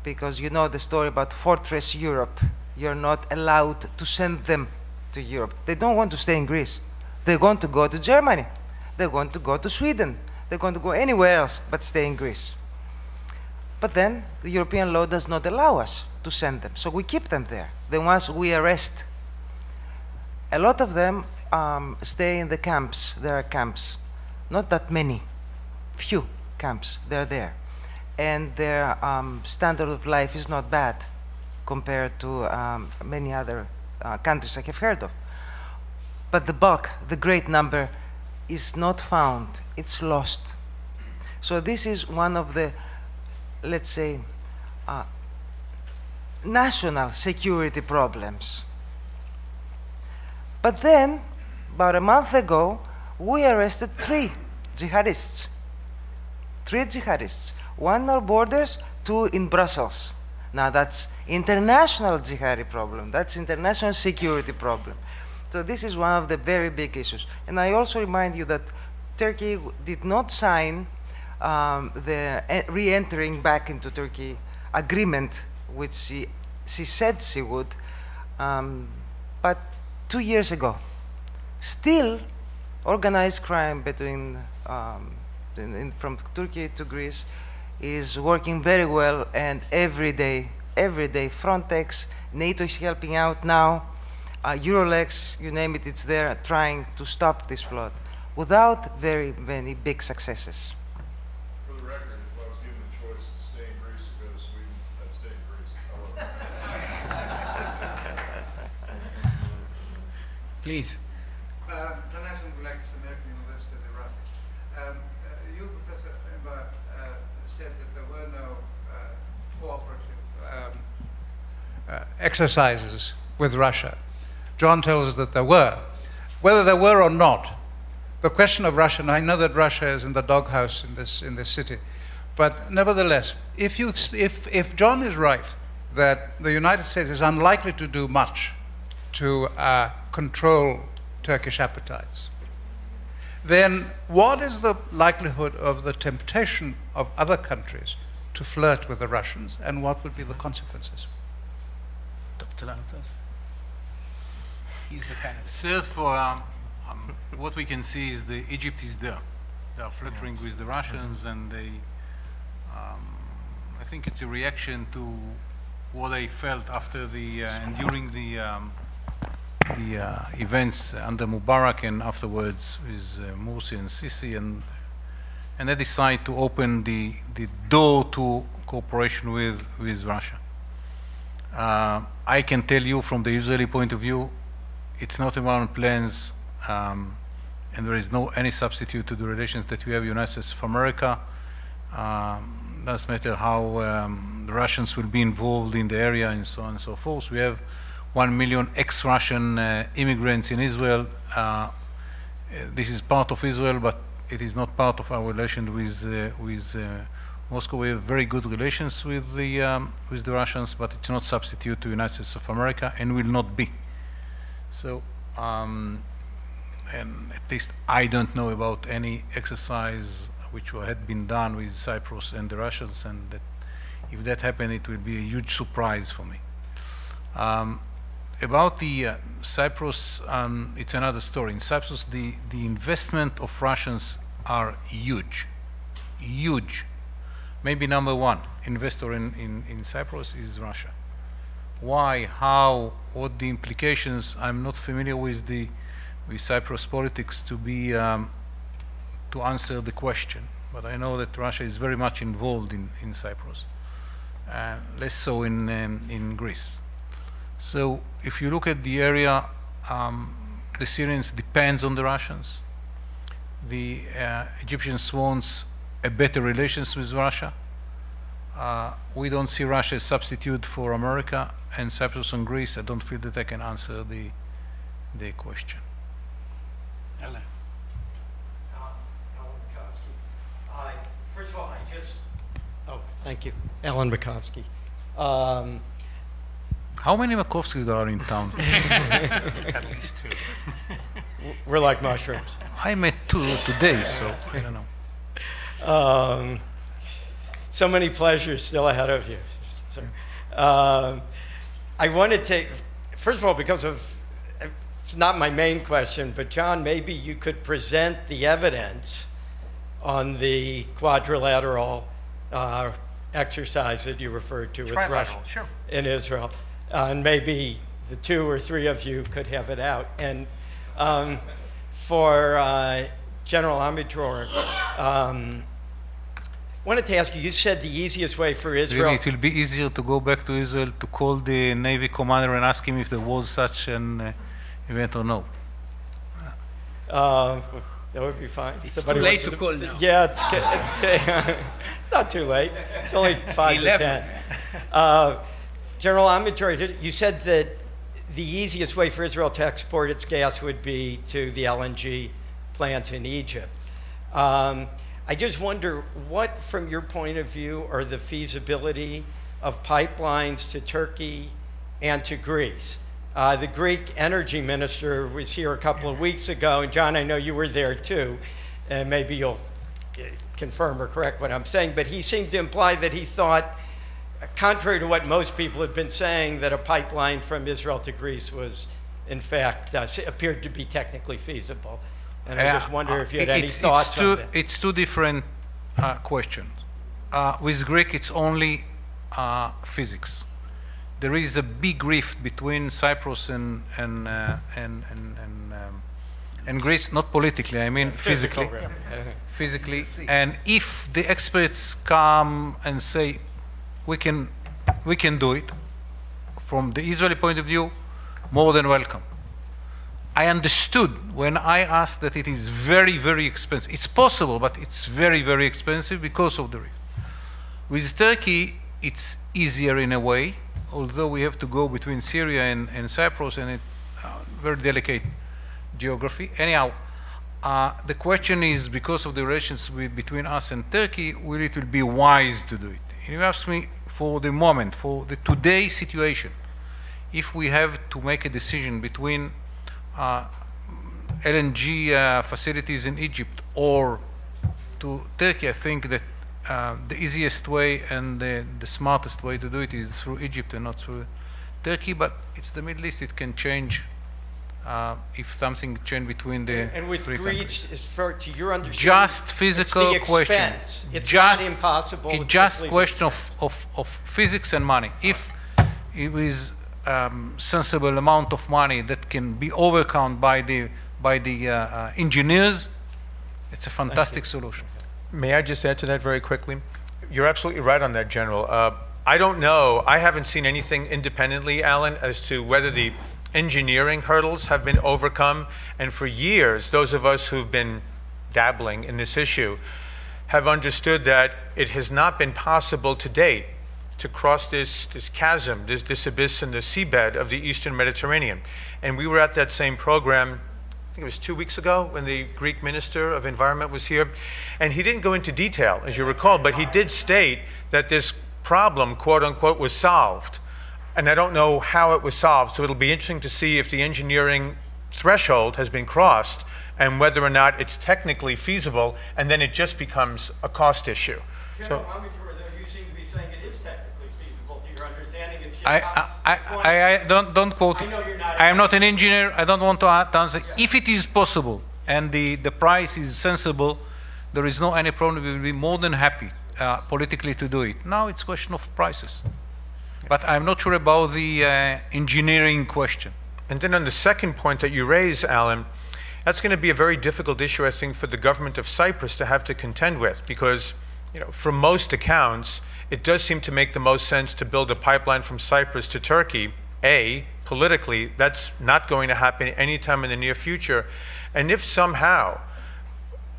because you know the story about Fortress Europe, you're not allowed to send them to Europe. They don't want to stay in Greece. They want to go to Germany. They want to go to Sweden. They want to go anywhere else but stay in Greece. But then the European law does not allow us to send them, so we keep them there. The ones we arrest, a lot of them stay in the camps. There are camps, not that many, few camps. They're there, and their standard of life is not bad compared to many other countries I have heard of. But the bulk, the great number, is not found. It's lost. So this is one of the, let's say, national security problems. But then, about a month ago, we arrested 3 jihadists. 3 jihadists. 1 on our borders, 2 in Brussels. Now that's international jihadi problem. That's international security problem. So this is one of the very big issues. And I also remind you that Turkey did not sign the re-entering back into Turkey agreement, which she said she would, but 2 years ago. Still, organized crime between, from Turkey to Greece is working very well, and every day, Frontex, NATO is helping out now, Eurolex, you name it, it's there, trying to stop this flood, without very many big successes. For the record, if I was given the choice to stay in Greece or go to Sweden, I'd stay in Greece. Please. Tanas Angoulakis, American University of Iraq. You, Professor Enver, said that there were no cooperative exercises with Russia. John tells us that there were. Whether there were or not, the question of Russia, and I know that Russia is in the doghouse in this city, but nevertheless, if John is right that the United States is unlikely to do much to control Turkish appetites, then what is the likelihood of the temptation of other countries to flirt with the Russians, and what would be the consequences? He's the panelist. Third, for what we can see is Egypt is there. They are flirting with the Russians, and they, I think it's a reaction to what they felt after the and during the events under Mubarak and afterwards with Morsi and Sisi, and they decide to open the door to cooperation with Russia. I can tell you from the Israeli point of view, it's not around plans, and there is no any substitute to the relations that we have with the United States of America. Doesn't matter how the Russians will be involved in the area and so on and so forth. We have 1 million ex-Russian immigrants in Israel. This is part of Israel, but it is not part of our relation with Moscow. We have very good relations with the Russians, but it's not substitute to the United States of America, and will not be. So, and at least I don't know about any exercise which had been done with Cyprus and the Russians, and that if that happened, it will be a huge surprise for me. About the Cyprus, it's another story. In Cyprus, the investment of Russians are huge, huge. Maybe number 1 investor in Cyprus is Russia. Why, how, what the implications? I'm not familiar with Cyprus politics to be to answer the question, but I know that Russia is very much involved in Cyprus, less so in Greece. So if you look at the area, the Syrians depends on the Russians. The Egyptians want a better relations with Russia. We don't see Russia as substitute for America, and Cyprus and Greece, I don't feel that I can answer the question. Alan Bukowski. First of all, thank you. Alan Bukowski. How many Makovskis there are in town? At least 2. We're like mushrooms. I met 2 today, so I don't know. So many pleasures still ahead of you, sir. I wanted to, first of all, because of, it's not my main question, but John, maybe you could present the evidence on the quadrilateral exercise that you referred to with Russia in Israel. And maybe the 2 or 3 of you could have it out. And for General Amidror, wanted to ask you, you said the easiest way for Israel... Really, it will be easier to go back to Israel to call the Navy commander and ask him if there was such an event or no. That would be fine. It's Somebody too late wants to call now. Yeah, it's not too late. It's only 5 to 10. General Amidror, you said that the easiest way for Israel to export its gas would be to the LNG plants in Egypt. I just wonder, what, from your point of view, are the feasibility of pipelines to Turkey and to Greece? The Greek energy minister was here a couple of weeks ago, and John, I know you were there too, and maybe you'll confirm or correct what I'm saying, but he seemed to imply that he thought, contrary to what most people have been saying, that a pipeline from Israel to Greece was, in fact, appeared to be technically feasible. And I just wonder if you had any thoughts on that. It's 2 different questions. With Greek, it's only physics. There is a big rift between Cyprus and Greece, not politically, I mean physically. Physically. And if the experts come and say, we can do it, from the Israeli point of view, more than welcome. I understood when I asked that it is very, very expensive. It's possible, but it's very, very expensive because of the rift. With Turkey, it's easier in a way, although we have to go between Syria and Cyprus, and it's very delicate geography. Anyhow, the question is, because of the relations between us and Turkey, will it will be wise to do it? And you ask me, for the moment, for the today situation, if we have to make a decision between LNG facilities in Egypt or to Turkey, I think that the easiest way and the smartest way to do it is through Egypt and not through Turkey, but it's the Middle East, it can change if something change between the and with 3 Greece, countries. to your understanding, Just physical it's the question. expense. It's just, not impossible. It's just question of physics and money. If it is sensible amount of money that can be overcome by the engineers, it's a fantastic solution. May I just add to that very quickly? You're absolutely right on that, General. I don't know, I haven't seen anything independently, Alan, as to whether the engineering hurdles have been overcome. And for years, those of us who've been dabbling in this issue have understood that it has not been possible to date to cross this chasm, this abyss in the seabed of the Eastern Mediterranean. And we were at that same program, I think it was 2 weeks ago, when the Greek Minister of Environment was here. And he didn't go into detail, as you recall, but he did state that this problem, quote unquote, was solved. And I don't know how it was solved, so it'll be interesting to see if the engineering threshold has been crossed and whether or not it's technically feasible, and then it just becomes a cost issue. General Amidror, though, you seem to be saying it is technically feasible to your understanding. It's just I don't quote. I am not an engineer. I don't want to answer. If it is possible and the price is sensible, there is no any problem. We will be more than happy politically to do it. Now it's a question of prices. But I'm not sure about the engineering question. And then on the second point that you raise, Alan, that's going to be a very difficult issue, I think, for the government of Cyprus to have to contend with, because, you know, from most accounts, it does seem to make the most sense to build a pipeline from Cyprus to Turkey. Politically, that's not going to happen anytime in the near future. And if somehow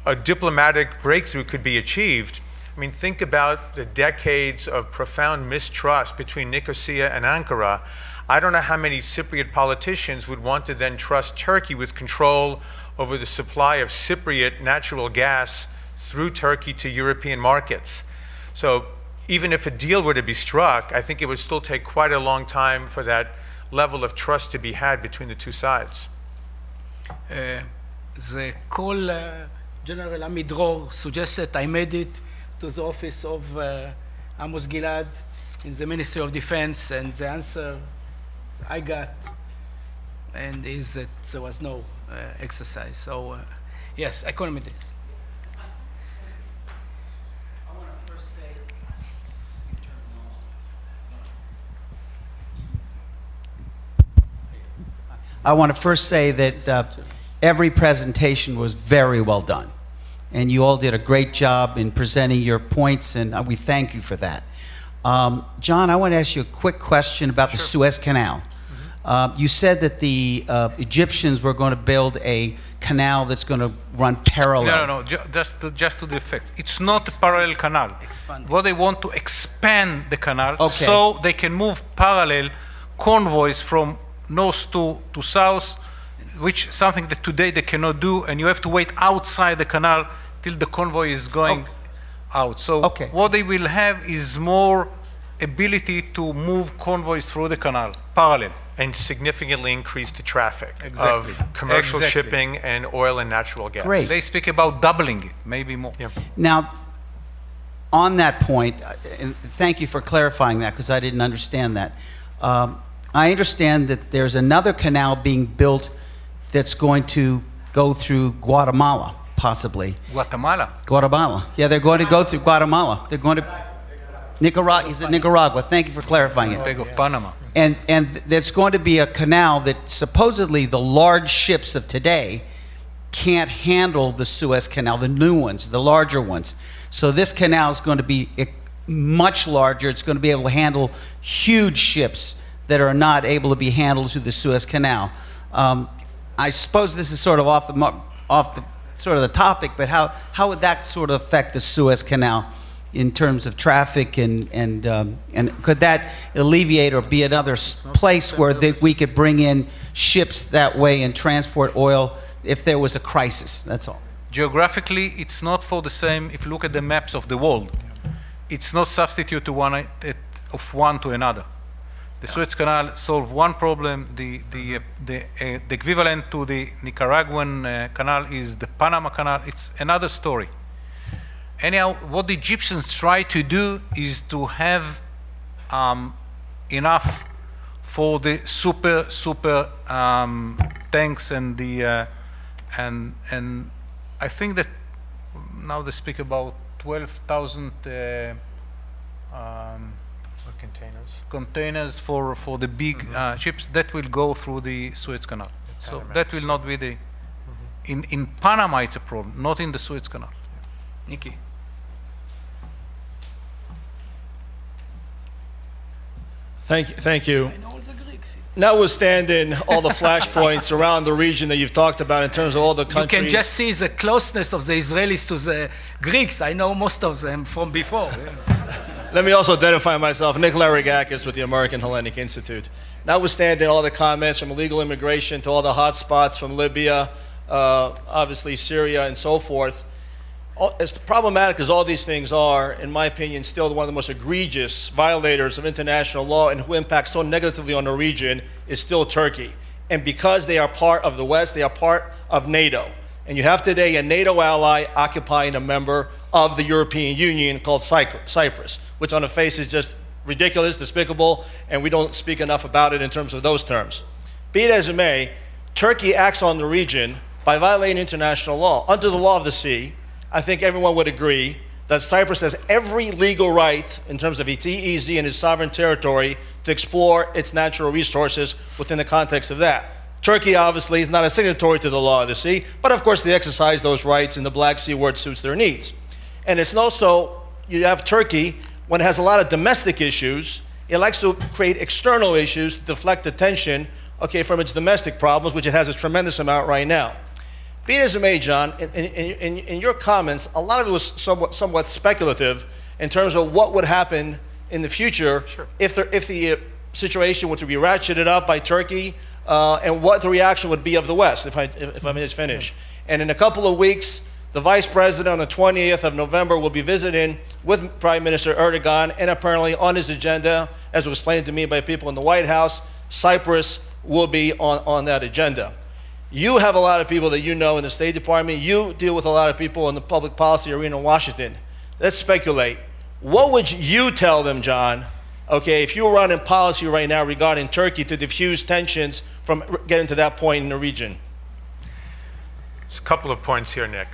a diplomatic breakthrough could be achieved, I mean, think about the decades of profound mistrust between Nicosia and Ankara. I don't know how many Cypriot politicians would want to then trust Turkey with control over the supply of Cypriot natural gas through Turkey to European markets. So even if a deal were to be struck, I think it would still take quite a long time for that level of trust to be had between the two sides. The call General Amidror suggested I made it to the office of Amos Gilad in the Ministry of Defense, and the answer I got, and is that there was no exercise. So yes, economy this. I want to first say that every presentation was very well done. And you all did a great job in presenting your points, and we thank you for that. John, I want to ask you a quick question about the Suez Canal. You said that the Egyptians were going to build a canal that's going to run parallel. No, just to the effect. It's not a parallel canal. What they want to expand the canal so they can move parallel convoys from north to south, which is something that today they cannot do, and you have to wait outside the canal till the convoy is going out. So what they will have is more ability to move convoys through the canal, parallel. And significantly increase the traffic of commercial shipping and oil and natural gas. Great. They speak about doubling it, maybe more. Yeah. Now, on that point, and thank you for clarifying that because I didn't understand that. I understand that there's another canal being built that's going to go through Guatemala, possibly. Guatemala? Guatemala. Yeah, they're going to go through Guatemala. They're going to Nicaragua. Is it Nicaragua? Thank you for clarifying it. Big of Panama. And there's going to be a canal that supposedly the large ships of today can't handle the Suez Canal, the new ones, the larger ones. So this canal is going to be much larger. It's going to be able to handle huge ships that are not able to be handled through the Suez Canal. I suppose this is sort of off the sort of the topic, but how would that sort of affect the Suez Canal in terms of traffic, and could that alleviate or be another place where we could bring in ships that way and transport oil if there was a crisis? That's all. Geographically, it's not for the same. If you look at the maps of the world, it's not substitute to one to another. The Suez Canal solves one problem. The equivalent to the Nicaraguan canal is the Panama Canal. It's another story. Anyhow, what the Egyptians try to do is to have enough for the super tanks and the and I think that now they speak about 12,000 containers for the big ships that will go through the Suez Canal. So that will not be the in Panama it's a problem, not in the Suez Canal. Nikki. Thank you. Notwithstanding all the flashpoints around the region that you've talked about in terms of all the countries. You can just see the closeness of the Israelis to the Greeks. I know most of them from before. Let me also identify myself, Nick Larigakis with the American Hellenic Institute. Notwithstanding all the comments from illegal immigration to all the hot spots from Libya, obviously Syria and so forth, as problematic as all these things are, in my opinion, still one of the most egregious violators of international law and who impacts so negatively on the region is still Turkey. And because they are part of the West, they are part of NATO. And you have today a NATO ally occupying a member of the European Union called Cyprus, which on the face is just ridiculous, despicable, and we don't speak enough about it in terms of those terms. Be it as it may, Turkey acts on the region by violating international law. Under the law of the sea, I think everyone would agree that Cyprus has every legal right in terms of its EEZ and its sovereign territory to explore its natural resources within the context of that. Turkey obviously is not a signatory to the law of the sea, but of course they exercise those rights in the Black Sea where it suits their needs. And it's also, you have Turkey, when it has a lot of domestic issues, it likes to create external issues to deflect attention, from its domestic problems, which it has a tremendous amount right now. Be it as it may, John, in your comments, a lot of it was somewhat speculative in terms of what would happen in the future if the situation were to be ratcheted up by Turkey, and what the reaction would be of the West, if I may just finish. And in a couple of weeks, the Vice President on the 20th of November will be visiting with Prime Minister Erdogan, and apparently on his agenda, as was explained to me by people in the White House, Cyprus will be on that agenda. You have a lot of people that you know in the State Department. You deal with a lot of people in the public policy arena in Washington. Let's speculate. What would you tell them, John, Okay, if you were running policy right now regarding Turkey to diffuse tensions from getting to that point in the region? There's a couple of points here, Nick.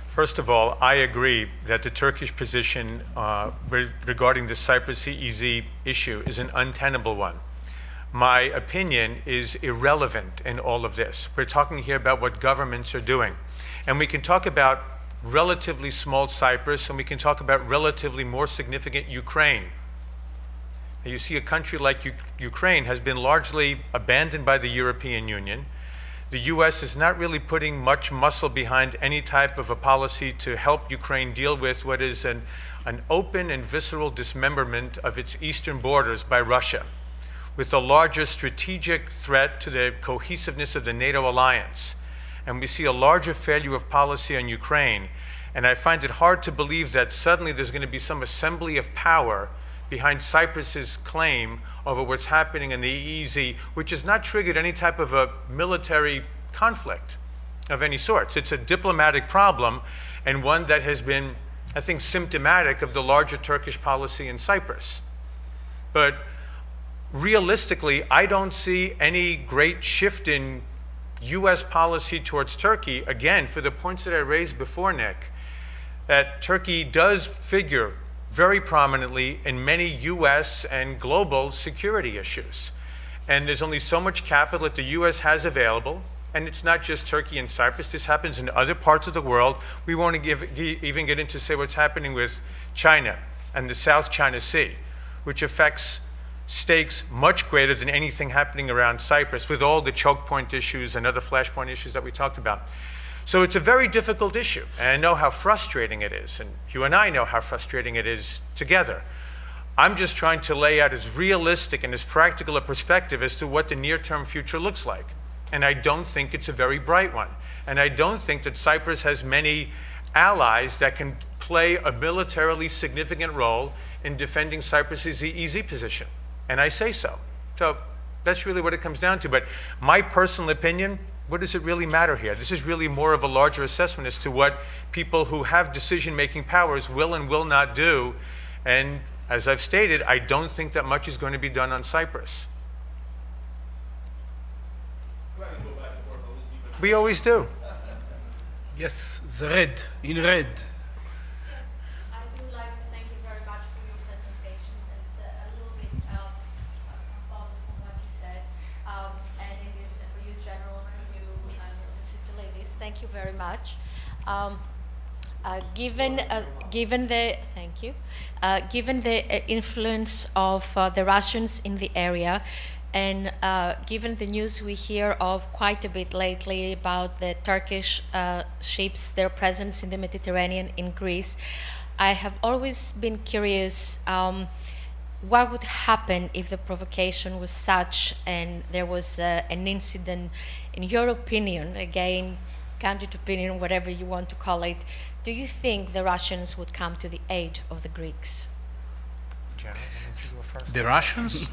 First of all, I agree that the Turkish position regarding the Cyprus CEZ issue is an untenable one. My opinion is irrelevant in all of this. We're talking here about what governments are doing. And we can talk about relatively small Cyprus, and we can talk about relatively more significant Ukraine. Now, you see a country like Ukraine has been largely abandoned by the European Union. The US is not really putting much muscle behind any type of a policy to help Ukraine deal with what is an open and visceral dismemberment of its eastern borders by Russia, with the largest strategic threat to the cohesiveness of the NATO alliance. And we see a larger failure of policy on Ukraine. And I find it hard to believe that suddenly there's going to be some assembly of power behind Cyprus's claim over what's happening in the EEZ, which has not triggered any type of a military conflict of any sort. It's a diplomatic problem, and one that has been, I think, symptomatic of the larger Turkish policy in Cyprus. But realistically, I don't see any great shift in US policy towards Turkey, again, for the points that I raised before, Nick, that Turkey does figure very prominently in many US and global security issues. And there's only so much capital that the US has available, and it's not just Turkey and Cyprus. This happens in other parts of the world. We won't even get into, say, what's happening with China and the South China Sea, which affects stakes much greater than anything happening around Cyprus, with all the choke point issues and other flashpoint issues that we talked about. So it's a very difficult issue, and I know how frustrating it is, and you and I know how frustrating it is together. I'm just trying to lay out as realistic and as practical a perspective as to what the near-term future looks like. And I don't think it's a very bright one. And I don't think that Cyprus has many allies that can play a militarily significant role in defending Cyprus's EEZ position. And I say so. So that's really what it comes down to. But my personal opinion, what does it really matter here? This is really more of a larger assessment as to what people who have decision-making powers will and will not do. And as I've stated, I don't think that much is going to be done on Cyprus. We always do. Yes, the red, in red. Thank you very much. Given the influence of the Russians in the area, and given the news we hear of quite a bit lately about the Turkish ships, their presence in the Mediterranean, in Greece, I have always been curious what would happen if the provocation was such and there was an incident. In your opinion, again, candid opinion, whatever you want to call it, do you think the Russians would come to the aid of the Greeks? Jenna, why don't you go first? The Russians?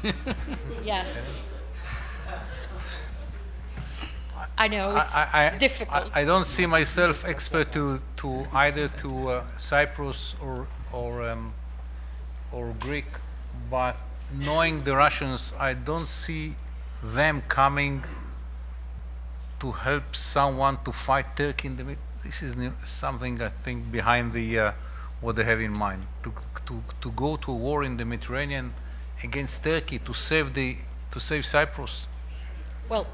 Yes. I know it's difficult. I don't see myself expert to either to Cyprus or Greek, but knowing the Russians, I don't see them coming to help someone to fight Turkey in the middle. This is something I think behind the what they have in mind. To go to a war in the Mediterranean against Turkey to save Cyprus. Well,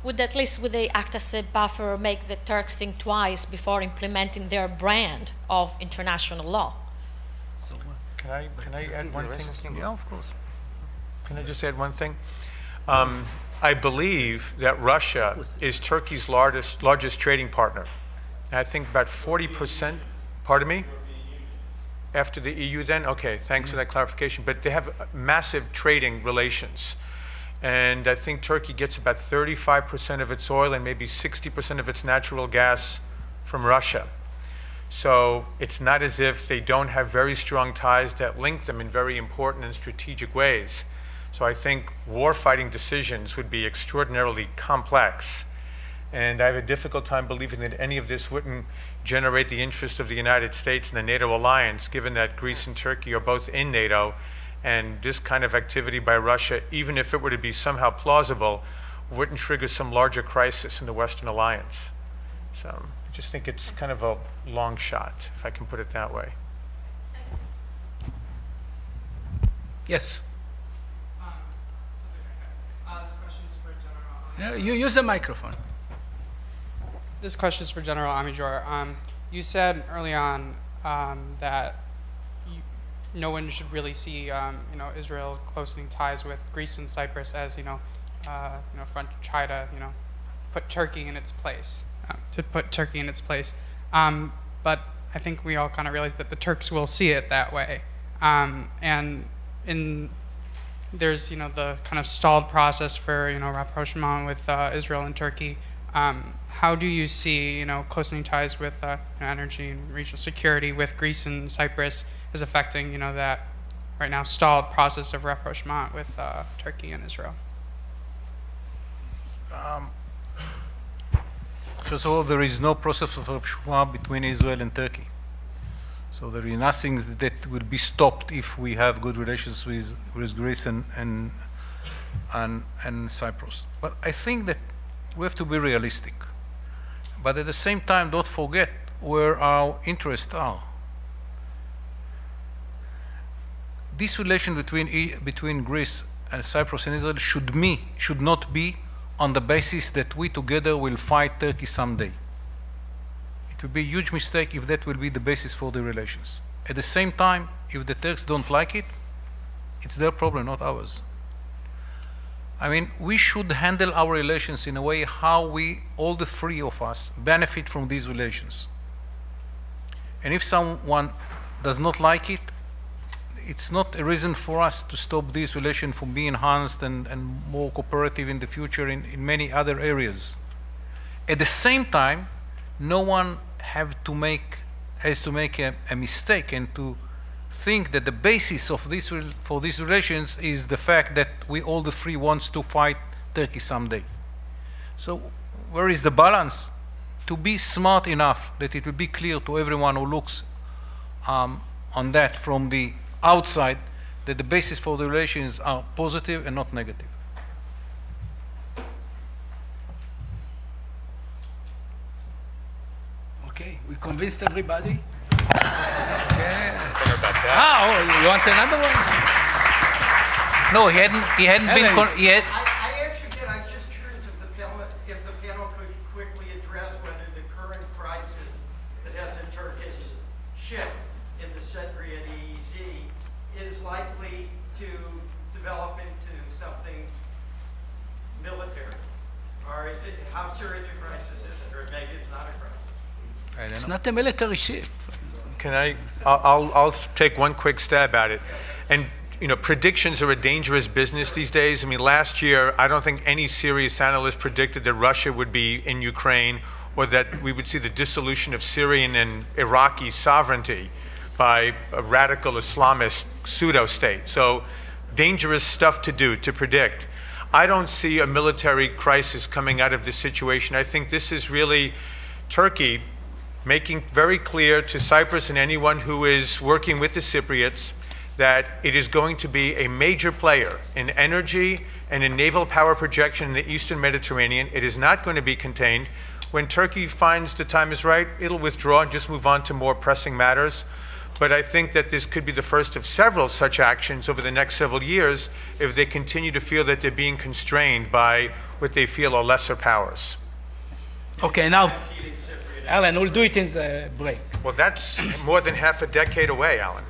would they act as a buffer or make the Turks think twice before implementing their brand of international law? So, can I add one thing? Yeah, of course. Can I just add one thing? I believe that Russia is Turkey's largest trading partner. And I think about 40%, pardon me? After the EU then? Okay, thanks for that clarification. But they have massive trading relations. And I think Turkey gets about 35% of its oil and maybe 60% of its natural gas from Russia. So it's not as if they don't have very strong ties that link them in very important and strategic ways. So I think war-fighting decisions would be extraordinarily complex. And I have a difficult time believing that any of this wouldn't generate the interest of the United States and the NATO alliance, given that Greece and Turkey are both in NATO And this kind of activity by Russia, even if it were to be somehow plausible, wouldn't trigger some larger crisis in the Western alliance. So I just think it's kind of a long shot, if I can put it that way. Yes. This question is for General. You use the microphone. This question is for General Amidjor. You said early on that no one should really see, Israel closing ties with Greece and Cyprus as, front to try to, put Turkey in its place, But I think we all kind of realize that the Turks will see it that way. And there's, the kind of stalled process for, rapprochement with Israel and Turkey. How do you see, closing ties with energy and regional security with Greece and Cyprus is affecting, that right now stalled process of rapprochement with Turkey and Israel? First of all, there is no process of rapprochement between Israel and Turkey. So there is nothing that will be stopped if we have good relations with Greece and Cyprus. But I think that we have to be realistic. But at the same time, don't forget where our interests are. This relation between Greece and Cyprus and Israel should not be on the basis that we together will fight Turkey someday. It would be a huge mistake if that will be the basis for the relations. At the same time, if the Turks don't like it, it's their problem, not ours. I mean, we should handle our relations in a way how we, all the three of us, benefit from these relations. And if someone does not like it, it's not a reason for us to stop this relation from being enhanced and more cooperative in the future in many other areas. At the same time, no one has to make a mistake and to think that the basis of for these relations is the fact that we all the three wants to fight Turkey someday. So where is the balance? To be smart enough that it will be clear to everyone who looks on that from the outside that the basis for the relations are positive and not negative. Okay, we convinced everybody. Okay. You want another one? No, he hadn't been. I actually did. I'm just curious if the panel could quickly address whether the current crisis that has a Turkish ship in the Cypriot EEZ is likely to develop into something military, or is it? How serious a crisis is it, or maybe it's not a crisis? It's not a military ship. I'll take one quick stab at it. And predictions are a dangerous business these days. I mean, last year, I don't think any serious analyst predicted that Russia would be in Ukraine or that we would see the dissolution of Syrian and Iraqi sovereignty by a radical Islamist pseudo-state. So dangerous stuff to predict. I don't see a military crisis coming out of this situation. I think this is really Turkey making very clear to Cyprus and anyone who is working with the Cypriots that it is going to be a major player in energy and in naval power projection in the Eastern Mediterranean. It is not going to be contained. When Turkey finds the time is right, it'll withdraw and just move on to more pressing matters. But I think that this could be the first of several such actions over the next several years if they continue to feel that they're being constrained by what they feel are lesser powers. Okay, now, Alan, we'll do it in the break. Well, that's more than half a decade away, Alan.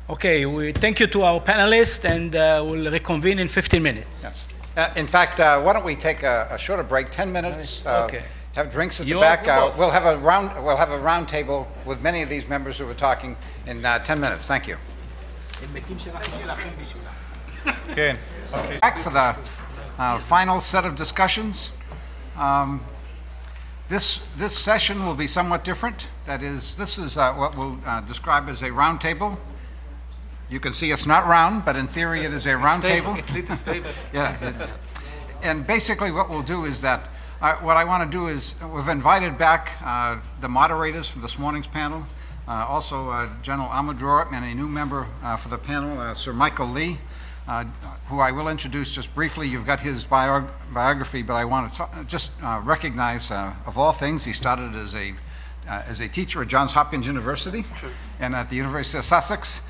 Okay, we thank you to our panelists, and we'll reconvene in 15 minutes. Yes. In fact, why don't we take a shorter break, 10 minutes? Okay. Have drinks at the back. We'll have a round table with many of these members who were talking in 10 minutes. Thank you. Okay. Back for the final set of discussions. This session will be somewhat different. That is, this is what we'll describe as a round table. You can see it's not round, but in theory it is a round table. It's stable. Yeah. And basically what we'll do is that, what I want to do is, we've invited back the moderators from this morning's panel. Also, General Amador and a new member for the panel, Sir Michael Lee, who I will introduce just briefly. You've got his biography, but I want to just recognize, of all things, he started as a teacher at Johns Hopkins University and at the University of Sussex.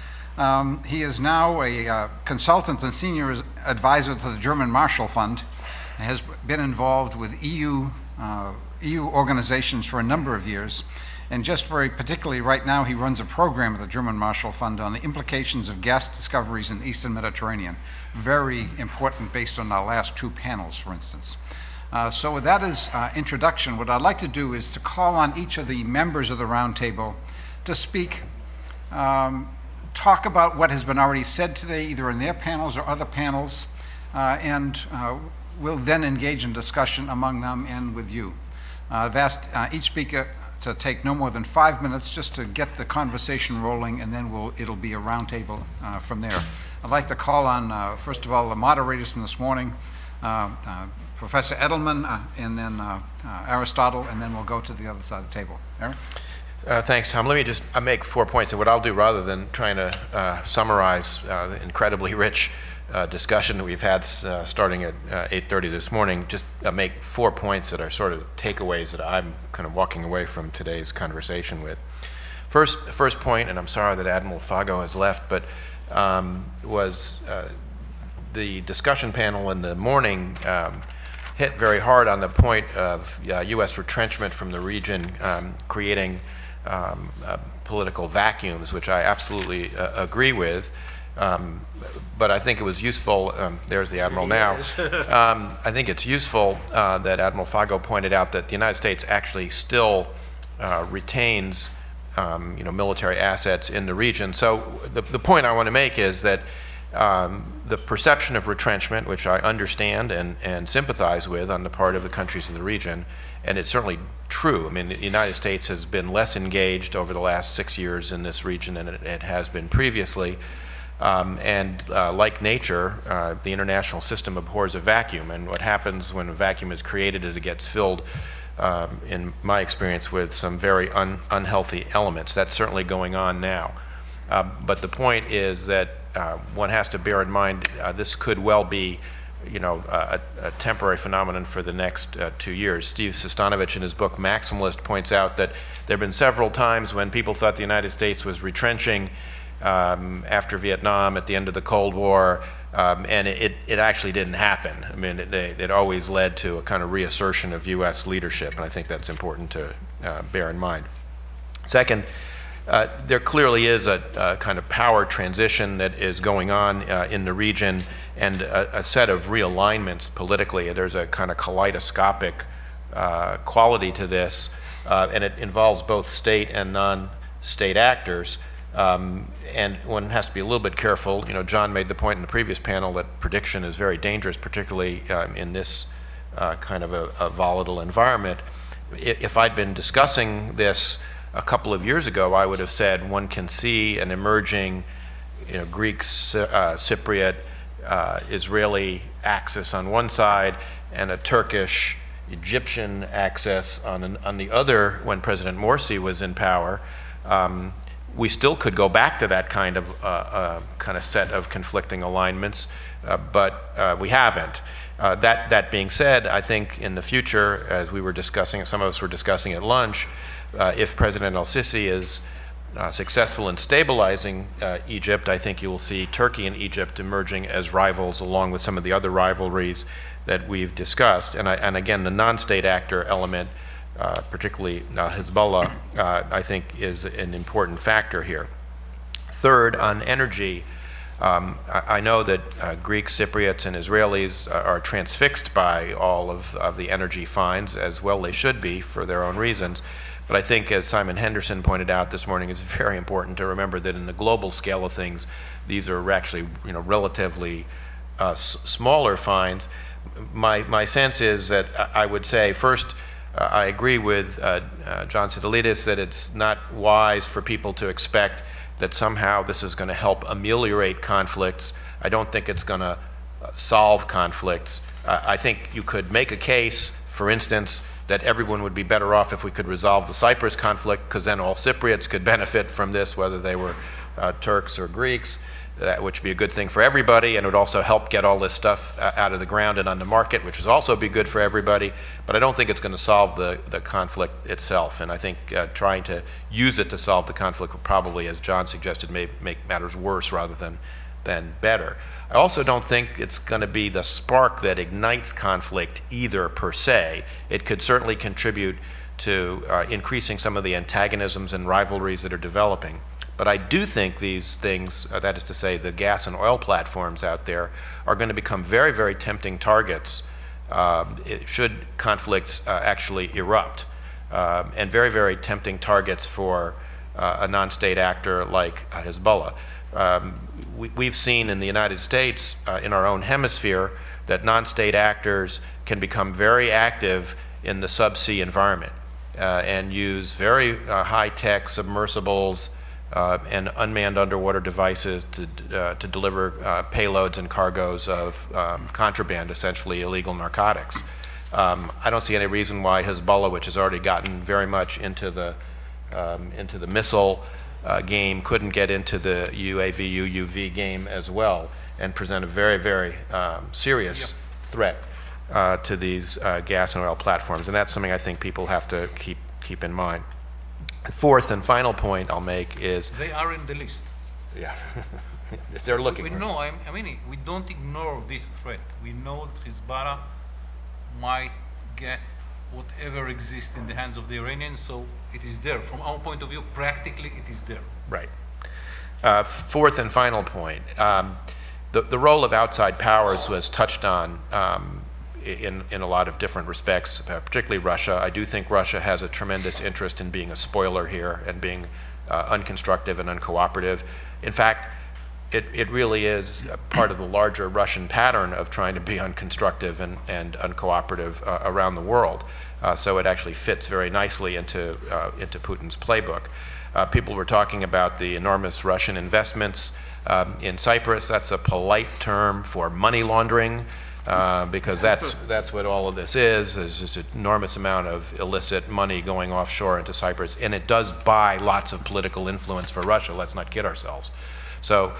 He is now a consultant and senior advisor to the German Marshall Fund, and has been involved with EU organizations for a number of years. And just very particularly right now, he runs a program at the German Marshall Fund on the implications of gas discoveries in the Eastern Mediterranean. Very important based on our last two panels, for instance. So with that as introduction, what I'd like to do is to call on each of the members of the roundtable to speak, talk about what has been already said today, either in their panels or other panels, and we'll then engage in discussion among them and with you. I've asked each speaker to take no more than 5 minutes just to get the conversation rolling, and then it'll be a roundtable from there. I'd like to call on, first of all, the moderators from this morning, Professor Edelman, and then Aristotle, and then we'll go to the other side of the table. Aaron? Thanks, Tom. Let me just make 4 points, and what I'll do, rather than trying to summarize the incredibly rich discussion that we've had starting at 8:30 this morning, just make 4 points that are sort of takeaways that I'm kind of walking away from today's conversation with. First point, and I'm sorry that Admiral Fago has left, but was the discussion panel in the morning hit very hard on the point of U.S. retrenchment from the region, creating political vacuums, which I absolutely agree with. But I think it was useful, there's the Admiral now, I think it's useful that Admiral Fago pointed out that the United States actually still retains military assets in the region. So the point I want to make is that the perception of retrenchment, which I understand and sympathize with on the part of the countries of the region, and it's certainly true. I mean, the United States has been less engaged over the last 6 years in this region than it has been previously. Like nature, the international system abhors a vacuum, and what happens when a vacuum is created is it gets filled, in my experience, with some very unhealthy elements. That's certainly going on now. But the point is that one has to bear in mind this could well be, a temporary phenomenon for the next 2 years. Steve Sestanovich, in his book Maximalist, points out that there have been several times when people thought the United States was retrenching after Vietnam, at the end of the Cold War, and it actually didn't happen. I mean, it always led to a kind of reassertion of U.S. leadership, and I think that's important to bear in mind. Second, there clearly is a kind of power transition that is going on in the region, and a set of realignments politically. There's a kind of kaleidoscopic quality to this, and it involves both state and non-state actors. And one has to be a little bit careful. John made the point in the previous panel that prediction is very dangerous, particularly in this kind of a volatile environment. If I'd been discussing this a couple of years ago, I would have said one can see an emerging Greek, Cypriot, Israeli axis on one side and a Turkish, Egyptian axis on the other when President Morsi was in power. We still could go back to that kind of set of conflicting alignments, but we haven't. That being said, I think in the future, as we were discussing, some of us were discussing at lunch, if President al-Sisi is successful in stabilizing Egypt, I think you will see Turkey and Egypt emerging as rivals, along with some of the other rivalries that we've discussed. And again, the non-state actor element, particularly Hezbollah, I think is an important factor here. Third, on energy, I know that Greeks, Cypriots, and Israelis are transfixed by all of the energy finds, as well they should be for their own reasons. But I think, as Simon Henderson pointed out this morning, it's very important to remember that in the global scale of things, these are actually relatively smaller finds. My sense is that I would say, first, I agree with John Sidolidis that it's not wise for people to expect that somehow this is going to help ameliorate conflicts. I don't think it's going to solve conflicts. I think you could make a case, for instance, that everyone would be better off if we could resolve the Cyprus conflict, because then all Cypriots could benefit from this, whether they were Turks or Greeks, which would be a good thing for everybody, and it would also help get all this stuff out of the ground and on the market, which would also be good for everybody. But I don't think it's going to solve the conflict itself, and I think trying to use it to solve the conflict would probably, as John suggested, may make matters worse rather than better. I also don't think it's going to be the spark that ignites conflict either, per se. It could certainly contribute to increasing some of the antagonisms and rivalries that are developing. But I do think these things, that is to say the gas and oil platforms out there, are going to become very, very tempting targets should conflicts actually erupt, and very, very tempting targets for a non-state actor like Hezbollah. We've seen in the United States, in our own hemisphere, that non-state actors can become very active in the subsea environment and use very high-tech submersibles and unmanned underwater devices to deliver payloads and cargoes of contraband, essentially illegal narcotics. I don't see any reason why Hezbollah, which has already gotten very much into the missile game, couldn't get into the UAV, UUV game as well and present a very, very serious threat to these gas and oil platforms. And that's something I think people have to keep in mind. The fourth and final point I'll make is... They are in the list. Yeah. They're looking. We know, I mean, we don't ignore this threat. We know that Hezbollah might get whatever exists in the hands of the Iranians, so it is there. From our point of view, practically it is there. Right. Fourth and final point. The role of outside powers was touched on in a lot of different respects, particularly Russia. I do think Russia has a tremendous interest in being a spoiler here and being unconstructive and uncooperative. In fact, it really is part of the larger Russian pattern of trying to be unconstructive and uncooperative around the world. So it actually fits very nicely into Putin's playbook. People were talking about the enormous Russian investments in Cyprus. That's a polite term for money laundering, because that's what all of this is. There's just an enormous amount of illicit money going offshore into Cyprus, and it does buy lots of political influence for Russia. Let's not kid ourselves. So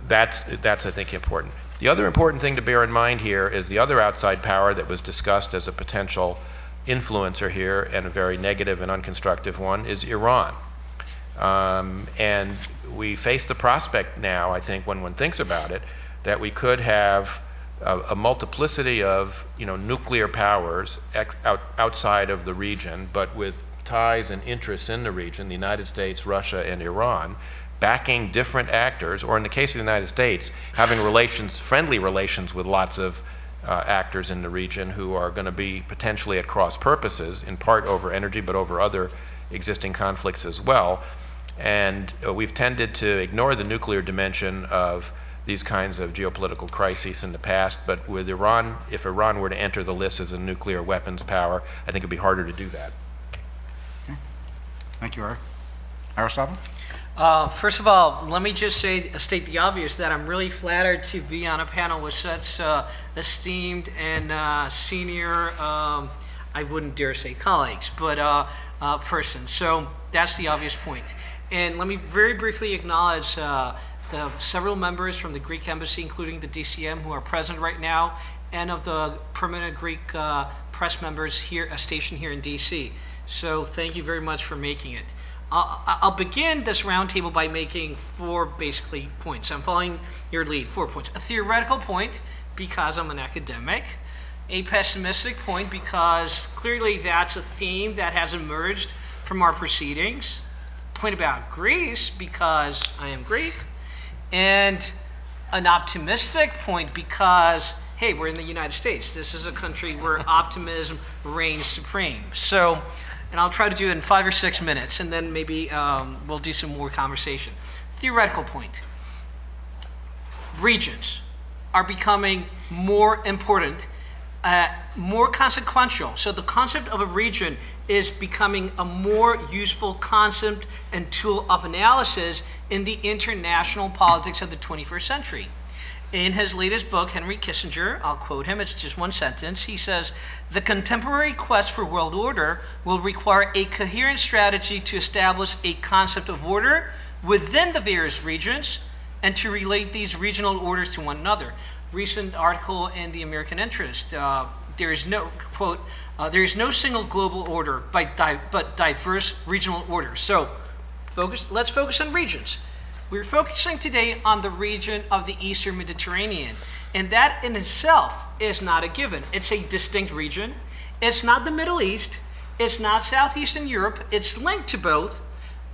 that's I think important. The other important thing to bear in mind here is the other outside power that was discussed as a potential influencer here, and a very negative and unconstructive one, is Iran. And we face the prospect now, I think, when one thinks about it, that we could have a multiplicity of nuclear powers outside of the region, but with ties and interests in the region, the United States, Russia, and Iran, backing different actors, or in the case of the United States, having friendly relations with lots of actors in the region who are going to be potentially at cross purposes, in part over energy, but over other existing conflicts as well. And we've tended to ignore the nuclear dimension of these kinds of geopolitical crises in the past, but with Iran, if Iran were to enter the list as a nuclear weapons power, I think it would be harder to do that. Okay. Thank you, Eric. Aristotle? First of all, let me just state the obvious, that I'm really flattered to be on a panel with such esteemed and senior, I wouldn't dare say colleagues, but persons. So that's the obvious point. And let me very briefly acknowledge the several members from the Greek embassy, including the DCM, who are present right now, and of the permanent Greek press members here, stationed here in DC. So thank you very much for making it. I'll begin this roundtable by making 4 basically points. I'm following your lead, 4 points. A theoretical point, because I'm an academic. A pessimistic point, because clearly that's a theme that has emerged from our proceedings. Point about Greece, because I am Greek. And an optimistic point, because, hey, we're in the United States. This is a country where optimism reigns supreme. So, and I'll try to do it in 5 or 6 minutes, and then maybe we'll do some more conversation. Theoretical point. Regions are becoming more important, more consequential. So the concept of a region is becoming a more useful concept and tool of analysis in the international politics of the 21st century. In his latest book, Henry Kissinger, I'll quote him, it's just one sentence, he says, "The contemporary quest for world order will require a coherent strategy to establish a concept of order within the various regions and to relate these regional orders to one another." Recent article in the American Interest, there is no, quote, there is no single global order but diverse regional orders. So let's focus on regions. We're focusing today on the region of the Eastern Mediterranean, and that in itself is not a given. It's a distinct region. It's not the Middle East. It's not Southeastern Europe. It's linked to both,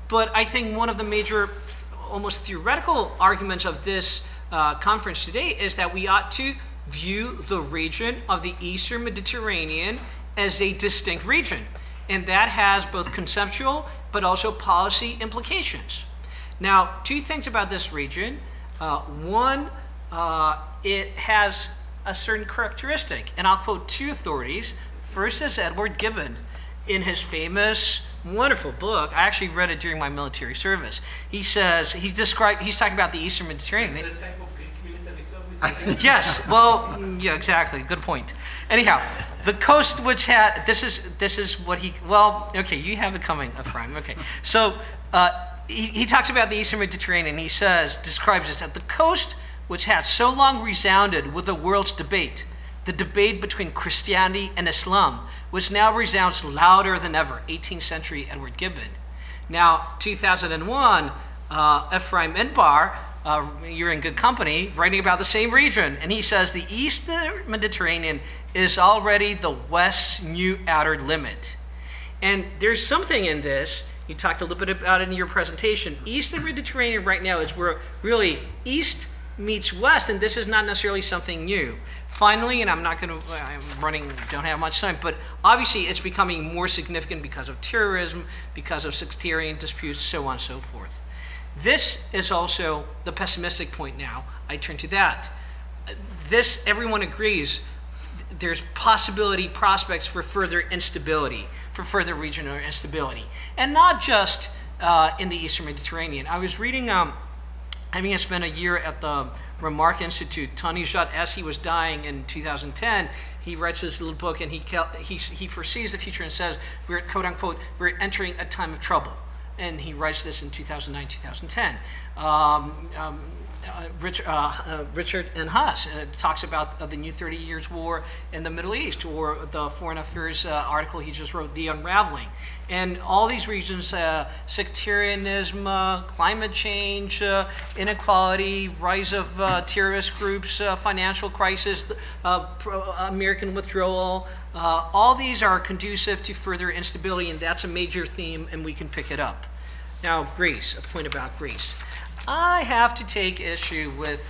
but I think one of the major, almost theoretical arguments of this conference today is that we ought to view the region of the Eastern Mediterranean as a distinct region, and that has both conceptual but also policy implications. Now, two things about this region. One, it has a certain characteristic, and I'll quote two authorities. First is Edward Gibbon in his famous, wonderful book. I actually read it during my military service. He says, he's talking about the Eastern Mediterranean. Yes, well, yeah, exactly, good point. Anyhow, the coast which had, this is what he, well, okay, you have it coming, Ephraim, okay. So, he talks about the Eastern Mediterranean. He says, describes it as the coast which had so long resounded with the world's debate, the debate between Christianity and Islam, which now resounds louder than ever. 18th century Edward Gibbon. Now, 2001, Ephraim Enbar, you're in good company, writing about the same region, and he says the Eastern Mediterranean is already the West's new outer limit. And there's something in this. You talked a little bit about it in your presentation. Eastern Mediterranean right now is where really East meets West, and this is not necessarily something new. Finally, and I'm don't have much time, but obviously it's becoming more significant because of terrorism, because of sectarian disputes, so on and so forth. This is also the pessimistic point now. I turn to that. This, everyone agrees, there's prospects for further instability, for further regional instability. And not just in the Eastern Mediterranean. I was reading, having spent a year at the Remarque Institute, Tony Judt, as he was dying in 2010, he writes this little book and he foresees the future and says, we're, quote unquote, we're entering a time of trouble. And he writes this in 2009, 2010. Richard N. Haas talks about the new 30 Years' War in the Middle East, or the Foreign Affairs article he just wrote, The Unraveling. And all these regions, sectarianism, climate change, inequality, rise of terrorist groups, financial crisis, American withdrawal, all these are conducive to further instability, and that's a major theme, and we can pick it up. Now, Greece, a point about Greece. I have to take issue with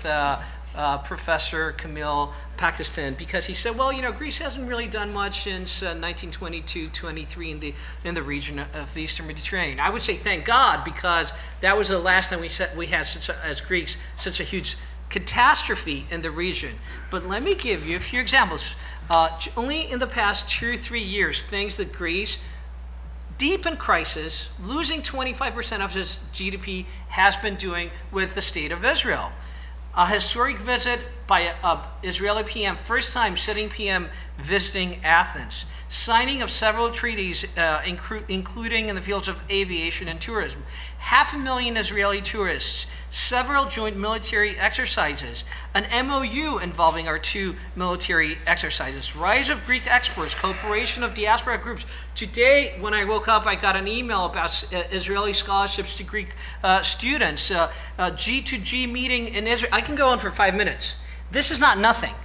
Professor Camille Pakistan, because he said, well, you know, Greece hasn't really done much since 1922-23 in the region of the Eastern Mediterranean. I would say thank God, because that was the last time we had, as Greeks, such a huge catastrophe in the region. But let me give you a few examples. Only in the past 2 or 3 years, things that Greece, deep in crisis, losing 25% of its GDP, has been doing with the state of Israel. A historic visit by an Israeli PM, first time sitting PM visiting Athens. Signing of several treaties, including in the fields of aviation and tourism. 500,000 Israeli tourists. Several joint military exercises. An MOU involving our 2 military exercises. Rise of Greek exports. Cooperation of diaspora groups. Today, when I woke up, I got an email about Israeli scholarships to Greek students. G2G meeting in Israel. I can go on for 5 minutes. This is not nothing.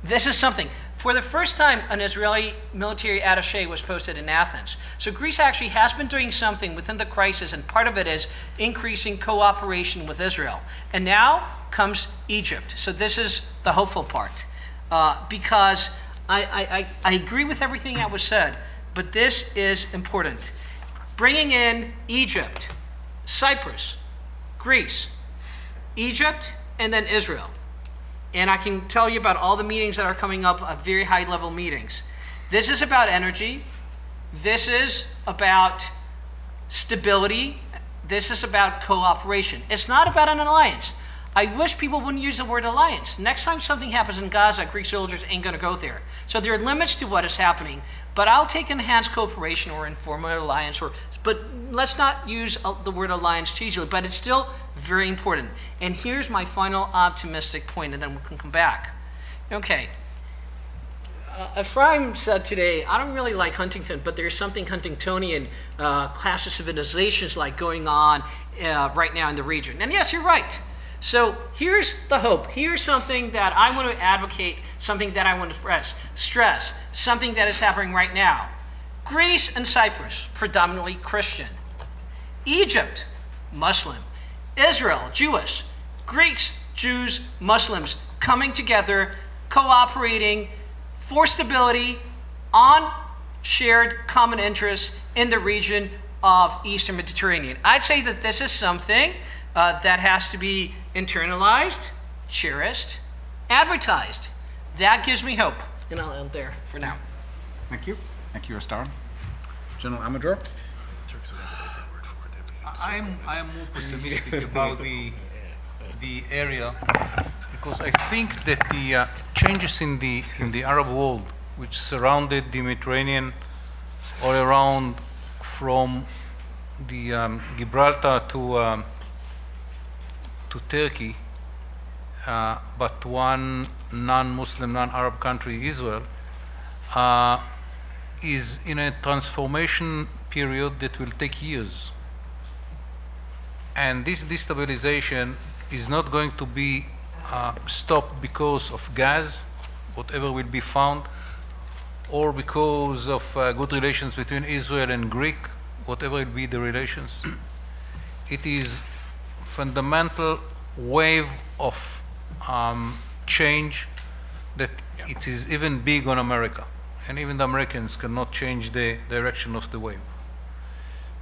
This is something. For the first time, an Israeli military attaché was posted in Athens. So Greece actually has been doing something within the crisis, and part of it is increasing cooperation with Israel. And now comes Egypt. So this is the hopeful part, because I agree with everything that was said, but this is important. Bringing in Egypt, Cyprus, Greece, Egypt, and then Israel. And I can tell you about all the meetings that are coming up, very high-level meetings. This is about energy. This is about stability. This is about cooperation. It's not about an alliance. I wish people wouldn't use the word alliance. Next time something happens in Gaza, Greek soldiers ain't going to go there. So there are limits to what is happening. But I'll take enhanced cooperation or informal alliance, but let's not use the word alliance too easily. But it's still very important. And here's my final optimistic point, and then we can come back. Okay. Ephraim said today, I don't really like Huntington, but there's something Huntingtonian, class of civilizations like going on right now in the region. And yes, you're right. So here's the hope. Here's something that I want to advocate, something that I want to stress, something that is happening right now. Greece and Cyprus, predominantly Christian. Egypt, Muslim. Israel, Jewish. Greeks, Jews, Muslims coming together, cooperating for stability on shared common interests in the region of Eastern Mediterranean. I'd say that this is something that has to be internalized, cherished, advertised. That gives me hope. And I'll end there for now. Thank you. Thank you, Astar. General Amador? I'm more pessimistic about the area because I think that the changes in the Arab world, which surrounded the Mediterranean all around from the Gibraltar to Turkey, but one non-Muslim, non-Arab country, Israel, is in a transformation period that will take years. And this destabilization is not going to be stopped because of gas, whatever will be found, or because of good relations between Israel and Greek, whatever will be the relations. It is fundamental wave of change that it is even big on America. And even the Americans cannot change the direction of the wave.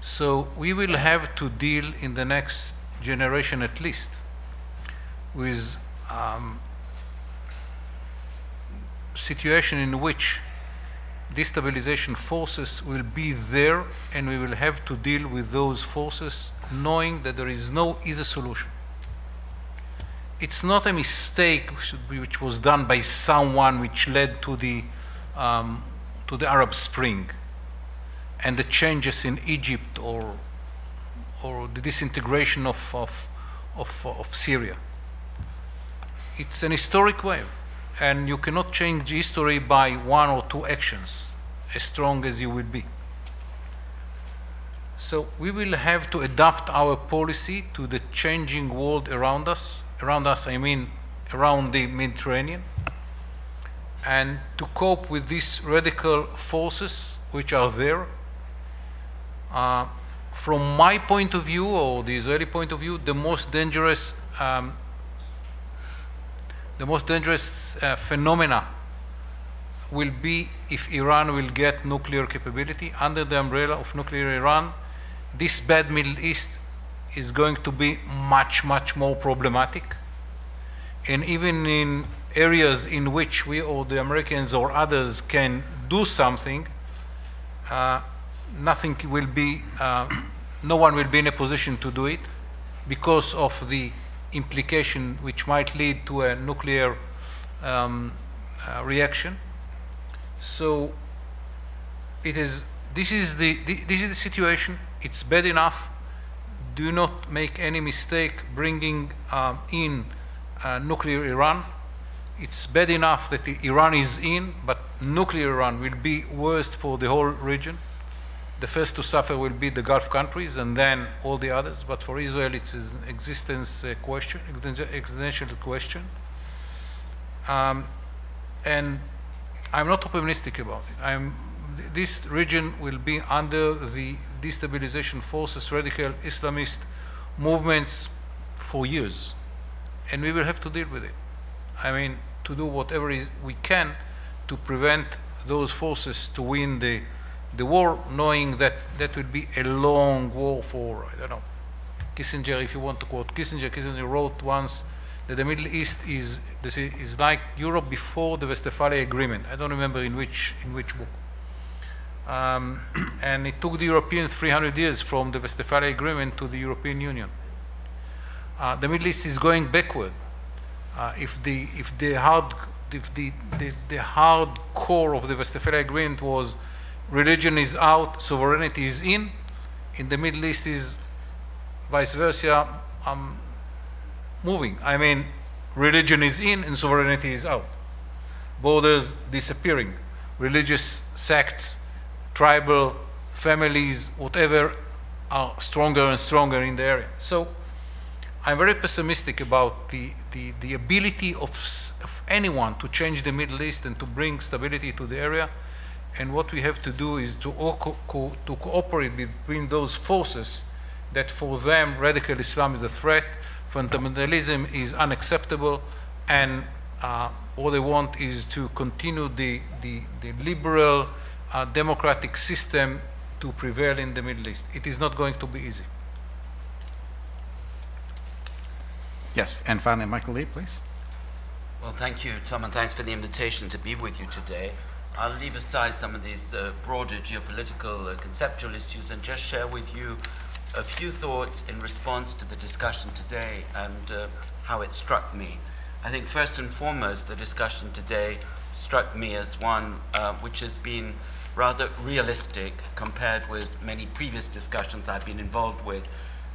So we will have to deal in the next generation at least with situation in which destabilization forces will be there, and we will have to deal with those forces knowing that there is no easy solution. It's not a mistake which was done by someone which led to the Arab Spring and the changes in Egypt or the disintegration of Syria. It's an historic wave, and you cannot change history by one or two actions, as strong as you will be. So we will have to adapt our policy to the changing world around us. Around us, I mean around the Mediterranean, and to cope with these radical forces which are there. From my point of view, or the Israeli point of view, the most dangerous phenomena will be if Iran will get nuclear capability. Under the umbrella of nuclear Iran, this bad Middle East is going to be much, much more problematic. And even in areas in which we or the Americans or others can do something, nothing will be, no one will be in a position to do it because of the implication which might lead to a nuclear reaction. So this is the situation. It's bad enough. Do not make any mistake bringing in nuclear Iran. It's bad enough that Iran is in, but nuclear Iran will be worst for the whole region. The first to suffer will be the Gulf countries and then all the others. But for Israel, it's an existence question, existential question. And I'm not optimistic about it. This region will be under the destabilization forces, radical Islamist movements for years. And we will have to deal with it. I mean, to do whatever we can to prevent those forces to win the war, knowing that that will be a long war for, I don't know, Kissinger, if you want to quote Kissinger. Kissinger wrote once that the Middle East is like Europe before the Westphalia Agreement. I don't remember in which book. And it took the Europeans 300 years from the Westphalia Agreement to the European Union. the Middle East is going backward. If the hard core of the Westphalia Agreement was religion is out, sovereignty is in the Middle East is vice versa, moving. I mean, religion is in and sovereignty is out. Borders disappearing, religious sects, tribal families, whatever, are stronger and stronger in the area. So I'm very pessimistic about the ability of anyone to change the Middle East and to bring stability to the area. And what we have to do is to cooperate between those forces that for them radical Islam is a threat, fundamentalism is unacceptable, and all they want is to continue the liberal democratic system to prevail in the Middle East. It is not going to be easy. Yes, and finally, Michael Lee, please. Well, thank you, Tom, and thanks for the invitation to be with you today. I'll leave aside some of these broader geopolitical conceptual issues and just share with you a few thoughts in response to the discussion today and how it struck me. I think first and foremost, the discussion today struck me as one which has been rather realistic compared with many previous discussions I've been involved with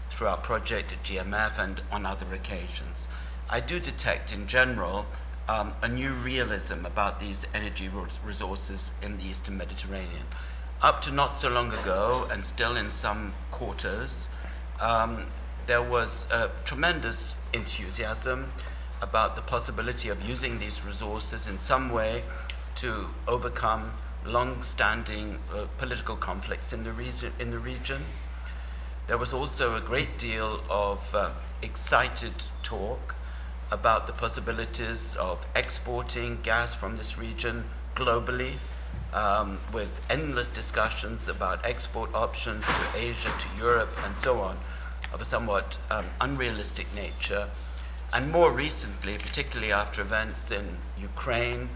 through our project at GMF and on other occasions. I do detect in general a new realism about these energy resources in the Eastern Mediterranean. Up to not so long ago, and still in some quarters, there was tremendous enthusiasm about the possibility of using these resources in some way to overcome long-standing political conflicts in the region. There was also a great deal of excited talk about the possibilities of exporting gas from this region globally, with endless discussions about export options to Asia, to Europe, and so on, of a somewhat unrealistic nature. And more recently, particularly after events in Ukraine,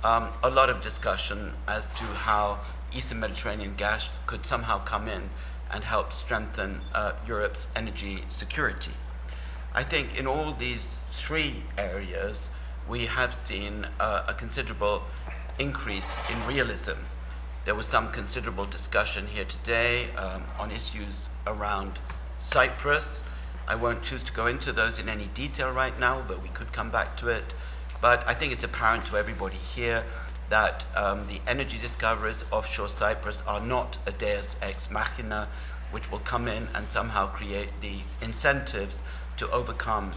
a lot of discussion as to how Eastern Mediterranean gas could somehow come in and help strengthen Europe's energy security. I think in all these three areas, we have seen a considerable increase in realism. There was some considerable discussion here today on issues around Cyprus. I won't choose to go into those in any detail right now, though we could come back to it. But I think it's apparent to everybody here that the energy discoveries offshore Cyprus are not a deus ex machina, which will come in and somehow create the incentives to overcome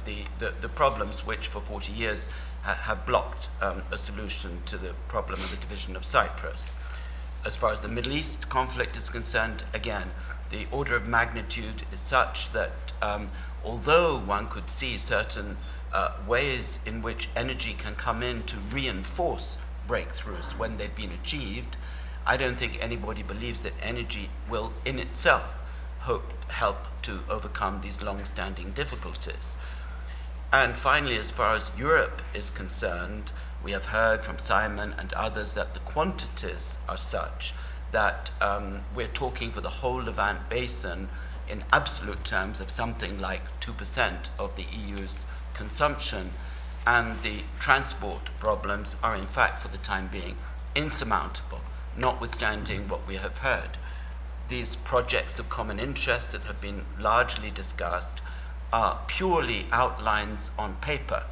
the problems which for 40 years have blocked a solution to the problem of the division of Cyprus. As far as the Middle East conflict is concerned, again, the order of magnitude is such that although one could see certain ways in which energy can come in to reinforce breakthroughs when they've been achieved, I don't think anybody believes that energy will in itself help to overcome these long-standing difficulties. And finally, as far as Europe is concerned, we have heard from Simon and others that the quantities are such that we're talking for the whole Levant Basin in absolute terms of something like 2% of the EU's consumption, and the transport problems are in fact for the time being insurmountable, notwithstanding what we have heard. These projects of common interest that have been largely discussed are purely outlines on paper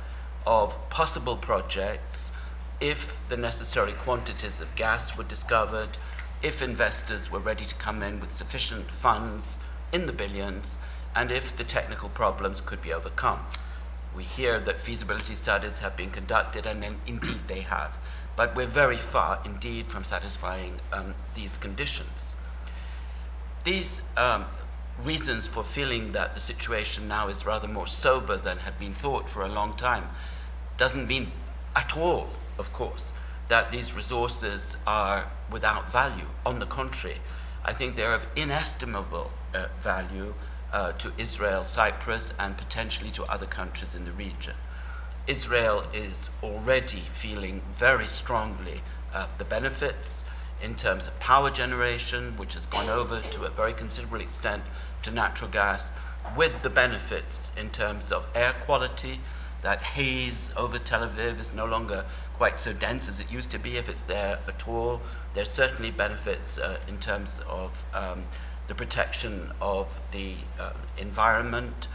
of possible projects if the necessary quantities of gas were discovered, if investors were ready to come in with sufficient funds in the billions, and if the technical problems could be overcome. We hear that feasibility studies have been conducted, and indeed they have. But we're very far indeed from satisfying these conditions. These reasons for feeling that the situation now is rather more sober than had been thought for a long time doesn't mean at all, of course, that these resources are without value. On the contrary, I think they're of inestimable value to Israel, Cyprus, and potentially to other countries in the region. Israel is already feeling very strongly the benefits. in terms of power generation, which has gone over to a very considerable extent to natural gas, with the benefits in terms of air quality. That haze over Tel Aviv is no longer quite so dense as it used to be, if it's there at all. There's certainly benefits in terms of the protection of the environment,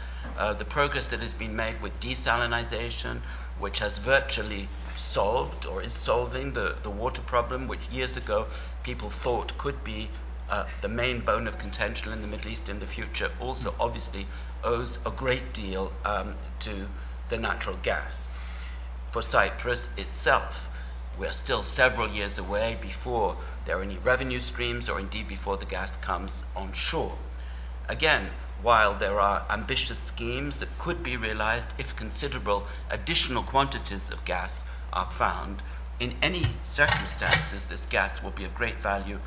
the progress that has been made with desalinization, which has virtually solved or is solving the water problem, which years ago people thought could be the main bone of contention in the Middle East in the future, also obviously owes a great deal to the natural gas. For Cyprus itself, we're still several years away before there are any revenue streams or indeed before the gas comes on shore. Again, while there are ambitious schemes that could be realized if considerable additional quantities of gas are found, in any circumstances this gas will be of great value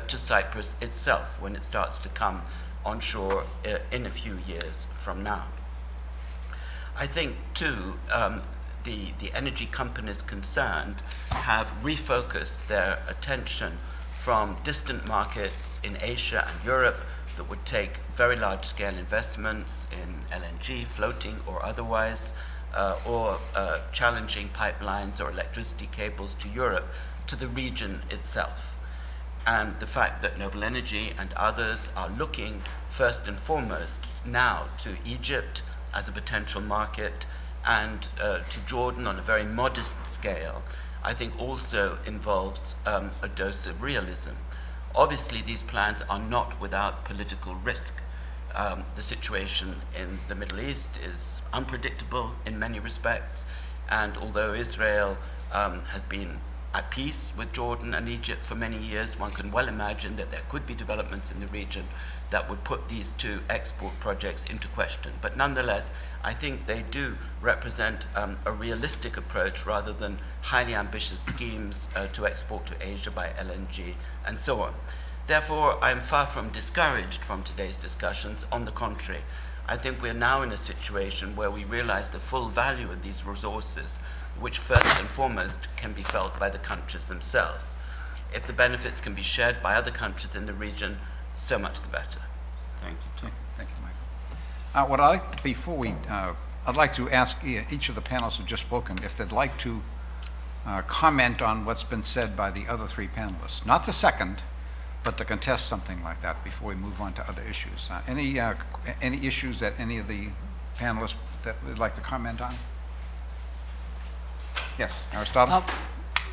to Cyprus itself when it starts to come on shore in a few years from now. I think too the energy companies concerned have refocused their attention from distant markets in Asia and Europe that would take very large-scale investments in LNG, floating or otherwise, or challenging pipelines or electricity cables to Europe, to the region itself. And the fact that Noble Energy and others are looking first and foremost now to Egypt as a potential market and to Jordan on a very modest scale, I think also involves a dose of realism. Obviously, these plans are not without political risk. The situation in the Middle East is unpredictable in many respects, and although Israel has been at peace with Jordan and Egypt for many years, one can well imagine that there could be developments in the region that would put these two export projects into question. But nonetheless, I think they do represent a realistic approach rather than highly ambitious schemes to export to Asia by LNG and so on. Therefore, I am far from discouraged from today's discussions. On the contrary, I think we're now in a situation where we realize the full value of these resources, which first and foremost can be felt by the countries themselves. If the benefits can be shared by other countries in the region, so much the better. Thank you. Thank you, Michael. I'd like to ask each of the panelists who've just spoken if they'd like to comment on what's been said by the other three panelists. Not to second, but to contest something like that before we move on to other issues. Any issues that any of the panelists that would like to comment on? Yes, Aristotle?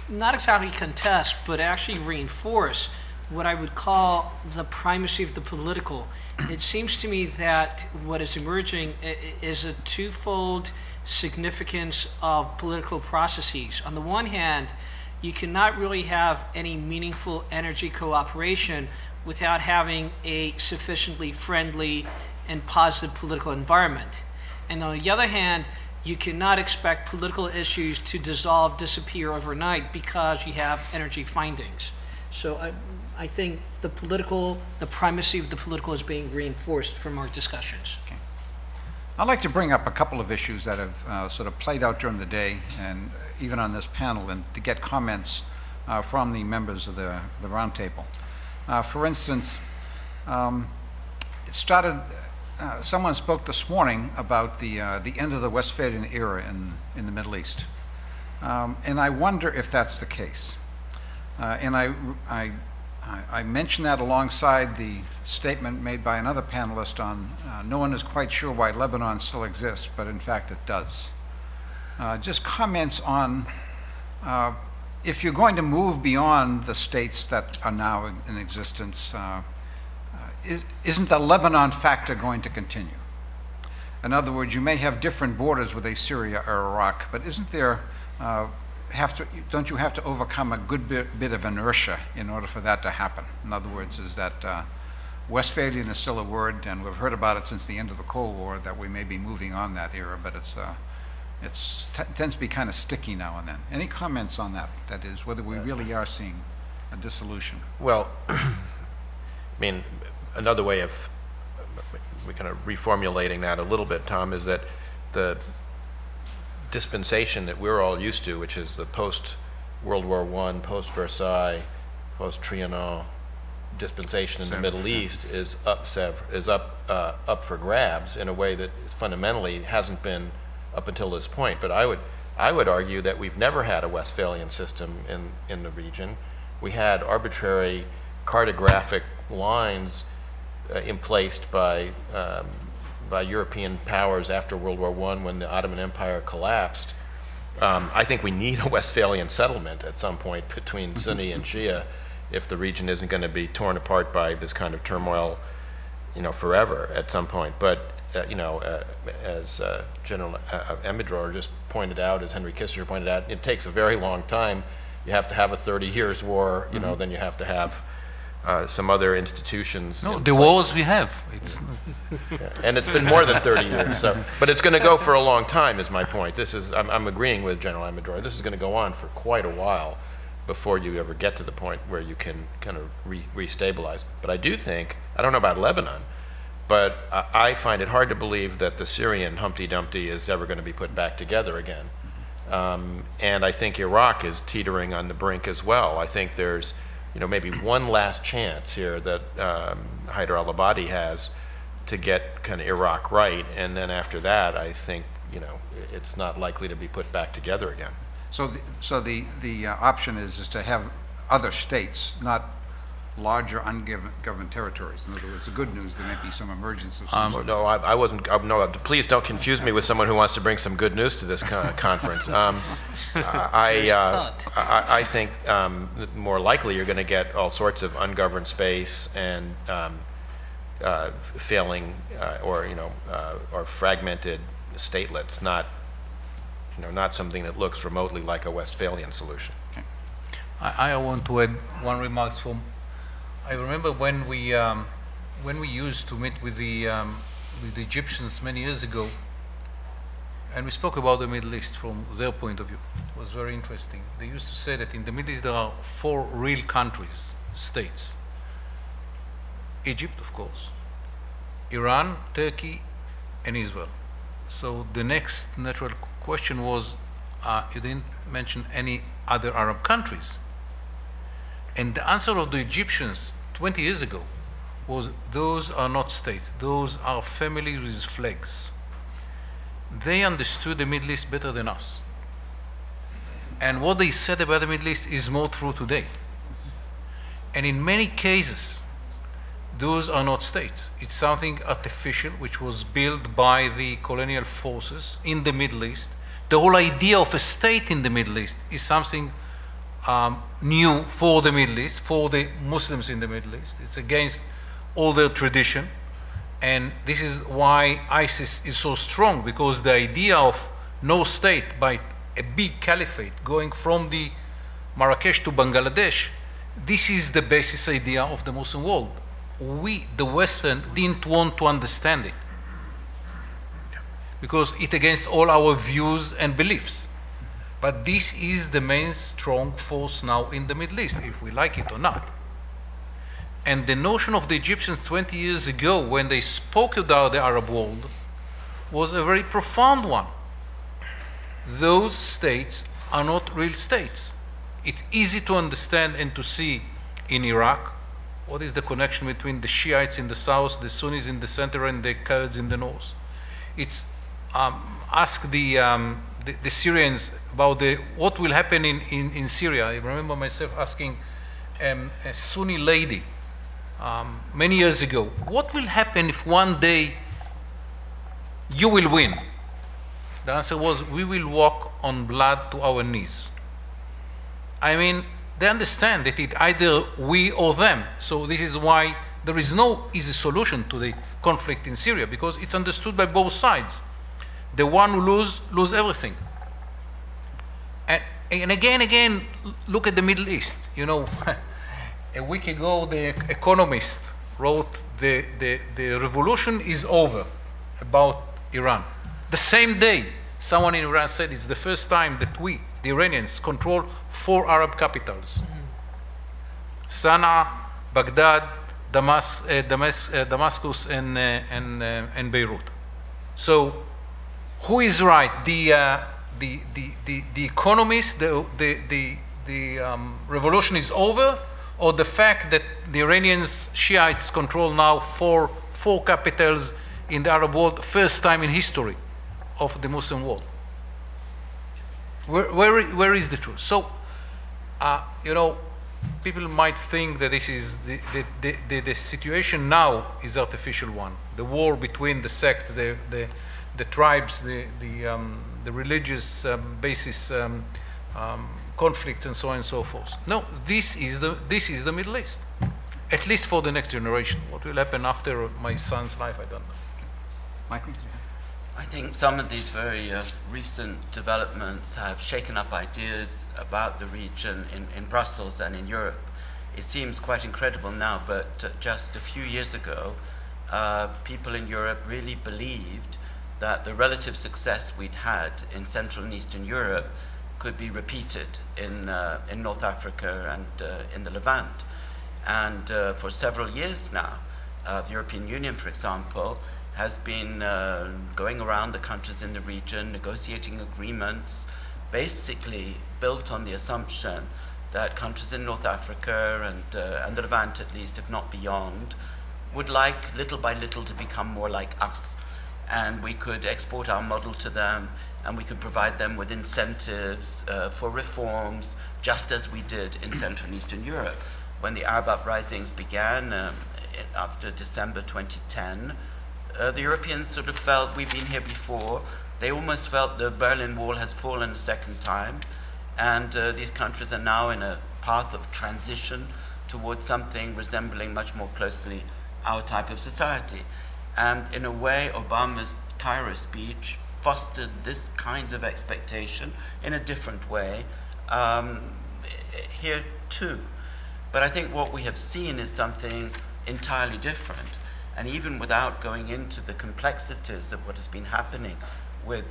Not exactly contest, but actually reinforce what I would call the primacy of the political. It seems to me that what is emerging is a twofold significance of political processes. On the one hand, you cannot really have any meaningful energy cooperation without having a sufficiently friendly and positive political environment. And on the other hand, you cannot expect political issues to disappear overnight because you have energy findings. So I think the primacy of the political is being reinforced from our discussions. Okay. I'd like to bring up a couple of issues that have sort of played out during the day and even on this panel, and to get comments from the members of the roundtable. For instance, it started, someone spoke this morning about the end of the Westphalian era in the Middle East. And I wonder if that's the case. And I mentioned that alongside the statement made by another panelist on no one is quite sure why Lebanon still exists, but in fact it does. Just comments on if you're going to move beyond the states that are now in existence, isn't the Lebanon factor going to continue? In other words, you may have different borders with a Syria or Iraq, but isn't there don't you have to overcome a good bit of inertia in order for that to happen? In other words, is that Westphalian is still a word, and we've heard about it since the end of the Cold War, that we may be moving on that era, but it tends to be kind of sticky now and then. Any comments on that? That is, whether we really are seeing a dissolution? Well, I mean, another way of kind of reformulating that a little bit, Tom, is that the dispensation that we're all used to, which is the post-World War I, post-Versailles post-Trianon dispensation in the Middle East is up for grabs in a way that fundamentally hasn't been up until this point. But I would argue that we've never had a Westphalian system in the region. We had arbitrary cartographic lines emplaced by European powers after World War I when the Ottoman Empire collapsed. I think we need a Westphalian settlement at some point between Sunni and Shia if the region isn't going to be torn apart by this kind of turmoil, forever at some point. But, as General Emidraur just pointed out, as Henry Kissinger pointed out, it takes a very long time. You have to have a 30 years war, then you have to have some other institutions. No, the wars we have. And it's been more than 30 years. But it's going to go for a long time, is my point. I'm agreeing with General Emidraur. This is going to go on for quite a while before you ever get to the point where you can kind of restabilize. But I do think, I don't know about Lebanon, but I find it hard to believe that the Syrian Humpty Dumpty is ever going to be put back together again. And I think Iraq is teetering on the brink as well. I think there's maybe one last chance here that Haider al-Abadi has to get kind of Iraq right, and then after that, I think it's not likely to be put back together again. So the option is to have other states, not larger ungoverned territories. In other words, the good news, there may be some emergence of some sort. No, I wasn't. No, please don't confuse me with someone who wants to bring some good news to this conference. I think more likely you're going to get all sorts of ungoverned space and failing or fragmented statelets, not something that looks remotely like a Westphalian solution. Okay. I want to add one remark from. I remember when we used to meet with the Egyptians many years ago, and we spoke about the Middle East from their point of view. It was very interesting. They used to say that in the Middle East there are 4 real countries, states. Egypt, of course, Iran, Turkey, and Israel. So the next natural question was, you didn't mention any other Arab countries. And the answer of the Egyptians 20 years ago was, those are not states, those are families with flags. They understood the Middle East better than us. And what they said about the Middle East is more true today. And in many cases, those are not states. It's something artificial which was built by the colonial forces in the Middle East. The whole idea of a state in the Middle East is something new for the Middle East, for the Muslims in the Middle East. It's against all their tradition. And this is why ISIS is so strong, because the idea of no state by a big caliphate going from the Marrakesh to Bangladesh, this is the basis idea of the Muslim world. We, the Western, didn't want to understand it because it's against all our views and beliefs. But this is the main strong force now in the Middle East, if we like it or not. And the notion of the Egyptians 20 years ago, when they spoke about the Arab world, was a very profound one. Those states are not real states. It's easy to understand and to see in Iraq what is the connection between the Shiites in the south, the Sunnis in the center, and the Kurds in the north. It's ask the Syrians about what will happen in Syria. I remember myself asking a Sunni lady many years ago, what will happen if one day you will win? The answer was, we will walk on blood to our knees. I mean, they understand that it either we or them. So this is why there is no easy solution to the conflict in Syria, because it's understood by both sides. The one who lose everything. And again, look at the Middle East. You know, a week ago, The Economist wrote the revolution is over about Iran. The same day, someone in Iran said it's the first time that we, the Iranians, control 4 Arab capitals. Sana'a, Baghdad, Damascus, and Beirut. So, who is right? The economists, the revolution is over, or the fact that the Iranians, Shiites, control now four capitals in the Arab world, first time in history of the Muslim world? Where is the truth? So, you know, people might think that this is the situation now is artificial one. The war between the sects, the tribes, the religious basis conflicts, and so on and so forth. No, this is the Middle East, at least for the next generation. What will happen after my son's life, I don't know. Michael? I think some of these very recent developments have shaken up ideas about the region in Brussels and in Europe. It seems quite incredible now, but just a few years ago, people in Europe really believed that the relative success we'd had in Central and Eastern Europe could be repeated in North Africa and in the Levant. And for several years now, the European Union, for example, has been going around the countries in the region, negotiating agreements, basically built on the assumption that countries in North Africa and the Levant, at least, if not beyond, would like little by little to become more like us. And we could export our model to them, and we could provide them with incentives for reforms, just as we did in Central and Eastern Europe. When the Arab uprisings began after December 2010, the Europeans sort of felt we've been here before. They almost felt the Berlin Wall has fallen a second time, and these countries are now in a path of transition towards something resembling much more closely our type of society. And in a way, Obama's Cairo speech fostered this kind of expectation in a different way here too. But I think what we have seen is something entirely different. And even without going into the complexities of what has been happening with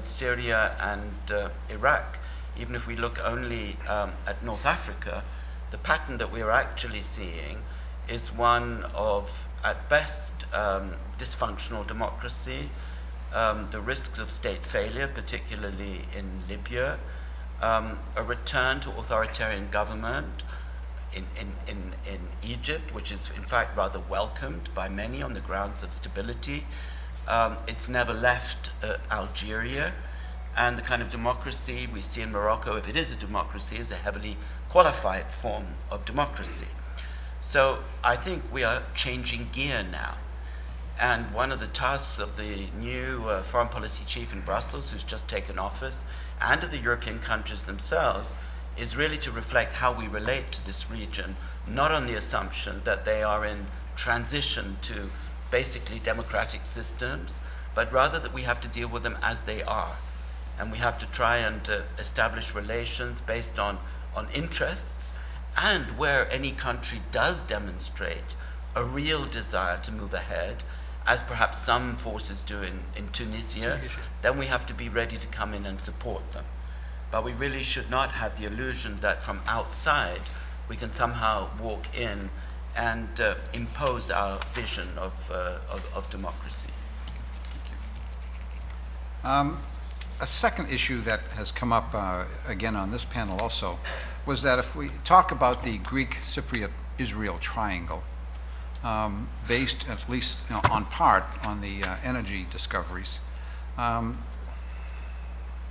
Syria and Iraq, even if we look only at North Africa, the pattern that we are actually seeing is one of, at best, dysfunctional democracy, the risks of state failure, particularly in Libya, a return to authoritarian government in Egypt, which is in fact rather welcomed by many on the grounds of stability. It's never left Algeria, and the kind of democracy we see in Morocco, if it is a democracy, is a heavily qualified form of democracy. So I think we are changing gear now. And one of the tasks of the new foreign policy chief in Brussels, who's just taken office, and of the European countries themselves, is really to reflect how we relate to this region, not on the assumption that they are in transition to basically democratic systems, but rather that we have to deal with them as they are. And we have to try and establish relations based on interests, and where any country does demonstrate a real desire to move ahead, as perhaps some forces do in Tunisia, then we have to be ready to come in and support them. But we really should not have the illusion that from outside we can somehow walk in and impose our vision of democracy. A second issue that has come up again on this panel also was that if we talk about the Greek Cypriot Israel triangle, based at least on part on the energy discoveries,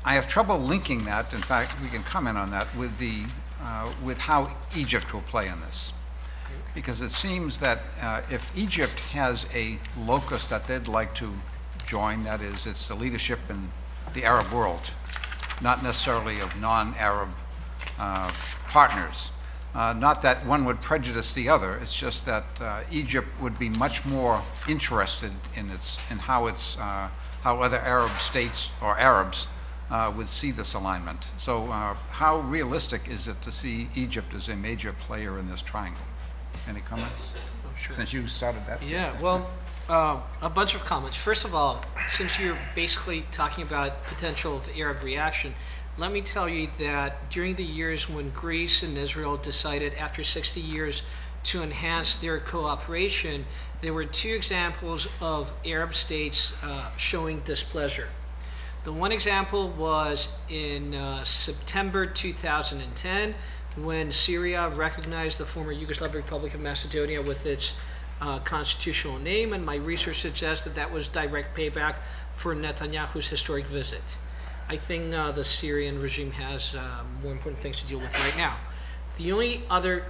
I have trouble linking that. In fact, we can comment on that with with how Egypt will play in this, because it seems that if Egypt has a locus that they'd like to join, that is, it's the leadership in the Arab world, not necessarily of non-Arab partners. Not that one would prejudice the other. It's just that Egypt would be much more interested in how other Arab states or Arabs would see this alignment. So how realistic is it to see Egypt as a major player in this triangle? Any comments? Sure. Since you started that. Yeah, well, a bunch of comments. First of all, since you're basically talking about potential of Arab reaction, let me tell you that during the years when Greece and Israel decided after 60 years to enhance their cooperation, there were two examples of Arab states showing displeasure. The one example was in September 2010, when Syria recognized the former Yugoslav Republic of Macedonia with its constitutional name, and my research suggests that that was direct payback for Netanyahu's historic visit. I think the Syrian regime has more important things to deal with right now. The only other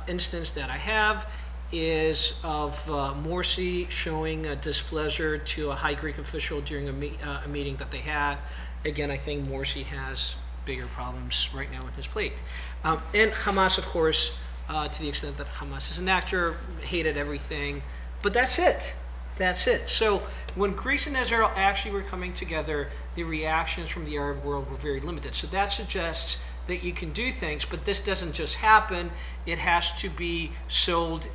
instance that I have is of Morsi showing displeasure to a high Greek official during a meeting that they had. Again, I think Morsi has bigger problems right now on his plate. And Hamas, of course, to the extent that Hamas is an actor, hated everything. But that's it. That's it. So when Greece and Israel actually were coming together, the reactions from the Arab world were very limited. So that suggests that you can do things, but this doesn't just happen. It has to be sold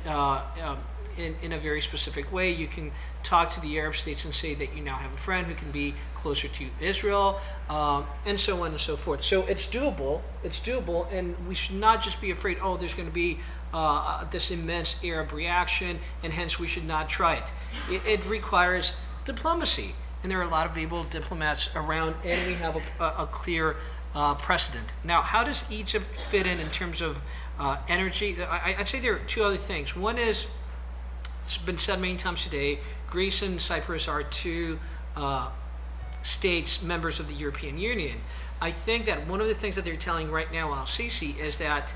in a very specific way. You can talk to the Arab states and say that you now have a friend who can be closer to Israel, and so on and so forth. So it's doable. It's doable, and we should not just be afraid, oh, there's going to be this immense Arab reaction, and hence we should not try it. It requires diplomacy, and there are a lot of able diplomats around, and we have a clear precedent. Now, how does Egypt fit in terms of energy? I'd say there are two other things. One is, it's been said many times today, Greece and Cyprus are two states, members of the European Union. I think that one of the things that they're telling right now Al-Sisi is that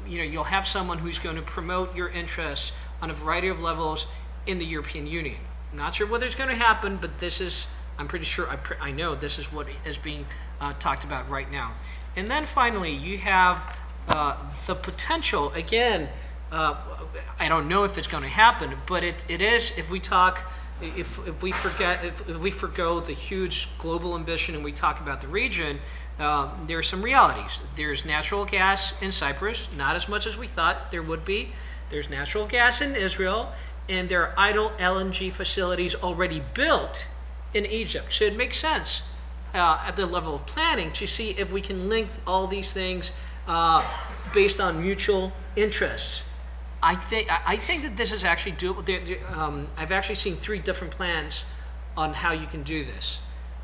you'll have someone who's going to promote your interests on a variety of levels in the European Union. I'm not sure whether it's going to happen, but this is, I'm pretty sure, I know this is what is being talked about right now. And then finally, you have the potential, again, I don't know if it's going to happen, but it is, if we talk, if we forgo the huge global ambition and we talk about the region, there are some realities. There's natural gas in Cyprus, not as much as we thought there would be. There's natural gas in Israel, and there are idle LNG facilities already built in Egypt. So it makes sense at the level of planning to see if we can link all these things based on mutual interests. I think that this is actually doable. I've actually seen 3 different plans on how you can do this.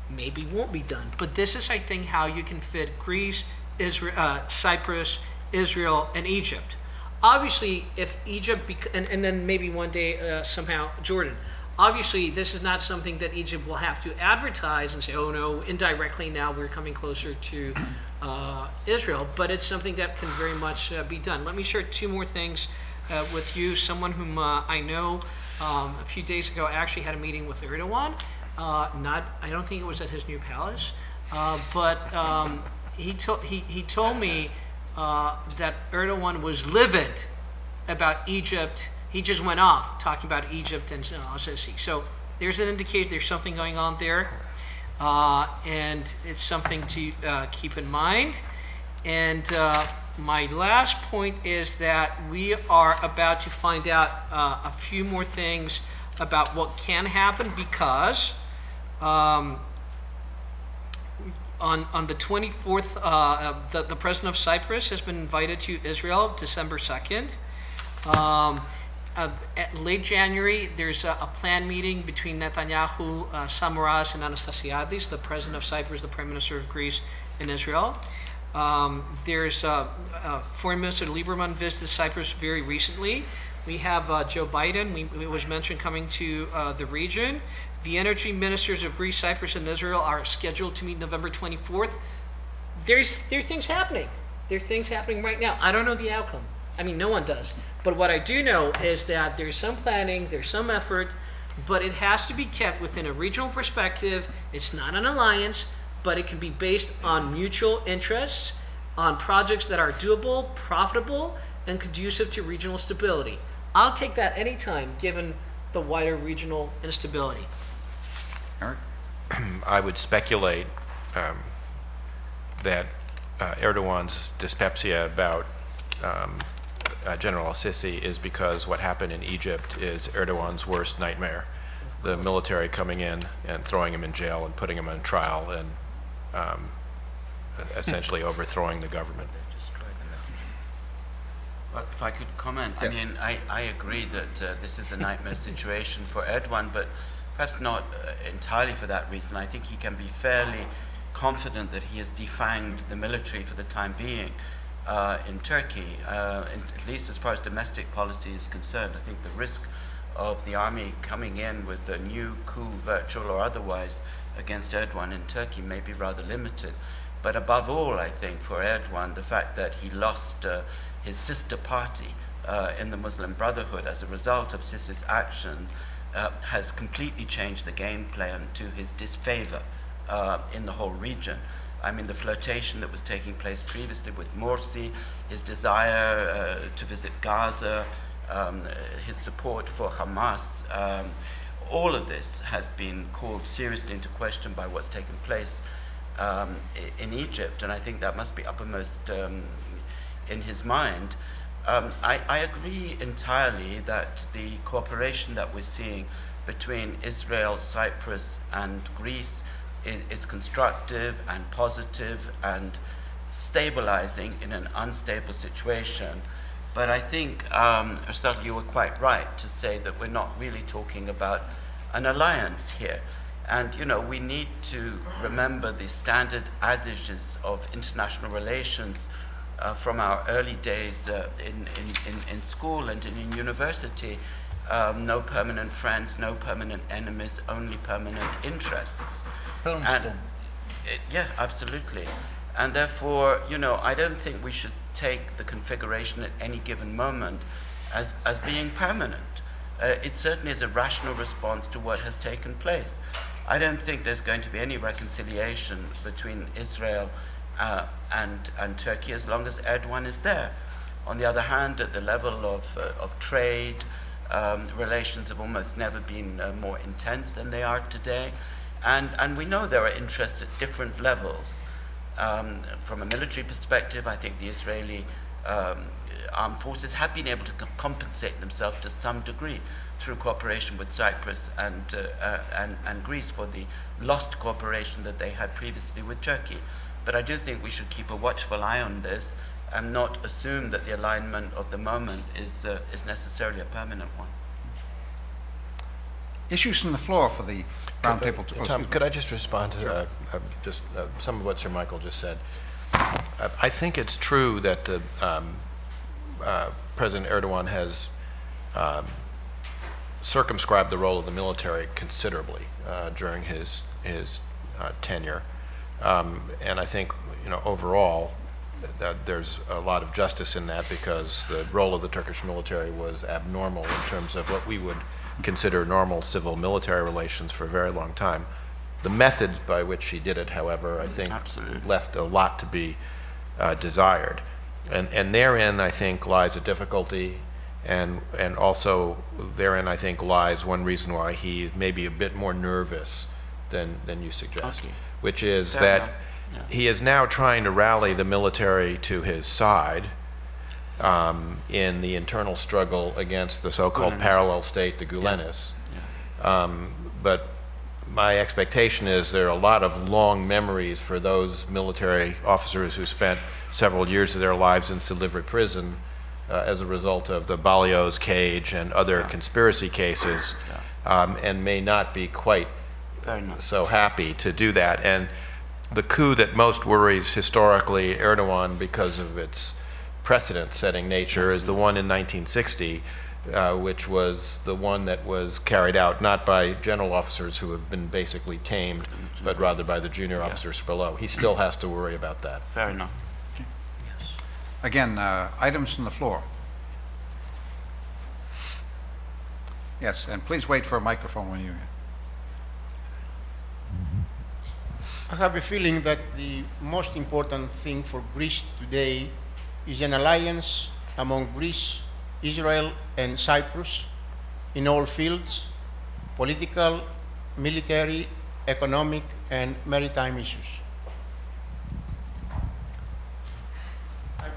Maybe won't be done, but this is, I think, how you can fit Greece, Israel, Cyprus, Israel, and Egypt. Obviously, if Egypt, and then maybe one day somehow Jordan. Obviously, this is not something that Egypt will have to advertise and say, oh no, indirectly now we're coming closer to Israel, but it's something that can very much be done. Let me share 2 more things with you. Someone whom I know a few days ago actually had a meeting with Erdogan. I don't think it was at his new palace, but he told me that Erdogan was livid about Egypt. He just went off talking about Egypt and Al-Sisi. So there's an indication there's something going on there, and it's something to keep in mind. And my last point is that we are about to find out a few more things about what can happen, because on the 24th, the president of Cyprus has been invited to Israel December 2nd. At late January, there's a planned meeting between Netanyahu, Samaras, and Anastasiadis, the president of Cyprus, the prime minister of Greece, and Israel. There's Foreign Minister Lieberman visited Cyprus very recently. We have Joe Biden, it was mentioned, coming to the region. The energy ministers of Greece, Cyprus, and Israel are scheduled to meet November 24th. There are things happening. There are things happening right now. I don't know the outcome. I mean, no one does. But what I do know is that there's some planning, there's some effort, but it has to be kept within a regional perspective. It's not an alliance, but it can be based on mutual interests, on projects that are doable, profitable, and conducive to regional stability. I'll take that anytime, given the wider regional instability. Eric? I would speculate that Erdogan's dyspepsia about General al-Sisi is because what happened in Egypt is Erdogan's worst nightmare. The military coming in and throwing him in jail and putting him on trial and essentially overthrowing the government. Well, if I could comment, I mean, I agree that this is a nightmare situation for Erdogan, but perhaps not entirely for that reason. I think he can be fairly confident that he has defanged the military for the time being. in Turkey, at least as far as domestic policy is concerned. I think the risk of the army coming in with a new coup, virtual or otherwise, against Erdogan in Turkey may be rather limited. But above all, I think for Erdogan, the fact that he lost his sister party in the Muslim Brotherhood as a result of Sisi's action has completely changed the game plan to his disfavor in the whole region. I mean, the flirtation that was taking place previously with Morsi, his desire to visit Gaza, his support for Hamas, all of this has been called seriously into question by what's taken place in Egypt, and I think that must be uppermost in his mind. I agree entirely that the cooperation that we're seeing between Israel, Cyprus, and Greece is constructive and positive and stabilizing in an unstable situation. But I think, Aristotle, you were quite right to say that we're not really talking about an alliance here. And, you know, we need to remember the standard adages of international relations from our early days in school and in university. No permanent friends, no permanent enemies, only permanent interests. And, yeah, absolutely. And therefore, you know, I don't think we should take the configuration at any given moment as being permanent. It certainly is a rational response to what has taken place. I don't think there's going to be any reconciliation between Israel and Turkey as long as Erdogan is there. On the other hand, at the level of trade, relations have almost never been more intense than they are today. And we know there are interests at different levels. From a military perspective, I think the Israeli armed forces have been able to compensate themselves to some degree through cooperation with Cyprus and Greece for the lost cooperation that they had previously with Turkey. But I do think we should keep a watchful eye on this and not assume that the alignment of the moment is necessarily a permanent one. Issues from the floor for the roundtable. Tom, could I just respond to some of what Sir Michael just said? I think it's true that the President Erdogan has circumscribed the role of the military considerably during his tenure, and I think, you know, overall that there's a lot of justice in that, because the role of the Turkish military was abnormal in terms of what we would consider normal civil military relations for a very long time. The methods by which he did it, however, I think left a lot to be desired. And therein, I think, lies a difficulty, and also therein, I think, lies one reason why he may be a bit more nervous than you suggest, which is that he is now trying to rally the military to his side in the internal struggle against the so-called parallel state, the Gulenists. But my expectation is there are a lot of long memories for those military officers who spent several years of their lives in Silivri prison as a result of the Balio's cage and other conspiracy cases, and may not be quite so happy to do that. And the coup that most worries historically Erdogan because of its precedent-setting nature is the one in 1960, which was the one that was carried out not by general officers who have been basically tamed, but rather by the junior officers below. He still has to worry about that. Fair enough. Again, items from the floor. Yes, and please wait for a microphone when you're here. I have a feeling that the most important thing for Greece today is an alliance among Greece, Israel, and Cyprus in all fields: political, military, economic, and maritime issues.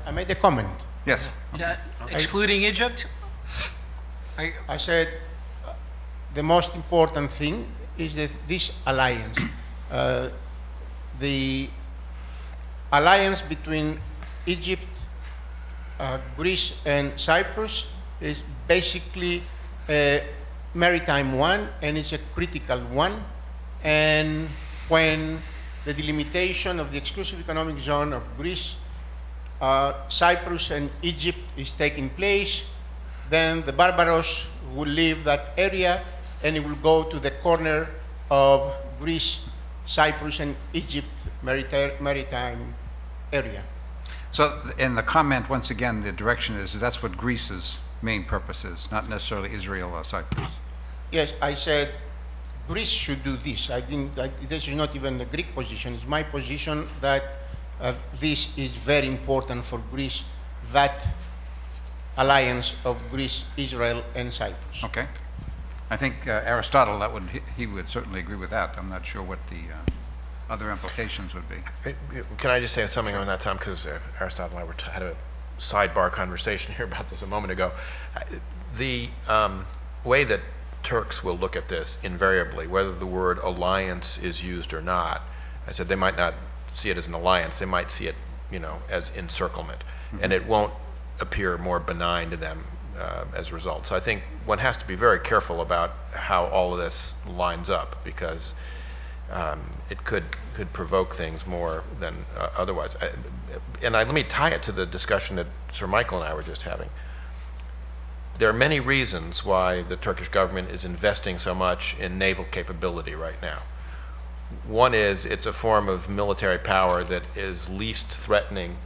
I made a comment. Yes. Excluding Egypt? I said the most important thing is that this alliance, the alliance between Egypt, Greece, and Cyprus is basically a maritime one, and it's a critical one. And when the delimitation of the exclusive economic zone of Greece Cyprus and Egypt is taking place, then the Barbaros will leave that area and it will go to the corner of Greece, Cyprus, and Egypt maritime area. So in the comment, once again, the direction is that's what Greece's main purpose is, not necessarily Israel or Cyprus. Yes, I said Greece should do this. This is not even a Greek position. It's my position that this is very important for Greece, that alliance of Greece, Israel, and Cyprus. Okay. I think Aristotle, he would certainly agree with that. I'm not sure what the other implications would be. Can I just say something on that, Tom? Because Aristotle and I had a sidebar conversation here about this a moment ago. The way that Turks will look at this invariably, whether the word alliance is used or not, I said they might not see it as an alliance, they might see it, as encirclement, and it won't appear more benign to them as a result. So I think one has to be very careful about how all of this lines up, because it could provoke things more than otherwise. Let me tie it to the discussion that Sir Michael and I were just having. There are many reasons why the Turkish government is investing so much in naval capability right now. One is it's a form of military power that is least threatening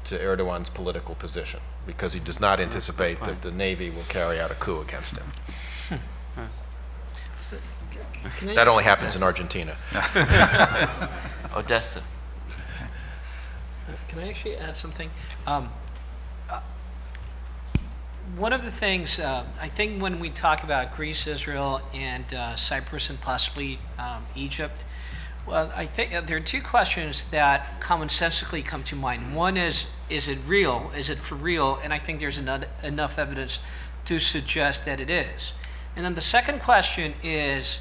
to Erdogan's political position, because he does not anticipate that the Navy will carry out a coup against him. That only happens in Argentina. Odessa. Can I actually add something? One of the things, I think when we talk about Greece, Israel, and Cyprus, and possibly Egypt, well, I think there are two questions that commonsensically come to mind. One is it real? Is it for real? And I think there's enough evidence to suggest that it is. And then the second question is,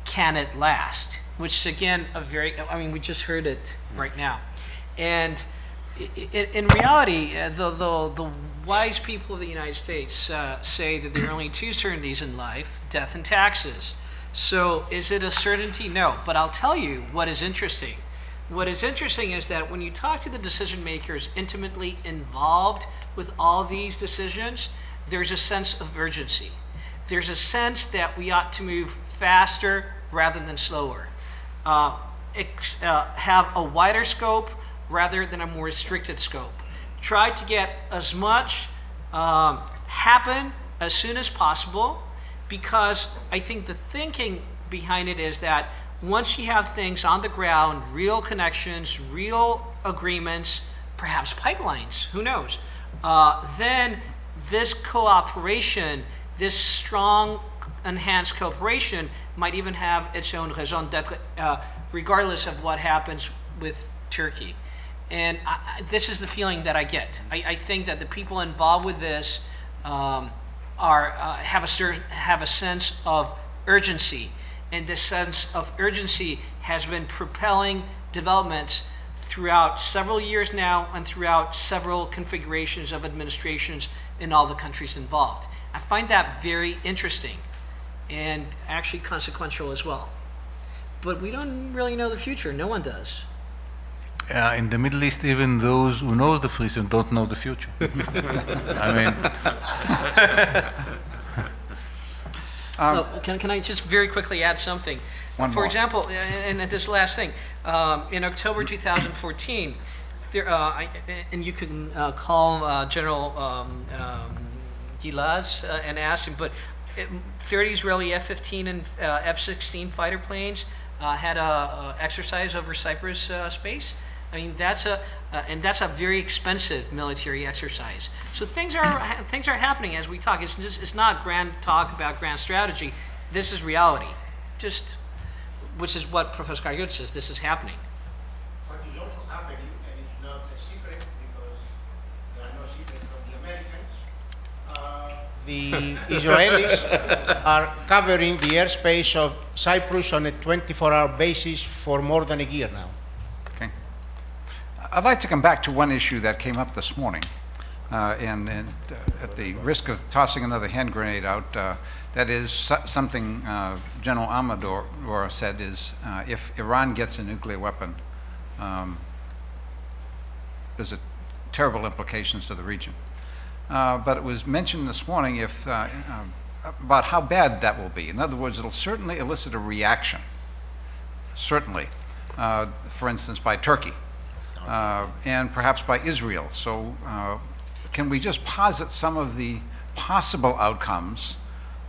can it last? Which is, again, we just heard it right now. And in reality, the wise people of the United States say that there are only two certainties in life, death and taxes. So is it a certainty? No. But I'll tell you what is interesting. What is interesting is that when you talk to the decision makers intimately involved with all these decisions, there's a sense of urgency. There's a sense that we ought to move faster rather than slower. Have a wider scope rather than a more restricted scope. Try to get as much happen as soon as possible, because I think the thinking behind it is that once you have things on the ground, real connections, real agreements, perhaps pipelines, who knows, then this cooperation, this strong, enhanced cooperation might even have its own raison d'etre, regardless of what happens with Turkey. And this is the feeling that I get. I think that the people involved with this have a sense of urgency, and this sense of urgency has been propelling developments throughout several years now and throughout several configurations of administrations in all the countries involved. I find that very interesting and actually consequential as well. But we don't really know the future. No one does. In the Middle East, even those who know the future don't know the future. Can I just very quickly add something? For example, and this last thing, in October 2014, and you can call General Gilaz and ask him, but 30 Israeli F-15 and F-16 fighter planes had a exercise over Cyprus space. I mean, that's a very expensive military exercise. So things are happening as we talk. It's not grand talk about grand strategy. This is reality. Which is what Professor Karagiottis says. This is happening. But it's also happening, and it's not a secret because there are no secrets from the Americans. The Israelis are covering the airspace of Cyprus on a 24-hour basis for more than a year now. Okay. I'd like to come back to one issue that came up this morning, and at the risk of tossing another hand grenade out, that is something General Amador said is if Iran gets a nuclear weapon, does it terrible implications to the region. But it was mentioned this morning about how bad that will be. In other words, it'll certainly elicit a reaction, certainly, for instance, by Turkey, and perhaps by Israel. So can we just posit some of the possible outcomes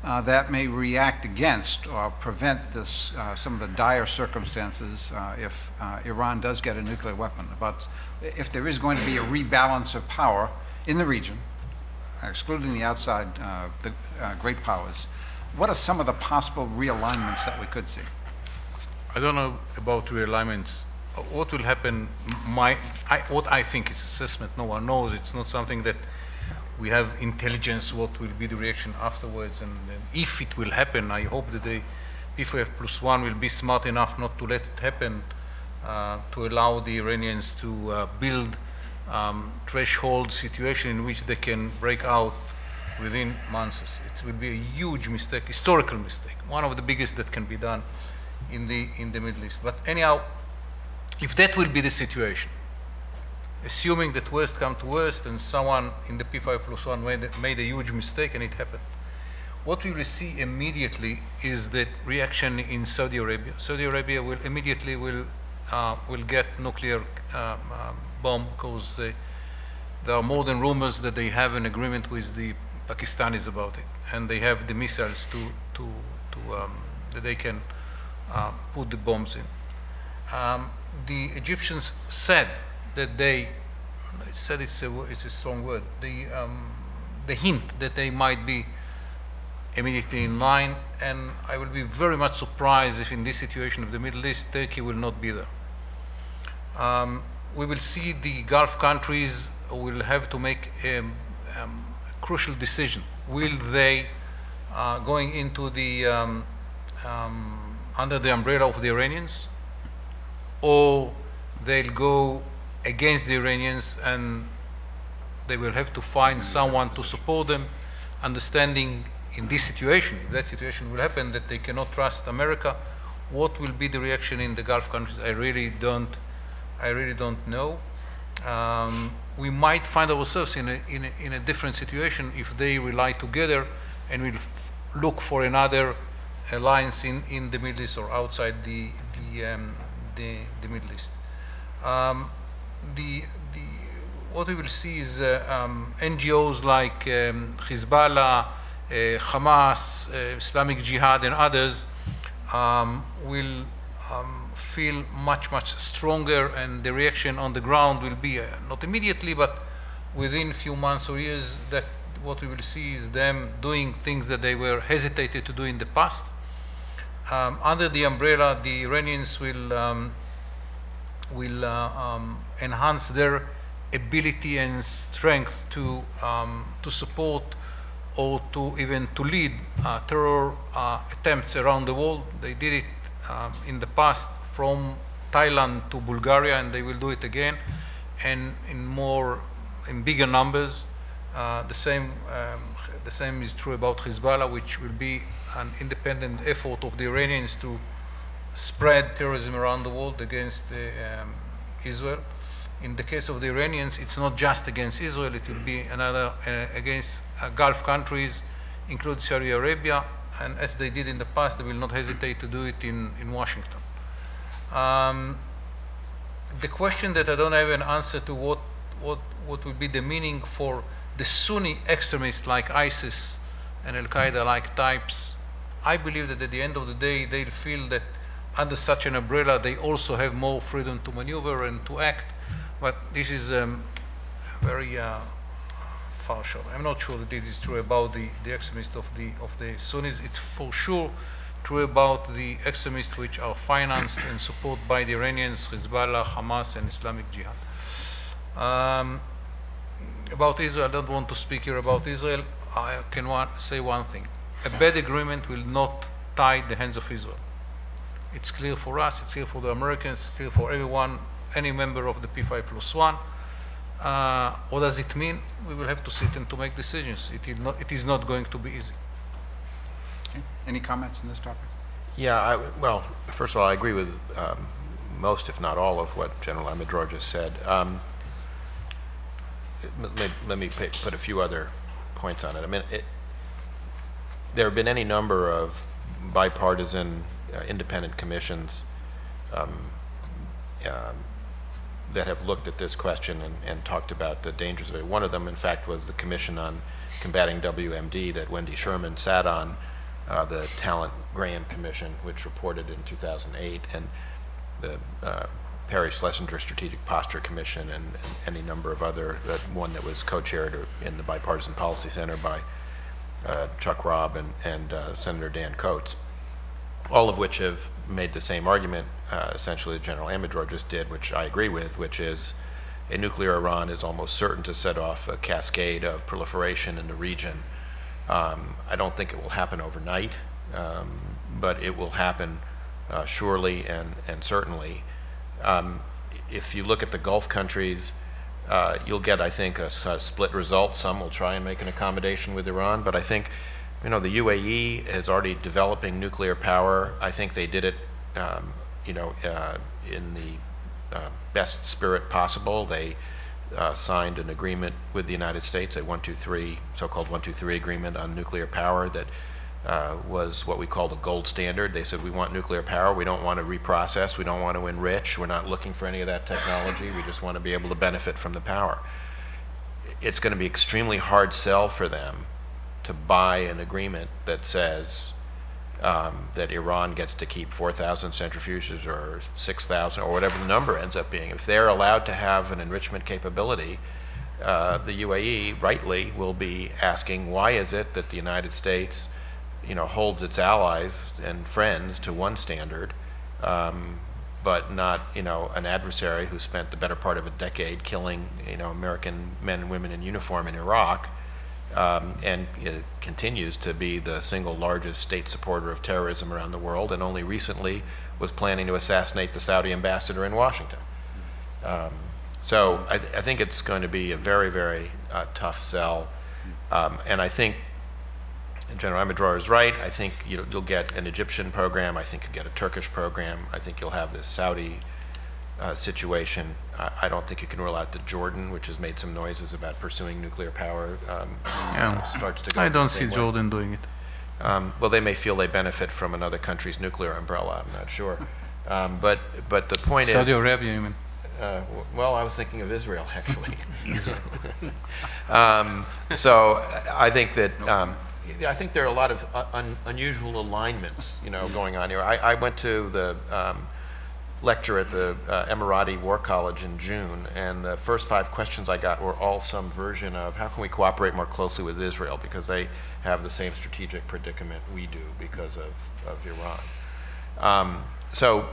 that may react against or prevent this, some of the dire circumstances if Iran does get a nuclear weapon, about if there is going to be a rebalance of power in the region, excluding the outside, the great powers. What are some of the possible realignments that we could see? I don't know about realignments. What will happen, what I think is assessment, no one knows. It's not something that we have intelligence what will be the reaction afterwards. And if it will happen, I hope that the P5+1 will be smart enough not to let it happen, to allow the Iranians to build threshold situation in which they can break out within months. It will be a huge mistake, historical mistake, one of the biggest that can be done in the Middle East. But anyhow, if that will be the situation, assuming that worst come to worst and someone in the P5+1 made a huge mistake and it happened, what we will see immediately is the reaction in Saudi Arabia. Saudi Arabia will immediately will get nuclear bomb because there are more than rumors that they have an agreement with the Pakistanis about it, and they have the missiles that they can put the bombs in. The Egyptians said that it's a strong word, the hint that they might be immediately in line, and I will be very much surprised if in this situation of the Middle East, Turkey will not be there. We will see the Gulf countries will have to make a crucial decision. Will they, going into the, under the umbrella of the Iranians, or they'll go against the Iranians and they will have to find someone to support them, understanding in this situation, if that situation will happen, that they cannot trust America. What will be the reaction in the Gulf countries? I really don't know. We might find ourselves in a different situation if they rely together and will look for another alliance in the Middle East or outside the Middle East. What we will see is NGOs like Hezbollah, Hamas, Islamic Jihad, and others will feel much stronger, and the reaction on the ground will be not immediately, but within a few months or years. That what we will see is them doing things that they were hesitated to do in the past. Under the umbrella, the Iranians will enhance their ability and strength to support or to even to lead terror attempts around the world. They did it in the past from Thailand to Bulgaria, and they will do it again, and in bigger numbers. The same is true about Hezbollah, which will be an independent effort of the Iranians to spread terrorism around the world against Israel. In the case of the Iranians, it's not just against Israel, it will be another against Gulf countries, including Saudi Arabia, and as they did in the past, they will not hesitate to do it in Washington. The question that I don't have an answer to, what will be the meaning for the Sunni extremists like ISIS and Al-Qaeda-like types. I believe that at the end of the day, they'll feel that under such an umbrella, they also have more freedom to maneuver and to act. But this is very far short. I'm not sure that it is true about the extremists of the Sunnis. It's for sure true about the extremists which are financed and supported by the Iranians, Hezbollah, Hamas, and Islamic Jihad. About Israel, I don't want to speak here about Israel. I can say one thing. A bad agreement will not tie the hands of Israel. It's clear for us, it's clear for the Americans, it's clear for everyone, any member of the P5+1. What does it mean? We will have to sit and to make decisions. It is not going to be easy. Okay. Any comments on this topic? Yeah, well, first of all, I agree with most, if not all, of what General Amador just said. let me put a few other points on it. I mean, there have been any number of bipartisan independent commissions that have looked at this question and talked about the dangers of it. One of them, in fact, was the Commission on Combating WMD that Wendy Sherman sat on, the Talent Graham Commission, which reported in 2008, and the Perry Schlesinger Strategic Posture Commission, and any number of other, one that was co-chaired in the Bipartisan Policy Center by Chuck Robb and Senator Dan Coates, all of which have made the same argument, essentially General Amador just did, which I agree with, which is a nuclear Iran is almost certain to set off a cascade of proliferation in the region. I don't think it will happen overnight, but it will happen surely and certainly. If you look at the Gulf countries, you'll get, I think, a split result. Some will try and make an accommodation with Iran, but I think, you know, the UAE is already developing nuclear power. I think they did it, you know, in the best spirit possible. They signed an agreement with the United States, a 123, so-called 123 agreement on nuclear power that was what we call the gold standard. They said, we want nuclear power, we don't want to reprocess, we don't want to enrich, we're not looking for any of that technology, we just want to be able to benefit from the power. It's going to be extremely hard sell for them to buy an agreement that says that Iran gets to keep 4,000 centrifuges or 6,000 or whatever the number ends up being. If they're allowed to have an enrichment capability, the UAE rightly will be asking, why is it that the United States, you know, holds its allies and friends to one standard, but not, you know, an adversary who spent the better part of a decade killing, you know, American men and women in uniform in Iraq, and continues to be the single largest state supporter of terrorism around the world, and only recently was planning to assassinate the Saudi ambassador in Washington. So I think it's going to be a very, very tough sell, and I think General Amador is right. I think you'll get an Egyptian program. I think you'll get a Turkish program. I think you'll have this Saudi situation. I don't think you can rule out that Jordan, which has made some noises about pursuing nuclear power, starts to go. I don't see Jordan doing it. Well, they may feel they benefit from another country's nuclear umbrella. I'm not sure. But the point is, Saudi Arabia, you mean? well, I was thinking of Israel, actually. So I think that I think there are a lot of unusual alignments, you know, going on here. I went to the lecture at the Emirati War College in June, and the first 5 questions I got were all some version of how can we cooperate more closely with Israel, because they have the same strategic predicament we do because of Iran. So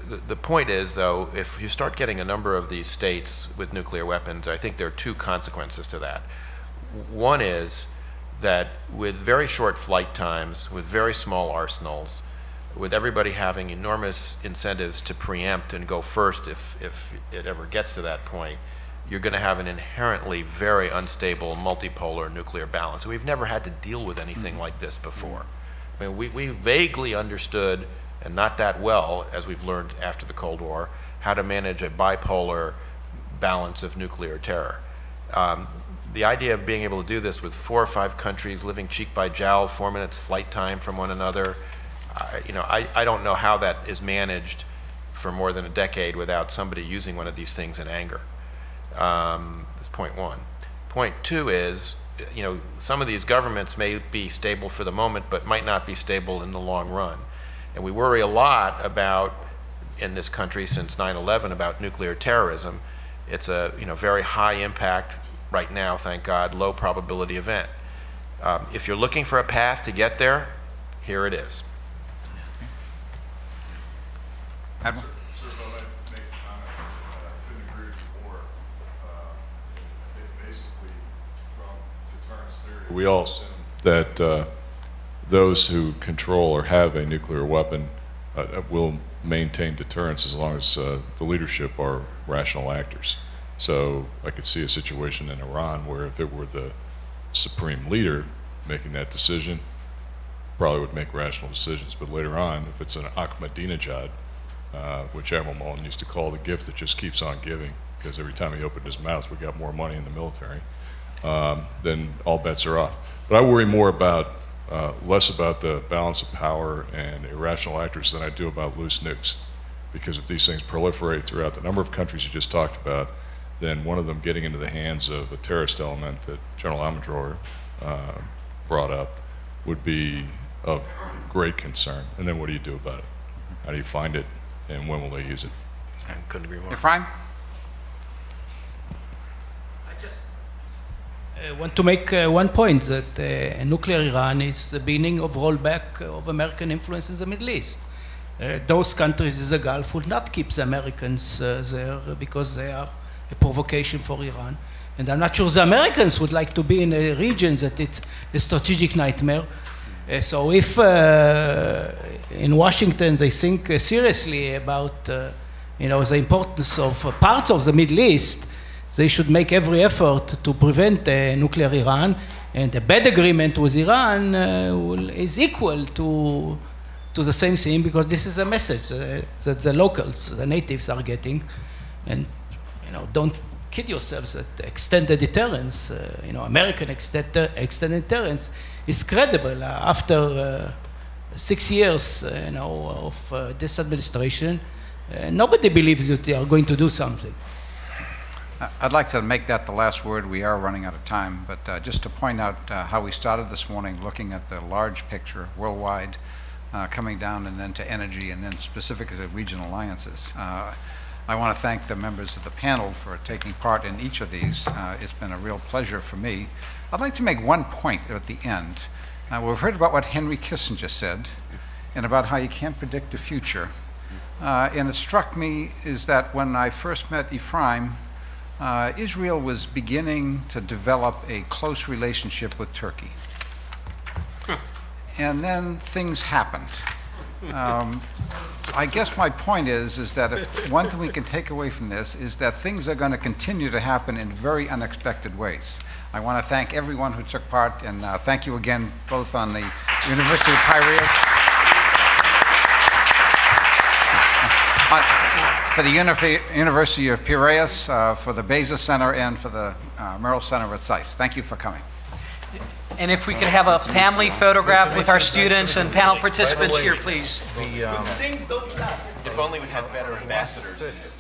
the point is, though, if you start getting a number of these states with nuclear weapons, I think there are 2 consequences to that. One is that with very short flight times, with very small arsenals, with everybody having enormous incentives to preempt and go first if it ever gets to that point, you're going to have an inherently very unstable multipolar nuclear balance. We've never had to deal with anything like this before. I mean, we vaguely understood, and not that well, as we've learned after the Cold War, how to manage a bipolar balance of nuclear terror. The idea of being able to do this with 4 or 5 countries living cheek by jowl, 4 minutes flight time from one another, you know, I don't know how that is managed for more than a decade without somebody using one of these things in anger. That's point 1. Point 2 is, you know, some of these governments may be stable for the moment, but might not be stable in the long run. And we worry a lot about, in this country since 9/11, about nuclear terrorism. It's a, you know, very high impact, right now, thank God, low probability event. If you're looking for a path to get there, here it is. Admiral? Sir, if I might make a comment, I couldn't agree with you more. I think basically from deterrence theory, we all assume that those who control or have a nuclear weapon will maintain deterrence as long as the leadership are rational actors. So I could see a situation in Iran where if it were the supreme leader making that decision, probably would make rational decisions. But later on, if it's an Ahmadinejad, which Admiral Mullen used to call the gift that just keeps on giving, because every time he opened his mouth, we got more money in the military, then all bets are off. But I worry more about, less about the balance of power and irrational actors than I do about loose nukes. Because if these things proliferate throughout the number of countries you just talked about, then one of them getting into the hands of a terrorist element that General Amador brought up would be of great concern. And then what do you do about it? How do you find it, and when will they use it? I couldn't agree more. Ephraim? I just want to make one point, that nuclear Iran is the beginning of rollback of American influence in the Middle East. Those countries in the Gulf would not keep the Americans there because they are a provocation for Iran. And I'm not sure the Americans would like to be in a region that it's a strategic nightmare. So if in Washington they think seriously about the importance of parts of the Middle East, they should make every effort to prevent nuclear Iran. And a bad agreement with Iran is equal to the same thing, because this is a message that the locals, the natives, are getting. And don't kid yourselves that extended deterrence, American extended deterrence is credible after 6 years, of this administration. Nobody believes that they are going to do something. I'd like to make that the last word. We are running out of time, but just to point out how we started this morning, looking at the large picture worldwide, coming down and then to energy, and then specifically to regional alliances. I want to thank the members of the panel for taking part in each of these. It's been a real pleasure for me. I'd like to make one point at the end. We've heard about what Henry Kissinger said and about how you can't predict the future. And it struck me is that when I first met Ephraim, Israel was beginning to develop a close relationship with Turkey. And then things happened. I guess my point is that if one thing we can take away from this is that things are going to continue to happen in very unexpected ways. I want to thank everyone who took part, and thank you again both on the University of Piraeus, for the University of Piraeus, for the Bezos Center, and for the Merrill Center at SAIS. Thank you for coming. And if we could have a family photograph with our students and panel participants here, please. If only we had better ambassadors.